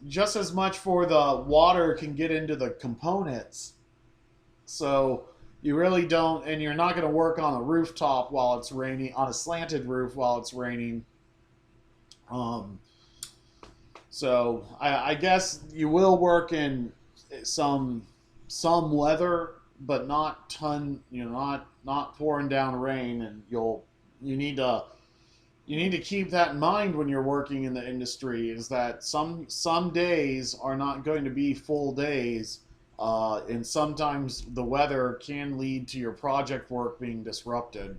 Just as much for the water can get into the components, so you really don't, and you're not going to work on a rooftop while it's raining, on a slanted roof while it's raining. Um, So I guess you will work in some some weather, but not ton. You know, not pouring down rain, and you need to you need to keep that in mind when you're working in the industry. Is that some days are not going to be full days, and sometimes the weather can lead to your project work being disrupted.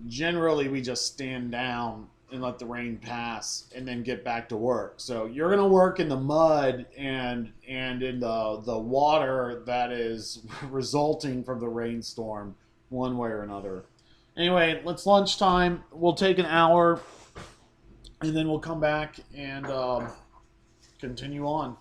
Generally we just stand down and let the rain pass and then get back to work. So you're going to work in the mud and in the water that is resulting from the rainstorm one way or another. Anyway, it's lunchtime. We'll take an hour and then we'll come back and continue on.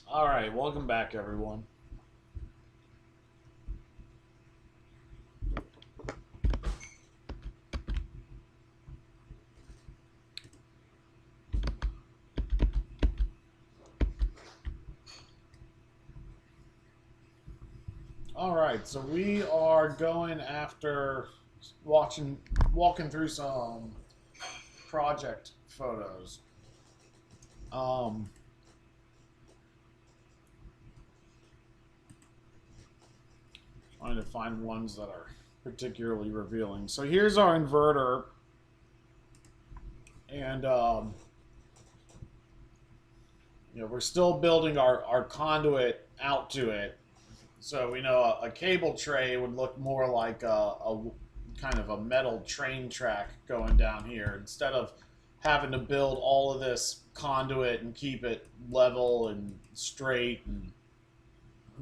All right, welcome back, everyone. All right, so we are going after walking through some project photos. Um, Trying to find ones that are particularly revealing. So here's our inverter, and we're still building our conduit out to it. So we know a cable tray would look more like a kind of a metal train track going down here instead of having to build all of this conduit and keep it level and straight and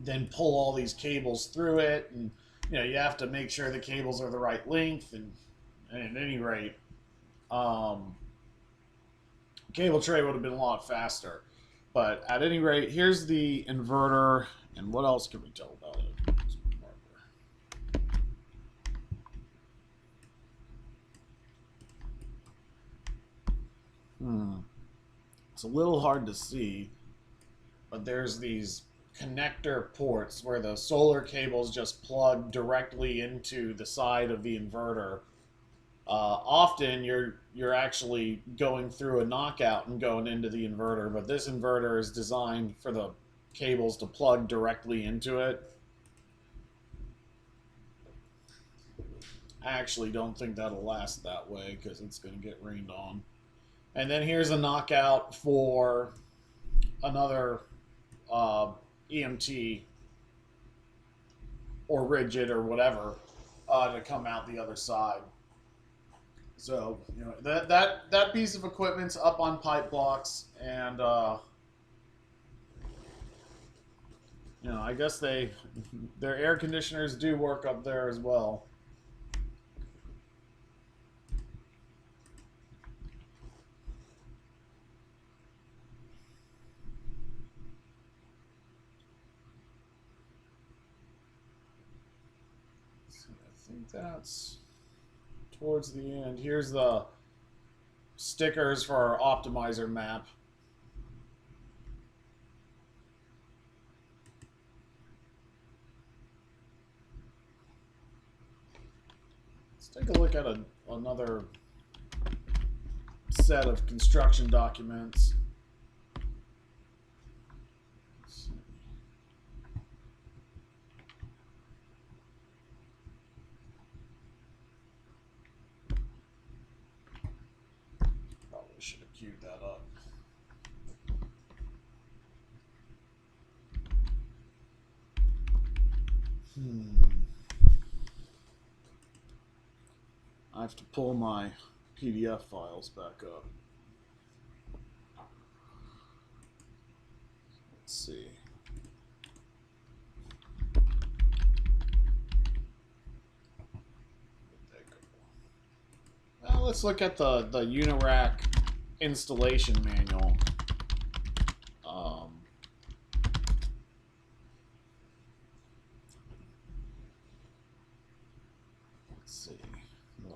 then pull all these cables through it, and you have to make sure the cables are the right length, and at any rate, um, cable tray would have been a lot faster. But at any rate, here's the inverter, and what else can we tell about it? It's a little hard to see, but there's these connector ports where the solar cables just plug directly into the side of the inverter. Often you're actually going through a knockout and going into the inverter, but this inverter is designed for the cables to plug directly into it. I actually don't think that'll last that way because it's going to get rained on. And then here's a knockout for another EMT or rigid or whatever to come out the other side. So that piece of equipment's up on pipe blocks, and I guess their air conditioners do work up there as well. I think that's towards the end. Here's the stickers for our optimizer map. Let's take a look at another set of construction documents. Should have queued that up. I have to pull my PDF files back up. Let's see. Well, let's look at the Unirac installation manual. Let's see, the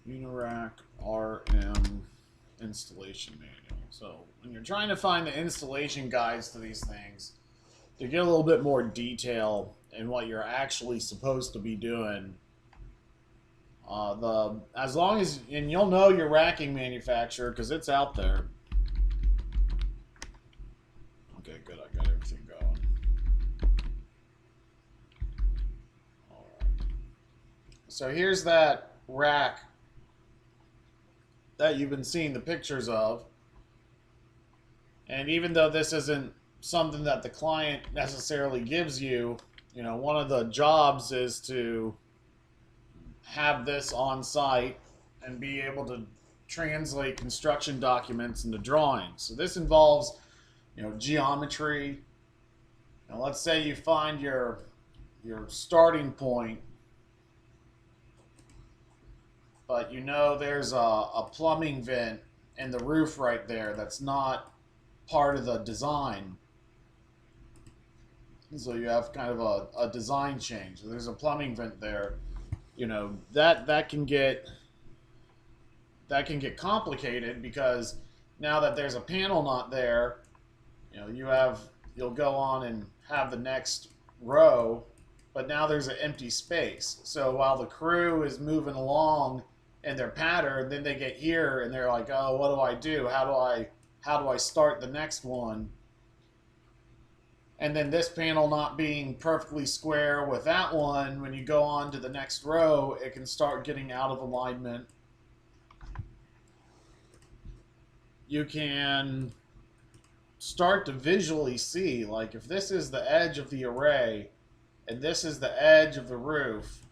Unirac RM installation manual. So when you're trying to find the installation guides to these things, to get a little bit more detail in what you're actually supposed to be doing, as long as, and you'll know your racking manufacturer because it's out there. Okay, good. I got everything going. All right. So here's that rack that you've been seeing the pictures of. And even though this isn't something that the client necessarily gives you, one of the jobs is to have this on site and be able to translate construction documents into drawings. So this involves, geometry. Now let's say you find your starting point but you know there's a plumbing vent in the roof right there that's not part of the design. So you have kind of a design change. There's a plumbing vent there. You know, that can get complicated because now that there's a panel not there, you know, you'll go on and have the next row, but now there's an empty space. So while the crew is moving along in their pattern, then they get here and they're like, "Oh, what do I do? How do I start the next one?" And then this panel not being perfectly square with that one, when you go on to the next row, it can start getting out of alignment. You can start to visually see, like, if this is the edge of the array and this is the edge of the roof,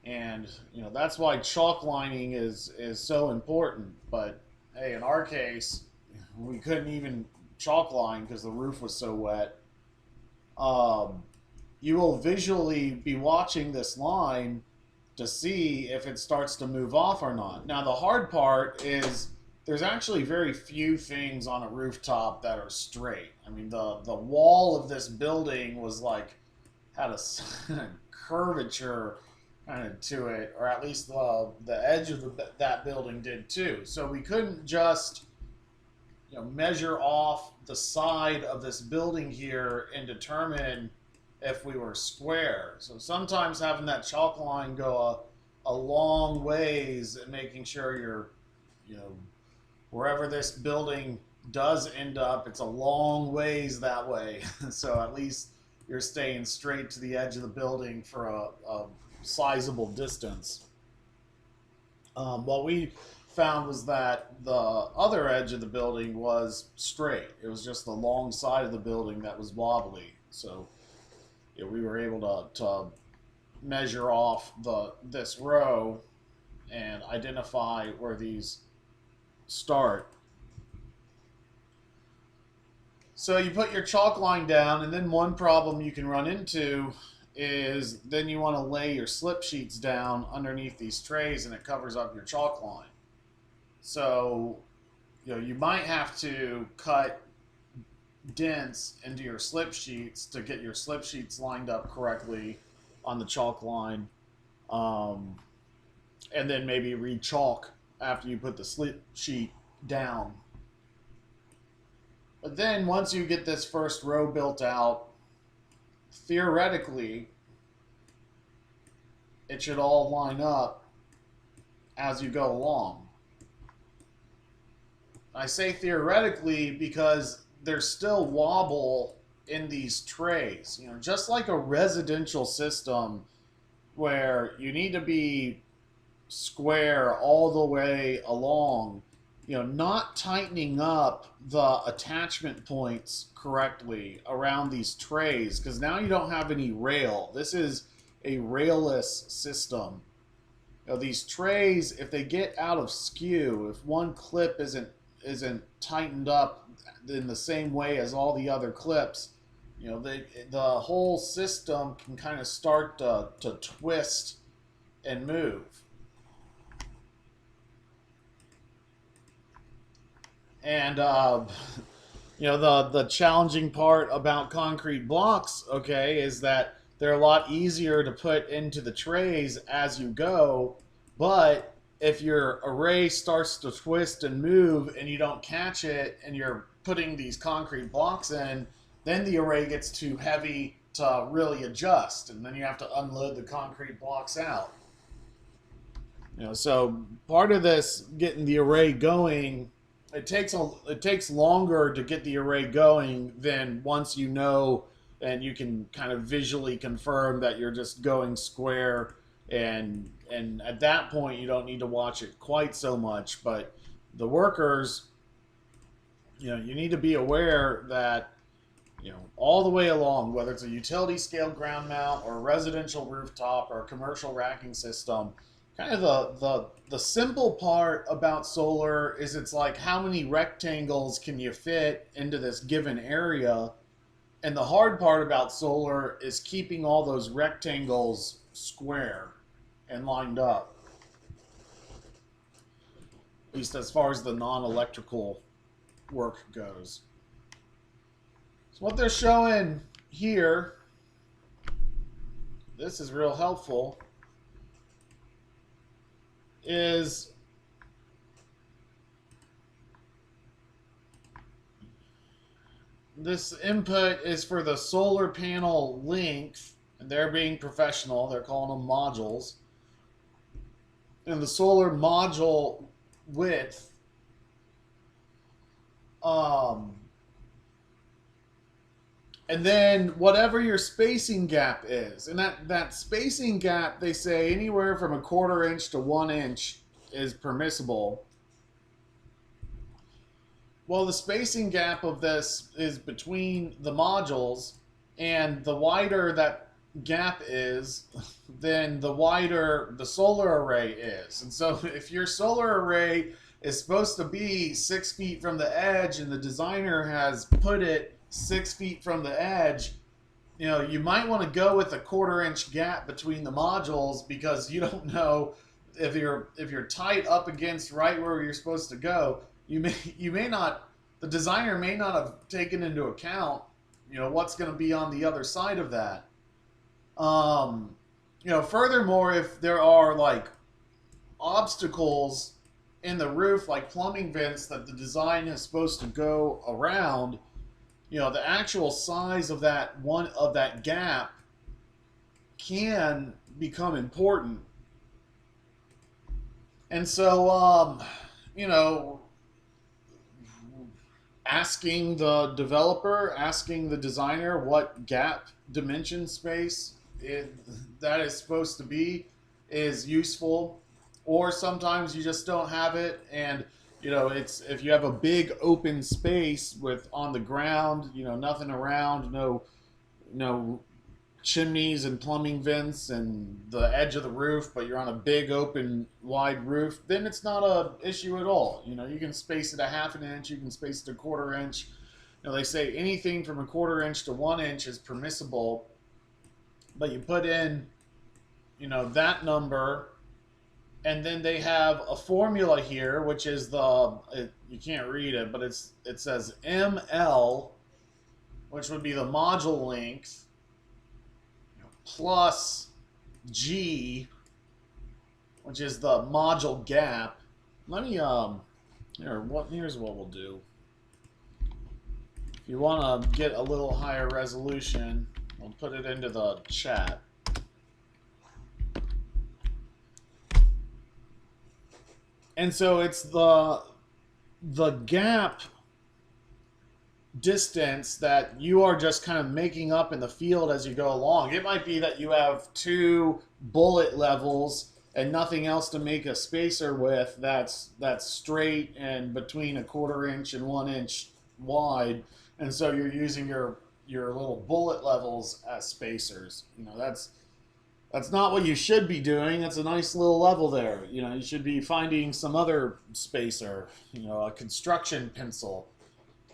and you know that's why chalk lining is so important. But hey, in our case, we couldn't even chalk line because the roof was so wet. You will visually be watching this line to see if it starts to move off or not. Now the hard part is there's actually very few things on a rooftop that are straight. I mean, the wall of this building was like had a curvature kind of to it, or at least the edge of that building did too. So we couldn't just measure off the side of this building here and determine if we were square. So sometimes having that chalk line go a long ways and making sure you're, wherever this building does end up, it's a long ways that way. So at least you're staying straight to the edge of the building for a sizable distance. What we found was that the other edge of the building was straight. It was just the long side of the building that was wobbly. So we were able to measure off this row and identify where these start. So you put your chalk line down, and then one problem you can run into is then you want to lay your slip sheets down underneath these trays and it covers up your chalk line. So you might have to cut dents into your slip sheets to get your slip sheets lined up correctly on the chalk line, and then maybe re-chalk after you put the slip sheet down. But then once you get this first row built out, theoretically it should all line up as you go along. I say theoretically because there's still wobble in these trays. Just like a residential system where you need to be square all the way along, not tightening up the attachment points correctly around these trays, because now you don't have any rail. This is a railless system. These trays, if they get out of skew, if one clip isn't tightened up in the same way as all the other clips, the whole system can kind of start to twist and move. And the challenging part about concrete blocks, okay, is that they're a lot easier to put into the trays as you go, but if your array starts to twist and move and you don't catch it and you're putting these concrete blocks in, then the array gets too heavy to really adjust, and then you have to unload the concrete blocks out. So part of this getting the array going, it takes longer to get the array going than once and you can kind of visually confirm that you're just going square, and at that point you don't need to watch it quite so much. But the workers, you need to be aware that all the way along, whether it's a utility scale ground mount or a residential rooftop or a commercial racking system, kind of the simple part about solar is it's like how many rectangles can you fit into this given area, and the hard part about solar is keeping all those rectangles square and lined up. least as far as the non-electrical work goes. So what they're showing here, this is real helpful, is this input is for the solar panel length, and they're being professional, they're calling them modules. And the solar module width, and then whatever your spacing gap is. And that spacing gap, they say anywhere from 1/4 inch to 1 inch is permissible. Well, the spacing gap of this is between the modules, and the wider that gap is, then the wider the solar array is. And so if your solar array is supposed to be 6 feet from the edge and the designer has put it 6 feet from the edge, you know, you might want to go with a 1/4 inch gap between the modules, because you don't know if you're tight up against right where you're supposed to go. You may not, the designer may not have taken into account, you know, what's going to be on the other side of that. You know, furthermore, if there are like obstacles in the roof, like plumbing vents that the design is supposed to go around, you know, the actual size of that gap can become important. And so, you know, asking the developer, asking the designer what gap dimension space that is supposed to be is useful. Or sometimes you just don't have it, and you know, it's if you have a big open space with on the ground, you know, nothing around, no chimneys and plumbing vents and the edge of the roof, but you're on a big open wide roof, then it's not a issue at all. You know, you can space it 1/2 inch, you can space it 1/4 inch. You know, they say anything from 1/4 inch to 1 inch is permissible, but you put in, you know, that number, and then they have a formula here, which is you can't read it, but it says ML, which would be the module length, plus G, which is the module gap. Let me here's what we'll do. If you want to get a little higher resolution, we'll put it into the chat. And so it's the gap distance that you are just kind of making up in the field as you go along. It might be that you have 2 bullet levels and nothing else to make a spacer with that's straight and between 1/4 inch and 1 inch wide, and so you're using your little bullet levels as spacers. You know, that's not what you should be doing. That's a nice little level there. You know, you should be finding some other spacer, you know, a construction pencil.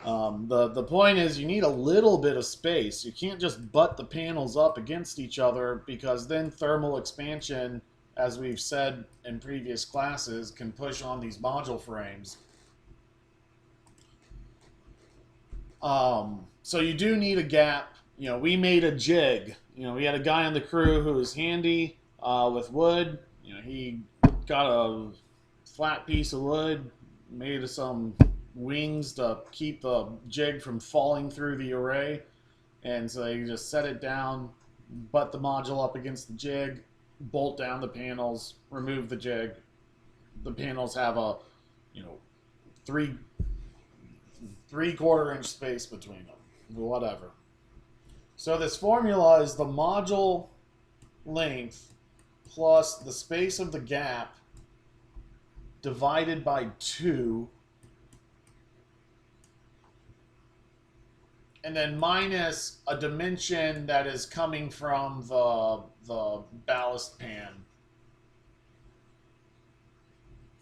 The point is you need a little bit of space. You can't just butt the panels up against each other, because then thermal expansion, as we've said in previous classes, can push on these module frames. So you do need a gap. You know, we made a jig. You know, we had a guy on the crew who was handy with wood. You know, he got a flat piece of wood, made some wings to keep the jig from falling through the array, and so you just set it down, butt the module up against the jig, bolt down the panels, remove the jig. The panels have a, you know, 3/4 inch space between them, whatever. So this formula is the module length plus the space of the gap divided by 2, and then minus a dimension that is coming from the ballast pan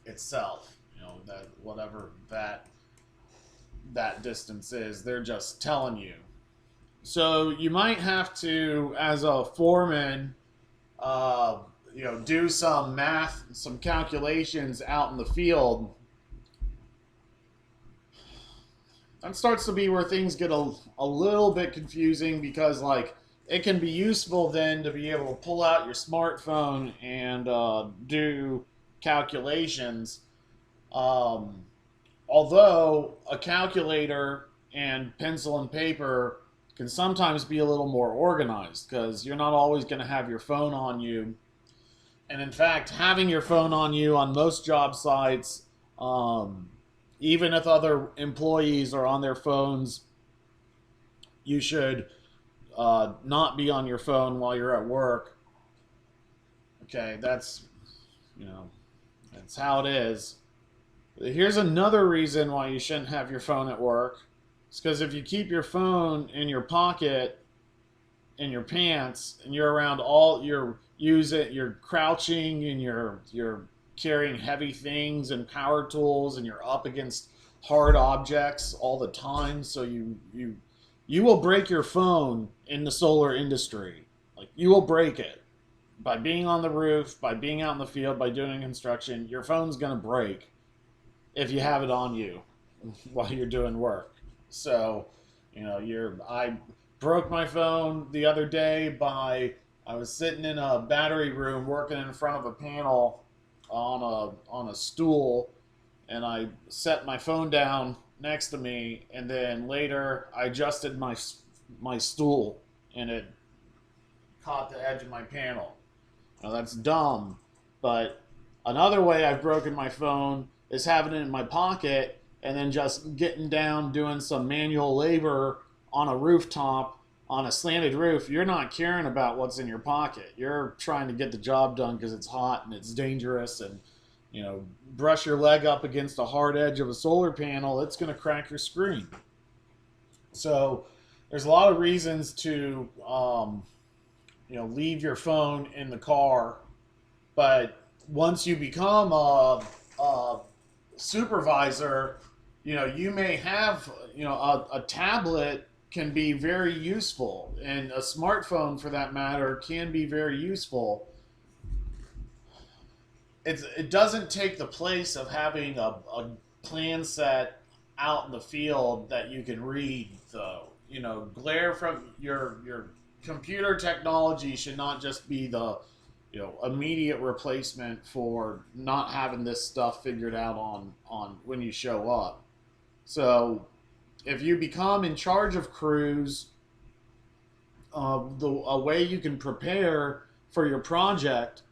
itself. You know, that whatever that distance is, they're just telling you. So you might have to, as a foreman, you know, do some math, some calculations out in the field that starts to be where things get a little bit confusing, because like it can be useful then to be able to pull out your smartphone and do calculations. Um, Although a calculator and pencil and paper can sometimes be a little more organized, because you're not always going to have your phone on you. And in fact, having your phone on you on most job sites, um, even if other employees are on their phones, you should not be on your phone while you're at work. Okay, you know, that's how it is. Here's another reason why you shouldn't have your phone at work. It's because if you keep your phone in your pocket, in your pants, and you're around all you're crouching and you're carrying heavy things and power tools, and you're up against hard objects all the time, so you will break your phone in the solar industry. Like, you will break it by being on the roof, by being out in the field, by doing construction. Your phone's gonna break if you have it on you while you're doing work. So, I broke my phone the other day by I was sitting in a battery room working in front of a panel on a stool, and I set my phone down next to me, and then later I adjusted my stool, and it caught the edge of my panel. Now that's dumb, but another way I've broken my phone is having it in my pocket and then just getting down doing some manual labor on a rooftop on a slanted roof. You're not caring about what's in your pocket. You're trying to get the job done because it's hot and it's dangerous, and brush your leg up against the hard edge of a solar panel, it's going to crack your screen. So there's a lot of reasons to leave your phone in the car, but once you become a supervisor, you may have a tablet can be very useful, and a smartphone for that matter can be very useful. It doesn't take the place of having a plan set out in the field that you can read, though. Glare from your computer technology should not just be the immediate replacement for not having this stuff figured out on when you show up. So if you become in charge of crews, a way you can prepare for your project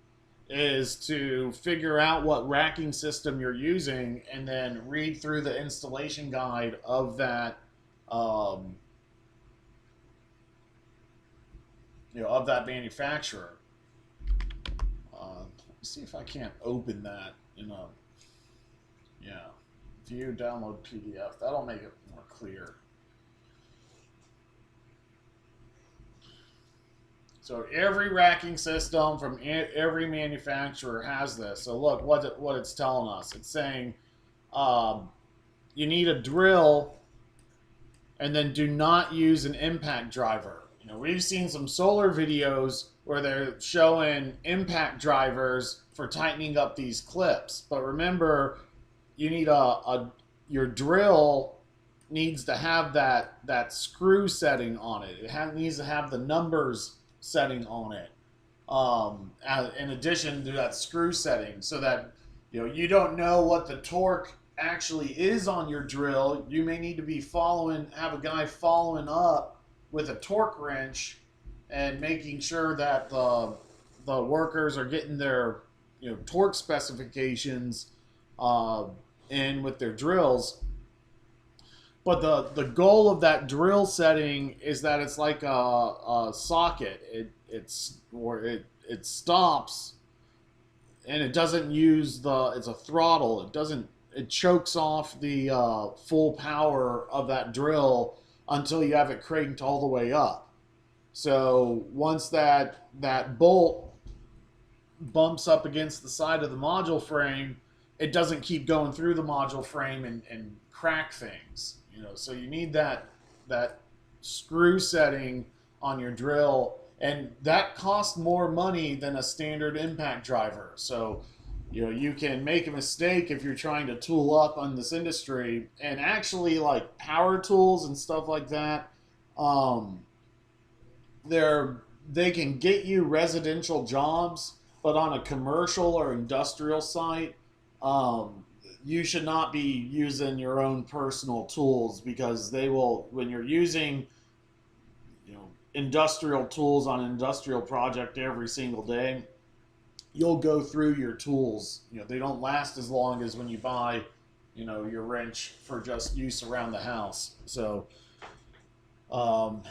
is to figure out what racking system you're using, and then read through the installation guide of that of that manufacturer. Let me see if I can't open that in a view download PDF. That'll make it more clear. So every racking system from every manufacturer has this. So look what it's telling us. It's saying you need a drill, and then do not use an impact driver. We've seen some solar videos where they're showing impact drivers for tightening up these clips. But remember, you need your drill needs to have that screw setting on it. It needs to have the numbers setting on it, in addition to that screw setting, so that you don't know what the torque actually is on your drill. You may need to be have a guy following up with a torque wrench and making sure that the workers are getting their torque specifications in with their drills. But the goal of that drill setting is that it's like a socket. It stops, and it doesn't use it's a throttle. It chokes off the full power of that drill until you have it cranked all the way up. So once that bolt bumps up against the side of the module frame, it doesn't keep going through the module frame and crack things. So you need that screw setting on your drill, and that costs more money than a standard impact driver. So You can make a mistake if you're trying to tool up on this industry, and actually like power tools and stuff like that. Um, they can get you residential jobs, but on a commercial or industrial site, um, you should not be using your own personal tools, because they will, when you're using industrial tools on an industrial project every single day, you'll go through your tools. They don't last as long as when you buy your wrench for just use around the house. So um,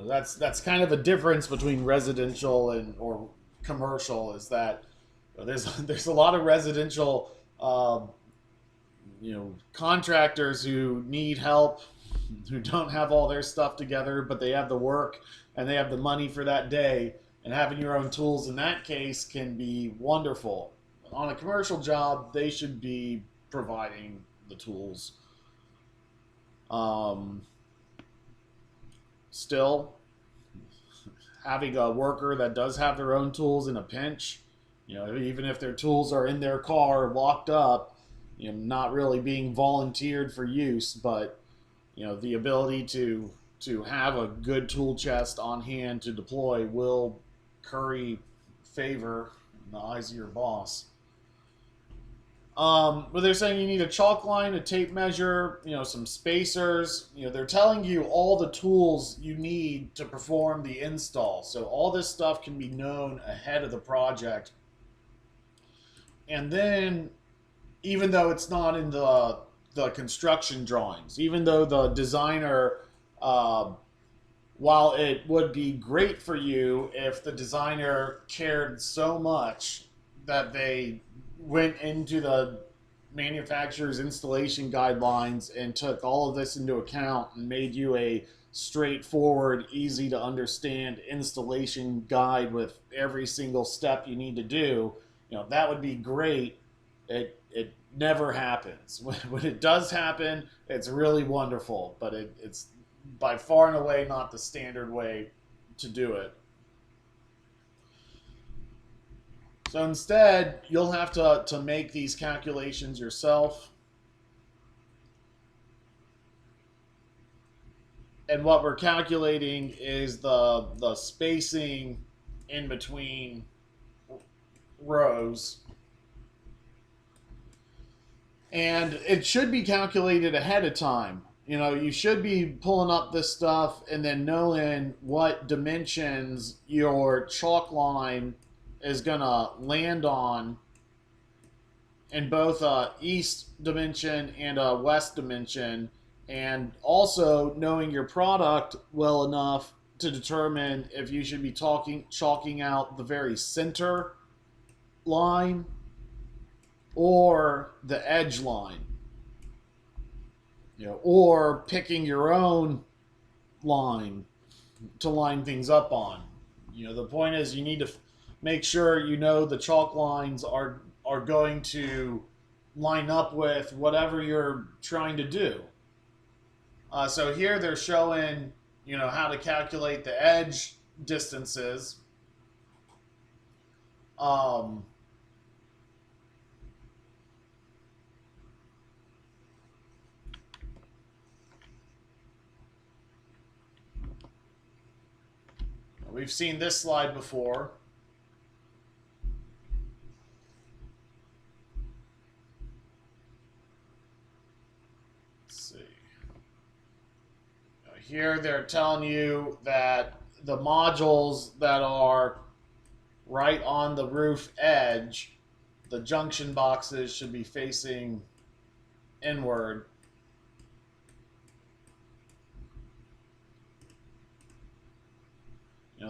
that's kind of a difference between residential and or commercial, is that there's a lot of residential contractors who need help, who don't have all their stuff together, but they have the work and they have the money for that day. And having your own tools in that case can be wonderful. On a commercial job, they should be providing the tools. Um, Still, having a worker that does have their own tools in a pinch, even if their tools are in their car locked up, not really being volunteered for use, but the ability to have a good tool chest on hand to deploy will curry favor in the eyes of your boss. But they're saying you need a chalk line, a tape measure, some spacers. They're telling you all the tools you need to perform the install. So all this stuff can be known ahead of the project. And then, even though it's not in the construction drawings, even though the designer, uh, while it would be great for you if the designer cared so much that they went into the manufacturer's installation guidelines and took all of this into account and made you a straightforward, easy to understand installation guide with every single step you need to do, that would be great. It never happens. When it does happen, it's really wonderful, but it's by far and away not the standard way to do it. So instead, you'll have to make these calculations yourself. And what we're calculating is the spacing in between rows. And it should be calculated ahead of time. You should be pulling up this stuff and then knowing what dimensions your chalk line is going to land on in both a east dimension and a west dimension, and also knowing your product well enough to determine if you should be chalking out the very center line or the edge line, or picking your own line to line things up on. The point is you need to make sure the chalk lines are going to line up with whatever you're trying to do. So here they're showing how to calculate the edge distances. We've seen this slide before. Let's see. Here they're telling you that the modules that are right on the roof edge, the junction boxes should be facing inward.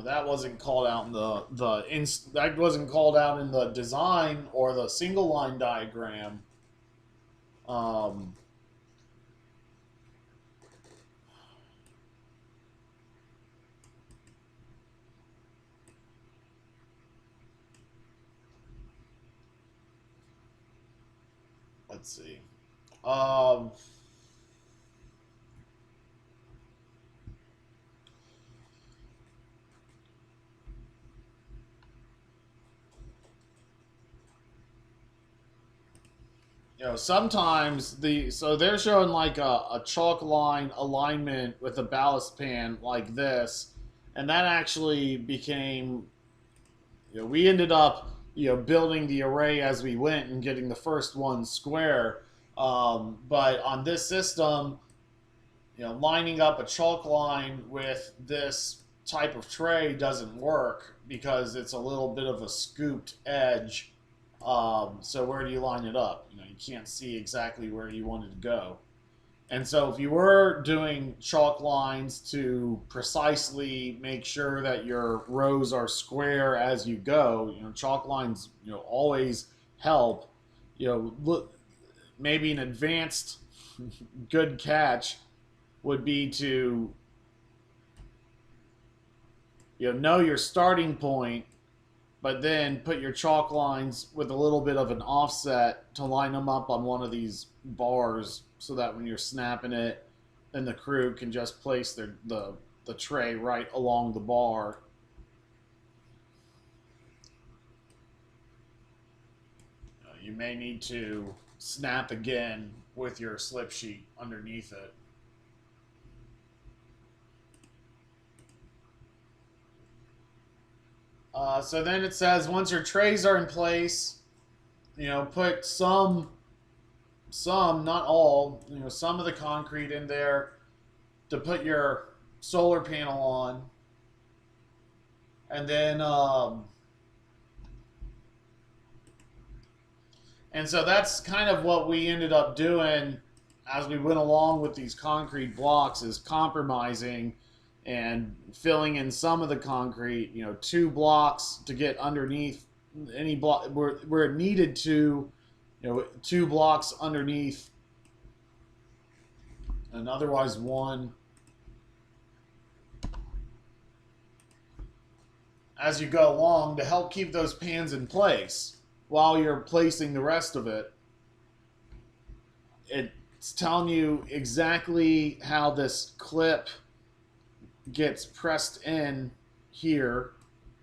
That wasn't called out in that wasn't called out in the design or the single line diagram. Let's see. sometimes so they're showing like a chalk line alignment with a ballast pan like this, and that actually became, we ended up, building the array as we went and getting the first one square. But on this system, lining up a chalk line with this type of tray doesn't work because it's a little bit of a scooped edge. So where do you line it up? You can't see exactly where you want it to go. And so if you were doing chalk lines to precisely make sure that your rows are square as you go, chalk lines, always help. Look, maybe an advanced good catch would be to know your starting point, but then put your chalk lines with a little bit of an offset to line them up on one of these bars, so that when you're snapping it, then the crew can just place the tray right along the bar. You may need to snap again with your slip sheet underneath it. So then it says once your trays are in place, put some, not all, some of the concrete in there to put your solar panel on. And then, and so that's kind of what we ended up doing as we went along with these concrete blocks, is compromising and filling in some of the concrete, 2 blocks to get underneath any block where it needed to, 2 blocks underneath, and otherwise 1. As you go along to help keep those pans in place while you're placing the rest of it. It's telling you exactly how this clip gets pressed in here,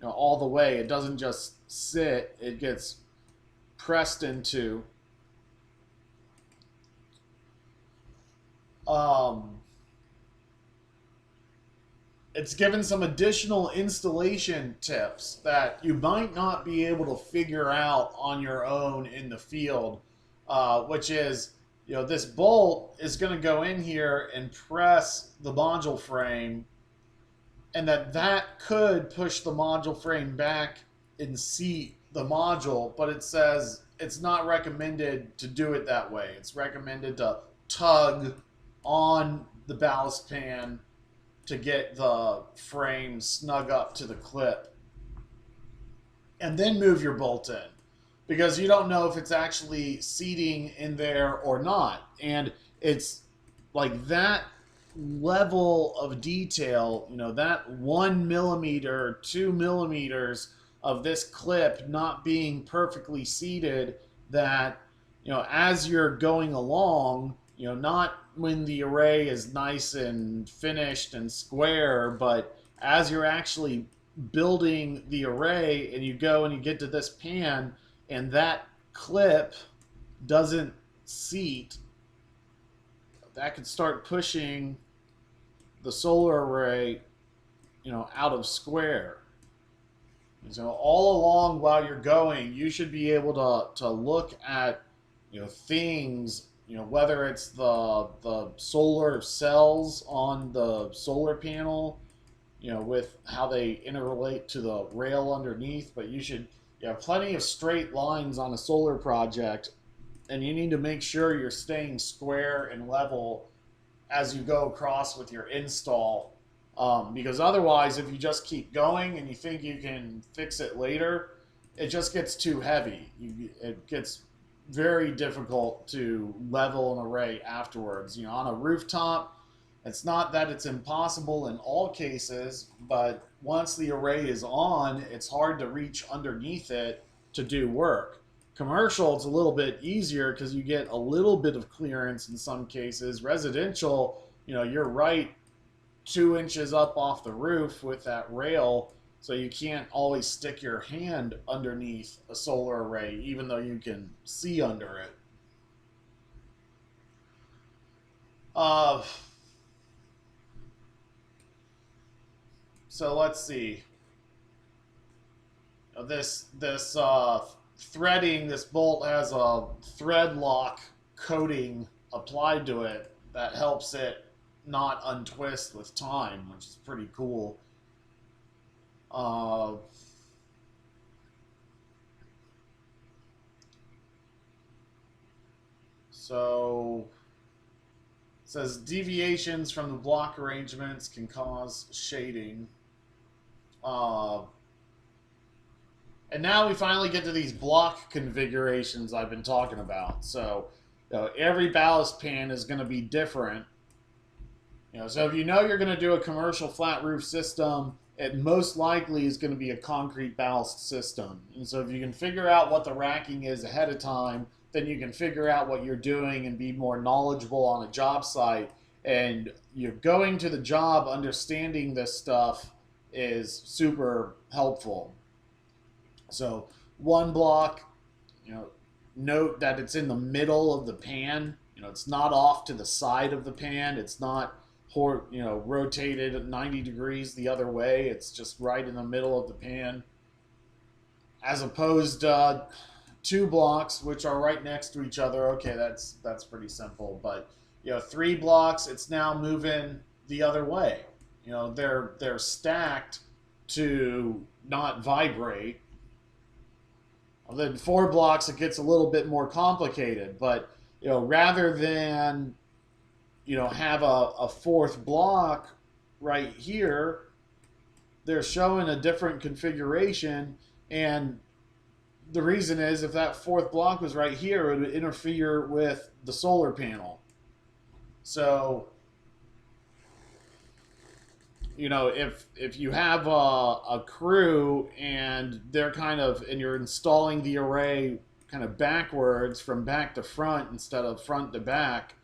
all the way. It doesn't just sit, it gets pressed into. It's given some additional installation tips that you might not be able to figure out on your own in the field, which is, this bolt is going to go in here and press the module frame, and that could push the module frame back and seat the module, but it says it's not recommended to do it that way. It's recommended to tug on the ballast pan to get the frame snug up to the clip, and then move your bolt in, because you don't know if it's actually seating in there or not. And it's like that level of detail, that 1 millimeter, 2 millimeters of this clip not being perfectly seated, that, as you're going along, not when the array is nice and finished and square, but as you're actually building the array and you go and you get to this pan and that clip doesn't seat, that could start pushing the solar array, out of square. And so all along while you're going, you should be able to look at, things, whether it's the solar cells on the solar panel, with how they interrelate to the rail underneath. But you have plenty of straight lines on a solar project, and you need to make sure you're staying square and level as you go across with your install, because otherwise, if you just keep going and you think you can fix it later, it just gets too heavy. It gets very difficult to level an array afterwards. On a rooftop, it's not that it's impossible in all cases, but once the array is on, it's hard to reach underneath it to do work. Commercial, it's a little bit easier because you get a little bit of clearance in some cases. Residential, you're right 2 inches up off the roof with that rail, so you can't always stick your hand underneath a solar array, even though you can see under it. Uh, so let's see. This threading, this bolt has a thread lock coating applied to it that helps it not untwist with time, which is pretty cool. Uh, so it says deviations from the block arrangements can cause shading. And now we finally get to these block configurations I've been talking about. So, every ballast pan is going to be different. So if you know you're going to do a commercial flat roof system, it most likely is going to be a concrete ballast system. And so if you can figure out what the racking is ahead of time, then you can figure out what you're doing and be more knowledgeable on a job site. And you're going to the job understanding this stuff is super helpful. So one block, note that it's in the middle of the pan. It's not off to the side of the pan. It's not, rotated at 90 degrees the other way. It's just right in the middle of the pan. As opposed to two blocks, which are right next to each other. Okay, that's pretty simple. But, three blocks, it's now moving the other way. They're stacked to not vibrate. Then four blocks, it gets a little bit more complicated. But, rather than, have a fourth block right here, they're showing a different configuration. And the reason is if that fourth block was right here, it would interfere with the solar panel. So, if you have a crew and you're installing the array kind of backwards from back to front instead of front to back,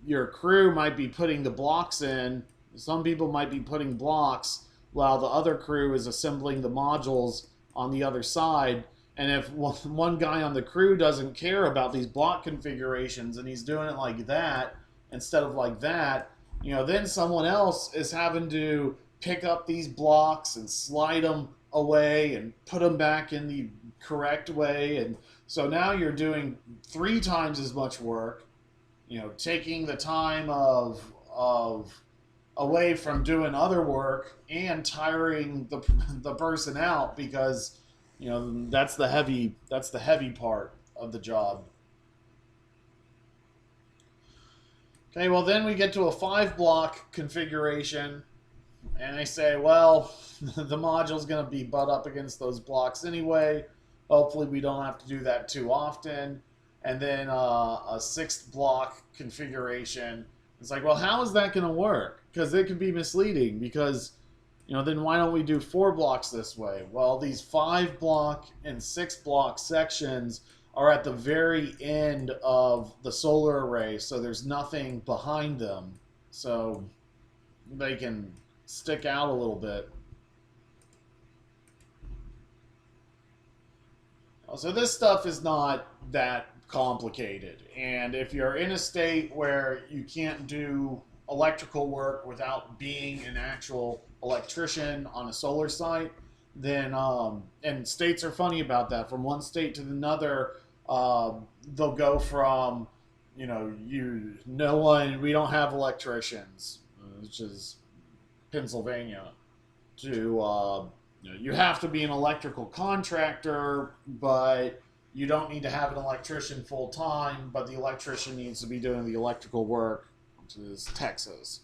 your crew might be putting the blocks in. Some people might be putting blocks while the other crew is assembling the modules on the other side. And if one guy on the crew doesn't care about these block configurations and he's doing it like that instead of like that, then someone else is having to pick up these blocks and slide them away and put them back in the correct way. And so now you're doing 3 times as much work, taking the time of away from doing other work and tiring the person out because, that's the heavy part of the job. Okay, well then we get to a 5-block configuration, and they say, well, the module's going to be butt up against those blocks anyway. Hopefully we don't have to do that too often. And then a 6th block configuration. It's like, well, how is that going to work? Because it could be misleading because, then why don't we do 4 blocks this way? Well, these 5-block and 6-block sections are at the very end of the solar array, so there's nothing behind them, so they can stick out a little bit. So this stuff is not that complicated, and if you're in a state where you can't do electrical work without being an actual electrician on a solar site, then and states are funny about that. From one state to another, they'll go from, we don't have electricians, which is Pennsylvania, to you have to be an electrical contractor, but you don't need to have an electrician full time, but the electrician needs to be doing the electrical work, which is Texas.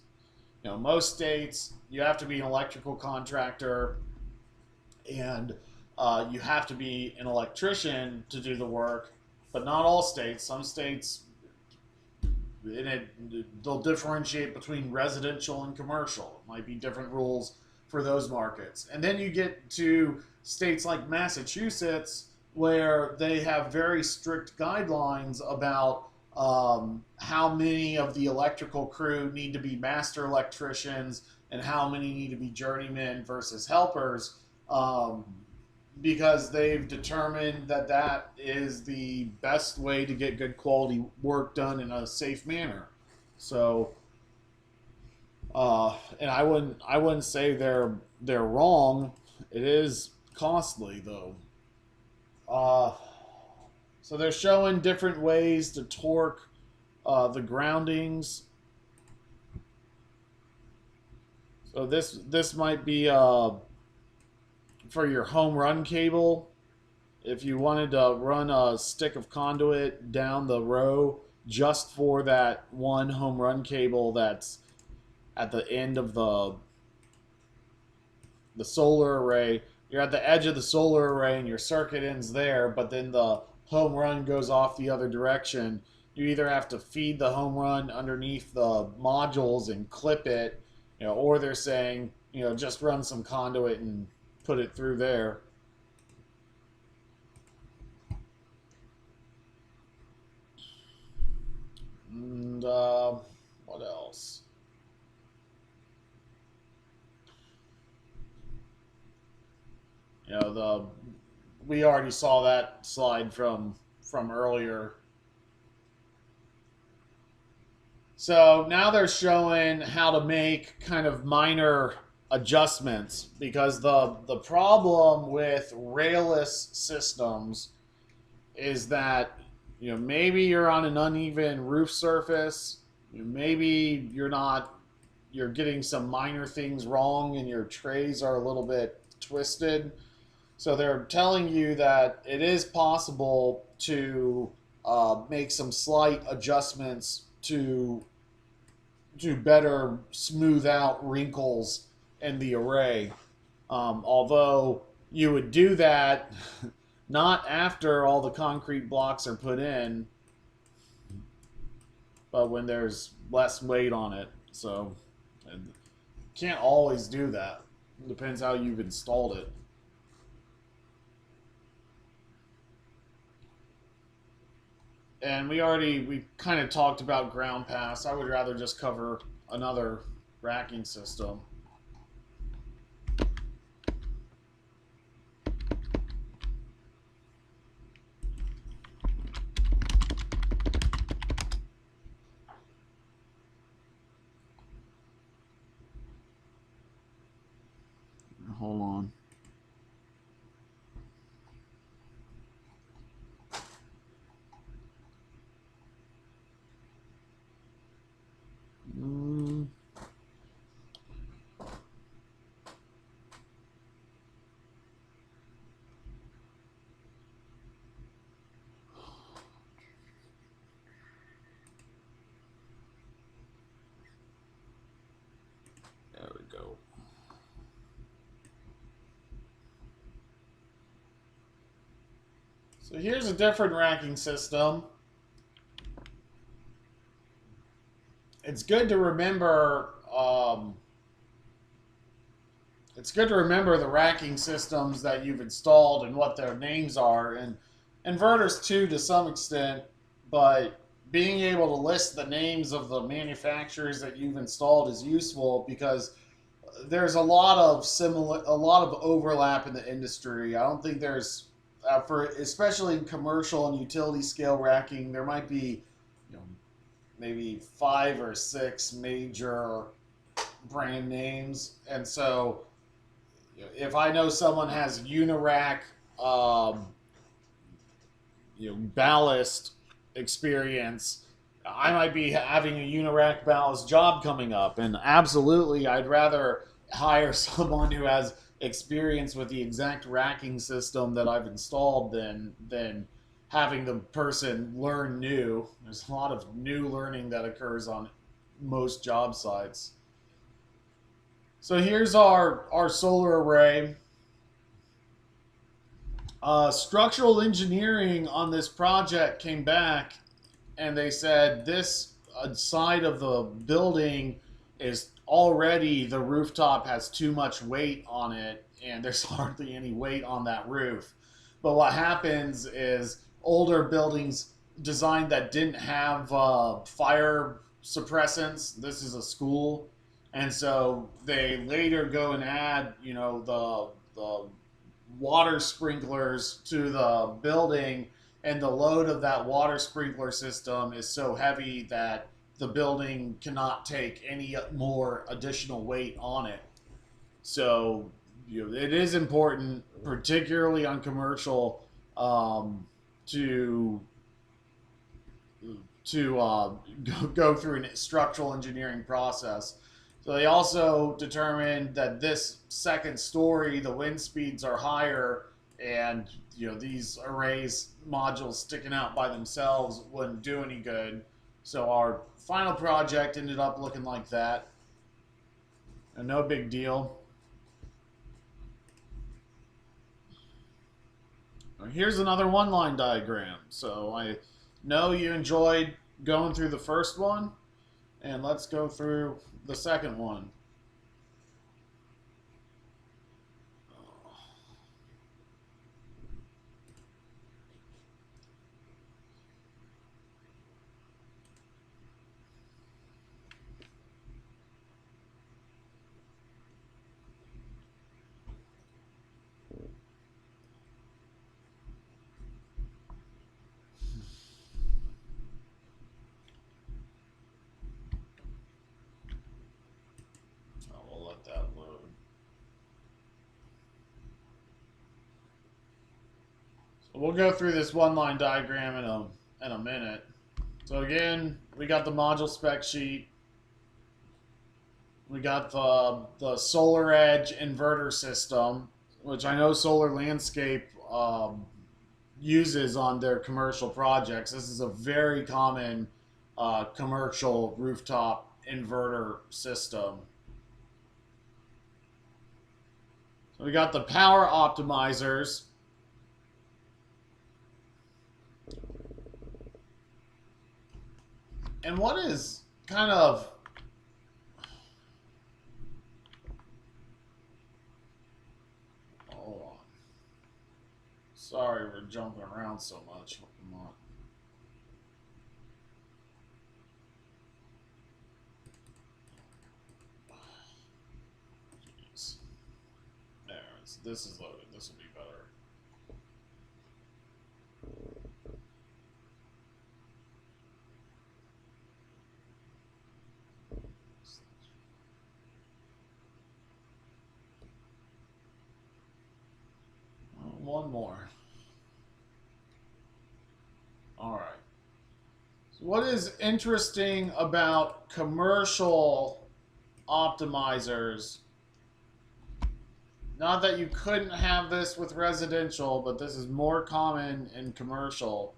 Most states, you have to be an electrical contractor, and you have to be an electrician to do the work, but not all states. Some states, they'll differentiate between residential and commercial. It might be different rules for those markets. And then you get to states like Massachusetts, where they have very strict guidelines about how many of the electrical crew need to be master electricians and how many need to be journeymen versus helpers, because they've determined that that is the best way to get good quality work done in a safe manner. So, and I wouldn't say they're wrong. It is costly though. Uh, so they're showing different ways to torque the groundings. So this might be for your home run cable. If you wanted to run a stick of conduit down the row just for that one home run cable that's at the end of the solar array, you're at the edge of the solar array and your circuit ends there, but then the home run goes off the other direction. You either have to feed the home run underneath the modules and clip it, or they're saying, just run some conduit and put it through there. And what else? The we already saw that slide from earlier. So now they're showing how to make kind of minor adjustments, because the problem with railless systems is that maybe you're on an uneven roof surface, maybe you're getting some minor things wrong and your trays are a little bit twisted. So they're telling you that it is possible to make some slight adjustments to better smooth out wrinkles in the array. Although you would do that not after all the concrete blocks are put in, but when there's less weight on it. So can't always do that. It depends how you've installed it. And we kind of talked about ground pass. I would rather just cover another racking system. Hold on. There we go. So here's a different racking system. It's good to remember. It's good to remember the racking systems that you've installed and what their names are, and inverters too to some extent. But being able to list the names of the manufacturers that you've installed is useful, because there's a lot of overlap in the industry. I don't think there's for especially in commercial and utility scale racking, there might be maybe 5 or 6 major brand names, and so if I know someone has Unirack, ballast experience, I might be having a Unirack ballast job coming up, and absolutely, I'd rather hire someone who has experience with the exact racking system that I've installed than having the person learn new. There's a lot of new learning that occurs on most job sites. So here's our solar array. Structural engineering on this project came back and they said this side of the building is already, the rooftop has too much weight on it and there's hardly any weight on that roof. But what happens is older buildings designed that didn't have fire suppressants. This is a school, and so they later go and add, the water sprinklers to the building, and the load of that water sprinkler system is so heavy that the building cannot take any more additional weight on it. So, it is important, particularly on commercial, to go through a structural engineering process. So they also determined that this second story, the wind speeds are higher, and these arrays modules sticking out by themselves wouldn't do any good. So our final project ended up looking like that, and no big deal. Here's another one-line diagram. So I know you enjoyed going through the first one, and let's go through the second one. We'll let that load. So we'll go through this one-line diagram in a minute. So again, we got the module spec sheet. We got the Solar Edge inverter system, which I know Solar Landscape uses on their commercial projects. This is a very common commercial rooftop inverter system. So we got the power optimizers. And what is kind of hold on. Sorry, we're jumping around so much. Jeez. There, this is loaded. This will be better. One more. All right. So what is interesting about commercial optimizers? Not that you couldn't have this with residential, but this is more common in commercial.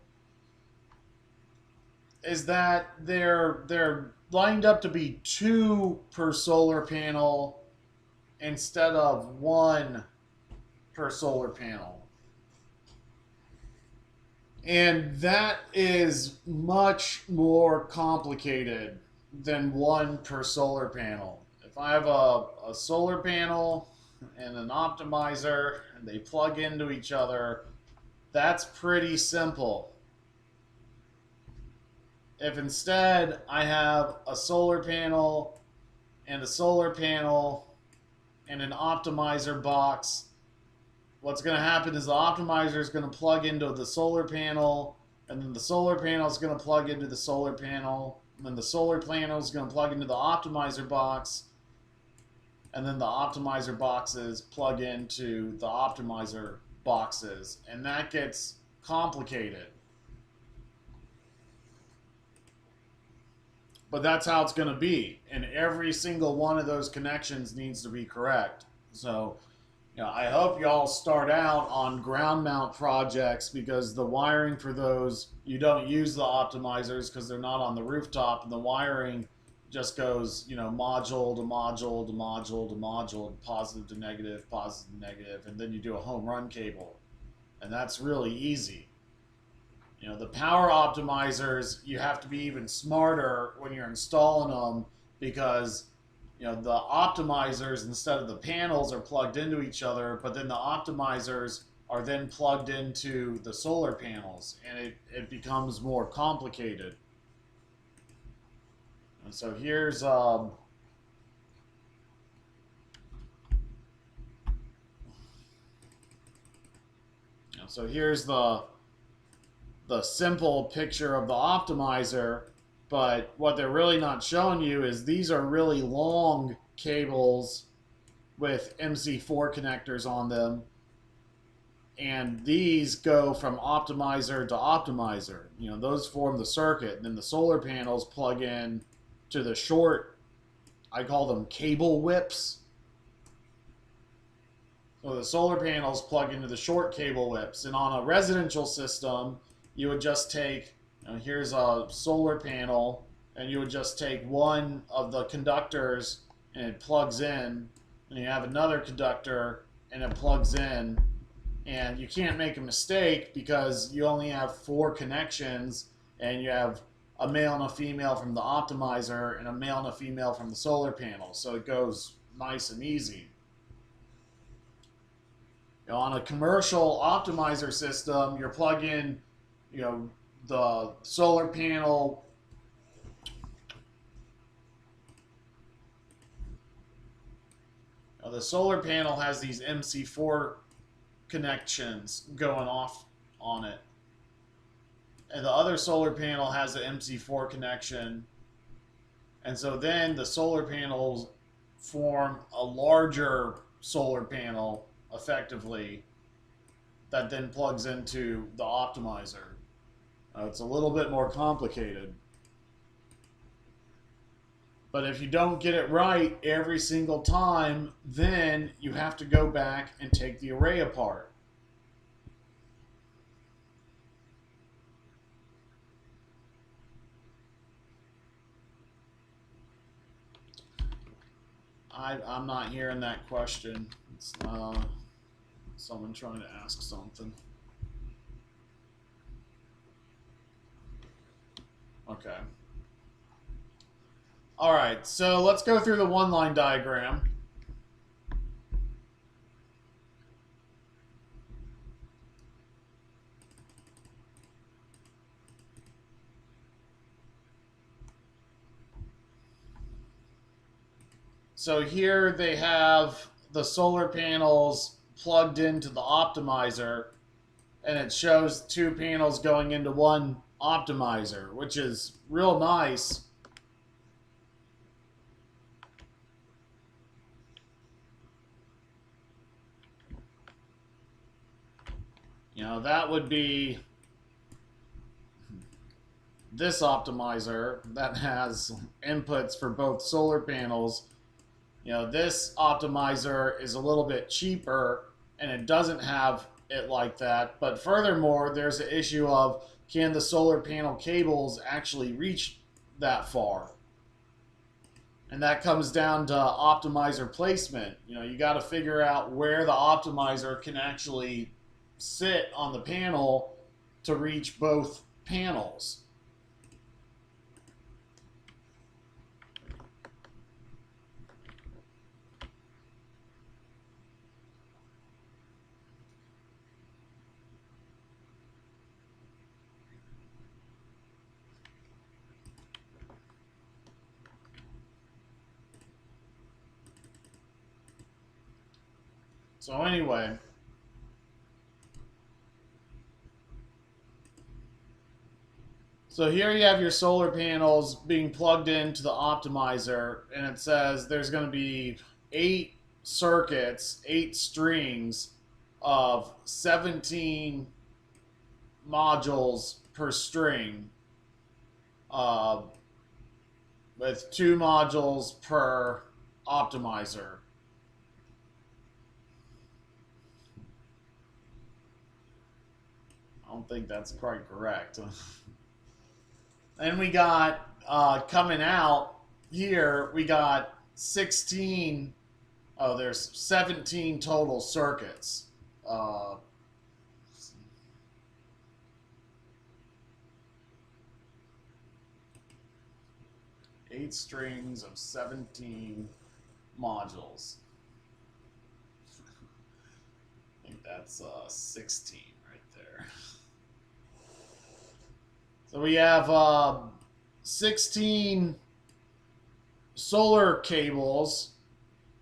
Is that they're lined up to be 2 per solar panel instead of 1 per solar panel. And that is much more complicated than 1 per solar panel. If I have a solar panel and an optimizer and they plug into each other, that's pretty simple. If instead I have a solar panel and an optimizer box, what's going to happen is the optimizer is going to plug into the solar panel, and then the solar panel is going to plug into the solar panel, and then the solar panel is going to plug into the optimizer box, and then the optimizer boxes plug into the optimizer boxes, and that gets complicated. But that's how it's going to be, and every single one of those connections needs to be correct. So I hope y'all start out on ground mount projects, because the wiring for those, you don't use the optimizers because they're not on the rooftop, and the wiring just goes, module to module to module to module, positive to negative, and then you do a home run cable. And that's really easy. The power optimizers, you have to be even smarter when you're installing them, because the optimizers, instead of the panels, are plugged into each other, but then the optimizers are then plugged into the solar panels, and it becomes more complicated. And so here's so here's the simple picture of the optimizer, But what they're really not showing you is these are really long cables with MC4 connectors on them. And these go from optimizer to optimizer. You know, those form the circuit. And then the solar panels plug in to the short, I call them cable whips. So the solar panels plug into the short cable whips. And on a residential system, you would just take, you know, here's a solar panel, and you would just take one of the conductors and it plugs in, and you have another conductor and it plugs in, and you can't make a mistake because you only have 4 connections, and you have a male and a female from the optimizer and a male and a female from the solar panel, so it goes nice and easy. You know, on a commercial optimizer system, you're plugging, you know, the solar panel. The solar panel has these MC4 connections going off on it, and the other solar panel has an MC4 connection, and so then the solar panels form a larger solar panel effectively that then plugs into the optimizer. It's a little bit more complicated, but if you don't get it right every single time, then you have to go back and take the array apart. I'm not hearing that question. It's someone trying to ask something. Okay. All right, so let's go through the one-line diagram. So here they have the solar panels plugged into the optimizer, and it shows 2 panels going into one optimizer, which is real nice. You know, that would be this optimizer that has inputs for both solar panels. You know, this optimizer is a little bit cheaper and it doesn't have it like that. But furthermore, there's the issue of, can the solar panel cables actually reach that far? And that comes down to optimizer placement. You know, you got to figure out where the optimizer can actually sit on the panel to reach both panels. So anyway, so here you have your solar panels being plugged into the optimizer, and it says there's going to be 8 circuits, 8 strings of 17 modules per string, with 2 modules per optimizer. I don't think that's quite correct. And we got, coming out here, we got 16, oh, there's 17 total circuits. 8 strings of 17 modules. I think that's 16 right there. So we have 16 solar cables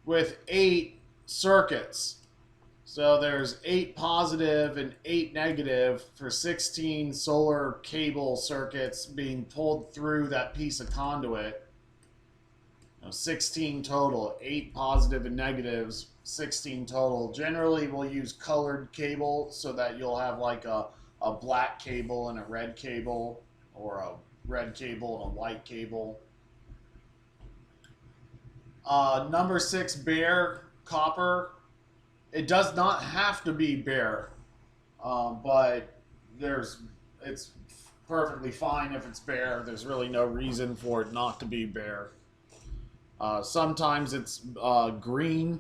with 8 circuits. So there's 8 positive and 8 negative for 16 solar cable circuits being pulled through that piece of conduit. 16 total, 8 positive and negatives, 16 total. Generally, we'll use colored cable so that you'll have like a black cable and a red cable, or a red cable and a white cable. Number 6, bare copper. It does not have to be bare, but it's perfectly fine if it's bare. There's really no reason for it not to be bare. Sometimes it's green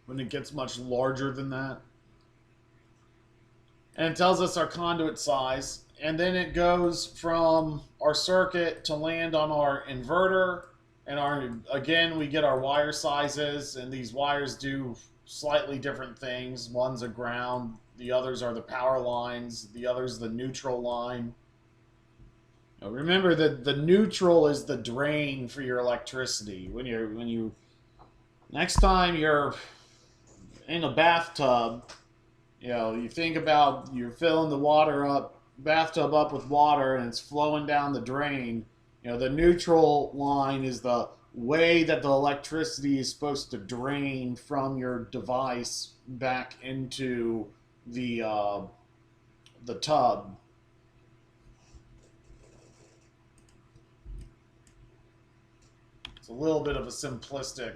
when it gets much larger than that. And it tells us our conduit size. And then it goes from our circuit to land on our inverter. And again, we get our wire sizes. And these wires do slightly different things. One's a ground. The others are the power lines. The other's the neutral line. Now remember that the neutral is the drain for your electricity. When you next time you're in a bathtub, you think about you're filling the bathtub up with water, and it's flowing down the drain. The neutral line is the way that the electricity is supposed to drain from your device back into the tub. It's a little bit of a simplistic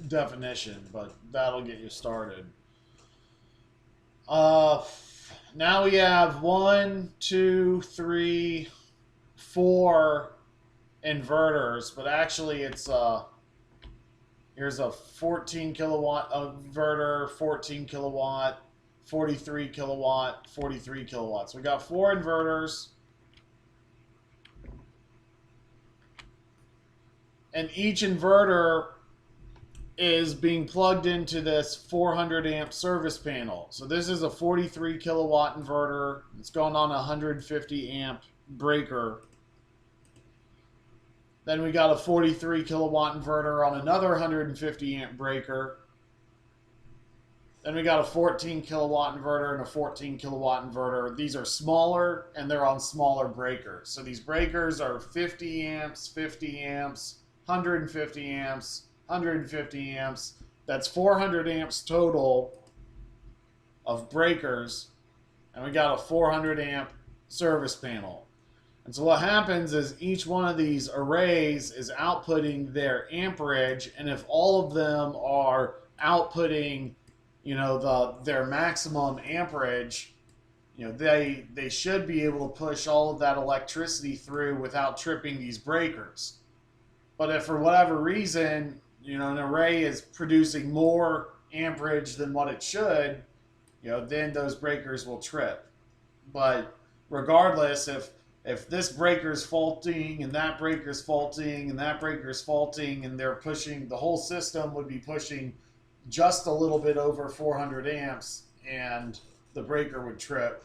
definition, but that'll get you started. Now we have 1, 2, 3, 4 inverters, but actually it's here's a 14 kilowatt inverter, 14 kilowatt, 43 kilowatt, 43 kilowatts. We got 4 inverters, and each inverter is being plugged into this 400 amp service panel. So this is a 43 kilowatt inverter. It's going on a 150 amp breaker. Then we got a 43 kilowatt inverter on another 150 amp breaker. Then we got a 14 kilowatt inverter and a 14 kilowatt inverter. These are smaller, and they're on smaller breakers. So these breakers are 50 amps, 50 amps, 150 amps, 150 amps. That's 400 amps total of breakers. And we got a 400 amp service panel. And so what happens is each one of these arrays is outputting their amperage. And if all of them are outputting, their maximum amperage, they should be able to push all of that electricity through without tripping these breakers. But if for whatever reason, an array is producing more amperage than what it should, then those breakers will trip. But regardless, if this breaker is faulting and that breaker is faulting and that breaker is faulting, and they're pushing, the whole system would be pushing just a little bit over 400 amps, and the breaker would trip.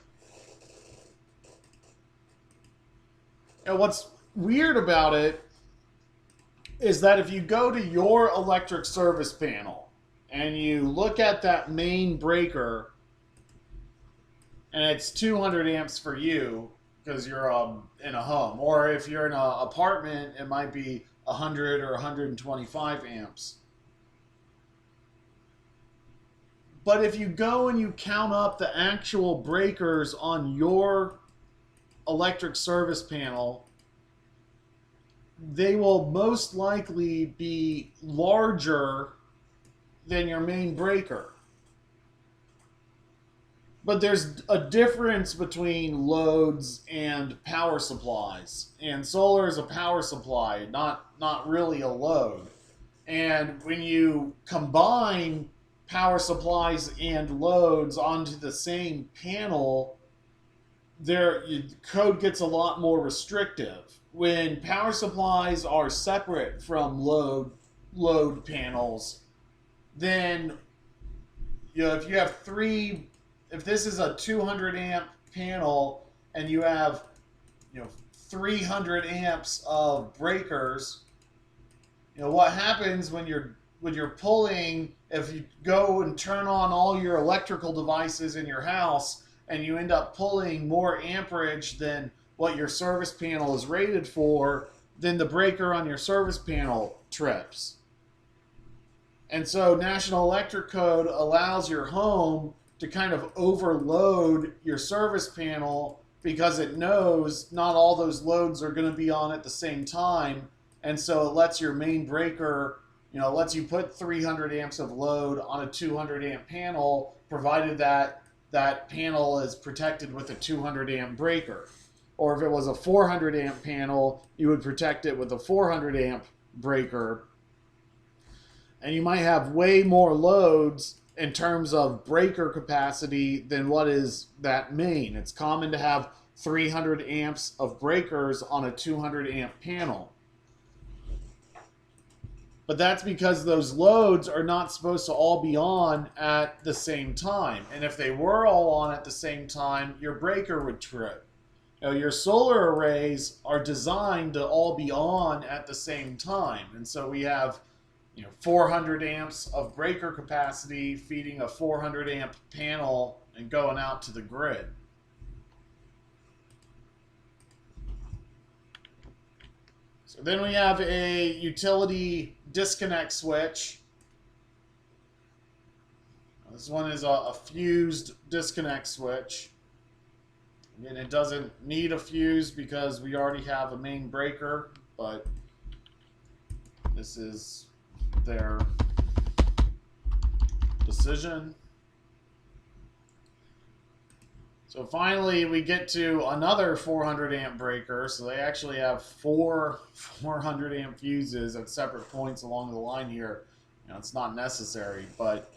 And what's weird about it is that if you go to your electric service panel and you look at that main breaker, and it's 200 amps for you because you're in a home, or if you're in an apartment, it might be 100 or 125 amps. But if you go and you count up the actual breakers on your electric service panel, they will most likely be larger than your main breaker. But there's a difference between loads and power supplies. And solar is a power supply, not really a load. And when you combine power supplies and loads onto the same panel, code gets a lot more restrictive. When power supplies are separate from load panels, then if you have if this is a 200 amp panel and you have 300 amps of breakers, what happens when you're pulling, if you go and turn on all your electrical devices in your house and you end up pulling more amperage than what your service panel is rated for, then the breaker on your service panel trips. And so National Electric Code allows your home to kind of overload your service panel because it knows not all those loads are going to be on at the same time. And so it lets your main breaker, lets you put 300 amps of load on a 200 amp panel, provided that that panel is protected with a 200 amp breaker. Or if it was a 400 amp panel, you would protect it with a 400 amp breaker. And you might have way more loads in terms of breaker capacity than what is that main. It's common to have 300 amps of breakers on a 200 amp panel. But that's because those loads are not supposed to all be on at the same time. And if they were all on at the same time, your breaker would trip. Your solar arrays are designed to all be on at the same time. And so we have 400 amps of breaker capacity feeding a 400 amp panel and going out to the grid. So then we have a utility disconnect switch. This one is a fused disconnect switch. Again, it doesn't need a fuse because we already have a main breaker, but this is their decision. So finally we get to another 400 amp breaker. So they actually have four 400 amp fuses at separate points along the line here. It's not necessary, but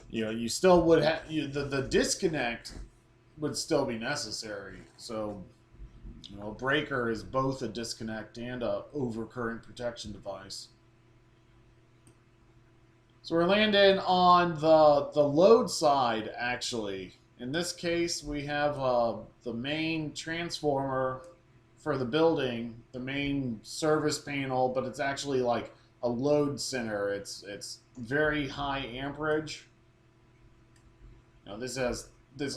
you still would have the disconnect would still be necessary. So a breaker is both a disconnect and a overcurrent protection device. So we're landing on the load side, actually. In this case, we have the main transformer for the building, the main service panel, but it's actually like a load center. It's very high amperage. This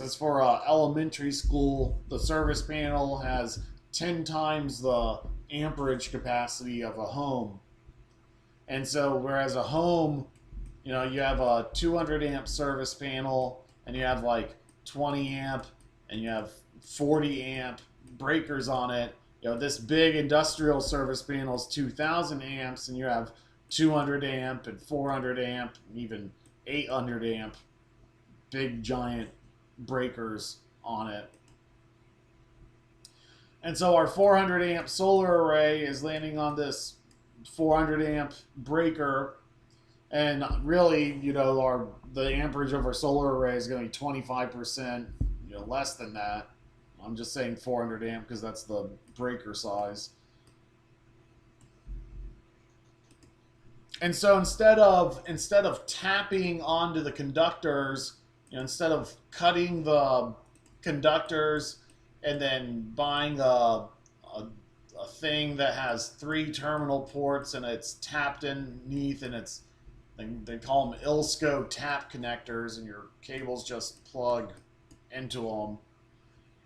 is for elementary school. The service panel has 10 times the amperage capacity of a home. And so whereas a home, you have a 200 amp service panel and you have like 20 amp and you have 40 amp breakers on it. This big industrial service panel is 2000 amps and you have 200 amp and 400 amp and even 800 amp big giant breakers on it. And so our 400 amp solar array is landing on this 400 amp breaker. And really, the amperage of our solar array is going to be 25%, less than that. I'm just saying 400 amp because that's the breaker size. And so instead of tapping onto the conductors, instead of cutting the conductors and then buying a thing that has 3 terminal ports and it's tapped underneath and they call them ILSCO tap connectors, and your cables just plug into them.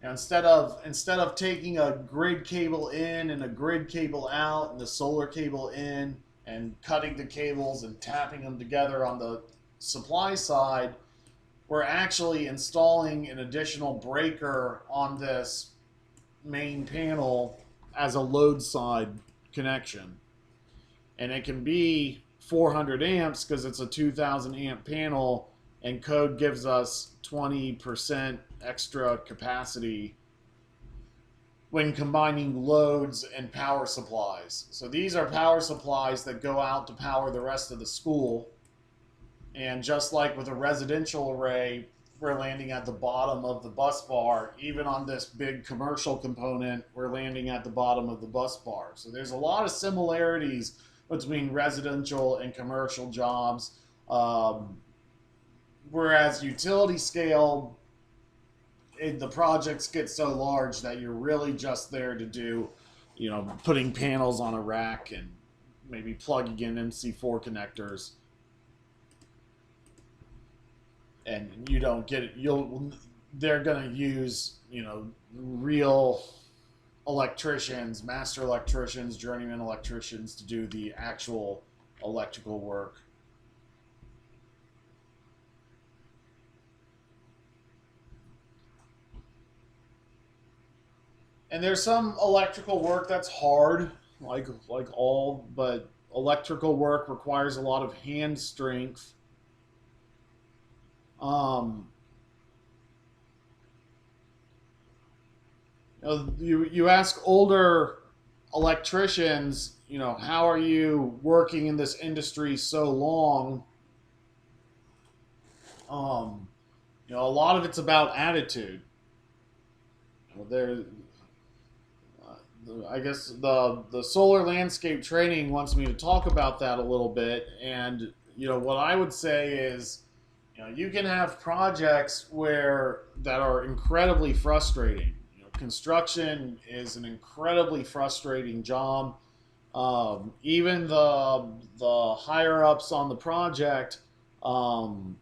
And instead of taking a grid cable in and a grid cable out and the solar cable in and cutting the cables and tapping them together on the supply side, we're actually installing an additional breaker on this main panel as a load side connection. And it can be 400 amps because it's a 2000 amp panel, and code gives us 20% extra capacity when combining loads and power supplies. So these are power supplies that go out to power the rest of the school. And just like with a residential array, we're landing at the bottom of the bus bar. Even on this big commercial component, we're landing at the bottom of the bus bar. So there's a lot of similarities between residential and commercial jobs. Whereas utility scale, the projects get so large that you're really just there to do, putting panels on a rack and maybe plugging in MC4 connectors. and you don't get it. They're gonna use, real electricians, master electricians, journeyman electricians to do the actual electrical work. And there's some electrical work that's hard, but electrical work requires a lot of hand strength. Um, you ask older electricians, how are you working in this industry so long? Um, a lot of it's about attitude. There, I guess the solar landscape training wants me to talk about that a little bit, and what I would say is, you can have projects that are incredibly frustrating. Construction is an incredibly frustrating job. Even the higher ups on the project, um,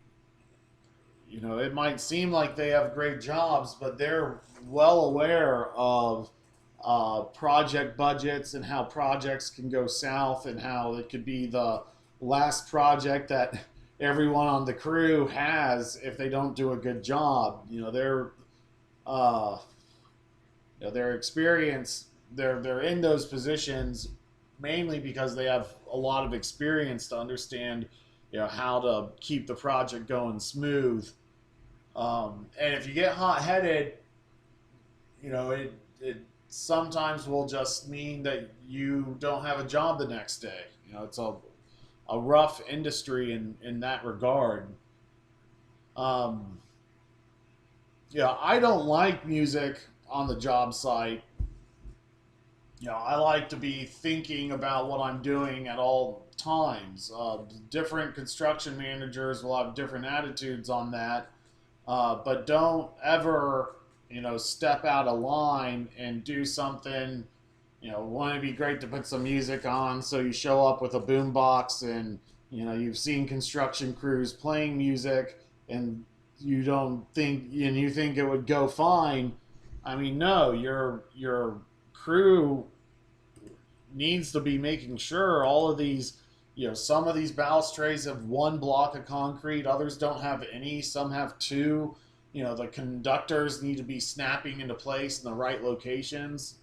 it might seem like they have great jobs, but they're well aware of project budgets and how projects can go south and how it could be the last project that everyone on the crew has if they don't do a good job. Uh, their experience, they're in those positions mainly because they have a lot of experience to understand, how to keep the project going smooth. And if you get hot headed, it sometimes will just mean that you don't have a job the next day. It's a rough industry in that regard. Um, yeah, I don't like music on the job site. I like to be thinking about what I'm doing at all times. Different construction managers will have different attitudes on that, but don't ever, step out of line and do something. Wouldn't it be great to put some music on? So you show up with a boombox, and you've seen construction crews playing music, and you think it would go fine. I mean, no, your crew needs to be making sure all of these, some of these balustrades have one block of concrete, others don't have any, some have two. The conductors need to be snapping into place in the right locations.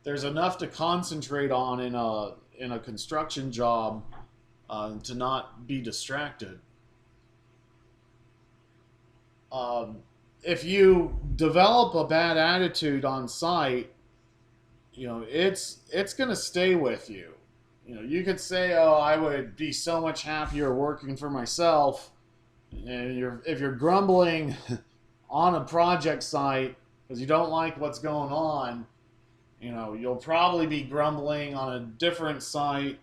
There's enough to concentrate on in a construction job, to not be distracted. Um, if you develop a bad attitude on site, it's going to stay with you. You could say, "Oh, I would be so much happier working for myself." And if you're grumbling on a project site because you don't like what's going on, you'll probably be grumbling on a different site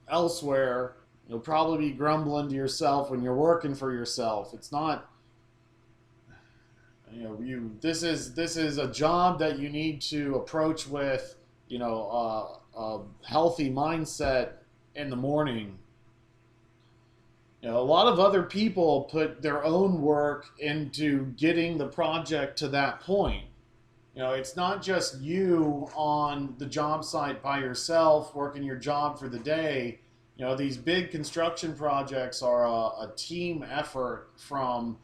elsewhere. You'll probably be grumbling to yourself when you're working for yourself. It's not, this is a job that you need to approach with, a healthy mindset in the morning. A lot of other people put their own work into getting the project to that point. It's not just you on the job site by yourself working your job for the day. These big construction projects are a team effort from,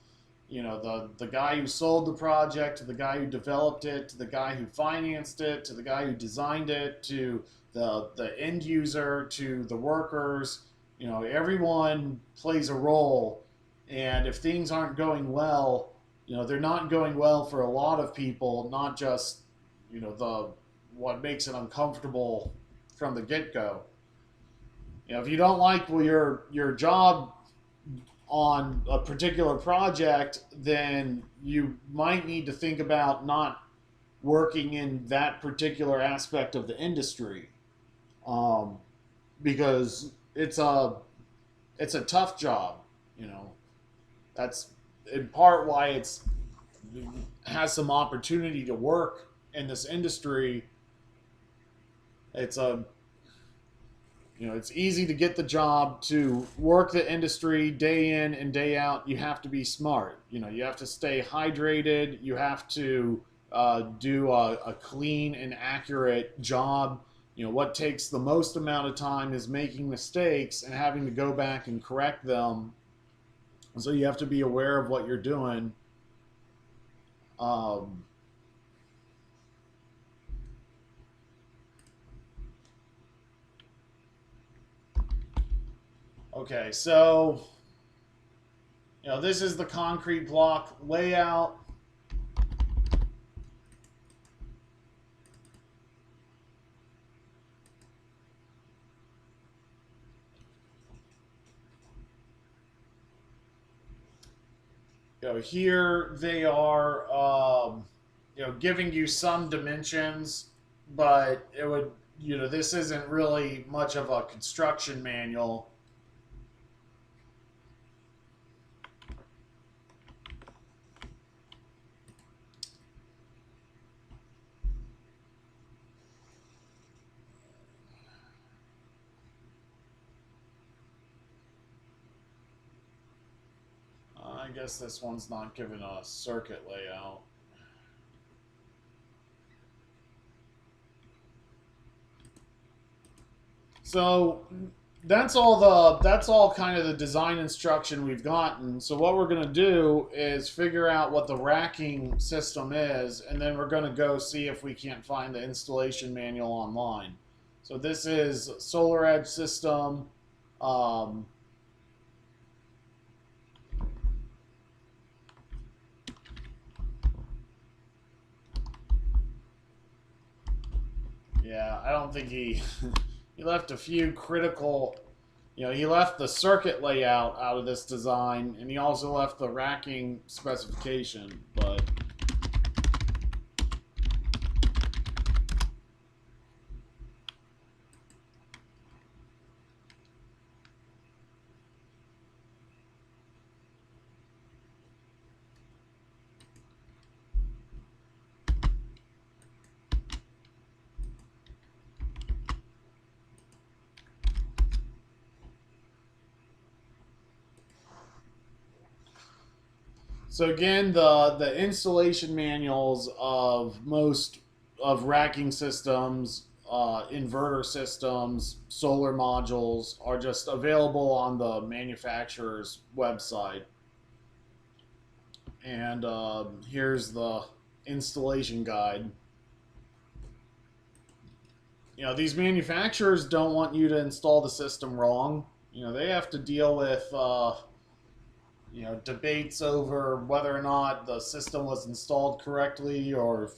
the guy who sold the project to the guy who developed it to the guy who financed it to the guy who designed it to the end user to the workers. Everyone plays a role, and if things aren't going well, they're not going well for a lot of people, not just, the what makes it uncomfortable from the get-go. If you don't like your job on a particular project, then you might need to think about not working in that particular aspect of the industry, um, because it's a tough job. That's in part why it has some opportunity to work in this industry. It's a You know, it's easy to get the job, to work the industry day in and day out. You have to be smart. You know, you have to stay hydrated. You have to do a clean and accurate job. You know, what takes the most amount of time is making mistakes and having to go back and correct them. So you have to be aware of what you're doing. Um, okay, so you know, this is the concrete block layout. You know, here they are, you know, giving you some dimensions, but it would, you know, this isn't really much of a construction manual. I guess this one's not given a circuit layout. So that's all kind of the design instruction we've gotten. So what we're going to do is figure out what the racking system is, and then we're going to go see if we can't find the installation manual online. So this is Solar Edge system. Um, yeah, I don't think he he left a few critical. You know, he left the circuit layout out of this design, and he also left the racking specification. But so again, the installation manuals of most of racking systems, inverter systems, solar modules are just available on the manufacturer's website. And here's the installation guide. You know, these manufacturers don't want you to install the system wrong. You know, they have to deal with you know, debates over whether or not the system was installed correctly, or if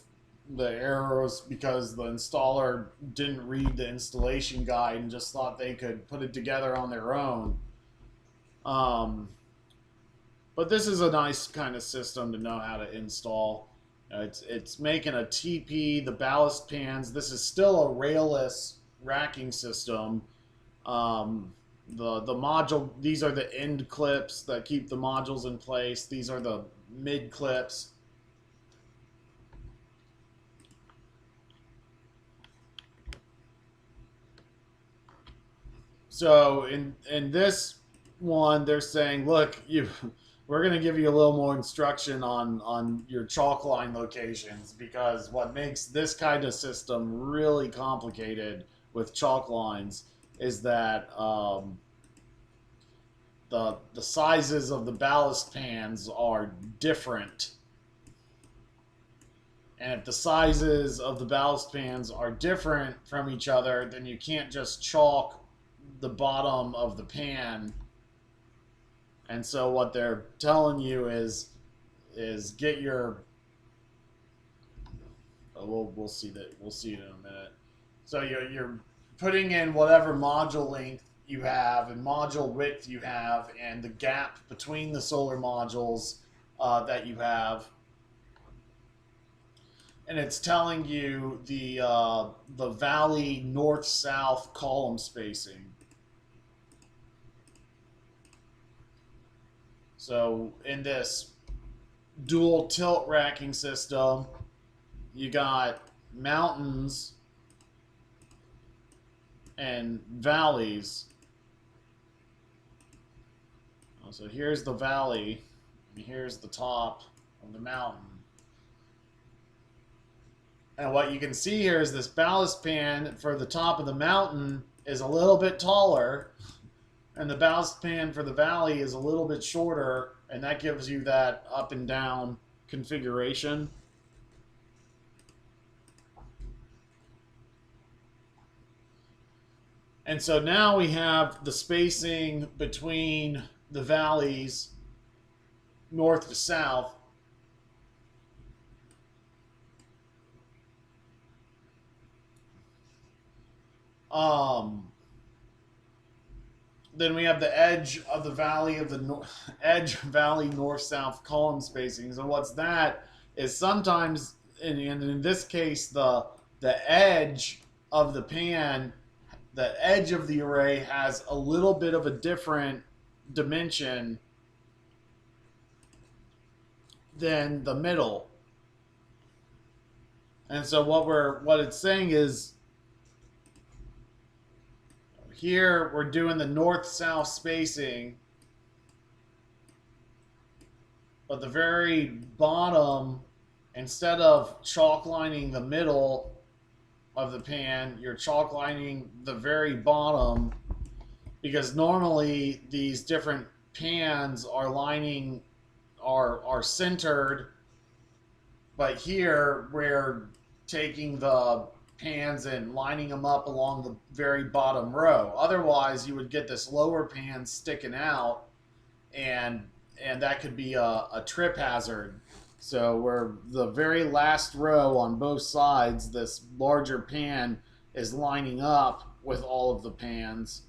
the error was because the installer didn't read the installation guide and just thought they could put it together on their own. Um, but this is a nice kind of system to know how to install. It's making a TP, the ballast pans. This is still a railless racking system. The module, these are the end clips that keep the modules in place. These are the mid clips. So in this one, they're saying, look, we're going to give you a little more instruction on your chalk line locations, because what makes this kind of system really complicated with chalk lines is that the sizes of the ballast pans are different. And if the sizes of the ballast pans are different from each other, then you can't just chalk the bottom of the pan. And so what they're telling you is get your we'll see that, we'll see it in a minute. So you're putting in whatever module length you have and module width you have, and the gap between the solar modules that you have, and it's telling you the valley north-south column spacing. So in this dual tilt racking system, you got mountains and valleys. So here's the valley, and here's the top of the mountain. And what you can see here is this ballast pan for the top of the mountain is a little bit taller, and the ballast pan for the valley is a little bit shorter, and that gives you that up and down configuration. And so now we have the spacing between the valleys north to south. Then we have the edge of the valley of the edge valley north-south column spacing. So what's that is sometimes, in this case, the edge of the pan, the edge of the array has a little bit of a different dimension than the middle. And so what it's saying is, here we're doing the north-south spacing, but the very bottom, instead of chalk lining the middle of the pan, you're chalk lining the very bottom, because normally these different pans are lining are centered, but here we're taking the pans and lining them up along the very bottom row. Otherwise, you would get this lower pan sticking out, and that could be a trip hazard. So where the very last row on both sides, this larger pan is lining up with all of the pans.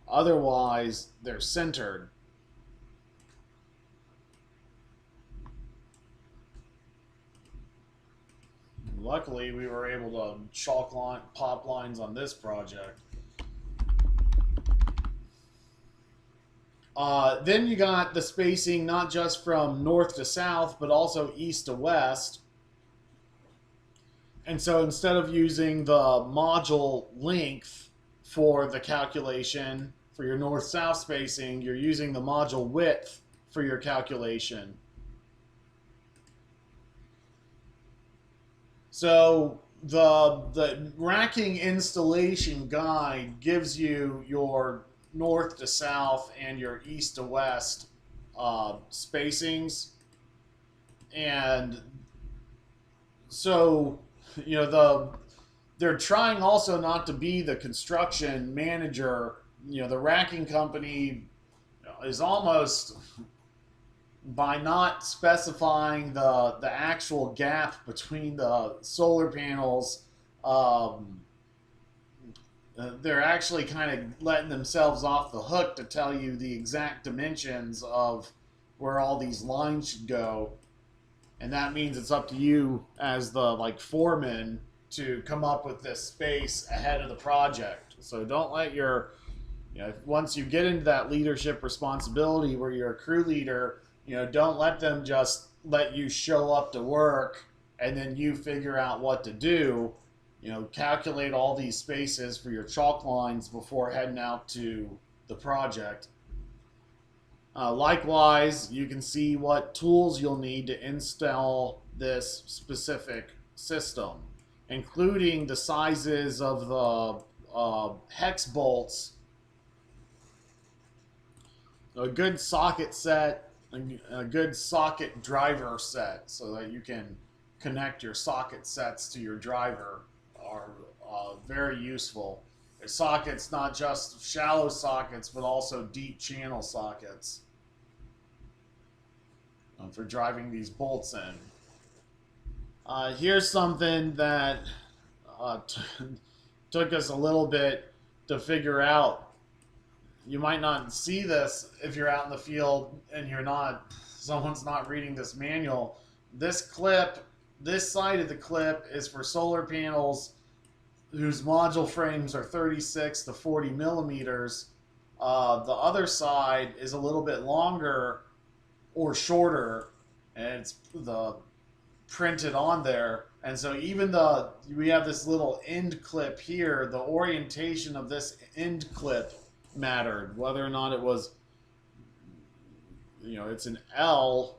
Otherwise, they're centered. Luckily, we were able to chalk line, pop lines on this project. Then you got the spacing not just from north to south, but also east to west. And so instead of using the module length for the calculation for your north-south spacing, you're using the module width for your calculation. So the racking installation guide gives you your north to south and your east to west spacings, and so they're trying also not to be the construction manager. The racking company is almost, by not specifying the actual gap between the solar panels, they're actually kind of letting themselves off the hook to tell you the exact dimensions of where all these lines should go. And that means it's up to you as the foreman to come up with this space ahead of the project. So don't let once you get into that leadership responsibility where you're a crew leader, don't let them just let you show up to work and then you figure out what to do. Calculate all these spaces for your chalk lines before heading out to the project. Likewise, you can see what tools you'll need to install this specific system, including the sizes of the hex bolts, a good socket set, a good socket driver set, so that you can connect your socket sets to your driver, are very useful. Sockets, not just shallow sockets, but also deep channel sockets for driving these bolts in. Here's something that took us a little bit to figure out. You might not see this if you're out in the field and someone's not reading this manual. This side of the clip is for solar panels whose module frames are 36 to 40 millimeters. The other side is a little bit longer or shorter, and it's printed on there And so even we have this little end clip here, the orientation of this end clip mattered, whether or not it was, it's an L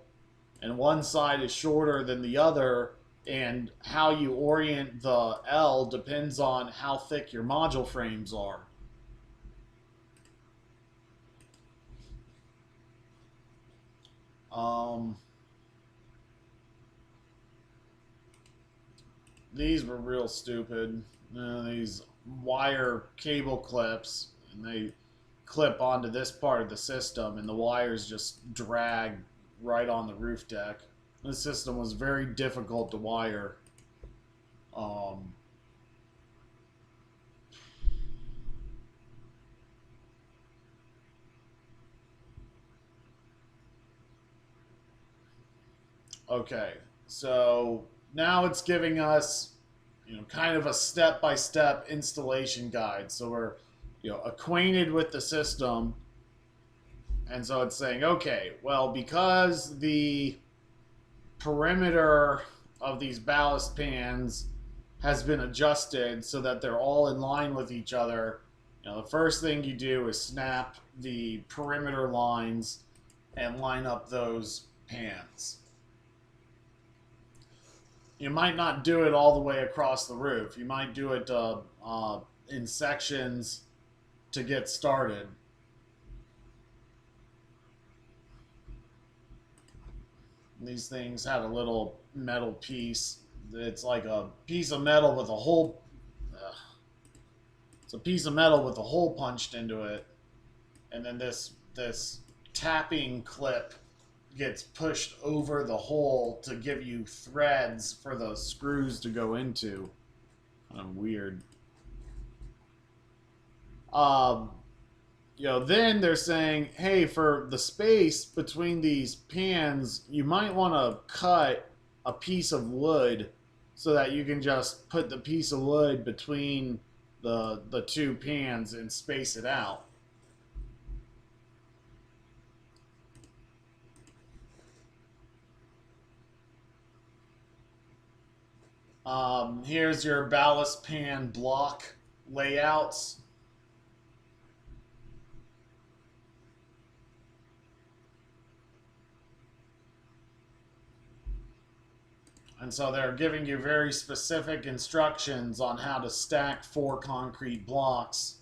and one side is shorter than the other, and how you orient the L depends on how thick your module frames are. These were real stupid. These wire cable clips, and they clip onto this part of the system, and the wires just drag right on the roof deck. This system was very difficult to wire. Okay, so now it's giving us, kind of a step-by-step installation guide. So we're, acquainted with the system, and so it's saying, okay, well, because the perimeter of these ballast pans has been adjusted so that they're all in line with each other, the first thing you do is snap the perimeter lines and line up those pans. You might not do it all the way across the roof. You might do it in sections to get started. These things have a little metal piece. It's like a piece of metal with a hole. It's a piece of metal with a hole punched into it, and then this tapping clip gets pushed over the hole to give you threads for the screws to go into. Kind of weird. Then they're saying, hey, for the space between these pans, you might want to cut a piece of wood so that you can just put the piece of wood between the two pans and space it out. Here's your ballast pan block layouts. And so they're giving you very specific instructions on how to stack 4 concrete blocks.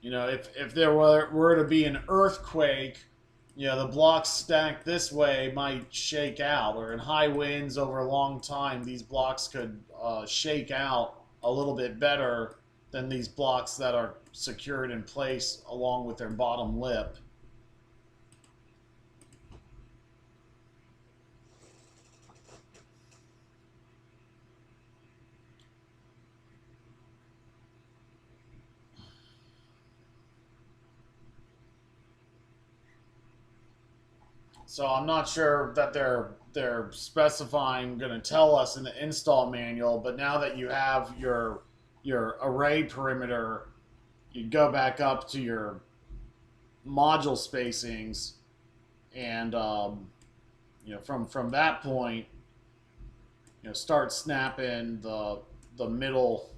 If there were to be an earthquake, the blocks stacked this way might shake out, or in high winds over a long time, these blocks could shake out a little bit better than these blocks that are secured in place along with their bottom lip. So I'm not sure that they're specifying, going to tell us in the install manual, but now that you have your array perimeter, you go back up to your module spacings, and from that point, start snapping the middle.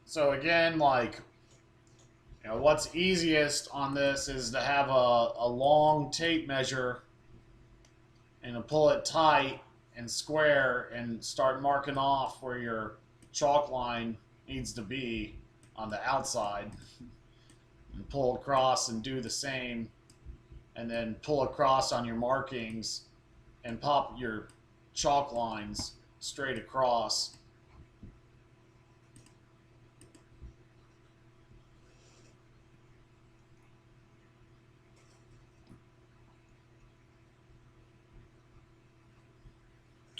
So again, what's easiest on this is to have a long tape measure and to pull it tight and square and start marking off where your chalk line needs to be on the outside, and pull across and do the same, and then pull across on your markings and pop your chalk lines straight across.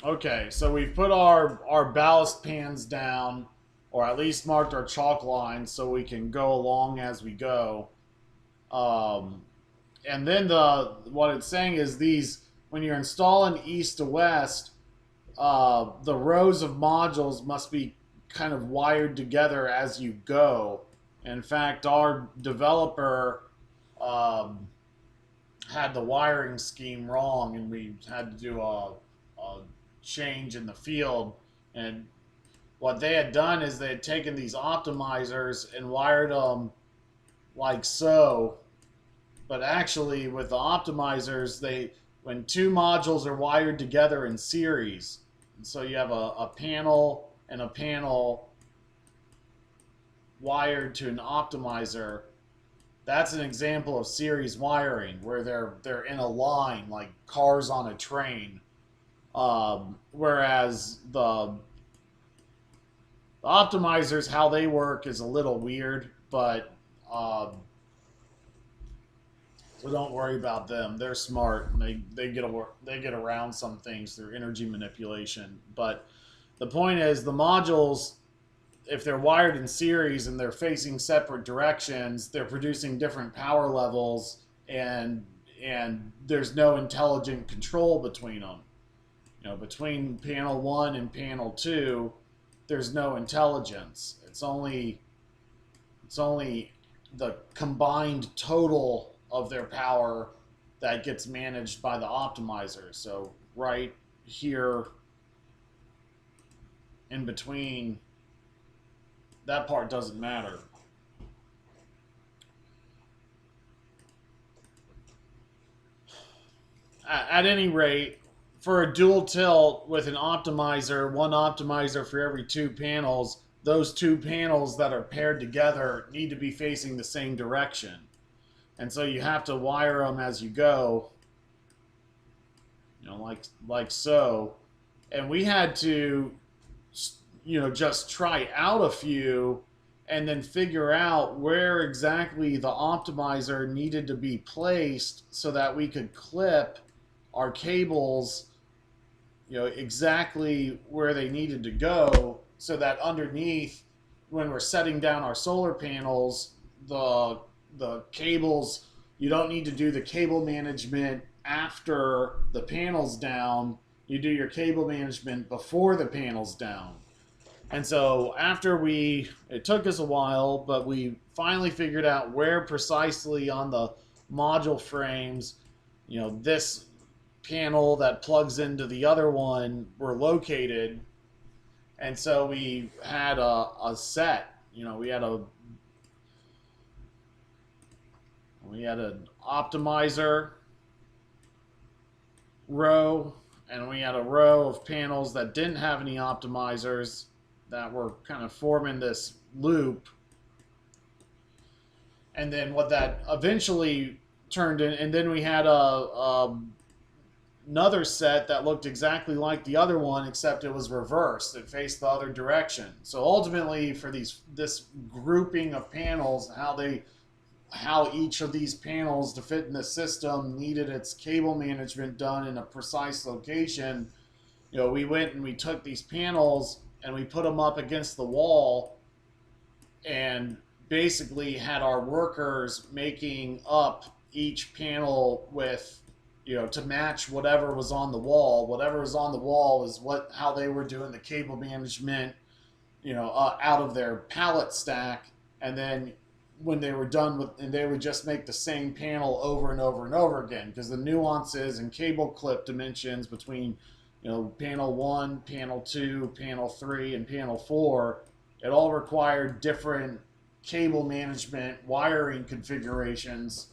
Okay, so we've put our ballast pans down, or at least marked our chalk lines so we can go along as we go. And then what it's saying is when you're installing east to west, the rows of modules must be kind of wired together as you go. In fact, our developer um, had the wiring scheme wrong, and we had to do a change in the field. And what they had done is they had taken these optimizers and wired them like so, but actually with the optimizers, they when two modules are wired together in series, and so you have a panel and a panel wired to an optimizer. That's an example of series wiring where they're in a line like cars on a train. Whereas the optimizers, how they work is a little weird, but so don't worry about them. They're smart. And they get around some things through energy manipulation. But the point is, the modules, if they're wired in series and they're facing separate directions, they're producing different power levels, and there's no intelligent control between them. Between panel 1 and panel 2, there's no intelligence. It's only the combined total of their power that gets managed by the optimizer. So right here in between, that part doesn't matter. At any rate, for a dual tilt with an optimizer, one optimizer for every two panels, those two panels that are paired together need to be facing the same direction. And so you have to wire them as you go, like so. And we had to, just try out a few and then figure out where exactly the optimizer needed to be placed so that we could clip our cables, exactly where they needed to go, so that underneath, when we're setting down our solar panels, the cables, you don't need to do the cable management after the panel's down. You do your cable management before the panel's down. And so it took us a while, but we finally figured out where precisely on the module frames, this panel that plugs into the other one were located. And so we had a set, we had an optimizer row, and we had a row of panels that didn't have any optimizers that were kind of forming this loop. And then what that eventually turned in, and then we had another set that looked exactly like the other one, except it was reversed. It faced the other direction. So ultimately, for this grouping of panels, how each of these panels to fit in the system needed its cable management done in a precise location, we went and we took these panels and we put them up against the wall and basically had our workers making up each panel with, to match whatever was on the wall. Whatever was on the wall is how they were doing the cable management, out of their pallet stack. And then when they were done and they would just make the same panel over and over and over again, because the nuances and cable clip dimensions between, panel 1, panel 2, panel 3, and panel 4, it all required different cable management wiring configurations.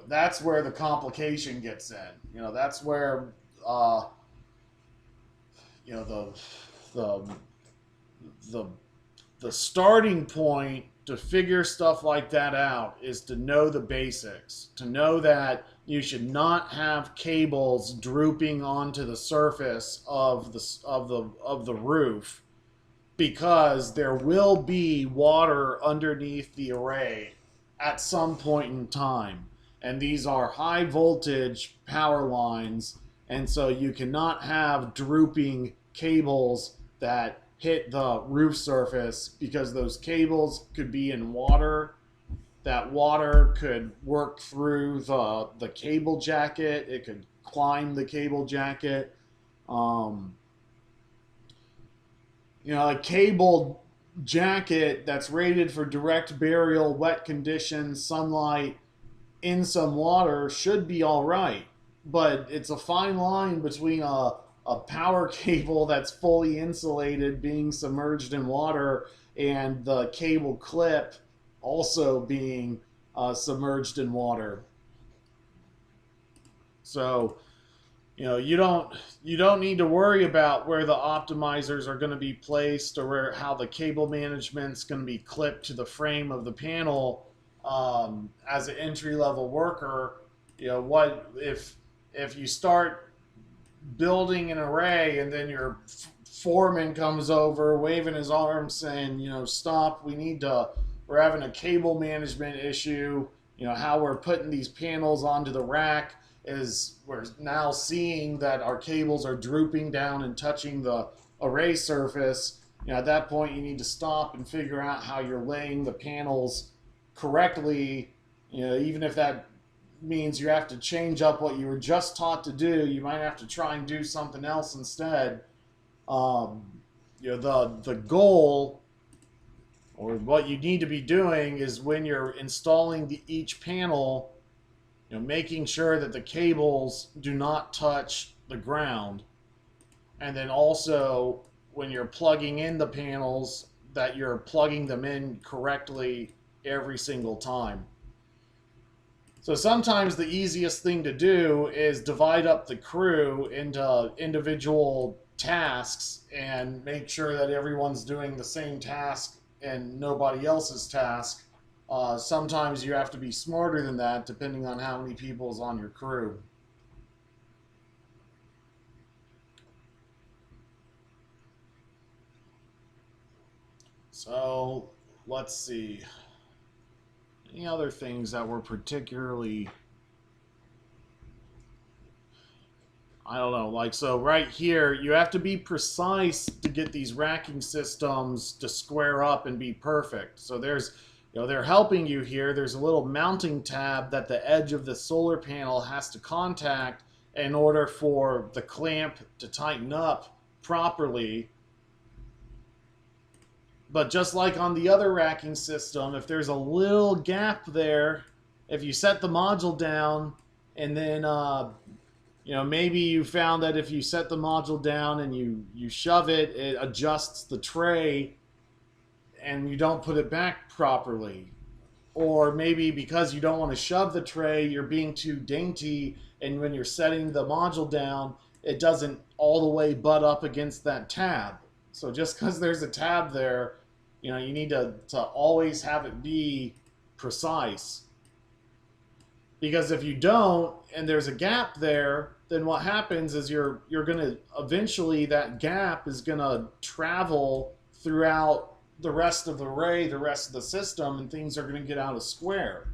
That's where the complication gets in. That's where the the the starting point to figure stuff like that out is to know the basics, to know that you should not have cables drooping onto the surface of the roof, because there will be water underneath the array at some point in time. And these are high voltage power lines, and so you cannot have drooping cables that hit the roof surface, because those cables could be in water. That water could work through the cable jacket. It could climb the cable jacket. Um, a cable jacket that's rated for direct burial, wet conditions, sunlight, in some water should be all right. But it's a fine line between a power cable that's fully insulated being submerged in water and the cable clip also being submerged in water. So you don't need to worry about where the optimizers are going to be placed or how the cable management's going to be clipped to the frame of the panel. As an entry level worker, what if you start building an array and then your foreman comes over waving his arms saying, stop, we're having a cable management issue. How we're putting these panels onto the rack is we're now seeing that our cables are drooping down and touching the array surface. At that point, you need to stop and figure out how you're laying the panels correctly. Even if that means you have to change up what you were just taught to do, you might have to try and do something else instead. The goal, or what you need to be doing, is when you're installing each panel, making sure that the cables do not touch the ground, and then also when you're plugging in the panels, that you're plugging them in correctly every single time. So sometimes the easiest thing to do is divide up the crew into individual tasks and make sure that everyone's doing the same task and nobody else's task. Sometimes you have to be smarter than that depending on how many people is on your crew. So let's see. Any other things that were particularly, I don't know, so right here, you have to be precise to get these racking systems to square up and be perfect. So they're helping you here. There's a little mounting tab that the edge of the solar panel has to contact in order for the clamp to tighten up properly. But just like on the other racking system, if there's a little gap there, if you set the module down and then maybe you found that if you set the module down and you shove it, it adjusts the tray and you don't put it back properly. Or maybe because you don't want to shove the tray, you're being too dainty, and when you're setting the module down, it doesn't all the way butt up against that tab. So just because there's a tab there, you need to always have it be precise. Because if you don't, and there's a gap there, then what happens is you're going to, eventually that gap is going to travel throughout the rest of the array, the rest of the system, and things are going to get out of square.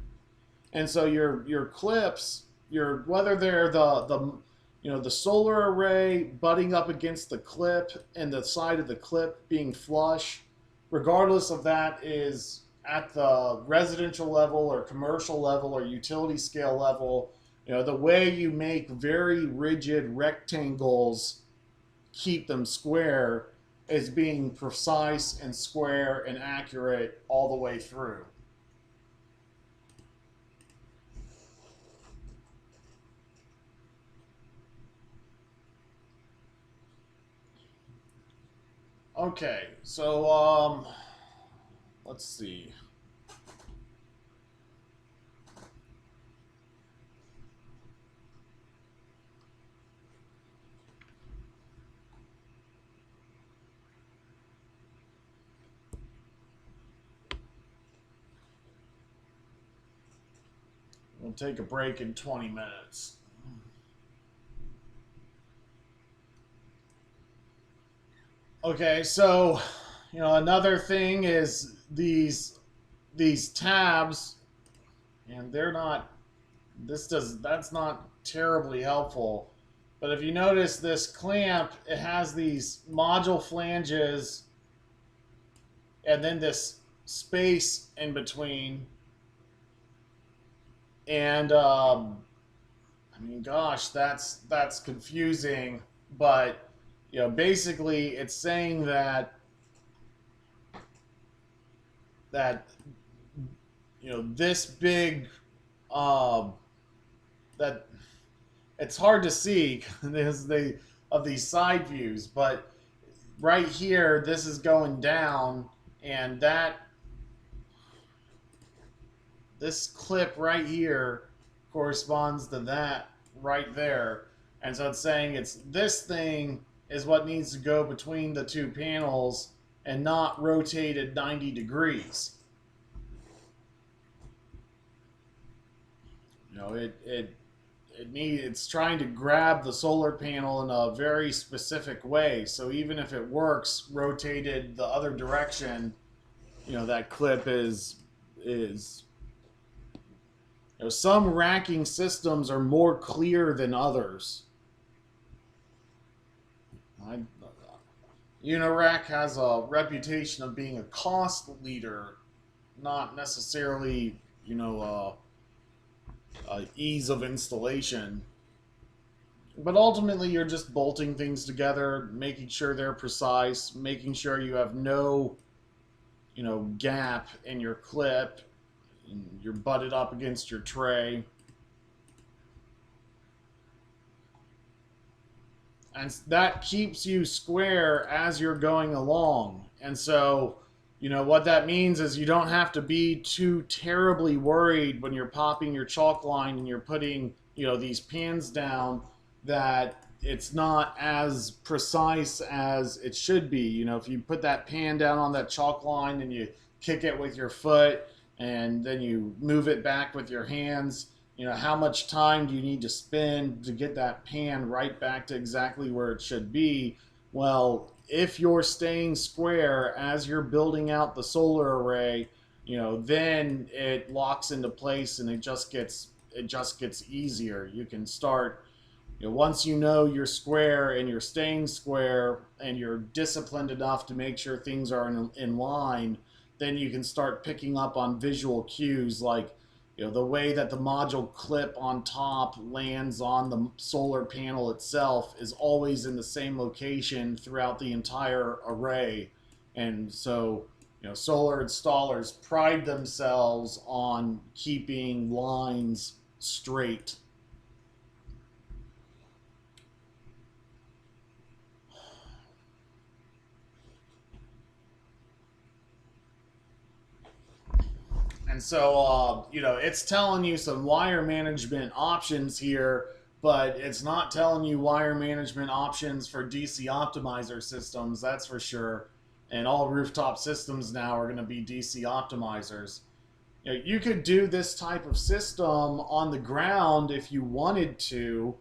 And so your clips, whether they're the solar array butting up against the clip and the side of the clip being flush, regardless of that is at the residential level or commercial level or utility scale level, the way you make very rigid rectangles keep them square is being precise and square and accurate all the way through. Okay, so let's see. We'll take a break in 20 minutes. Okay, so another thing is these tabs, and that's not terribly helpful. But if you notice this clamp, it has these module flanges and then this space in between. And I mean, gosh, that's confusing. But basically it's saying that this big, um, that it's hard to see because they of these side views, but right here this is going down, and this clip right here corresponds to that right there. And so it's saying it's this thing is what needs to go between the two panels and not rotated 90 degrees. It's trying to grab the solar panel in a very specific way. So even if it works rotated the other direction, that clip is some racking systems are more clear than others. I, Unirac has a reputation of being a cost leader, not necessarily, ease of installation. But ultimately, you're just bolting things together, making sure they're precise, making sure you have no, gap in your clip, and you're butted up against your tray. And that keeps you square as you're going along. And so, what that means is you don't have to be too terribly worried when you're popping your chalk line and you're putting, these pans down, that it's not as precise as it should be. If you put that pan down on that chalk line and you kick it with your foot and then you move it back with your hands, how much time do you need to spend to get that pan right back to exactly where it should be? Well, if you're staying square as you're building out the solar array, then it locks into place and it just gets easier. You can start, once you're square and you're staying square and you're disciplined enough to make sure things are in line, then you can start picking up on visual cues like, the way that the module clip on top lands on the solar panel itself is always in the same location throughout the entire array. And so, solar installers pride themselves on keeping lines straight. And so, it's telling you some wire management options here, but it's not telling you wire management options for DC optimizer systems, that's for sure. And all rooftop systems now are going to be DC optimizers. You could do this type of system on the ground if you wanted to.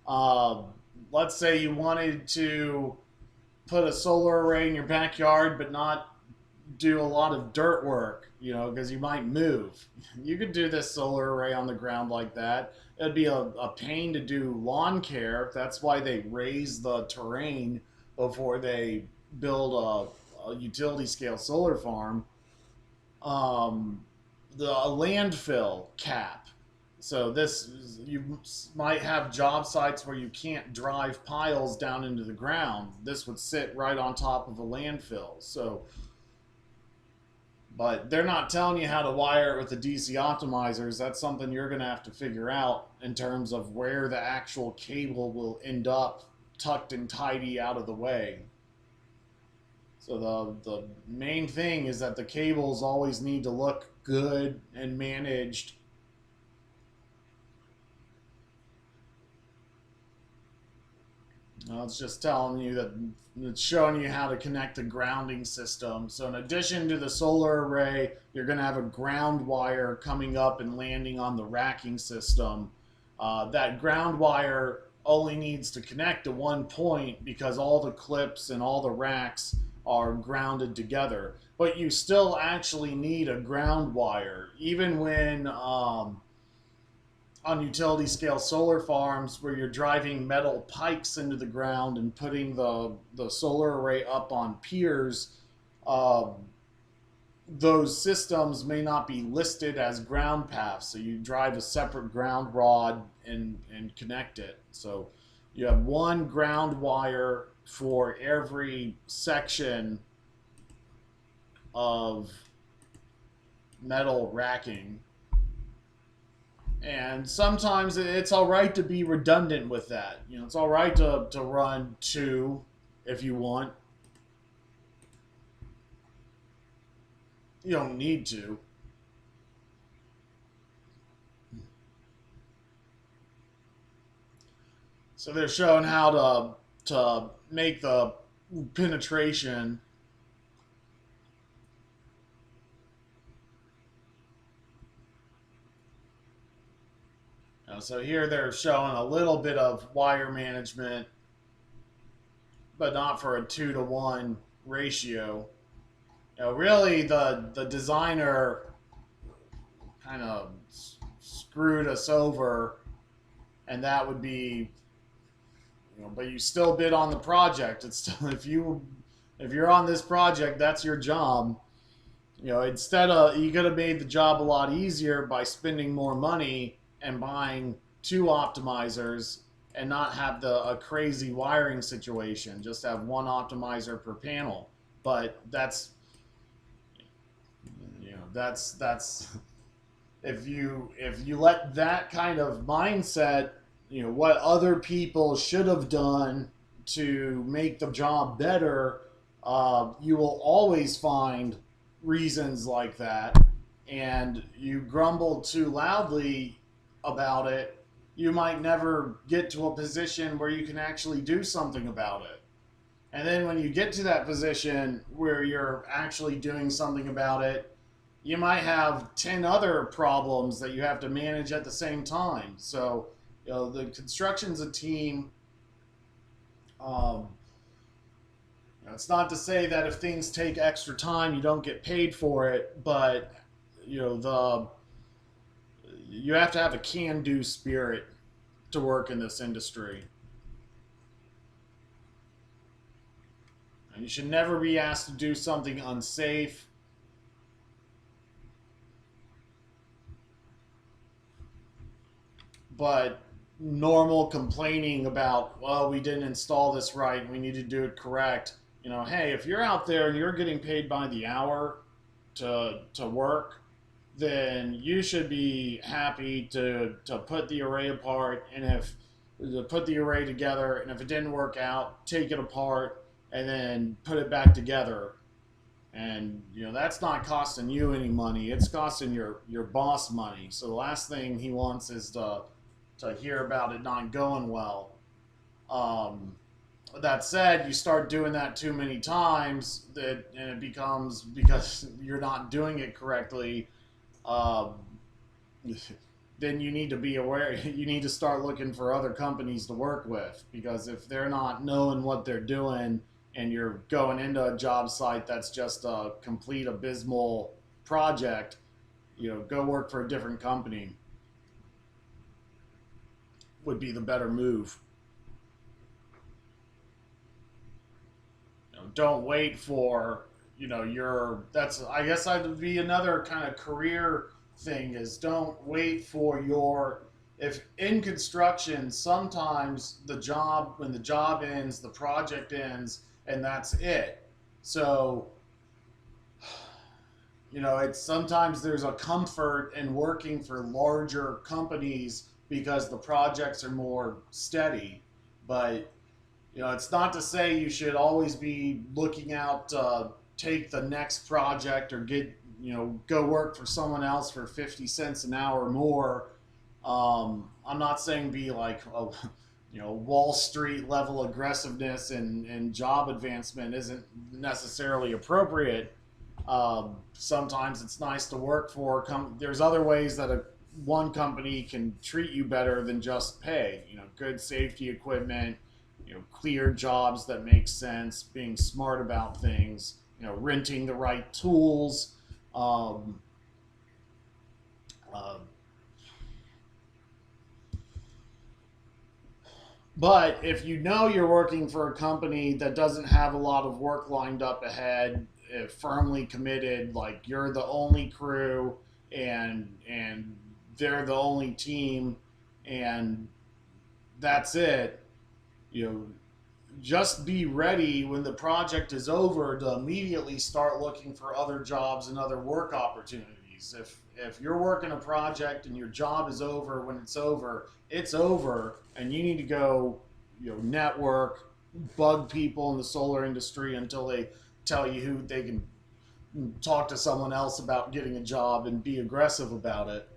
Uh, let's say you wanted to put a solar array in your backyard, but not do a lot of dirt work, because you might move. You could do this solar array on the ground like that. It'd be a pain to do lawn care. That's why they raise the terrain before they build a utility scale solar farm. The a landfill cap. So you might have job sites where you can't drive piles down into the ground. This would sit right on top of a landfill. But they're not telling you how to wire it with the DC optimizers. That's something you're going to have to figure out in terms of where the actual cable will end up tucked and tidy out of the way. So the main thing is that the cables always need to look good and managed. Well, it's just telling you that it's showing you how to connect a grounding system. So in addition to the solar array, you're going to have a ground wire coming up and landing on the racking system. That ground wire only needs to connect to one point because all the clips and all the racks are grounded together. But you still actually need a ground wire, even when on utility scale solar farms where you're driving metal pikes into the ground and putting the solar array up on piers. Those systems may not be listed as ground paths, so you drive a separate ground rod and connect it. So you have one ground wire for every section of metal racking. And sometimes it's all right to be redundant with that. You know, it's all right to run two if you want. You don't need to. So they're showing how to make the penetration. So here they're showing a little bit of wire management, but not for a 2-to-1 ratio. Really, the designer kind of screwed us over, and that would be, but you still bid on the project. It's still, if you're on this project, that's your job. Instead of, you could have made the job a lot easier by spending more money and buying two optimizers and not have a crazy wiring situation. Just have one optimizer per panel. But that's if you let that kind of mindset, what other people should have done to make the job better, you will always find reasons like that. And you grumble too loudly about it, you might never get to a position where you can actually do something about it. And then when you get to that position where you're actually doing something about it, you might have 10 other problems that you have to manage at the same time. So, the construction's a team. Um, it's not to say that if things take extra time, you don't get paid for it, but the you have to have a can-do spirit to work in this industry. And you should never be asked to do something unsafe. But normal complaining about, well, we didn't install this right, we need to do it correct. Hey, if you're out there and you're getting paid by the hour to work, then you should be happy to put the array apart, and if to put the array together, and if it didn't work out, take it apart and then put it back together. And that's not costing you any money, it's costing your boss money. So the last thing he wants is to hear about it not going well. That said, you start doing that too many times, and it becomes, because you're not doing it correctly, um, then you need to be aware. You need to start looking for other companies to work with, because if they're not knowing what they're doing and you're going into a job site that's just a complete abysmal project, go work for a different company would be the better move. Don't wait for your that's I guess that would be another kind of career thing, is don't wait for your if in construction, sometimes when the job ends, the project ends, and that's it. So it's sometimes there's a comfort in working for larger companies because the projects are more steady. But it's not to say you should always be looking out to take the next project or go work for someone else for 50 cents an hour more. I'm not saying be like a, Wall Street level aggressiveness and job advancement isn't necessarily appropriate. Sometimes it's nice to work for. There's other ways that one company can treat you better than just pay. Good safety equipment, clear jobs that make sense, being smart about things, renting the right tools. Um, uh, but if you're working for a company that doesn't have a lot of work lined up ahead, firmly committed, like you're the only crew and they're the only team, and that's it, you know just be ready when the project is over to immediately start looking for other jobs and other work opportunities. If you're working a project and your job is over when it's over, and you need to go, network, bug people in the solar industry until they tell you who they can talk to someone else about getting a job and be aggressive about it.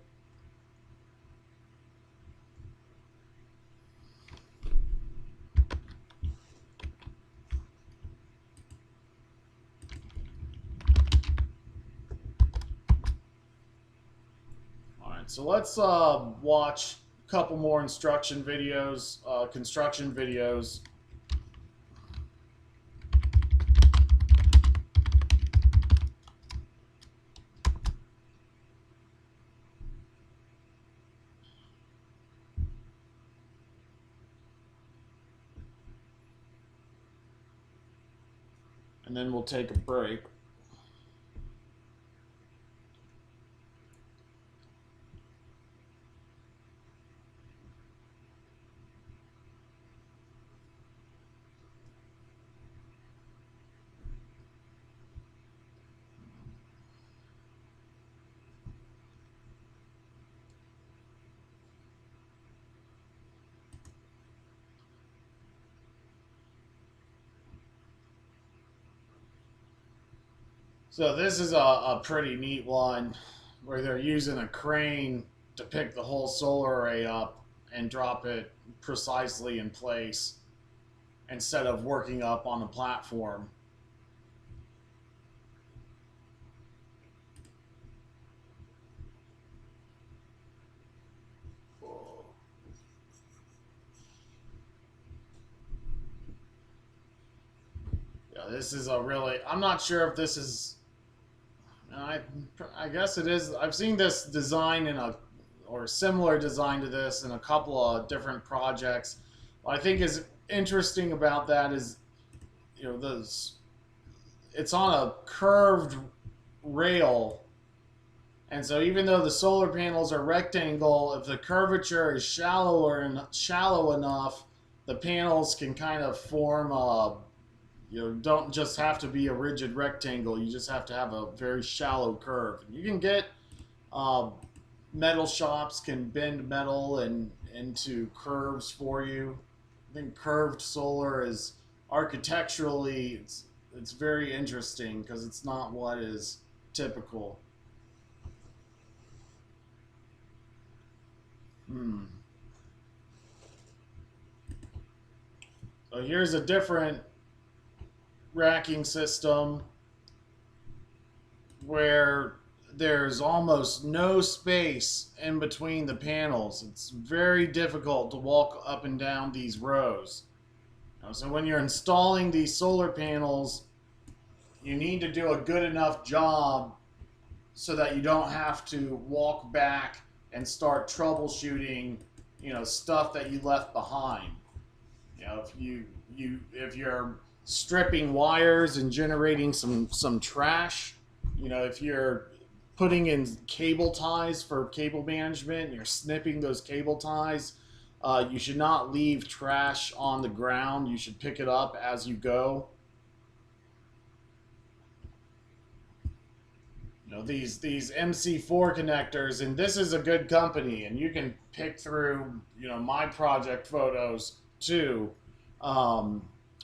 All right, so let's watch a couple more instruction videos, construction videos. And then we'll take a break. So this is a pretty neat one where they're using a crane to pick the whole solar array up and drop it precisely in place instead of working up on a platform. Yeah, this is a really, I'm not sure if this is, I, I guess it is. I've seen this design or similar design to this in a couple of different projects. What I think is interesting about that is, those, it's on a curved rail. And so even though the solar panels are rectangle, if the curvature is shallow enough, the panels can kind of form a, don't just have to be a rigid rectangle. You just have to have a very shallow curve. You can get metal shops can bend metal into curves for you. I think curved solar is architecturally it's very interesting because it's not what is typical. So here's a different racking system where there's almost no space in between the panels. It's very difficult to walk up and down these rows. So when you're installing these solar panels, you need to do a good enough job so that you don't have to walk back and start troubleshooting, stuff that you left behind. If you're stripping wires and generating some trash, if you're putting in cable ties for cable management and you're snipping those cable ties, you should not leave trash on the ground. You should pick it up as you go. These MC4 connectors, and this is a good company, and you can pick through my project photos too.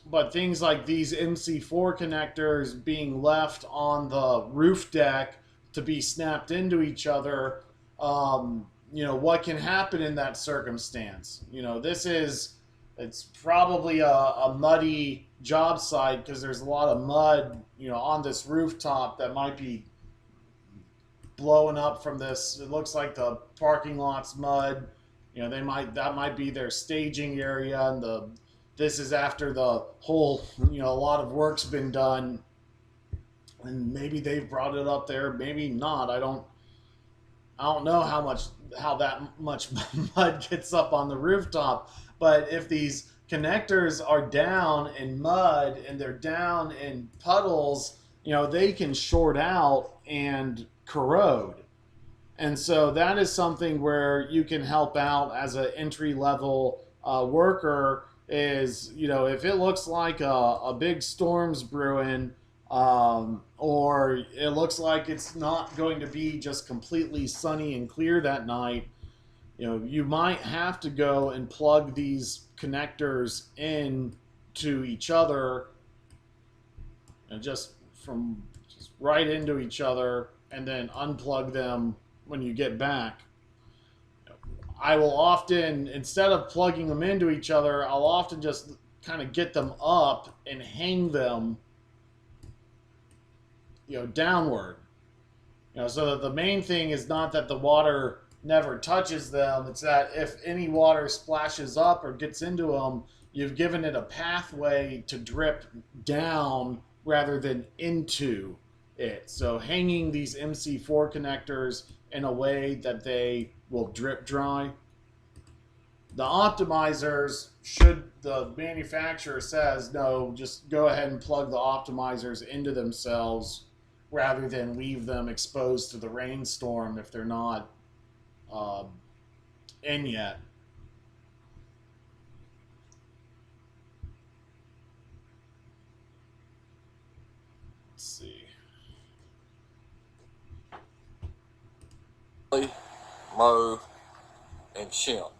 But things like these MC4 connectors being left on the roof deck to be snapped into each other, what can happen in that circumstance? It's probably a muddy job site because there's a lot of mud, on this rooftop that might be blowing up from this. It looks like the parking lot's mud. That might be their staging area, and this is after the whole, a lot of work's been done, and maybe they've brought it up there, maybe not. I don't know how that much mud gets up on the rooftop, but if these connectors are down in mud and they're down in puddles, they can short out and corrode. And so that is something where you can help out as an entry level worker is, if it looks like a big storm's brewing, or it looks like it's not going to be just completely sunny and clear that night, you might have to go and plug these connectors in to each other, and just right into each other, and then unplug them when you get back. I will often, instead of plugging them into each other, I'll often just kind of get them up and hang them, downward. So that the main thing is not that the water never touches them, it's that if any water splashes up or gets into them, you've given it a pathway to drip down rather than into it. So hanging these MC4 connectors in a way that they will drip dry. The optimizers, should the manufacturer says no, just go ahead and plug the optimizers into themselves rather than leave them exposed to the rainstorm if they're not in yet. Let's see. Mow and shim.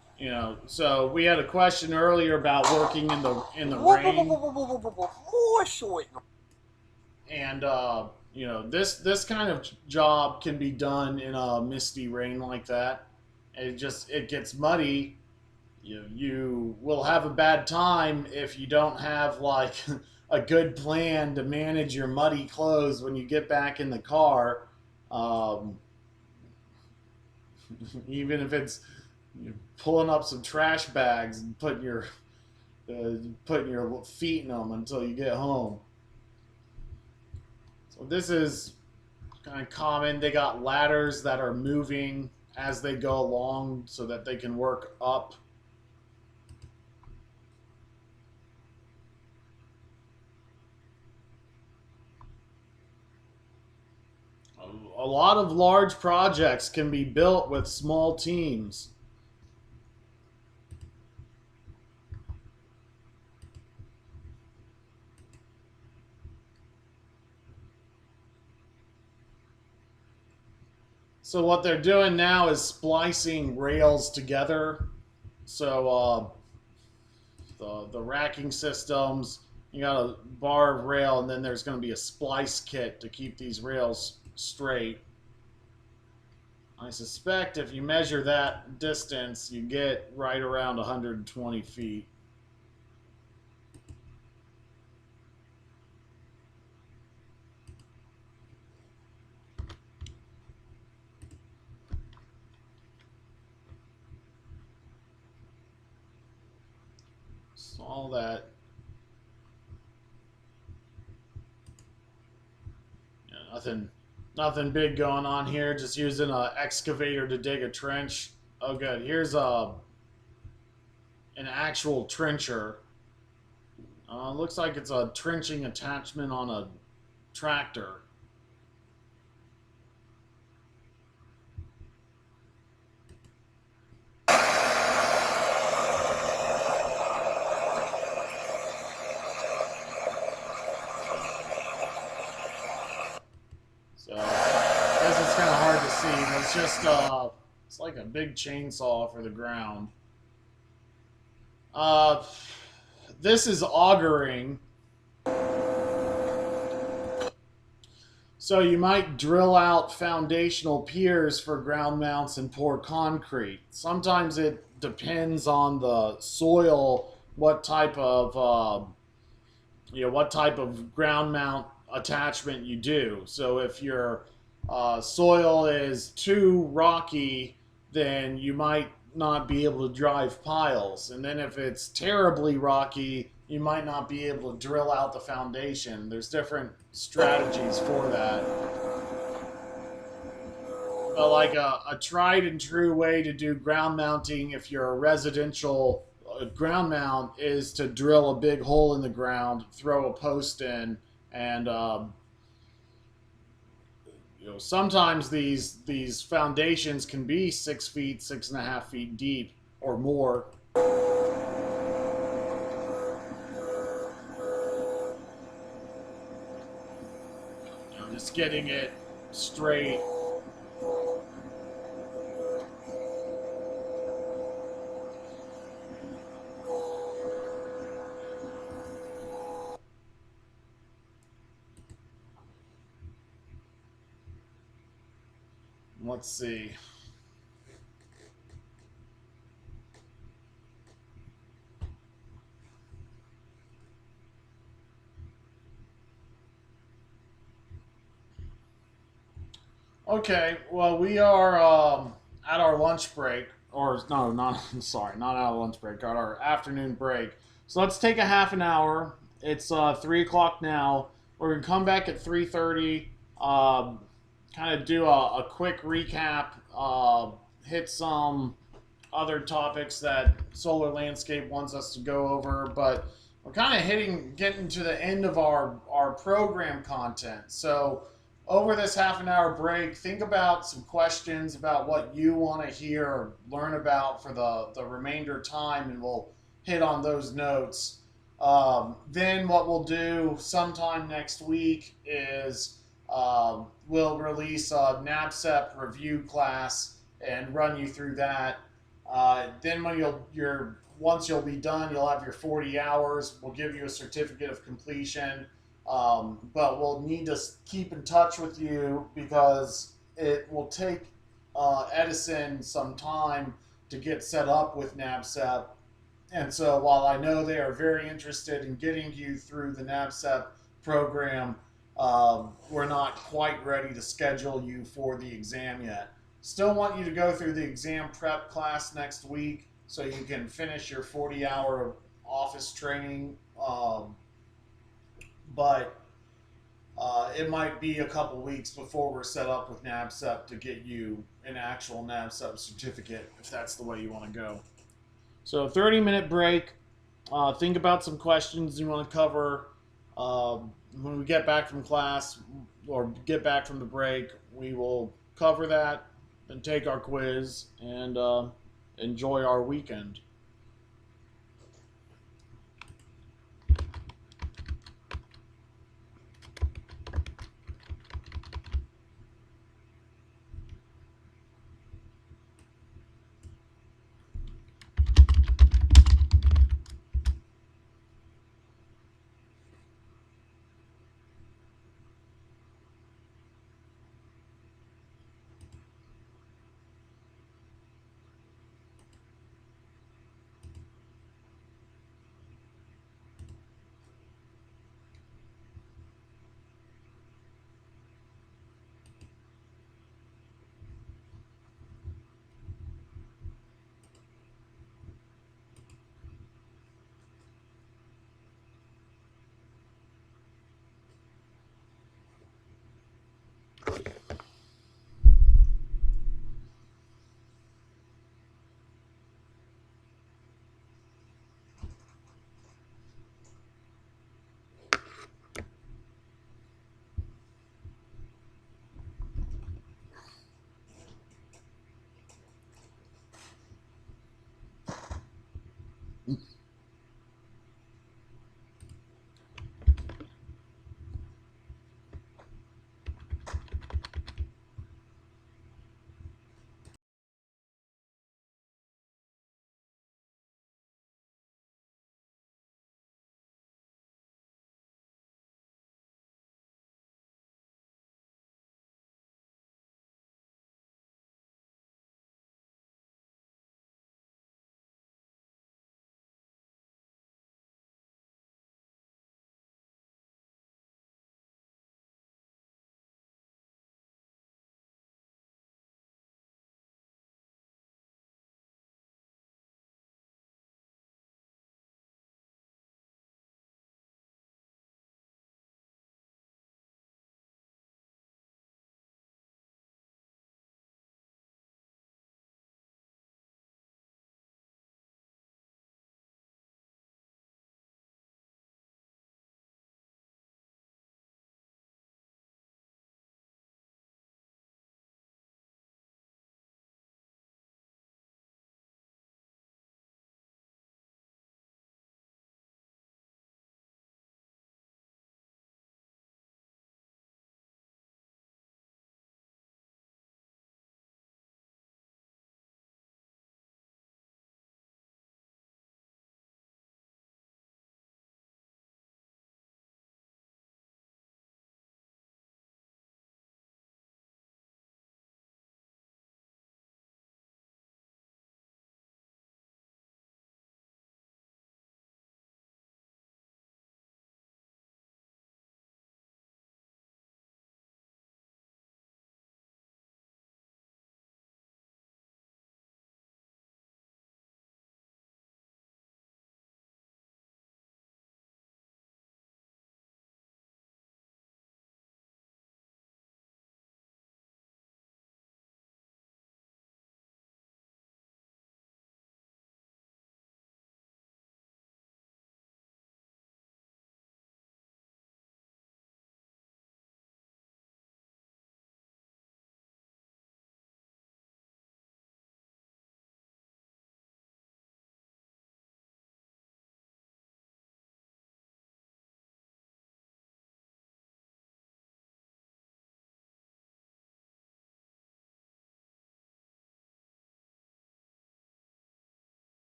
So we had a question earlier about working in the rain. And this kind of job can be done in a misty rain like that. It gets muddy. You will have a bad time if you don't have like a good plan to manage your muddy clothes when you get back in the car. Even if it's pulling up some trash bags and putting your feet in them until you get home. So this is kind of common. They got ladders that are moving as they go along so that they can work up. A lot of large projects can be built with small teams. So what they're doing now is splicing rails together. So the racking systems, you got a bar of rail, and then there's going to be a splice kit to keep these rails straight. I suspect if you measure that distance, you get right around 120 feet. So all that. Yeah, nothing big going on here. Just using an excavator to dig a trench. Oh, good. Here's an actual trencher. Looks like it's a trenching attachment on a tractor. So, I guess it's kind of hard to see, but it's just, it's like a big chainsaw for the ground. This is augering. So you might drill out foundational piers for ground mounts and pour concrete. Sometimes it depends on the soil, what type of ground mount attachment you do. So if your soil is too rocky, then you might not be able to drive piles. And then if it's terribly rocky, you might not be able to drill out the foundation. There's different strategies for that. But like a tried and true way to do ground mounting, if you're a residential ground mount, is to drill a big hole in the ground, throw a post in, and sometimes these foundations can be 6 feet, 6.5 feet deep or more. getting it straight. Let's see. Okay, well, we are at our lunch break, or no, not sorry, not at our lunch break, at our afternoon break. So let's take a half an hour. It's 3 o'clock now. We're gonna come back at 3:30. Kind of do a quick recap. Hit some other topics that Solar Landscape wants us to go over, but we're kind of getting to the end of our program content. So over this half an hour break, think about some questions about what you want to hear or learn about for the remainder time, and we'll hit on those notes. Then what we'll do sometime next week is we'll release a NABCEP review class and run you through that. Then when once you'll be done, you'll have your 40 hours. We'll give you a certificate of completion. But we'll need to keep in touch with you because it will take Edison some time to get set up with NABCEP. And so while I know they are very interested in getting you through the NABCEP program, we're not quite ready to schedule you for the exam yet. Still want you to go through the exam prep class next week so you can finish your 40-hour office training. But it might be a couple weeks before we're set up with NABCEP to get you an actual NABCEP certificate if that's the way you want to go. So 30-minute break. Think about some questions you want to cover. When we get back from class or get back from the break, we will cover that and take our quiz and enjoy our weekend.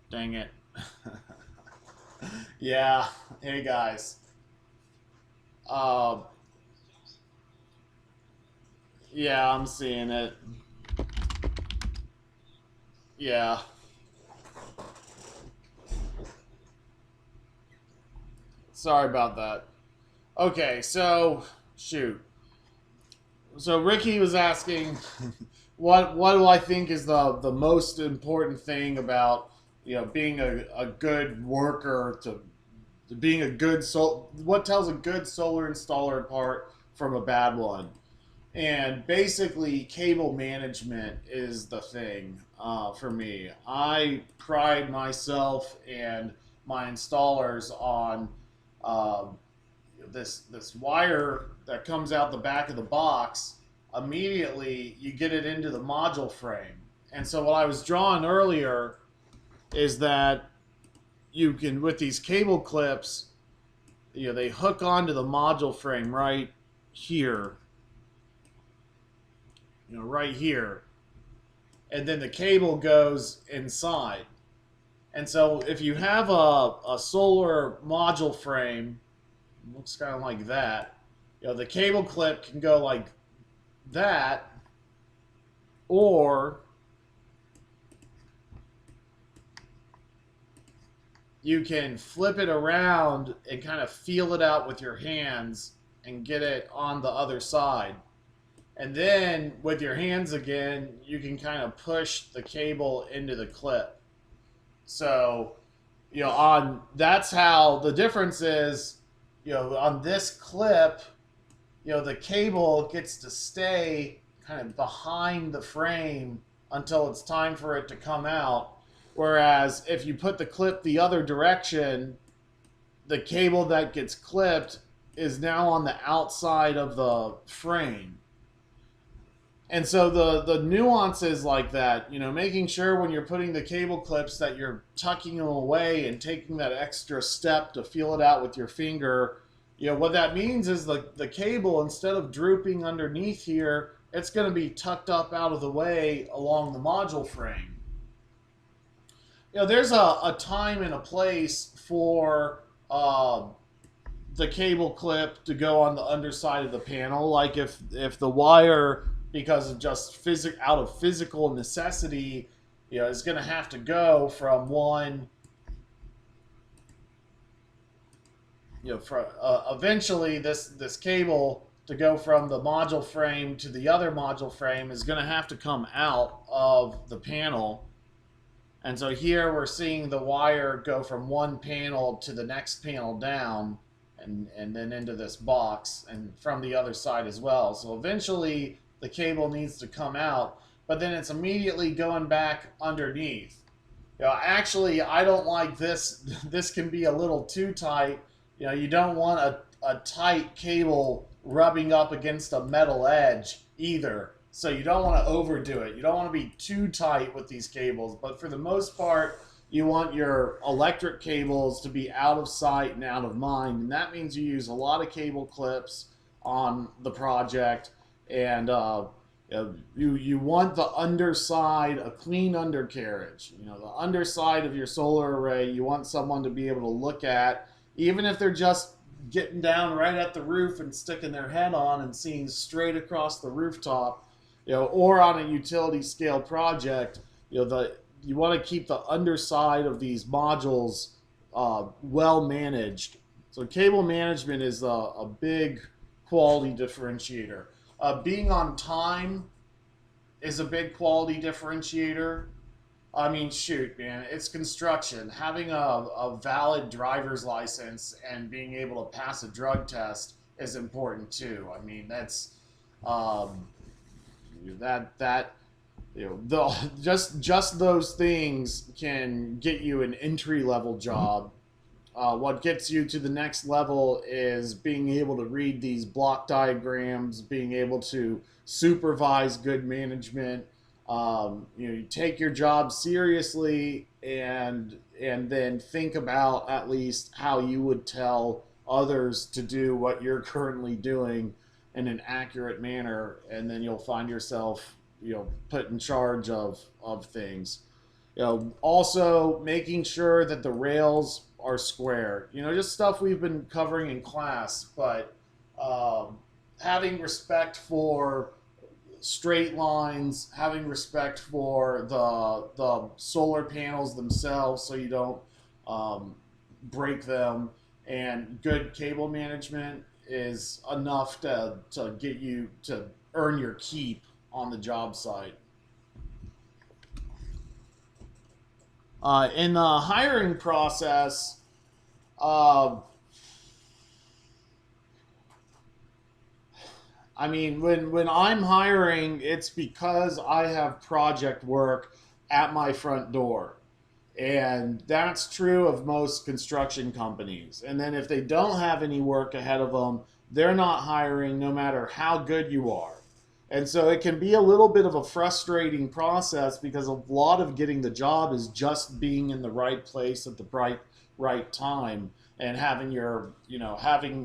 Dang it. Yeah. Hey guys. Uh, yeah, I'm seeing it. Yeah. Sorry about that. Okay, so shoot. So Ricky was asking, what do I think is the most important thing about being a good worker to being a good what tells a good solar installer apart from a bad one? And basically, cable management is the thing for me. I pride myself and my installers on um, this wire that comes out the back of the box. Immediately, you get it into the module frame. And so, what I was drawing earlier is that you can, with these cable clips, they hook onto the module frame right here, right here, and then the cable goes inside. And so if you have a solar module frame, looks kind of like that, the cable clip can go like that, or you can flip it around and kind of feel it out with your hands and get it on the other side. And then with your hands again, you can kind of push the cable into the clip. So, that's how the difference is, on this clip, the cable gets to stay kind of behind the frame until it's time for it to come out. Whereas if you put the clip the other direction, the cable that gets clipped is now on the outside of the frame. And so the nuances like that, making sure when you're putting the cable clips that you're tucking them away and taking that extra step to feel it out with your finger. What that means is the cable, instead of drooping underneath here, it's going to be tucked up out of the way along the module frame. There's a time and a place for the cable clip to go on the underside of the panel. Like if the wire, because of just out of physical necessity, is going to have to go from one, eventually this cable to go from the module frame to the other module frame is going to have to come out of the panel. And so here we're seeing the wire go from one panel to the next panel down, and then into this box, and from the other side as well. So eventually the cable needs to come out, but then it's immediately going back underneath. Actually, I don't like this. This can be a little too tight. You don't want a tight cable rubbing up against a metal edge either. So you don't want to overdo it. You don't want to be too tight with these cables. But for the most part, you want your electric cables to be out of sight and out of mind. And that means you use a lot of cable clips on the project. And you want the underside, a clean undercarriage. The underside of your solar array, you want someone to be able to look at, even if they're just getting down right at the roof and sticking their head on and seeing straight across the rooftop. Or on a utility scale project, you want to keep the underside of these modules well managed. So cable management is a big quality differentiator. Being on time is a big quality differentiator. I mean, shoot, man, it's construction. Having a valid driver's license and being able to pass a drug test is important too. I mean, that's just those things can get you an entry level job. What gets you to the next level is being able to read these block diagrams, being able to supervise good management. You take your job seriously, and then think about at least how you would tell others to do what you're currently doing in an accurate manner, and then you'll find yourself put in charge of things. Also making sure that the rails are square. Just stuff we've been covering in class, but having respect for straight lines, having respect for the solar panels themselves, so you don't break them, and good cable management is enough to get you to earn your keep on the job site. In the hiring process, when I'm hiring, it's because I have project work at my front door. And that's true of most construction companies. And then if they don't have any work ahead of them, they're not hiring no matter how good you are. And so it can be a little bit of a frustrating process, because a lot of getting the job is just being in the right place at the right time, and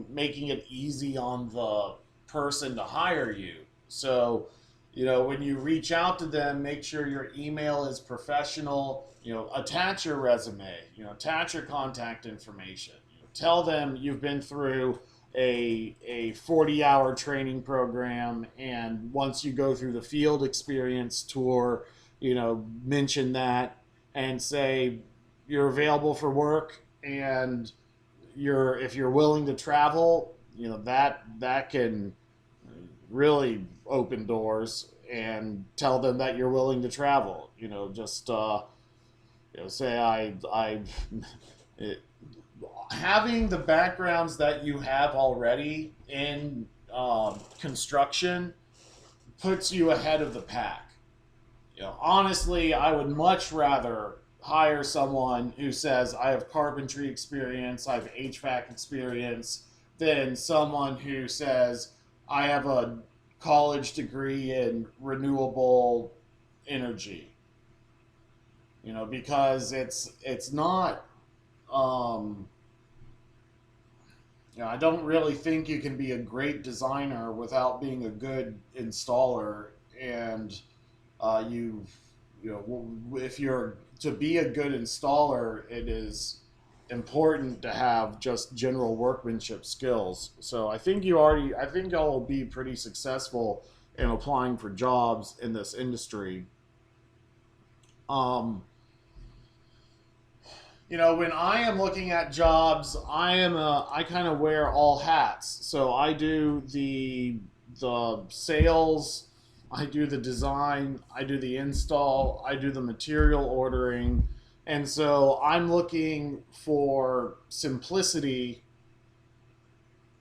making it easy on the person to hire you. So, when you reach out to them, make sure your email is professional. Attach your resume. Attach your contact information. Tell them you've been through a 40-hour training program, and once you go through the field experience tour, mention that, and say you're available for work, and if you're willing to travel, that can really open doors. And tell them that you're willing to travel. Just say having the backgrounds that you have already in construction puts you ahead of the pack. Honestly, I would much rather hire someone who says I have carpentry experience, I have HVAC experience, than someone who says I have a college degree in renewable energy. Because it's not. I don't really think you can be a great designer without being a good installer. And if you're to be a good installer, it is important to have just general workmanship skills. So I think y'all will be pretty successful in applying for jobs in this industry. When I am looking at jobs, I kind of wear all hats. So I do the sales, I do the design, I do the install, I do the material ordering. And so I'm looking for simplicity,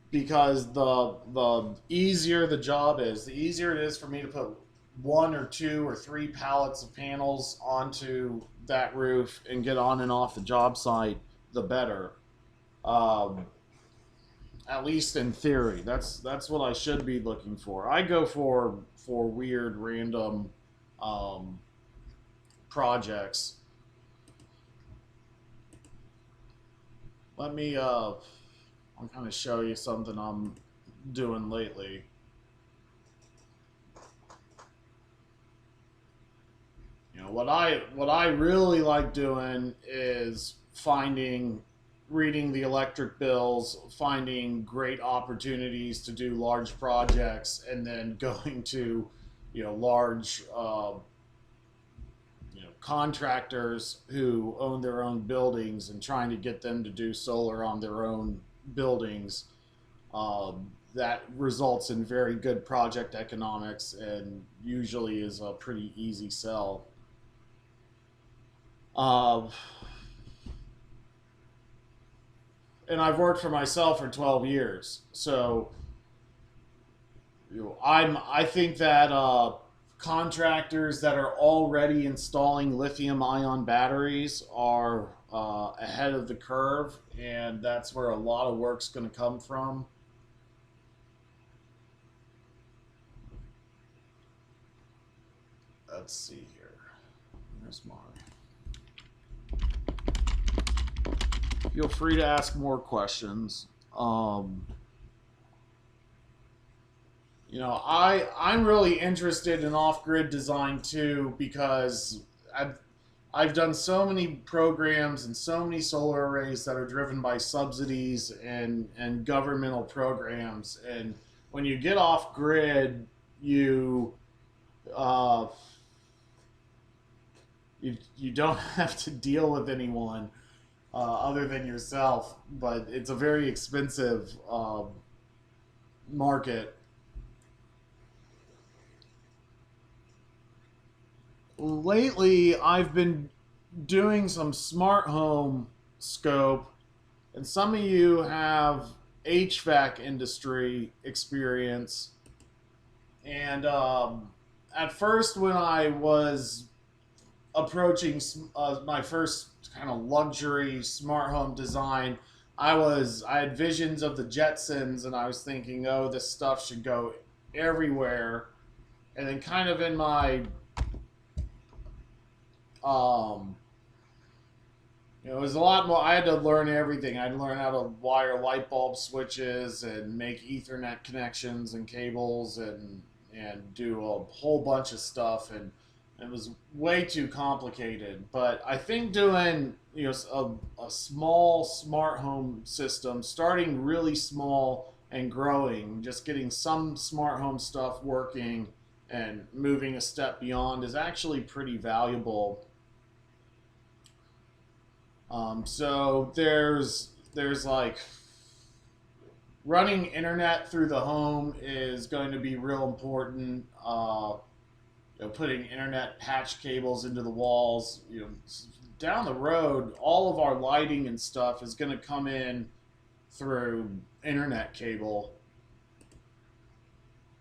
because the easier the job is, the easier it is for me to put 1 or 2 or 3 pallets of panels onto that roof and get on and off the job site, the better. At least in theory, that's what I should be looking for. I go for weird, random projects. Let me I'll kind of show you something I'm doing lately. What I really like doing is reading the electric bills, finding great opportunities to do large projects, and then going to, large, contractors who own their own buildings, and trying to get them to do solar on their own buildings. That results in very good project economics, and usually is a pretty easy sell. And I've worked for myself for 12 years, so I think that contractors that are already installing lithium-ion batteries are ahead of the curve, and that's where a lot of work's going to come from. Let's see here. There's mine. Feel free to ask more questions. I'm really interested in off-grid design too, because I've done so many programs and so many solar arrays that are driven by subsidies and governmental programs. And when you get off grid, you uh, you don't have to deal with anyone other than yourself. But it's a very expensive market. Lately, I've been doing some smart home scope, and some of you have HVAC industry experience. And at first, when I was approaching my first kind of luxury smart home design, I had visions of the Jetsons, and I was thinking, oh, this stuff should go everywhere. And then, kind of in my um, it was a lot more. I had to learn everything. I had to learn how to wire light bulb switches and make Ethernet connections and cables and do a whole bunch of stuff, and it was way too complicated. But I think doing a small smart home system, starting really small and growing, just getting some smart home stuff working and moving a step beyond is actually pretty valuable. So there's like running internet through the home is going to be real important. Putting internet patch cables into the walls. Down the road, all of our lighting and stuff is going to come in through internet cable.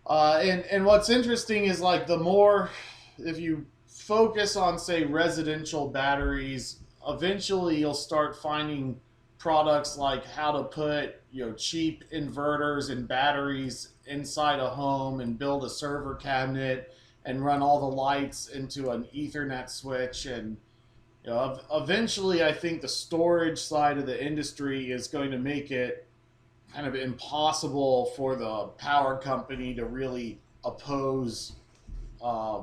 And what's interesting is like the more, if you focus on say residential batteries, eventually you'll start finding products like how to put cheap inverters and batteries inside a home and build a server cabinet and run all the lights into an Ethernet switch. And eventually I think the storage side of the industry is going to make it kind of impossible for the power company to really oppose uh,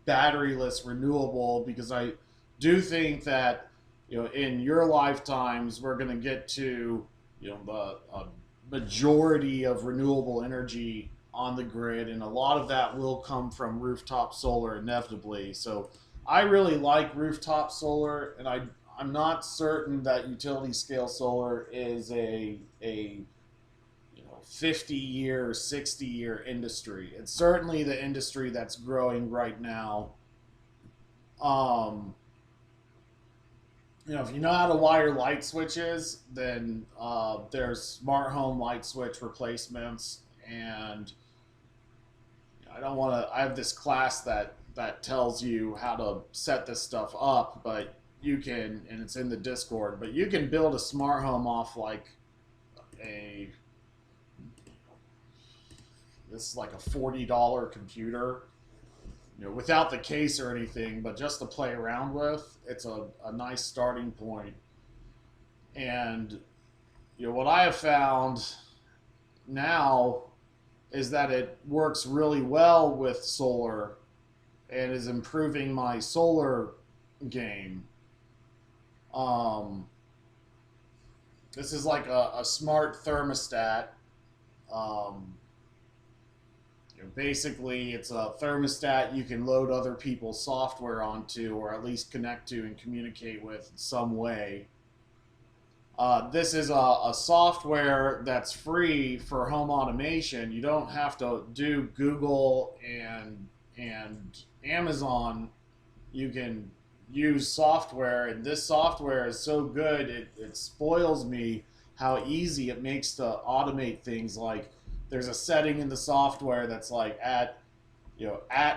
batteryless renewable, because I do think that in your lifetimes we're going to get to the majority of renewable energy on the grid, and a lot of that will come from rooftop solar inevitably. So I really like rooftop solar, and I'm not certain that utility scale solar is a 50-year, 60-year industry. It's certainly the industry that's growing right now. Um, if you know how to wire light switches, then there's smart home light switch replacements. And I don't want to. I have this class that tells you how to set this stuff up, but you can, and it's in the Discord. But you can build a smart home off like a this is like a $40 computer, without the case or anything, but just to play around with. It's a nice starting point. And what I have found now is that it works really well with solar and is improving my solar game. This is like a smart thermostat. Um, Basically, it's a thermostat you can load other people's software onto, or at least connect to and communicate with in some way. This is a software that's free for home automation. You don't have to do Google and Amazon. You can use software, and this software is so good it spoils me how easy it makes to automate things. Like there's a setting in the software that's like at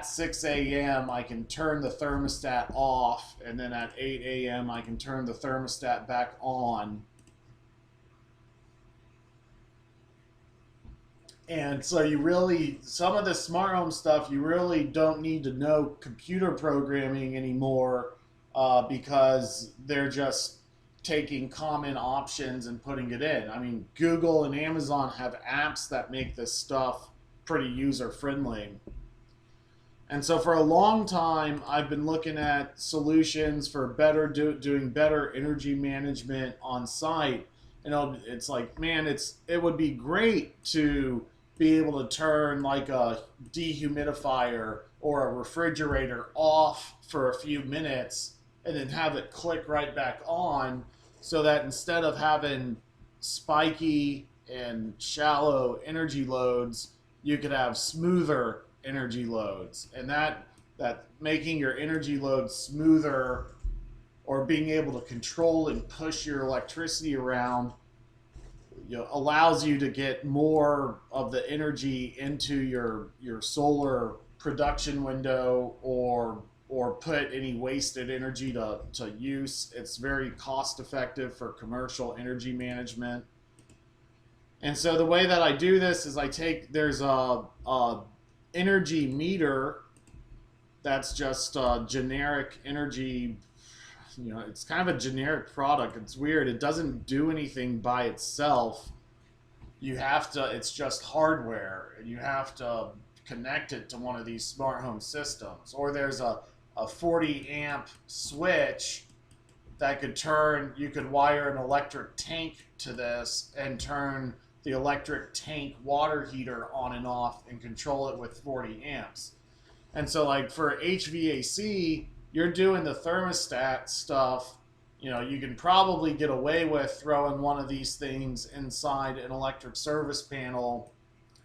6 a.m. I can turn the thermostat off, and then at 8 a.m. I can turn the thermostat back on. And so some of the smart home stuff, you really don't need to know computer programming anymore, because they're just taking common options and putting it in. I mean, Google and Amazon have apps that make this stuff pretty user friendly. And so for a long time, I've been looking at solutions for doing better energy management on site. It's like, man, it would be great to be able to turn like a dehumidifier or a refrigerator off for a few minutes and then have it click right back on, so that instead of having spiky and shallow energy loads, you could have smoother energy loads. And that making your energy load smoother, or being able to control and push your electricity around, allows you to get more of the energy into your solar production window, or put any wasted energy to use. It's very cost effective for commercial energy management. And so the way that I do this is there's a energy meter that's just generic energy. It's kind of a generic product. It's weird. It doesn't do anything by itself. It's just hardware, and you have to connect it to one of these smart home systems. Or there's a 40 amp switch that you could wire an electric tank to this and turn the electric tank water heater on and off and control it with 40 amps. And so like for HVAC, you're doing the thermostat stuff. You can probably get away with throwing one of these things inside an electric service panel.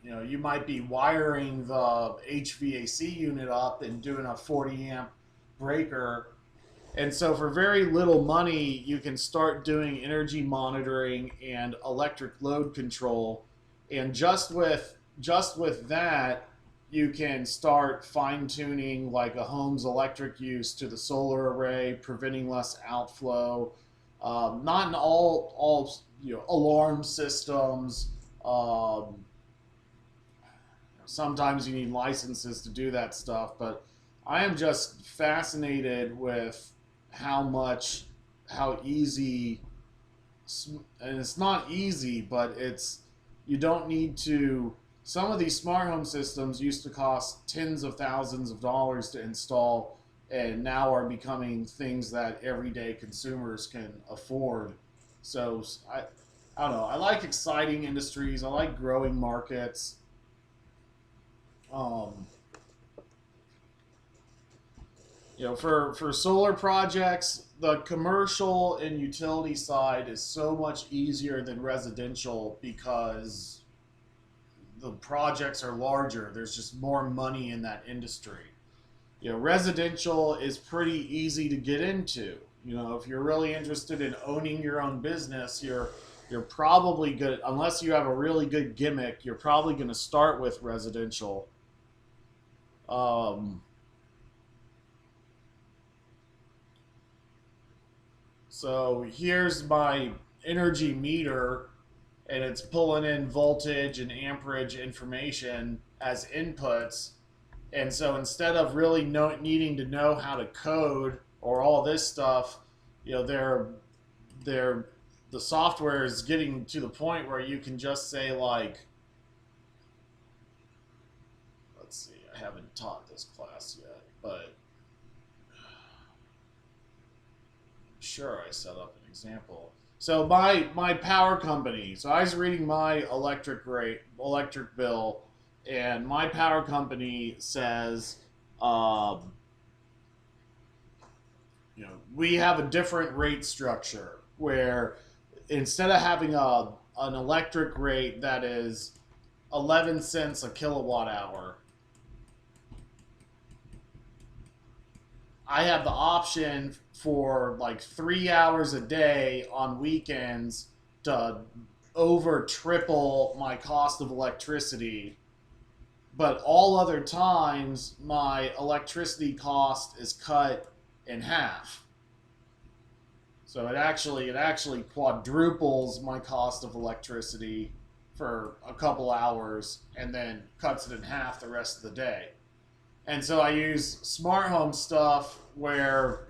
You might be wiring the HVAC unit up and doing a 40 amp breaker. And so for very little money, you can start doing energy monitoring and electric load control. And just with that, you can start fine-tuning like a home's electric use to the solar array, preventing less outflow. Not in all alarm systems. Sometimes you need licenses to do that stuff, but I am just fascinated with how easy, and it's not easy, but you don't need to. Some of these smart home systems used to cost tens of thousands of dollars to install, and now are becoming things that everyday consumers can afford. So I don't know. I like exciting industries. I like growing markets. For solar projects, the commercial and utility side is so much easier than residential because the projects are larger. There's just more money in that industry. Residential is pretty easy to get into. If you're really interested in owning your own business, you're probably good, unless you have a really good gimmick, you're probably going to start with residential. So here's my energy meter, and it's pulling in voltage and amperage information as inputs. And so instead of really needing to know how to code or all this stuff, the software is getting to the point where you can just say like, let's see, I haven't taught this class yet, but sure, I set up an example. So my power company. So I was reading my electric bill, and my power company says, we have a different rate structure where instead of having an electric rate that is 11 cents a kilowatt hour, I have the option for like 3 hours a day on weekends to over triple my cost of electricity. But all other times, my electricity cost is cut in half. So it actually quadruples my cost of electricity for a couple hours and then cuts it in half the rest of the day. And so I use smart home stuff where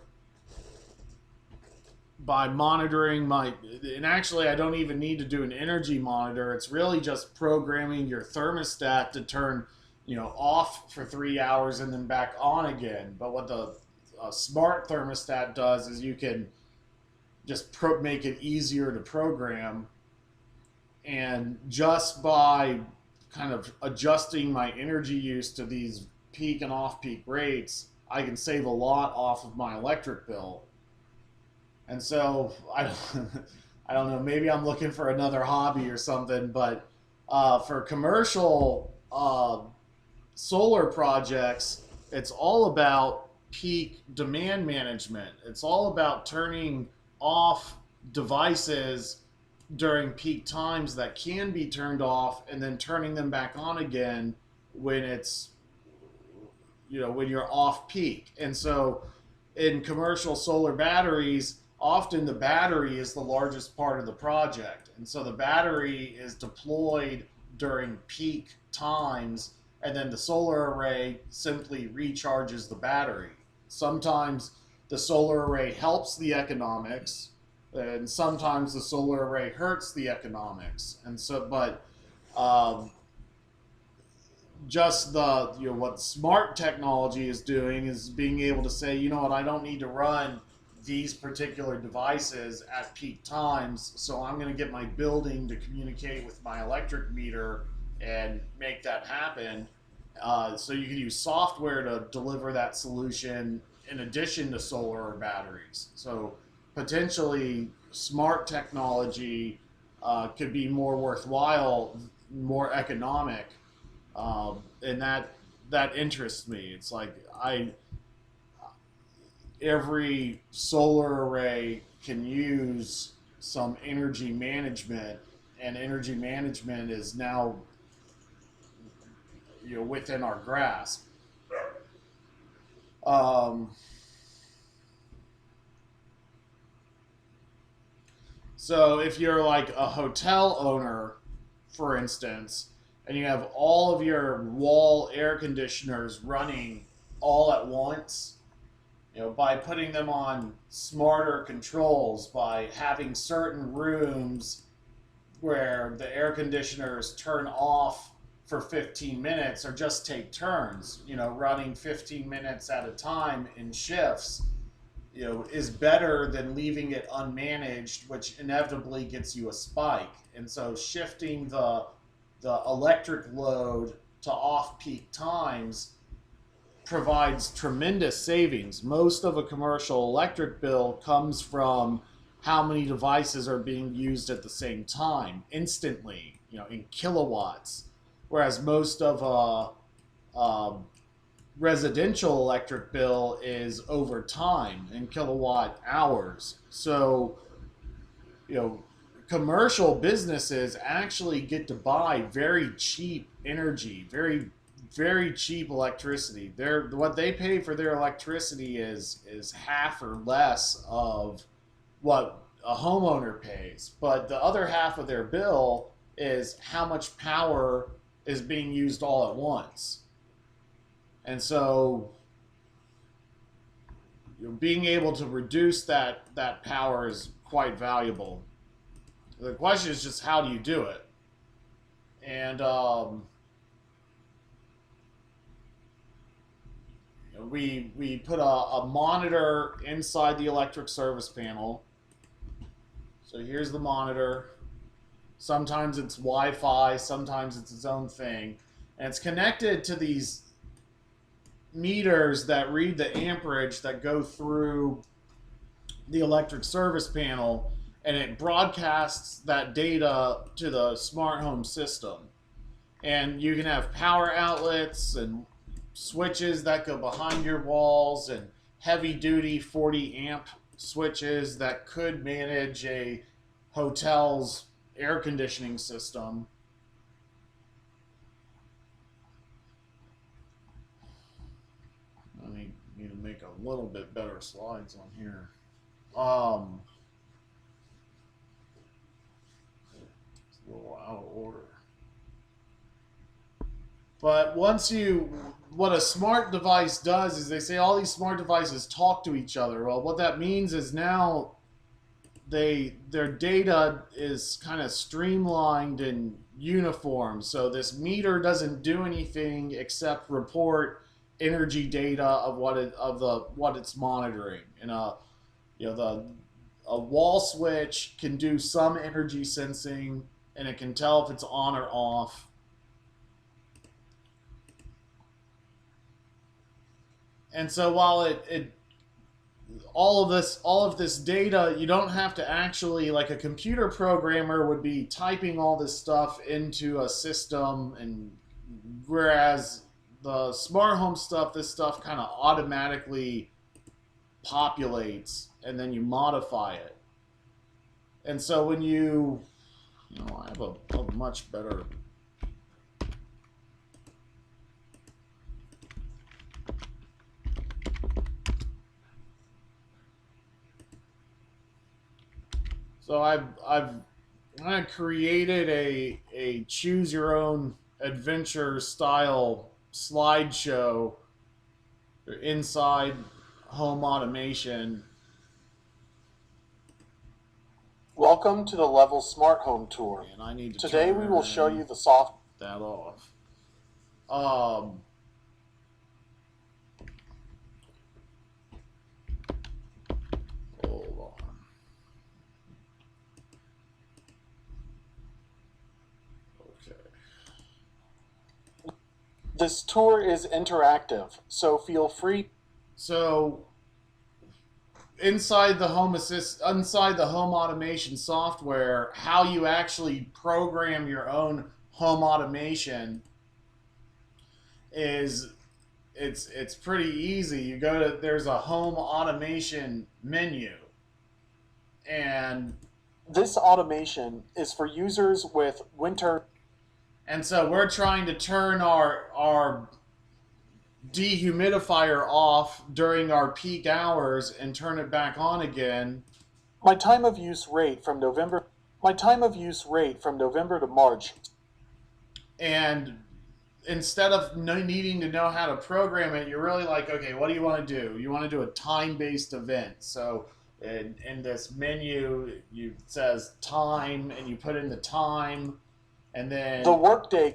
by monitoring and actually I don't even need to do an energy monitor. It's really just programming your thermostat to turn off for 3 hours and then back on again. But what the smart thermostat does is you can just make it easier to program, and just by kind of adjusting my energy use to these peak and off peak rates, I can save a lot off of my electric bill. And so I don't, I don't know, maybe I'm looking for another hobby or something, but for commercial solar projects, it's all about peak demand management. It's all about turning off devices during peak times that can be turned off, and then turning them back on again when it's when you're off peak. And so in commercial solar batteries, often the battery is the largest part of the project, and so the battery is deployed during peak times, and then the solar array simply recharges the battery. Sometimes the solar array helps the economics, and sometimes the solar array hurts the economics. And so, but just the what smart technology is doing is being able to say, you know what, I don't need to run these particular devices at peak times, so I'm going to get my building to communicate with my electric meter and make that happen. So you can use software to deliver that solution in addition to solar or batteries. So potentially smart technology could be more worthwhile, more economic, and that interests me. It's like every solar array can use some energy management, and energy management is now within our grasp. So if you're like a hotel owner, for instance, and you have all of your wall air conditioners running all at once, by putting them on smarter controls, by having certain rooms where the air conditioners turn off for 15 minutes or just take turns, running 15 minutes at a time in shifts, is better than leaving it unmanaged, which inevitably gets you a spike. And so shifting the electric load to off-peak times provides tremendous savings. Most of a commercial electric bill comes from how many devices are being used at the same time, instantly, in kilowatts. Whereas most of a residential electric bill is over time in kilowatt hours. So, commercial businesses actually get to buy very cheap energy, very, very cheap electricity. What they pay for their electricity is half or less of what a homeowner pays. But the other half of their bill is how much power is being used all at once. And so being able to reduce that power is quite valuable. The question is just, how do you do it? And we put a monitor inside the electric service panel. So here's the monitor. Sometimes it's Wi-Fi, sometimes it's its own thing. And it's connected to these meters that read the amperage that go through the electric service panel, and it broadcasts that data to the smart home system. And you can have power outlets and switches that go behind your walls, and heavy duty 40 amp switches that could manage a hotel's air conditioning system. I need to make a little bit better slides on here. It's a little out of order. But what a smart device does is they say all these smart devices talk to each other. Well, what that means is now their data is kind of streamlined and uniform. So this meter doesn't do anything except report energy data of what it's monitoring. And a wall switch can do some energy sensing, and it can tell if it's on or off. And so while it all of this data, you don't have to actually, like a computer programmer would be typing all this stuff into a system, and whereas the smart home stuff, this stuff kind of automatically populates and then you modify it. And so when I have a much better. So I've kind of created a choose your own adventure style slideshow inside home automation. Welcome to the Level Smart Home Tour. And I need to Today we will show you the soft that off. Hold on. Okay. This tour is interactive, so feel free. So inside the home automation software, how you actually program your own home automation is it's pretty easy. You go to there's a home automation menu, and this automation is for users with winter. And so we're trying to turn our dehumidifier off during our peak hours and turn it back on again. My time of use rate from November to March. And instead of needing to know how to program it, you're really like, okay, what do you want to do? You want to do a time-based event. So in this menu, it says time, and you put in the time, and then the workday,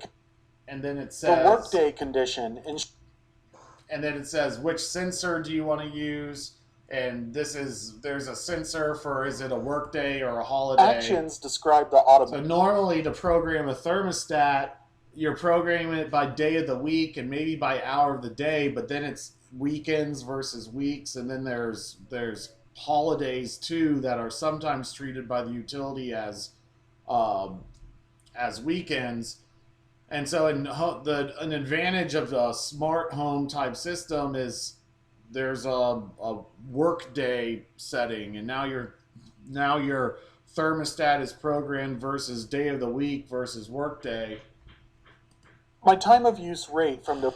and then it says the workday condition, and then it says which sensor do you want to use, and there's a sensor for is it a workday or a holiday. Actions describe the automation. So normally to program a thermostat, you're programming it by day of the week and maybe by hour of the day, but then it's weekends versus weeks, and then there's holidays too that are sometimes treated by the utility as weekends. And so an advantage of a smart home type system is there's a work day setting, and now your thermostat is programmed versus day of the week versus work day. My time of use rate from the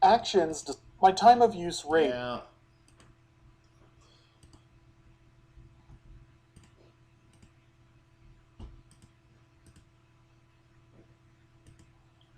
actions. My time of use rate. Yeah.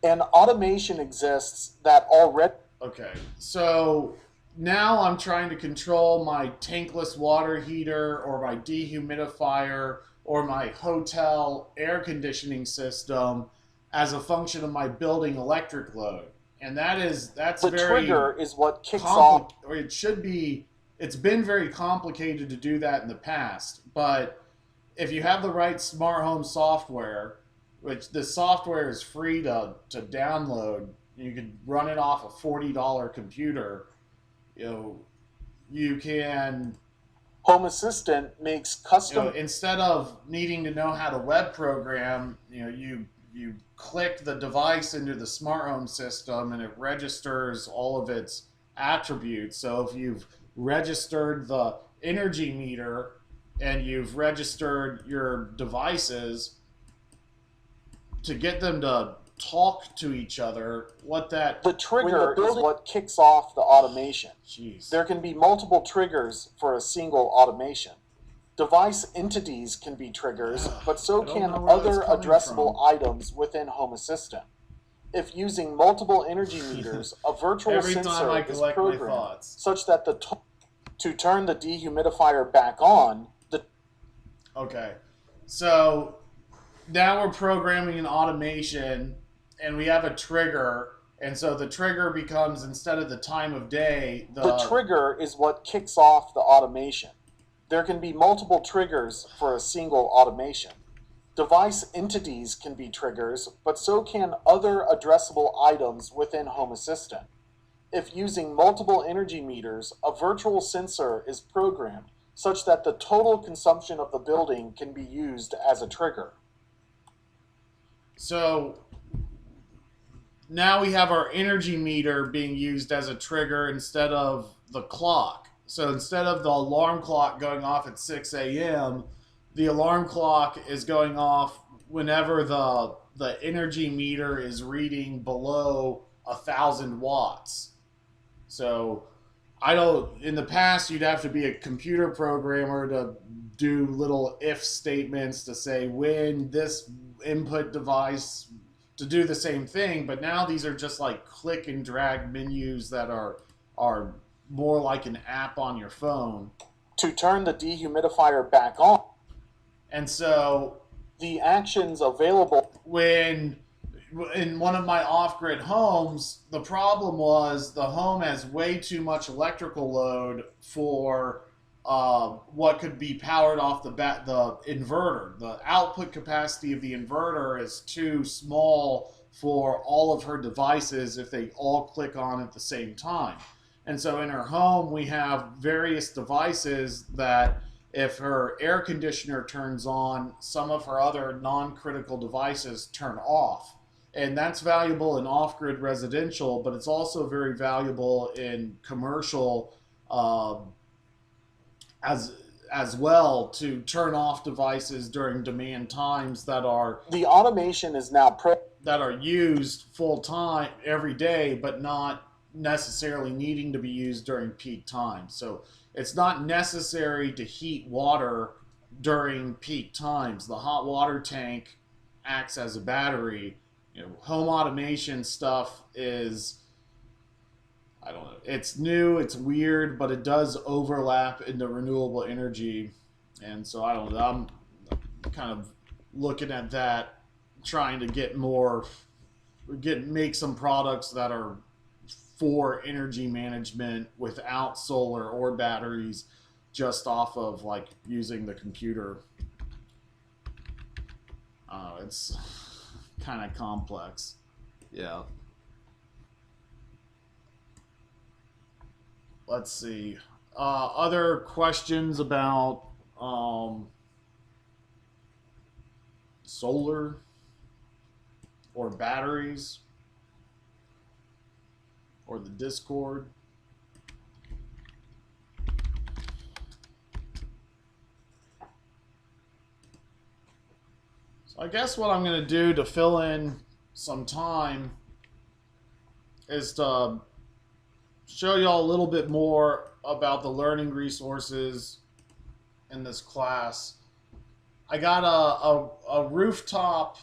And automation exists that already. Okay, so now I'm trying to control my tankless water heater or my dehumidifier or my hotel air conditioning system as a function of my building electric load. And that's the very trigger is what kicks off. Or it should be. It's been very complicated to do that in the past, but if you have the right smart home software, which the software is free to download, you could run it off a $40 computer. You can. Home Assistant makes custom. Instead of needing to know how to web program, you click the device into the smart home system and it registers all of its attributes. So if you've registered the energy meter and you've registered your devices, to get them to talk to each other, the trigger is what kicks off the automation. Jeez. There can be multiple triggers for a single automation. Device entities can be triggers, but so can other addressable items within Home Assistant. If using multiple energy meters, a virtual sensor is programmed such that To turn the dehumidifier back on, Okay, so now we're programming an automation, and we have a trigger, and so the trigger becomes, instead of the time of day, the trigger is what kicks off the automation. There can be multiple triggers for a single automation. Device entities can be triggers, but so can other addressable items within Home Assistant. If using multiple energy meters, a virtual sensor is programmed such that the total consumption of the building can be used as a trigger. So now we have our energy meter being used as a trigger instead of the clock. So instead of the alarm clock going off at 6 a.m., the alarm clock is going off whenever the energy meter is reading below 1,000 watts. So in the past, you'd have to be a computer programmer to do little if statements to say when this input device to do the same thing, but now these are just like click and drag menus that are more like an app on your phone. To turn the dehumidifier back on. And so the actions available when in one of my off-grid homes, the problem was the home has way too much electrical load for what could be powered off the inverter. The output capacity of the inverter is too small for all of her devices if they all click on at the same time. And so in her home, we have various devices that if her air conditioner turns on, some of her other non-critical devices turn off. And that's valuable in off-grid residential, but it's also very valuable in commercial as well, to turn off devices during demand times that are... The automation is now that are used full time every day, but not necessarily needing to be used during peak time. So it's not necessary to heat water during peak times. The hot water tank acts as a battery. Home automation stuff is, I don't know, it's new, it's weird, but it does overlap into renewable energy. And so I don't know, I'm kind of looking at that, trying to make some products that are for energy management without solar or batteries, just off of like using the computer. It's kind of complex. Yeah. Let's see. Other questions about solar or batteries or the Discord? So I guess what I'm going to do to fill in some time is to show y'all a little bit more about the learning resources in this class. I got a rooftop.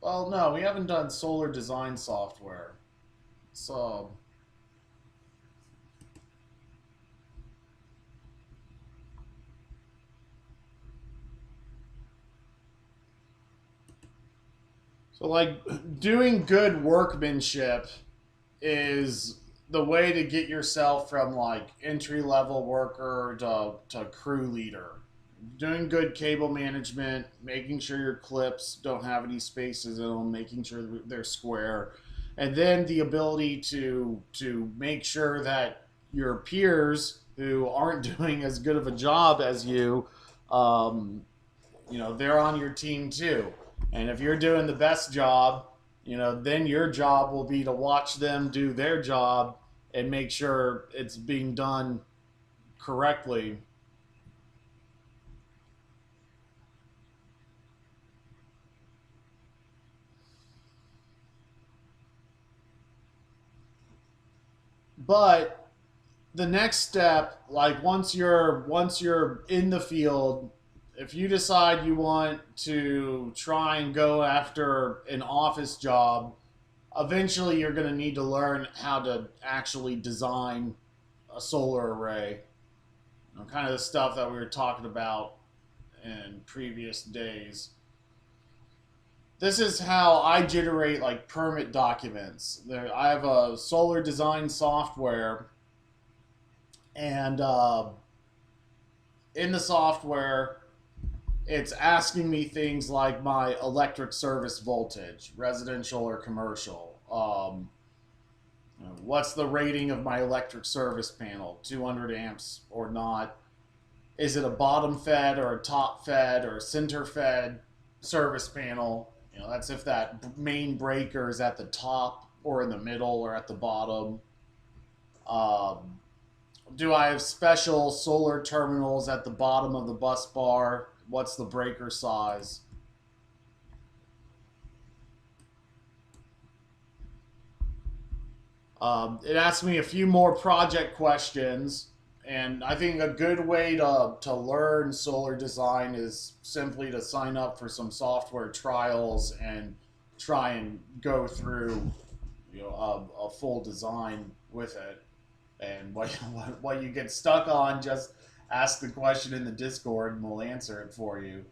Well, no, we haven't done solar design software. So like doing good workmanship is the way to get yourself from like entry-level worker to crew leader. Doing good cable management, making sure your clips don't have any spaces in them, making sure they're square, and then the ability to make sure that your peers who aren't doing as good of a job as you, they're on your team too. And if you're doing the best job, then your job will be to watch them do their job and make sure it's being done correctly. But the next step, like once you're in the field, if you decide you want to try and go after an office job, eventually you're going to need to learn how to actually design a solar array. kind of the stuff that we were talking about in previous days. This is how I generate like permit documents. I have a solar design software, and in the software, it's asking me things like my electric service voltage, residential or commercial. What's the rating of my electric service panel, 200 amps or not? Is it a bottom fed or a top fed or a center fed service panel? That's if that main breaker is at the top or in the middle or at the bottom. Do I have special solar terminals at the bottom of the bus bar? What's the breaker size? It asks me a few more project questions, and I think a good way to learn solar design is simply to sign up for some software trials and try and go through a full design with it. And what you get stuck on, just ask the question in the Discord and we'll answer it for you.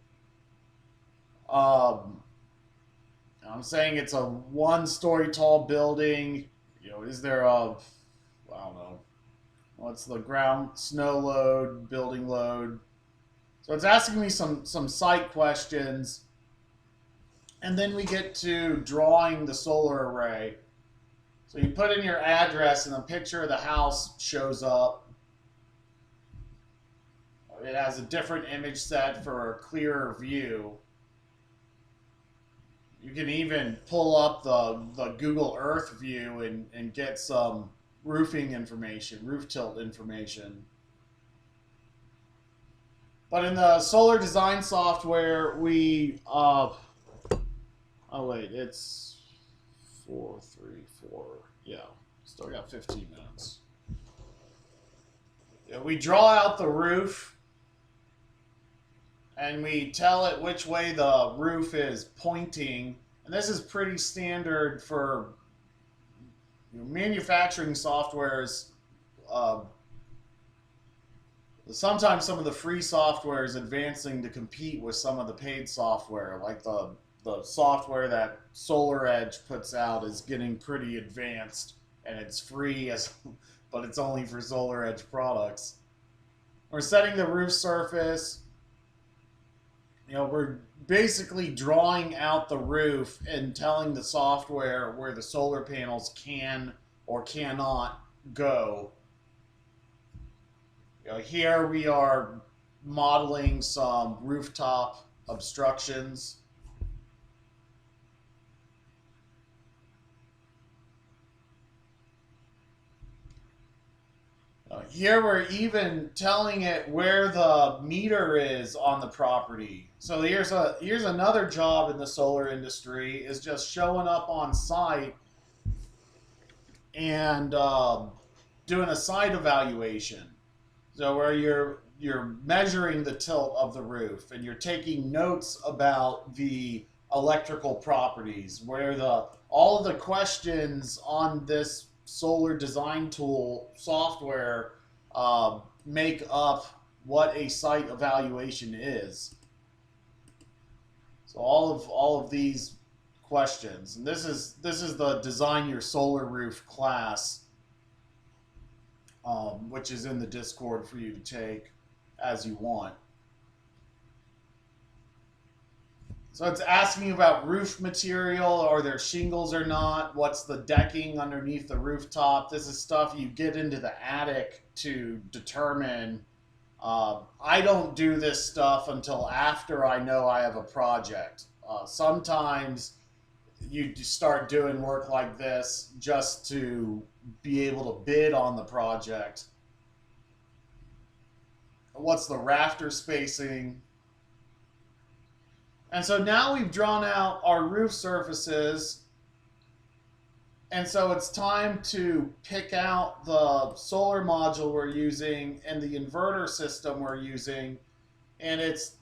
I'm saying it's a 1-story tall building. Is there I don't know, what's the ground snow load, building load? So it's asking me some site questions, and then we get to drawing the solar array. So you put in your address and a picture of the house shows up. It has a different image set for a clearer view. You can even pull up the Google Earth view and get some roofing information, roof tilt information. But in the solar design software, oh wait, it's 4:34. Yeah, still got 15 minutes. We draw out the roof, and we tell it which way the roof is pointing. And this is pretty standard for manufacturing softwares. Sometimes some of the free software is advancing to compete with some of the paid software, like the software that Solar Edge puts out is getting pretty advanced, and it's free, but it's only for Solar Edge products. We're setting the roof surface. We're basically drawing out the roof and telling the software where the solar panels can or cannot go. Here we are modeling some rooftop obstructions. Here we're even telling it where the meter is on the property. So here's another job in the solar industry, is just showing up on site and doing a site evaluation. So where you're measuring the tilt of the roof and you're taking notes about the electrical properties, where all of the questions on this solar design tool software make up what a site evaluation is. So all of these questions, and this is the Design Your Solar Roof class, which is in the Discord for you to take as you want. So it's asking about roof material. Are there shingles or not? What's the decking underneath the rooftop? This is stuff you get into the attic to determine. I don't do this stuff until after I know I have a project. Sometimes you start doing work like this just to be able to bid on the project. What's the rafter spacing? And so now we've drawn out our roof surfaces, and so it's time to pick out the solar module we're using and the inverter system we're using, and it's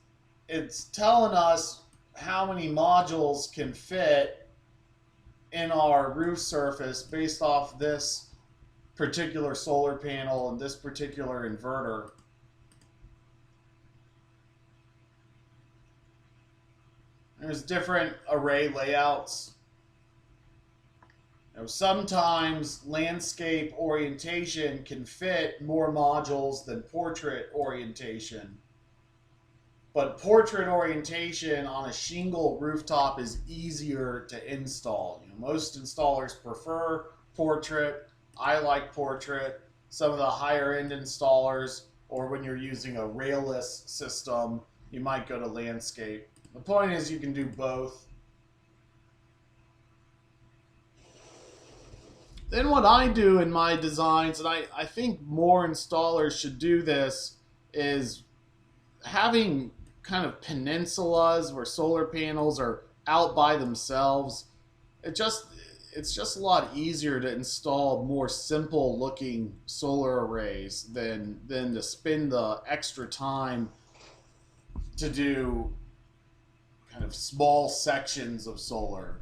telling us how many modules can fit in our roof surface based off this particular solar panel and this particular inverter. There's different array layouts. Sometimes landscape orientation can fit more modules than portrait orientation. But portrait orientation on a shingle rooftop is easier to install. Most installers prefer portrait. I like portrait. Some of the higher end installers, or when you're using a railless system, you might go to landscape. The point is you can do both. Then what I do in my designs, and I think more installers should do this, is having kind of peninsulas where solar panels are out by themselves. It's just a lot easier to install more simple looking solar arrays than to spend the extra time to do kind of small sections of solar.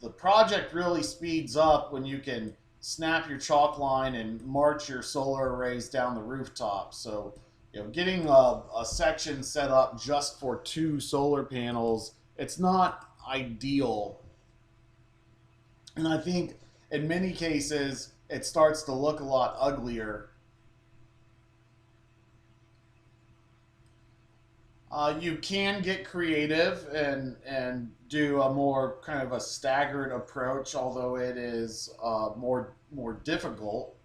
The project really speeds up when you can snap your chalk line and march your solar arrays down the rooftop. So getting a section set up just for 2 solar panels, it's not ideal. And I think in many cases, it starts to look a lot uglier. You can get creative and do a more kind of a staggered approach, although it is more difficult.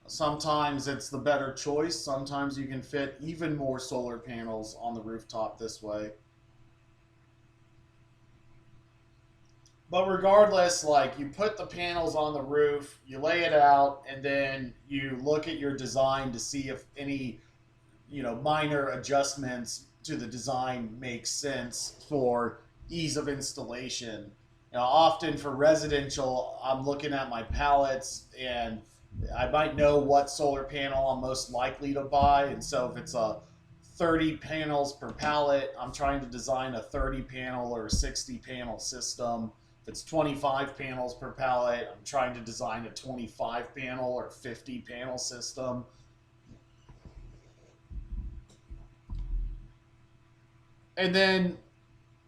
Sometimes it's the better choice. Sometimes you can fit even more solar panels on the rooftop this way. But regardless, like, you put the panels on the roof, you lay it out, and then you look at your design to see if any, minor adjustments to the design make sense for ease of installation. Often for residential, I'm looking at my palettes and I might know what solar panel I'm most likely to buy. And so if it's a 30 panels per pallet, I'm trying to design a 30 panel or 60 panel system. If it's 25 panels per pallet, I'm trying to design a 25 panel or 50 panel system. And then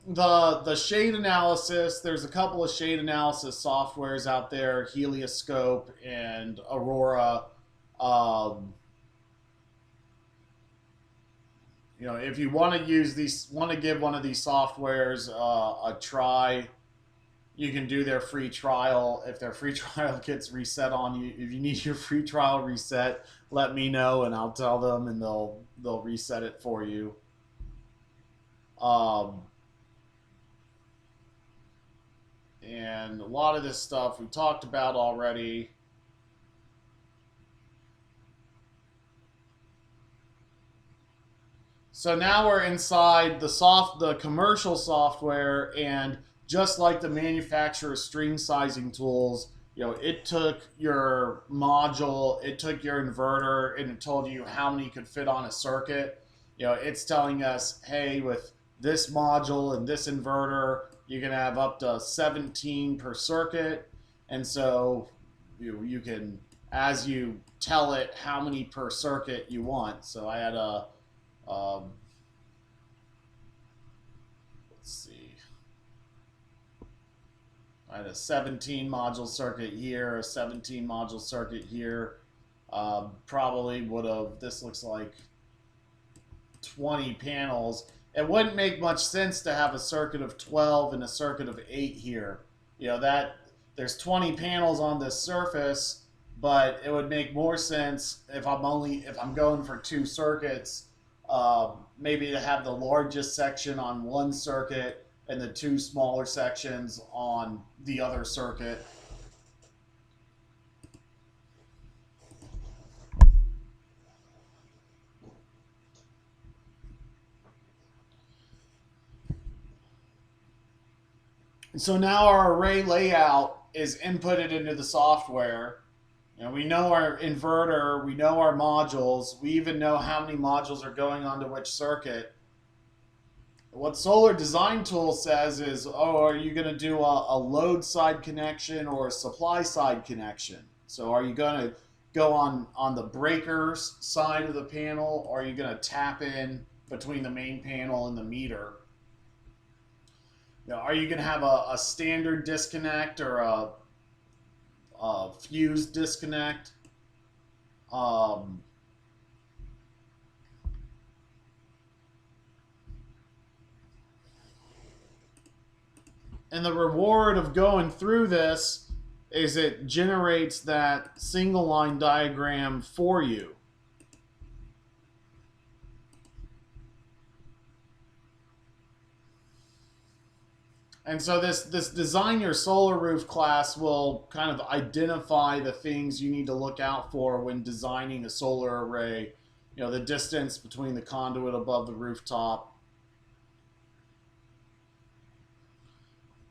the shade analysis, there's a couple of shade analysis softwares out there, Helioscope and Aurora. If you want to give one of these softwares a try, you can do their free trial. If their free trial gets reset on you, if you need your free trial reset, let me know and I'll tell them and they'll reset it for you. And a lot of this stuff we talked about already. So now we're inside the commercial software, and just like the manufacturer string sizing tools, it took your module, it took your inverter, and it told you how many could fit on a circuit. It's telling us, hey, with this module and this inverter, you can have up to 17 per circuit. And so you can, as you tell it how many per circuit you want. So I had let's see, I had a 17 module circuit here, a 17 module circuit here. Probably would have, this looks like 20 panels. It wouldn't make much sense to have a circuit of 12 and a circuit of 8 here. That there's 20 panels on this surface, but it would make more sense if I'm going for 2 circuits, maybe to have the largest section on one circuit and the 2 smaller sections on the other circuit. So now our array layout is inputted into the software. We know our inverter, we know our modules, we even know how many modules are going onto which circuit. What Solar Design Tool says is, are you going to do a load side connection or a supply side connection? So are you going to go on the breakers side of the panel, or are you going to tap in between the main panel and the meter? are you going to have a standard disconnect or a fuse disconnect? Um, and the reward of going through this is it generates that single line diagram for you. And so this Design Your Solar Roof class will kind of identify the things you need to look out for when designing a solar array. The distance between the conduit above the rooftop,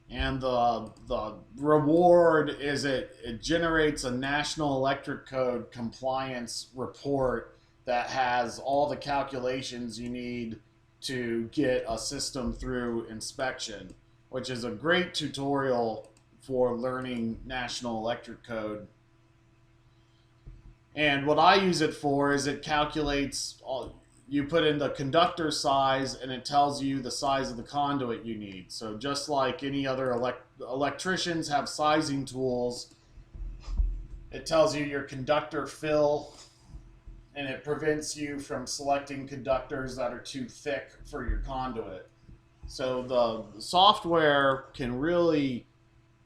and the reward is it generates a National Electric Code compliance report that has all the calculations you need to get a system through inspection, which is a great tutorial for learning National Electric Code. And what I use it for is it calculates you put in the conductor size and it tells you the size of the conduit you need. So just like any other electricians have sizing tools, it tells you your conductor fill, and it prevents you from selecting conductors that are too thick for your conduit. So the software can really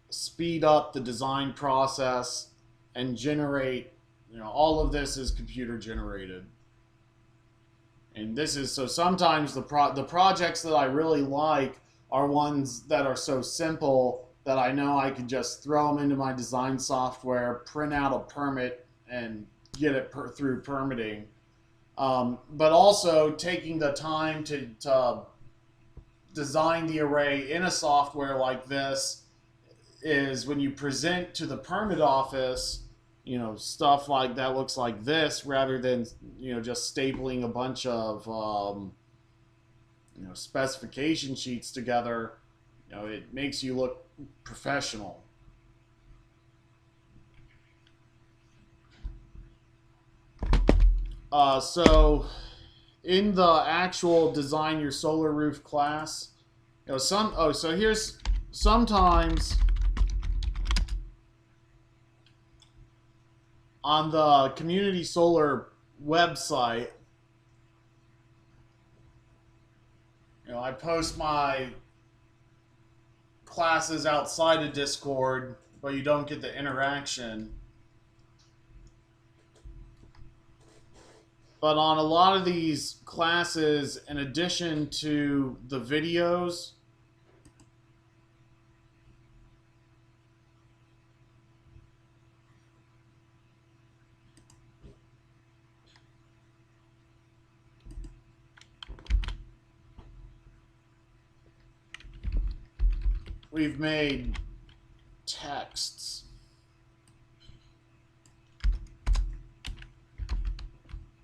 speed up the design process and generate, all of this is computer generated. And this is, so sometimes the projects that I really like are ones that are so simple that I know I can just throw them into my design software, print out a permit, and get it through permitting. But also taking the time to design the array in a software like this is when you present to the permit office, stuff like that looks like this rather than, just stapling a bunch of, specification sheets together. It makes you look professional. So in the actual Design Your Solar Roof class, so here's sometimes on the Community.Solar website, I post my classes outside of Discord, but you don't get the interaction. But on a lot of these classes, in addition to the videos, we've made texts.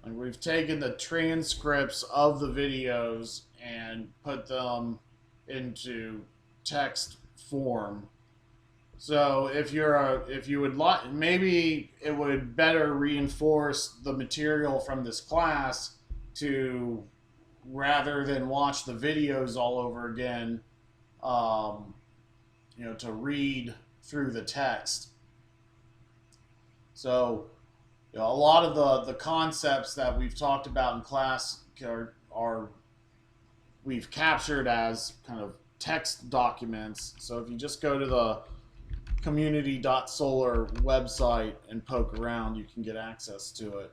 Like we've taken the transcripts of the videos and put them into text form. So if you would like, maybe it would better reinforce the material from this class to, rather than watch the videos all over again, to read through the text. So, a lot of the concepts that we've talked about in class are we've captured as kind of text documents. So if you just go to the Community.Solar website and poke around, you can get access to it.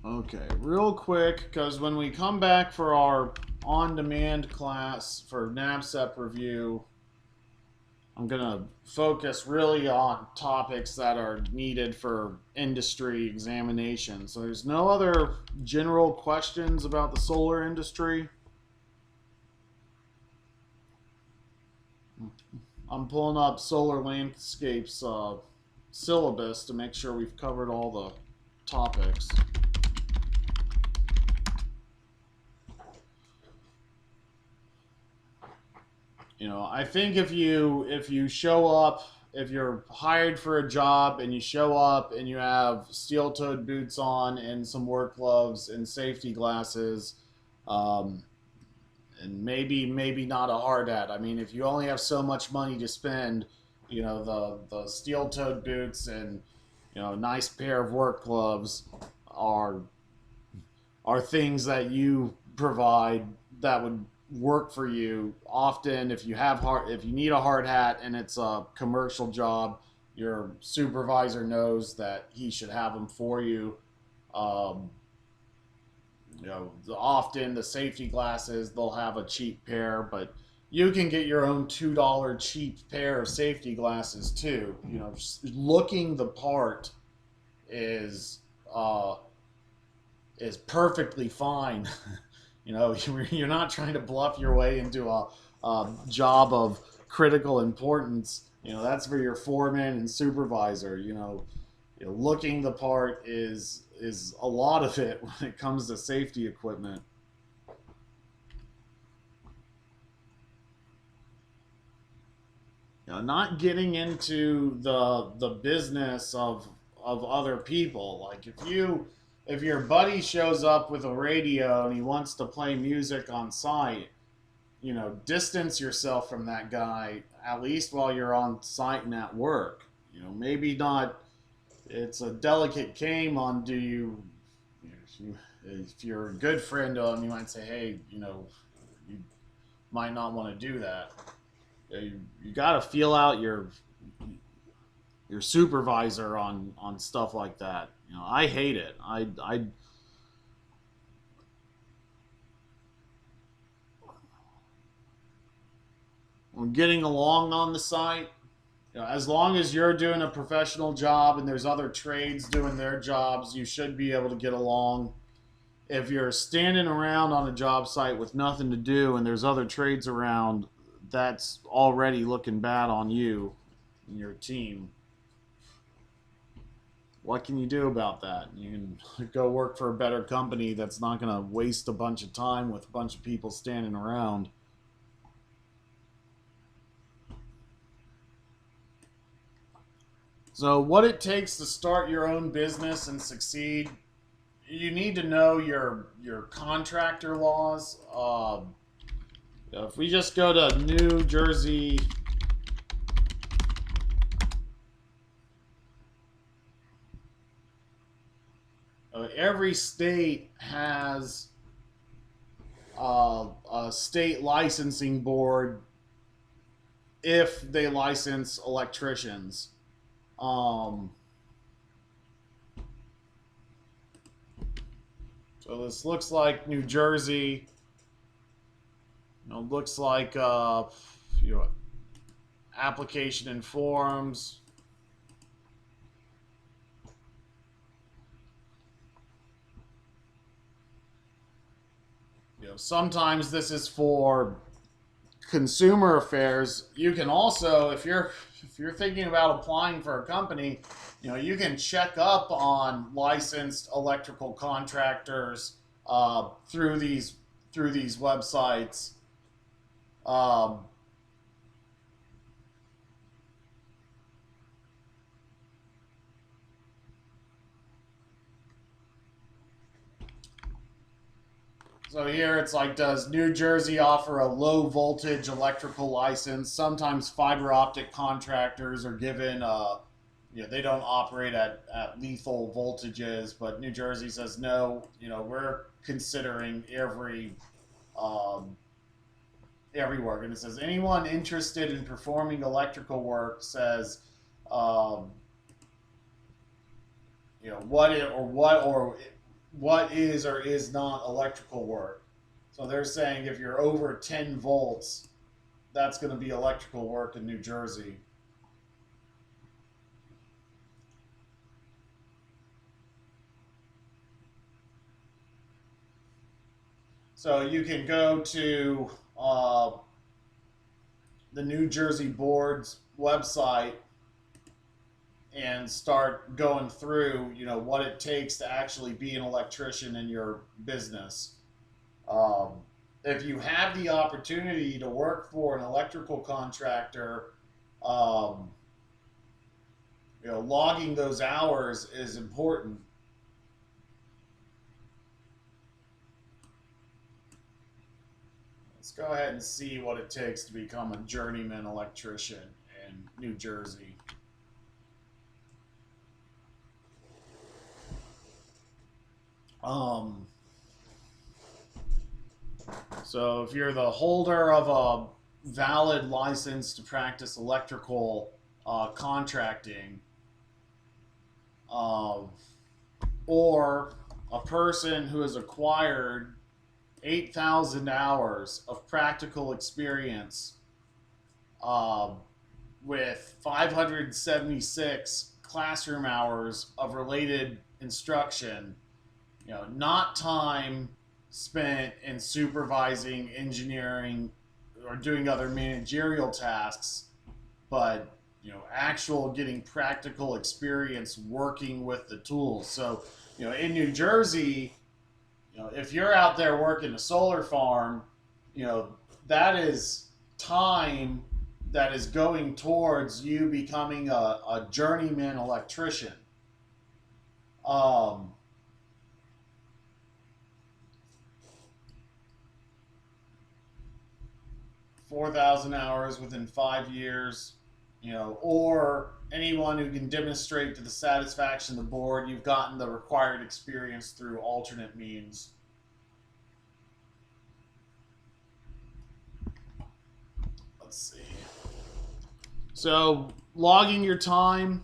Okay, real quick, because when we come back for our on-demand class for NABCEP review, I'm going to focus really on topics that are needed for industry examination. So there's no other general questions about the solar industry. I'm pulling up Solar Landscape's syllabus to make sure we've covered all the topics. I think if you show up, if you're hired for a job and you show up and you have steel-toed boots on and some work gloves and safety glasses, Um, and maybe not a hard hat. I mean, if you only have so much money to spend, the steel-toed boots and a nice pair of work gloves are things that you provide that would work for you. Often, if you need a hard hat and it's a commercial job, your supervisor knows that he should have them for you. Um, Often the safety glasses, they'll have a cheap pair, but you can get your own $2 cheap pair of safety glasses too. Just looking the part is uh, is perfectly fine. You're not trying to bluff your way into a job of critical importance. That's for your foreman and supervisor. Looking the part is a lot of it when it comes to safety equipment. Not getting into the business of other people. Like if your buddy shows up with a radio and he wants to play music on site, distance yourself from that guy at least while you're on site and at work. Maybe not. It's a delicate game on if you're a good friend to him, you might say, hey, you might not want to do that. You got to feel out your supervisor on stuff like that. I hate it. I'm getting along on the site. As long as you're doing a professional job and there's other trades doing their jobs, you should be able to get along. If you're standing around on a job site with nothing to do and there's other trades around, that's already looking bad on you and your team. What can you do about that? You can go work for a better company that's not going to waste a bunch of time with a bunch of people standing around. So what it takes to start your own business and succeed, you need to know your contractor laws. If we just go to New Jersey, every state has a state licensing board if they license electricians. So this looks like New Jersey. Looks like application and forms. Sometimes this is for consumer affairs. You can also, if you're thinking about applying for a company, you can check up on licensed electrical contractors through these websites. So here it's like, does New Jersey offer a low voltage electrical license? Sometimes fiber optic contractors are given, they don't operate at lethal voltages, but New Jersey says no. We're considering every work, and it says anyone interested in performing electrical work says, what is or is not electrical work. So they're saying if you're over 10 volts, that's going to be electrical work in New Jersey. So you can go to the New Jersey Board's website and start going through, what it takes to actually be an electrician in your business. If you have the opportunity to work for an electrical contractor, logging those hours is important. go ahead and see what it takes to become a journeyman electrician in New Jersey. So if you're the holder of a valid license to practice electrical contracting, or a person who has acquired 8,000 hours of practical experience with 576 classroom hours of related instruction, not time spent in supervising, engineering, or doing other managerial tasks, but actual getting practical experience working with the tools. So, in New Jersey, if you're out there working a solar farm, that is time that is going towards you becoming a journeyman electrician. 4,000 hours within 5 years, or anyone who can demonstrate to the satisfaction of the board you've gotten the required experience through alternate means. Let's see. So logging your time,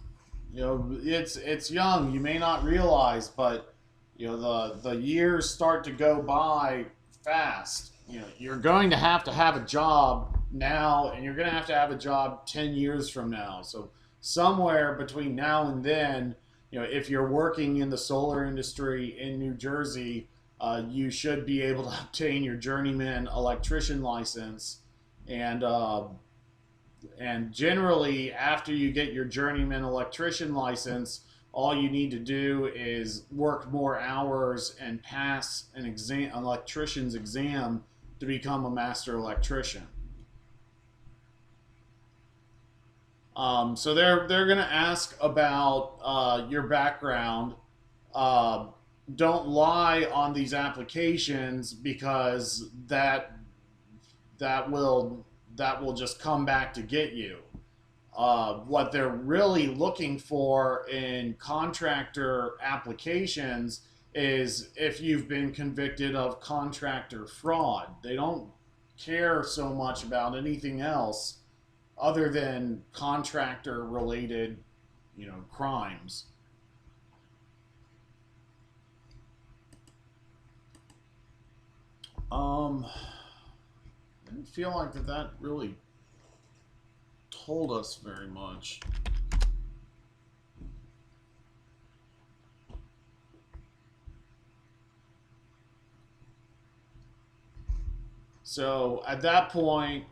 it's young. You may not realize, but the years start to go by fast. You're going to have a job now, and you're going to have a job 10 years from now. So somewhere between now and then, if you're working in the solar industry in New Jersey, you should be able to obtain your journeyman electrician license. And generally, after you get your journeyman electrician license, all you need to do is work more hours and pass an electrician's exam to become a master electrician. So they're going to ask about your background. Don't lie on these applications, because that will just come back to get you. What they're really looking for in contractor applications is if you've been convicted of contractor fraud. They don't care so much about anything else other than contractor related, crimes. I didn't feel like that really told us very much. So at that point,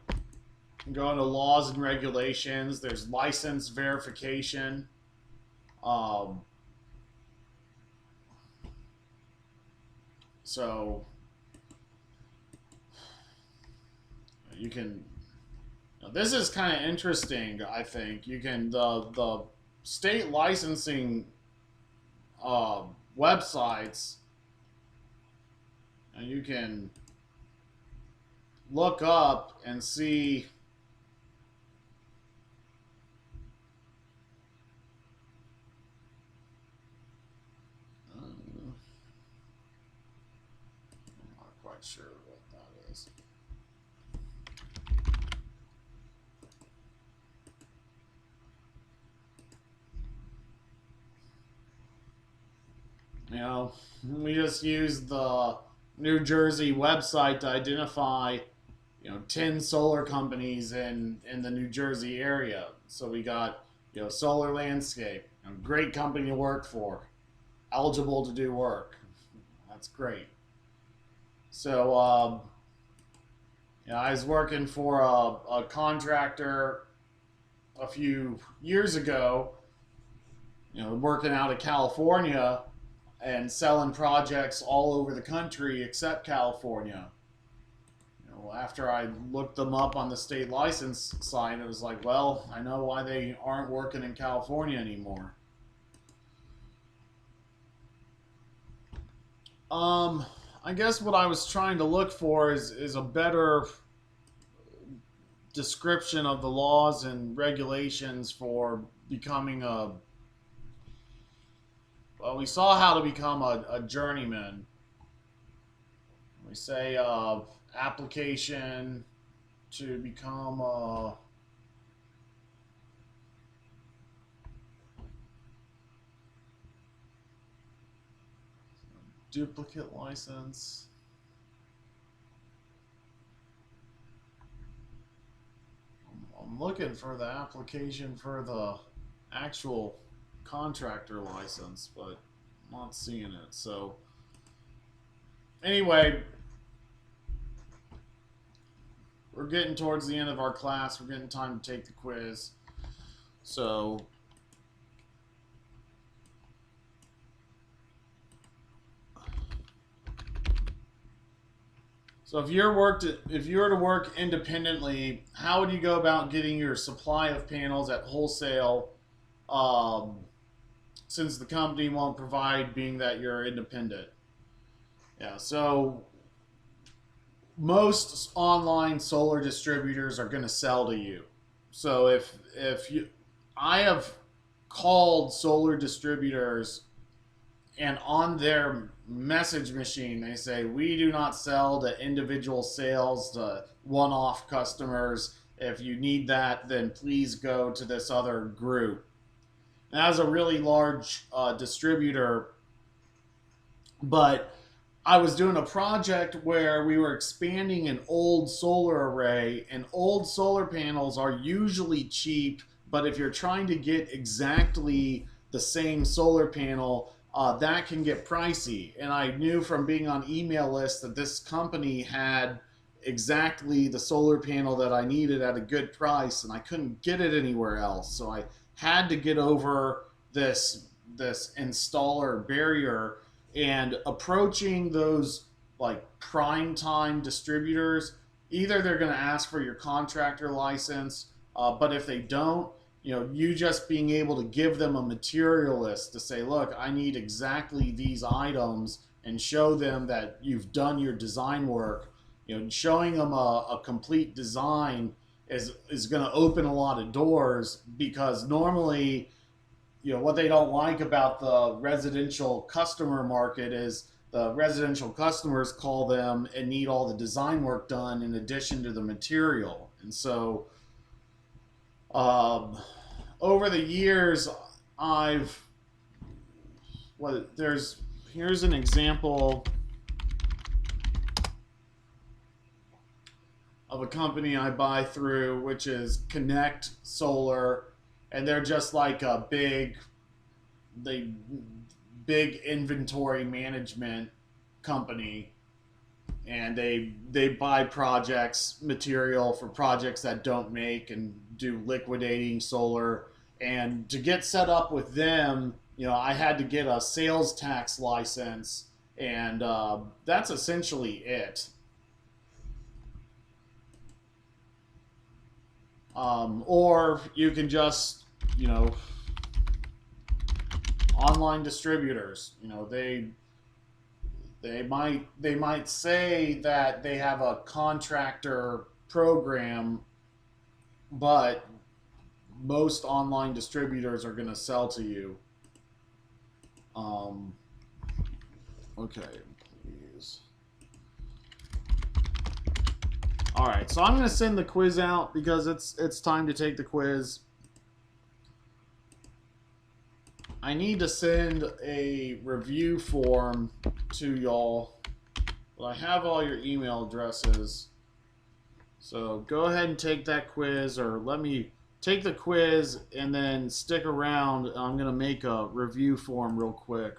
going to laws and regulations, there's license verification. So you can, this is kind of interesting, I think. You can, the state licensing websites, and you can look up and see I'm not quite sure what that is. We just use the New Jersey website to identify 10 solar companies in the New Jersey area. So we got Solar Landscape, great company to work for, eligible to do work. That's great. So I was working for a contractor a few years ago, working out of California and selling projects all over the country except California. After I looked them up on the state license site, it was like, well, I know why they aren't working in California anymore. I guess what I was trying to look for is a better description of the laws and regulations for becoming a. Well, we saw how to become a journeyman. We say application to become a duplicate license. I'm looking for the application for the actual contractor license, but I'm not seeing it. So, anyway, we're getting towards the end of our class. We're getting time to take the quiz. So, if you were to work independently, how would you go about getting your supply of panels at wholesale? Since the company won't provide, being that you're independent. Yeah, so most online solar distributors are going to sell to you. So I have called solar distributors, and on their message machine they say, we do not sell to individual sales to one-off customers. If you need that, then please go to this other group. And that was a really large distributor, but I was doing a project where we were expanding an old solar array, and old solar panels are usually cheap, but if you're trying to get exactly the same solar panel, that can get pricey. And I knew from being on email lists that this company had exactly the solar panel that I needed at a good price, and I couldn't get it anywhere else. So I had to get over this installer barrier, and approaching those like prime time distributors. Either they're going to ask for your contractor license, but if they don't, you just being able to give them a material list to say, look, I need exactly these items, and show them that you've done your design work. Showing them a complete design is going to open a lot of doors, because normally, what they don't like about the residential customer market is the residential customers call them and need all the design work done in addition to the material. And so over the years, here's an example of a company I buy through, which is Community.Solar, and they're just like a big inventory management company, and they buy material for projects that don't make, and do liquidating solar. And to get set up with them, I had to get a sales tax license, and that's essentially it. Or you can just, online distributors, they might say that they have a contractor program, but most online distributors are going to sell to you. Okay, please. All right, so I'm going to send the quiz out because it's time to take the quiz. I need to send a review form to y'all, but I have all your email addresses. So go ahead and take that quiz, or let me take the quiz and then stick around. I'm going to make a review form real quick.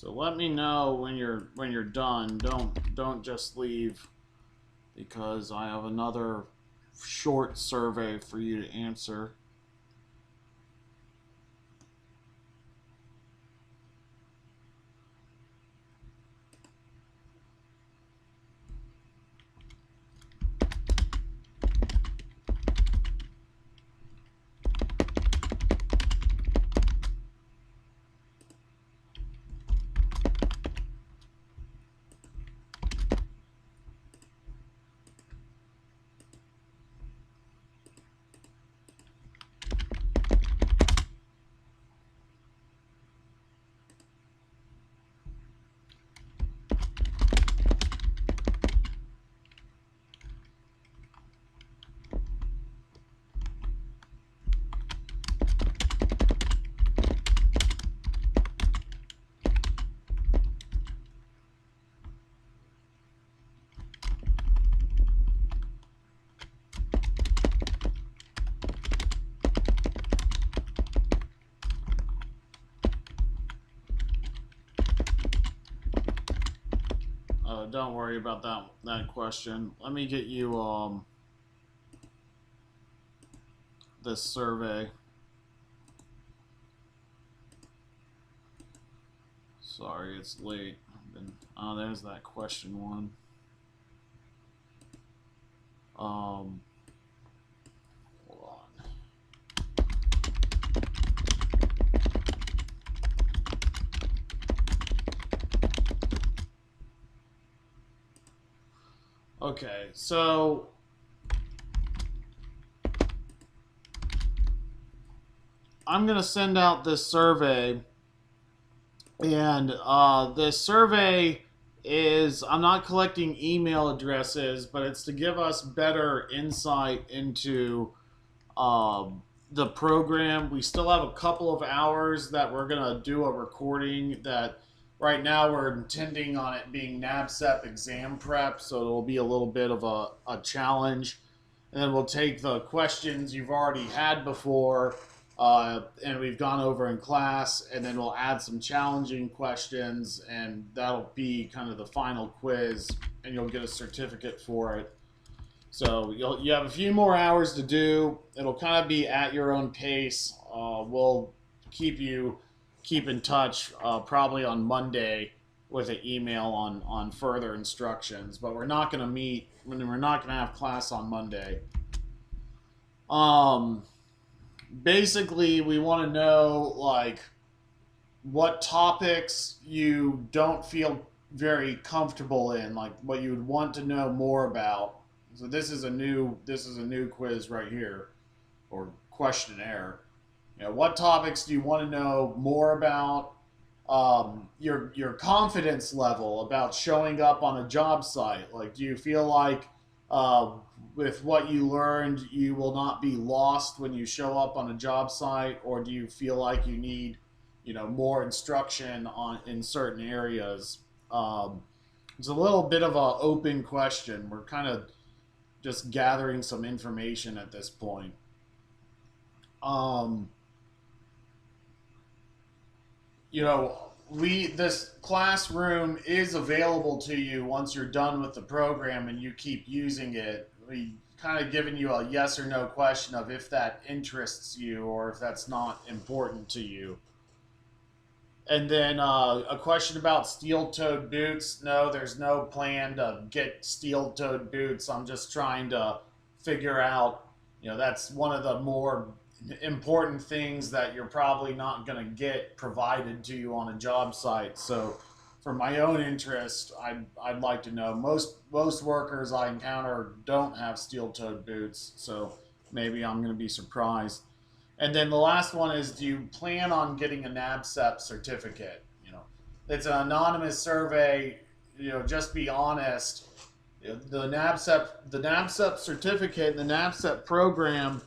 So let me know when you're done. Don't just leave, because I have another short survey for you to answer. Don't worry about that question. Let me get you this survey. Sorry, it's late. There's that question one. Hold on. Okay, so I'm gonna send out this survey, and this survey is, I'm not collecting email addresses, but it's to give us better insight into the program. We still have a couple of hours that we're gonna do a recording that right now we're intending on it being NABCEP exam prep, so it'll be a little bit of a challenge. And then we'll take the questions you've already had before and we've gone over in class, and then we'll add some challenging questions, and that'll be kind of the final quiz, and you'll get a certificate for it. So you have a few more hours to do. It'll kind of be at your own pace. We'll keep in touch probably on Monday with an email on further instructions. But we're not going to meet. We're not going to have class on Monday. Basically, we want to know like what topics you don't feel very comfortable in, like what you would want to know more about. So this is a new quiz right here, or questionnaire. You know, what topics do you want to know more about? Your confidence level about showing up on a job site. Like, do you feel like with what you learned, you will not be lost when you show up on a job site, or do you feel like you need, more instruction in certain areas? It's a little bit of an open question. We're kind of just gathering some information at this point. This classroom is available to you once you're done with the program and you keep using it. We kind of given you a yes or no question of if that interests you or if that's not important to you. And then a question about steel-toed boots. No, there's no plan to get steel-toed boots. I'm just trying to figure out, that's one of the more important things that you're probably not going to get provided to you on a job site. So for my own interest, I'd like to know. Most workers I encounter don't have steel-toed boots, so maybe I'm going to be surprised. And then the last one is, do you plan on getting a NABCEP certificate? It's an anonymous survey. Just be honest. The NABCEP certificate, the NABCEP program,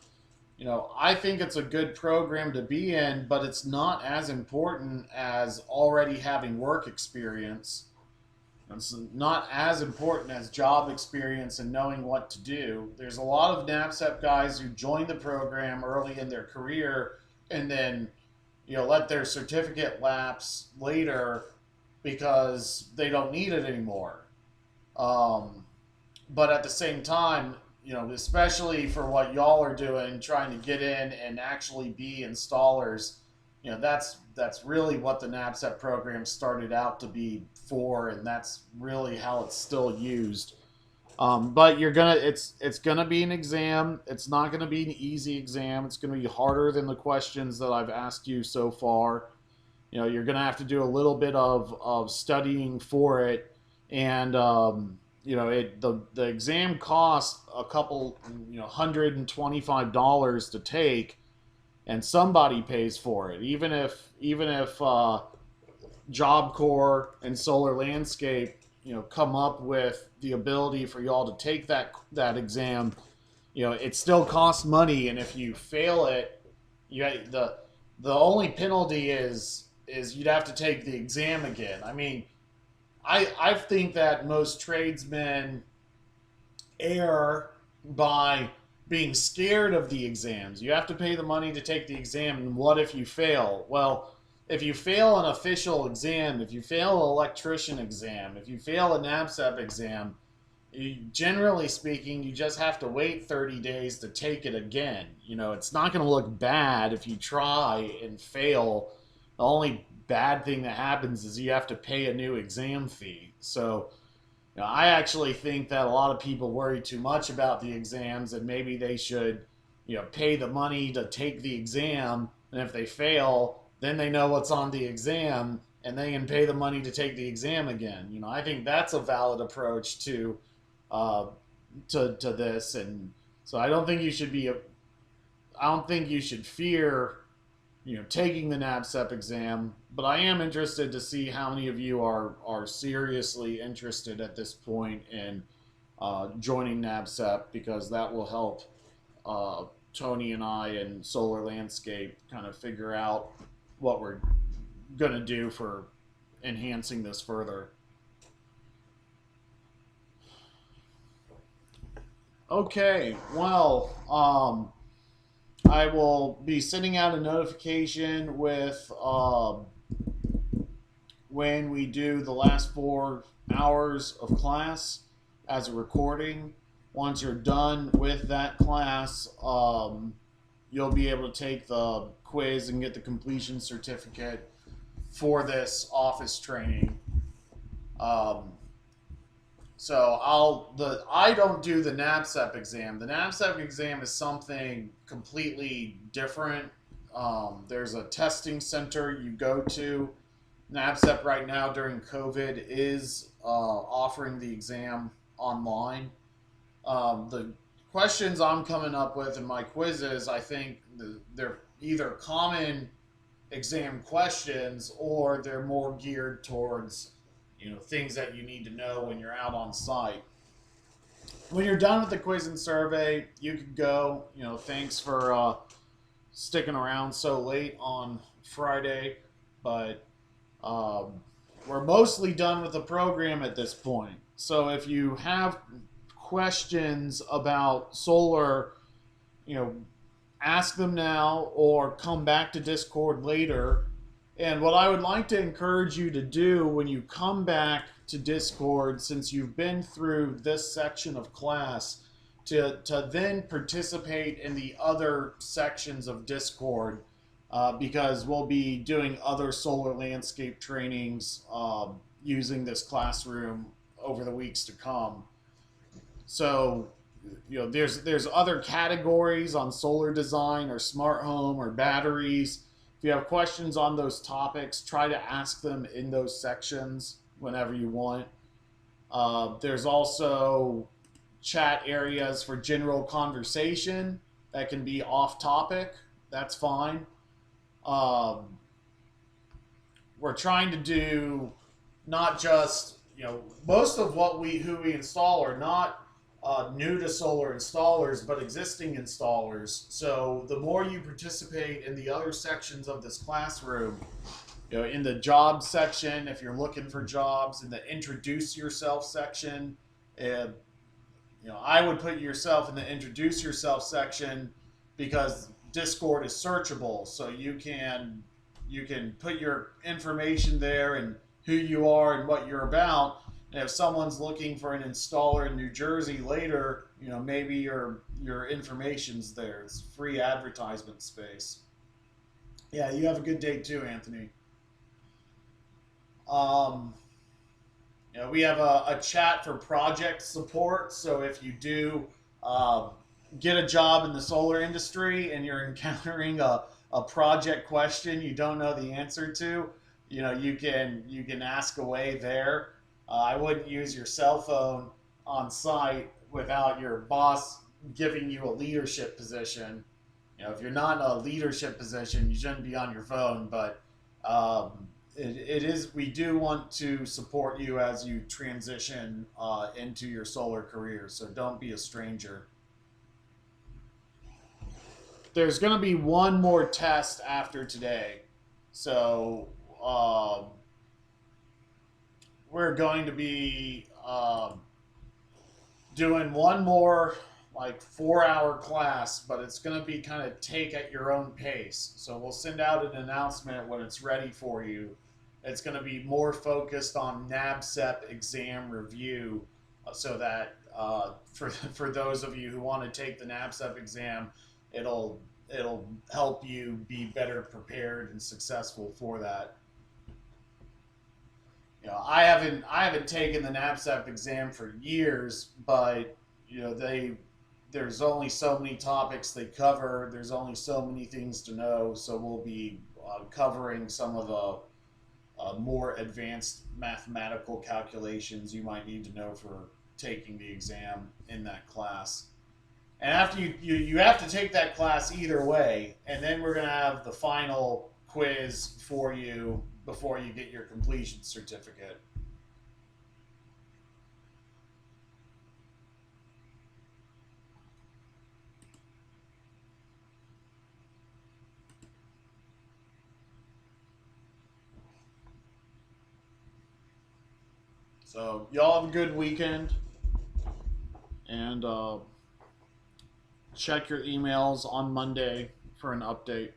I think it's a good program to be in, but it's not as important as already having work experience. It's not as important as job experience and knowing what to do. There's a lot of NABCEP guys who join the program early in their career and then, let their certificate lapse later, because they don't need it anymore. But at the same time, especially for what y'all are doing, trying to get in and actually be installers, that's really what the NABCEP program started out to be for, and that's really how it's still used. But it's gonna be an exam. It's not gonna be an easy exam. It's gonna be harder than the questions that I've asked you so far. You're gonna have to do a little bit of studying for it, and the exam costs a couple, $125 to take, and somebody pays for it. Even if Job Corps and Solar Landscape, come up with the ability for y'all to take that exam, it still costs money, and if you fail it, the only penalty is you'd have to take the exam again. I mean, I think that most tradesmen err by being scared of the exams. You have to pay the money to take the exam, and what if you fail? Well, if you fail an official exam, if you fail an electrician exam, if you fail a NABCEP exam, generally speaking, you just have to wait 30 days to take it again. It's not going to look bad if you try and fail. The only bad thing that happens is you have to pay a new exam fee. So, I actually think that a lot of people worry too much about the exams, and maybe they should, pay the money to take the exam, and if they fail, then they know what's on the exam, and they can pay the money to take the exam again. I think that's a valid approach to this, and so I don't think you should fear, taking the NABCEP exam, but I am interested to see how many of you are seriously interested at this point in joining NABCEP, because that will help Tony and I and Solar Landscape kind of figure out what we're going to do for enhancing this further. Okay, well, I will be sending out a notification with when we do the last 4 hours of class as a recording. Once you're done with that class, you'll be able to take the quiz and get the completion certificate for this office training. So I don't do the NABCEP exam. The NABCEP exam is something completely different. There's a testing center you go to. NABCEP right now during COVID is offering the exam online. The questions I'm coming up with in my quizzes, I think they're either common exam questions or they're more geared towards things that you need to know when you're out on site. When you're done with the quiz and survey, you can go. Thanks for sticking around so late on Friday, but we're mostly done with the program at this point. So if you have questions about solar, ask them now or come back to Discord later. And what I would like to encourage you to do when you come back to Discord, since you've been through this section of class, to then participate in the other sections of Discord, because we'll be doing other solar landscape trainings using this classroom over the weeks to come. So, there's other categories on solar design or smart home or batteries. If you have questions on those topics, try to ask them in those sections whenever you want. There's also chat areas for general conversation that can be off topic. That's fine. We're trying to do not just, most of who we install are not new to solar installers, but existing installers. So the more you participate in the other sections of this classroom, in the job section, if you're looking for jobs, in the introduce yourself section, I would put yourself in the introduce yourself section because Discord is searchable. So you can put your information there and who you are and what you're about. And if someone's looking for an installer in New Jersey later, you know, maybe your information's there. It's free advertisement space. Yeah, you have a good day too, Anthony. Um, you know, we have a chat for project support. So if you do uh, get a job in the solar industry and you're encountering a project question you don't know the answer to, you know, you can ask away there. I wouldn't use your cell phone on site without your boss giving you a leadership position. You know, if you're not in a leadership position, you shouldn't be on your phone. But it is, we do want to support you as you transition into your solar career. So don't be a stranger. There's going to be one more test after today. So we're going to be doing one more like 4 hour class, but it's going to be kind of take at your own pace. So we'll send out an announcement when it's ready for you. It's going to be more focused on NABCEP exam review, so that for those of you who want to take the NABCEP exam, it'll help you be better prepared and successful for that. You know, I haven't taken the NABCEP exam for years, but you know, there's only so many topics they cover. There's only so many things to know. So we'll be covering some of the more advanced mathematical calculations you might need to know for taking the exam in that class. And after you have to take that class either way, and then we're going to have the final quiz for you before you get your completion certificate. So y'all have a good weekend, and check your emails on Monday for an update.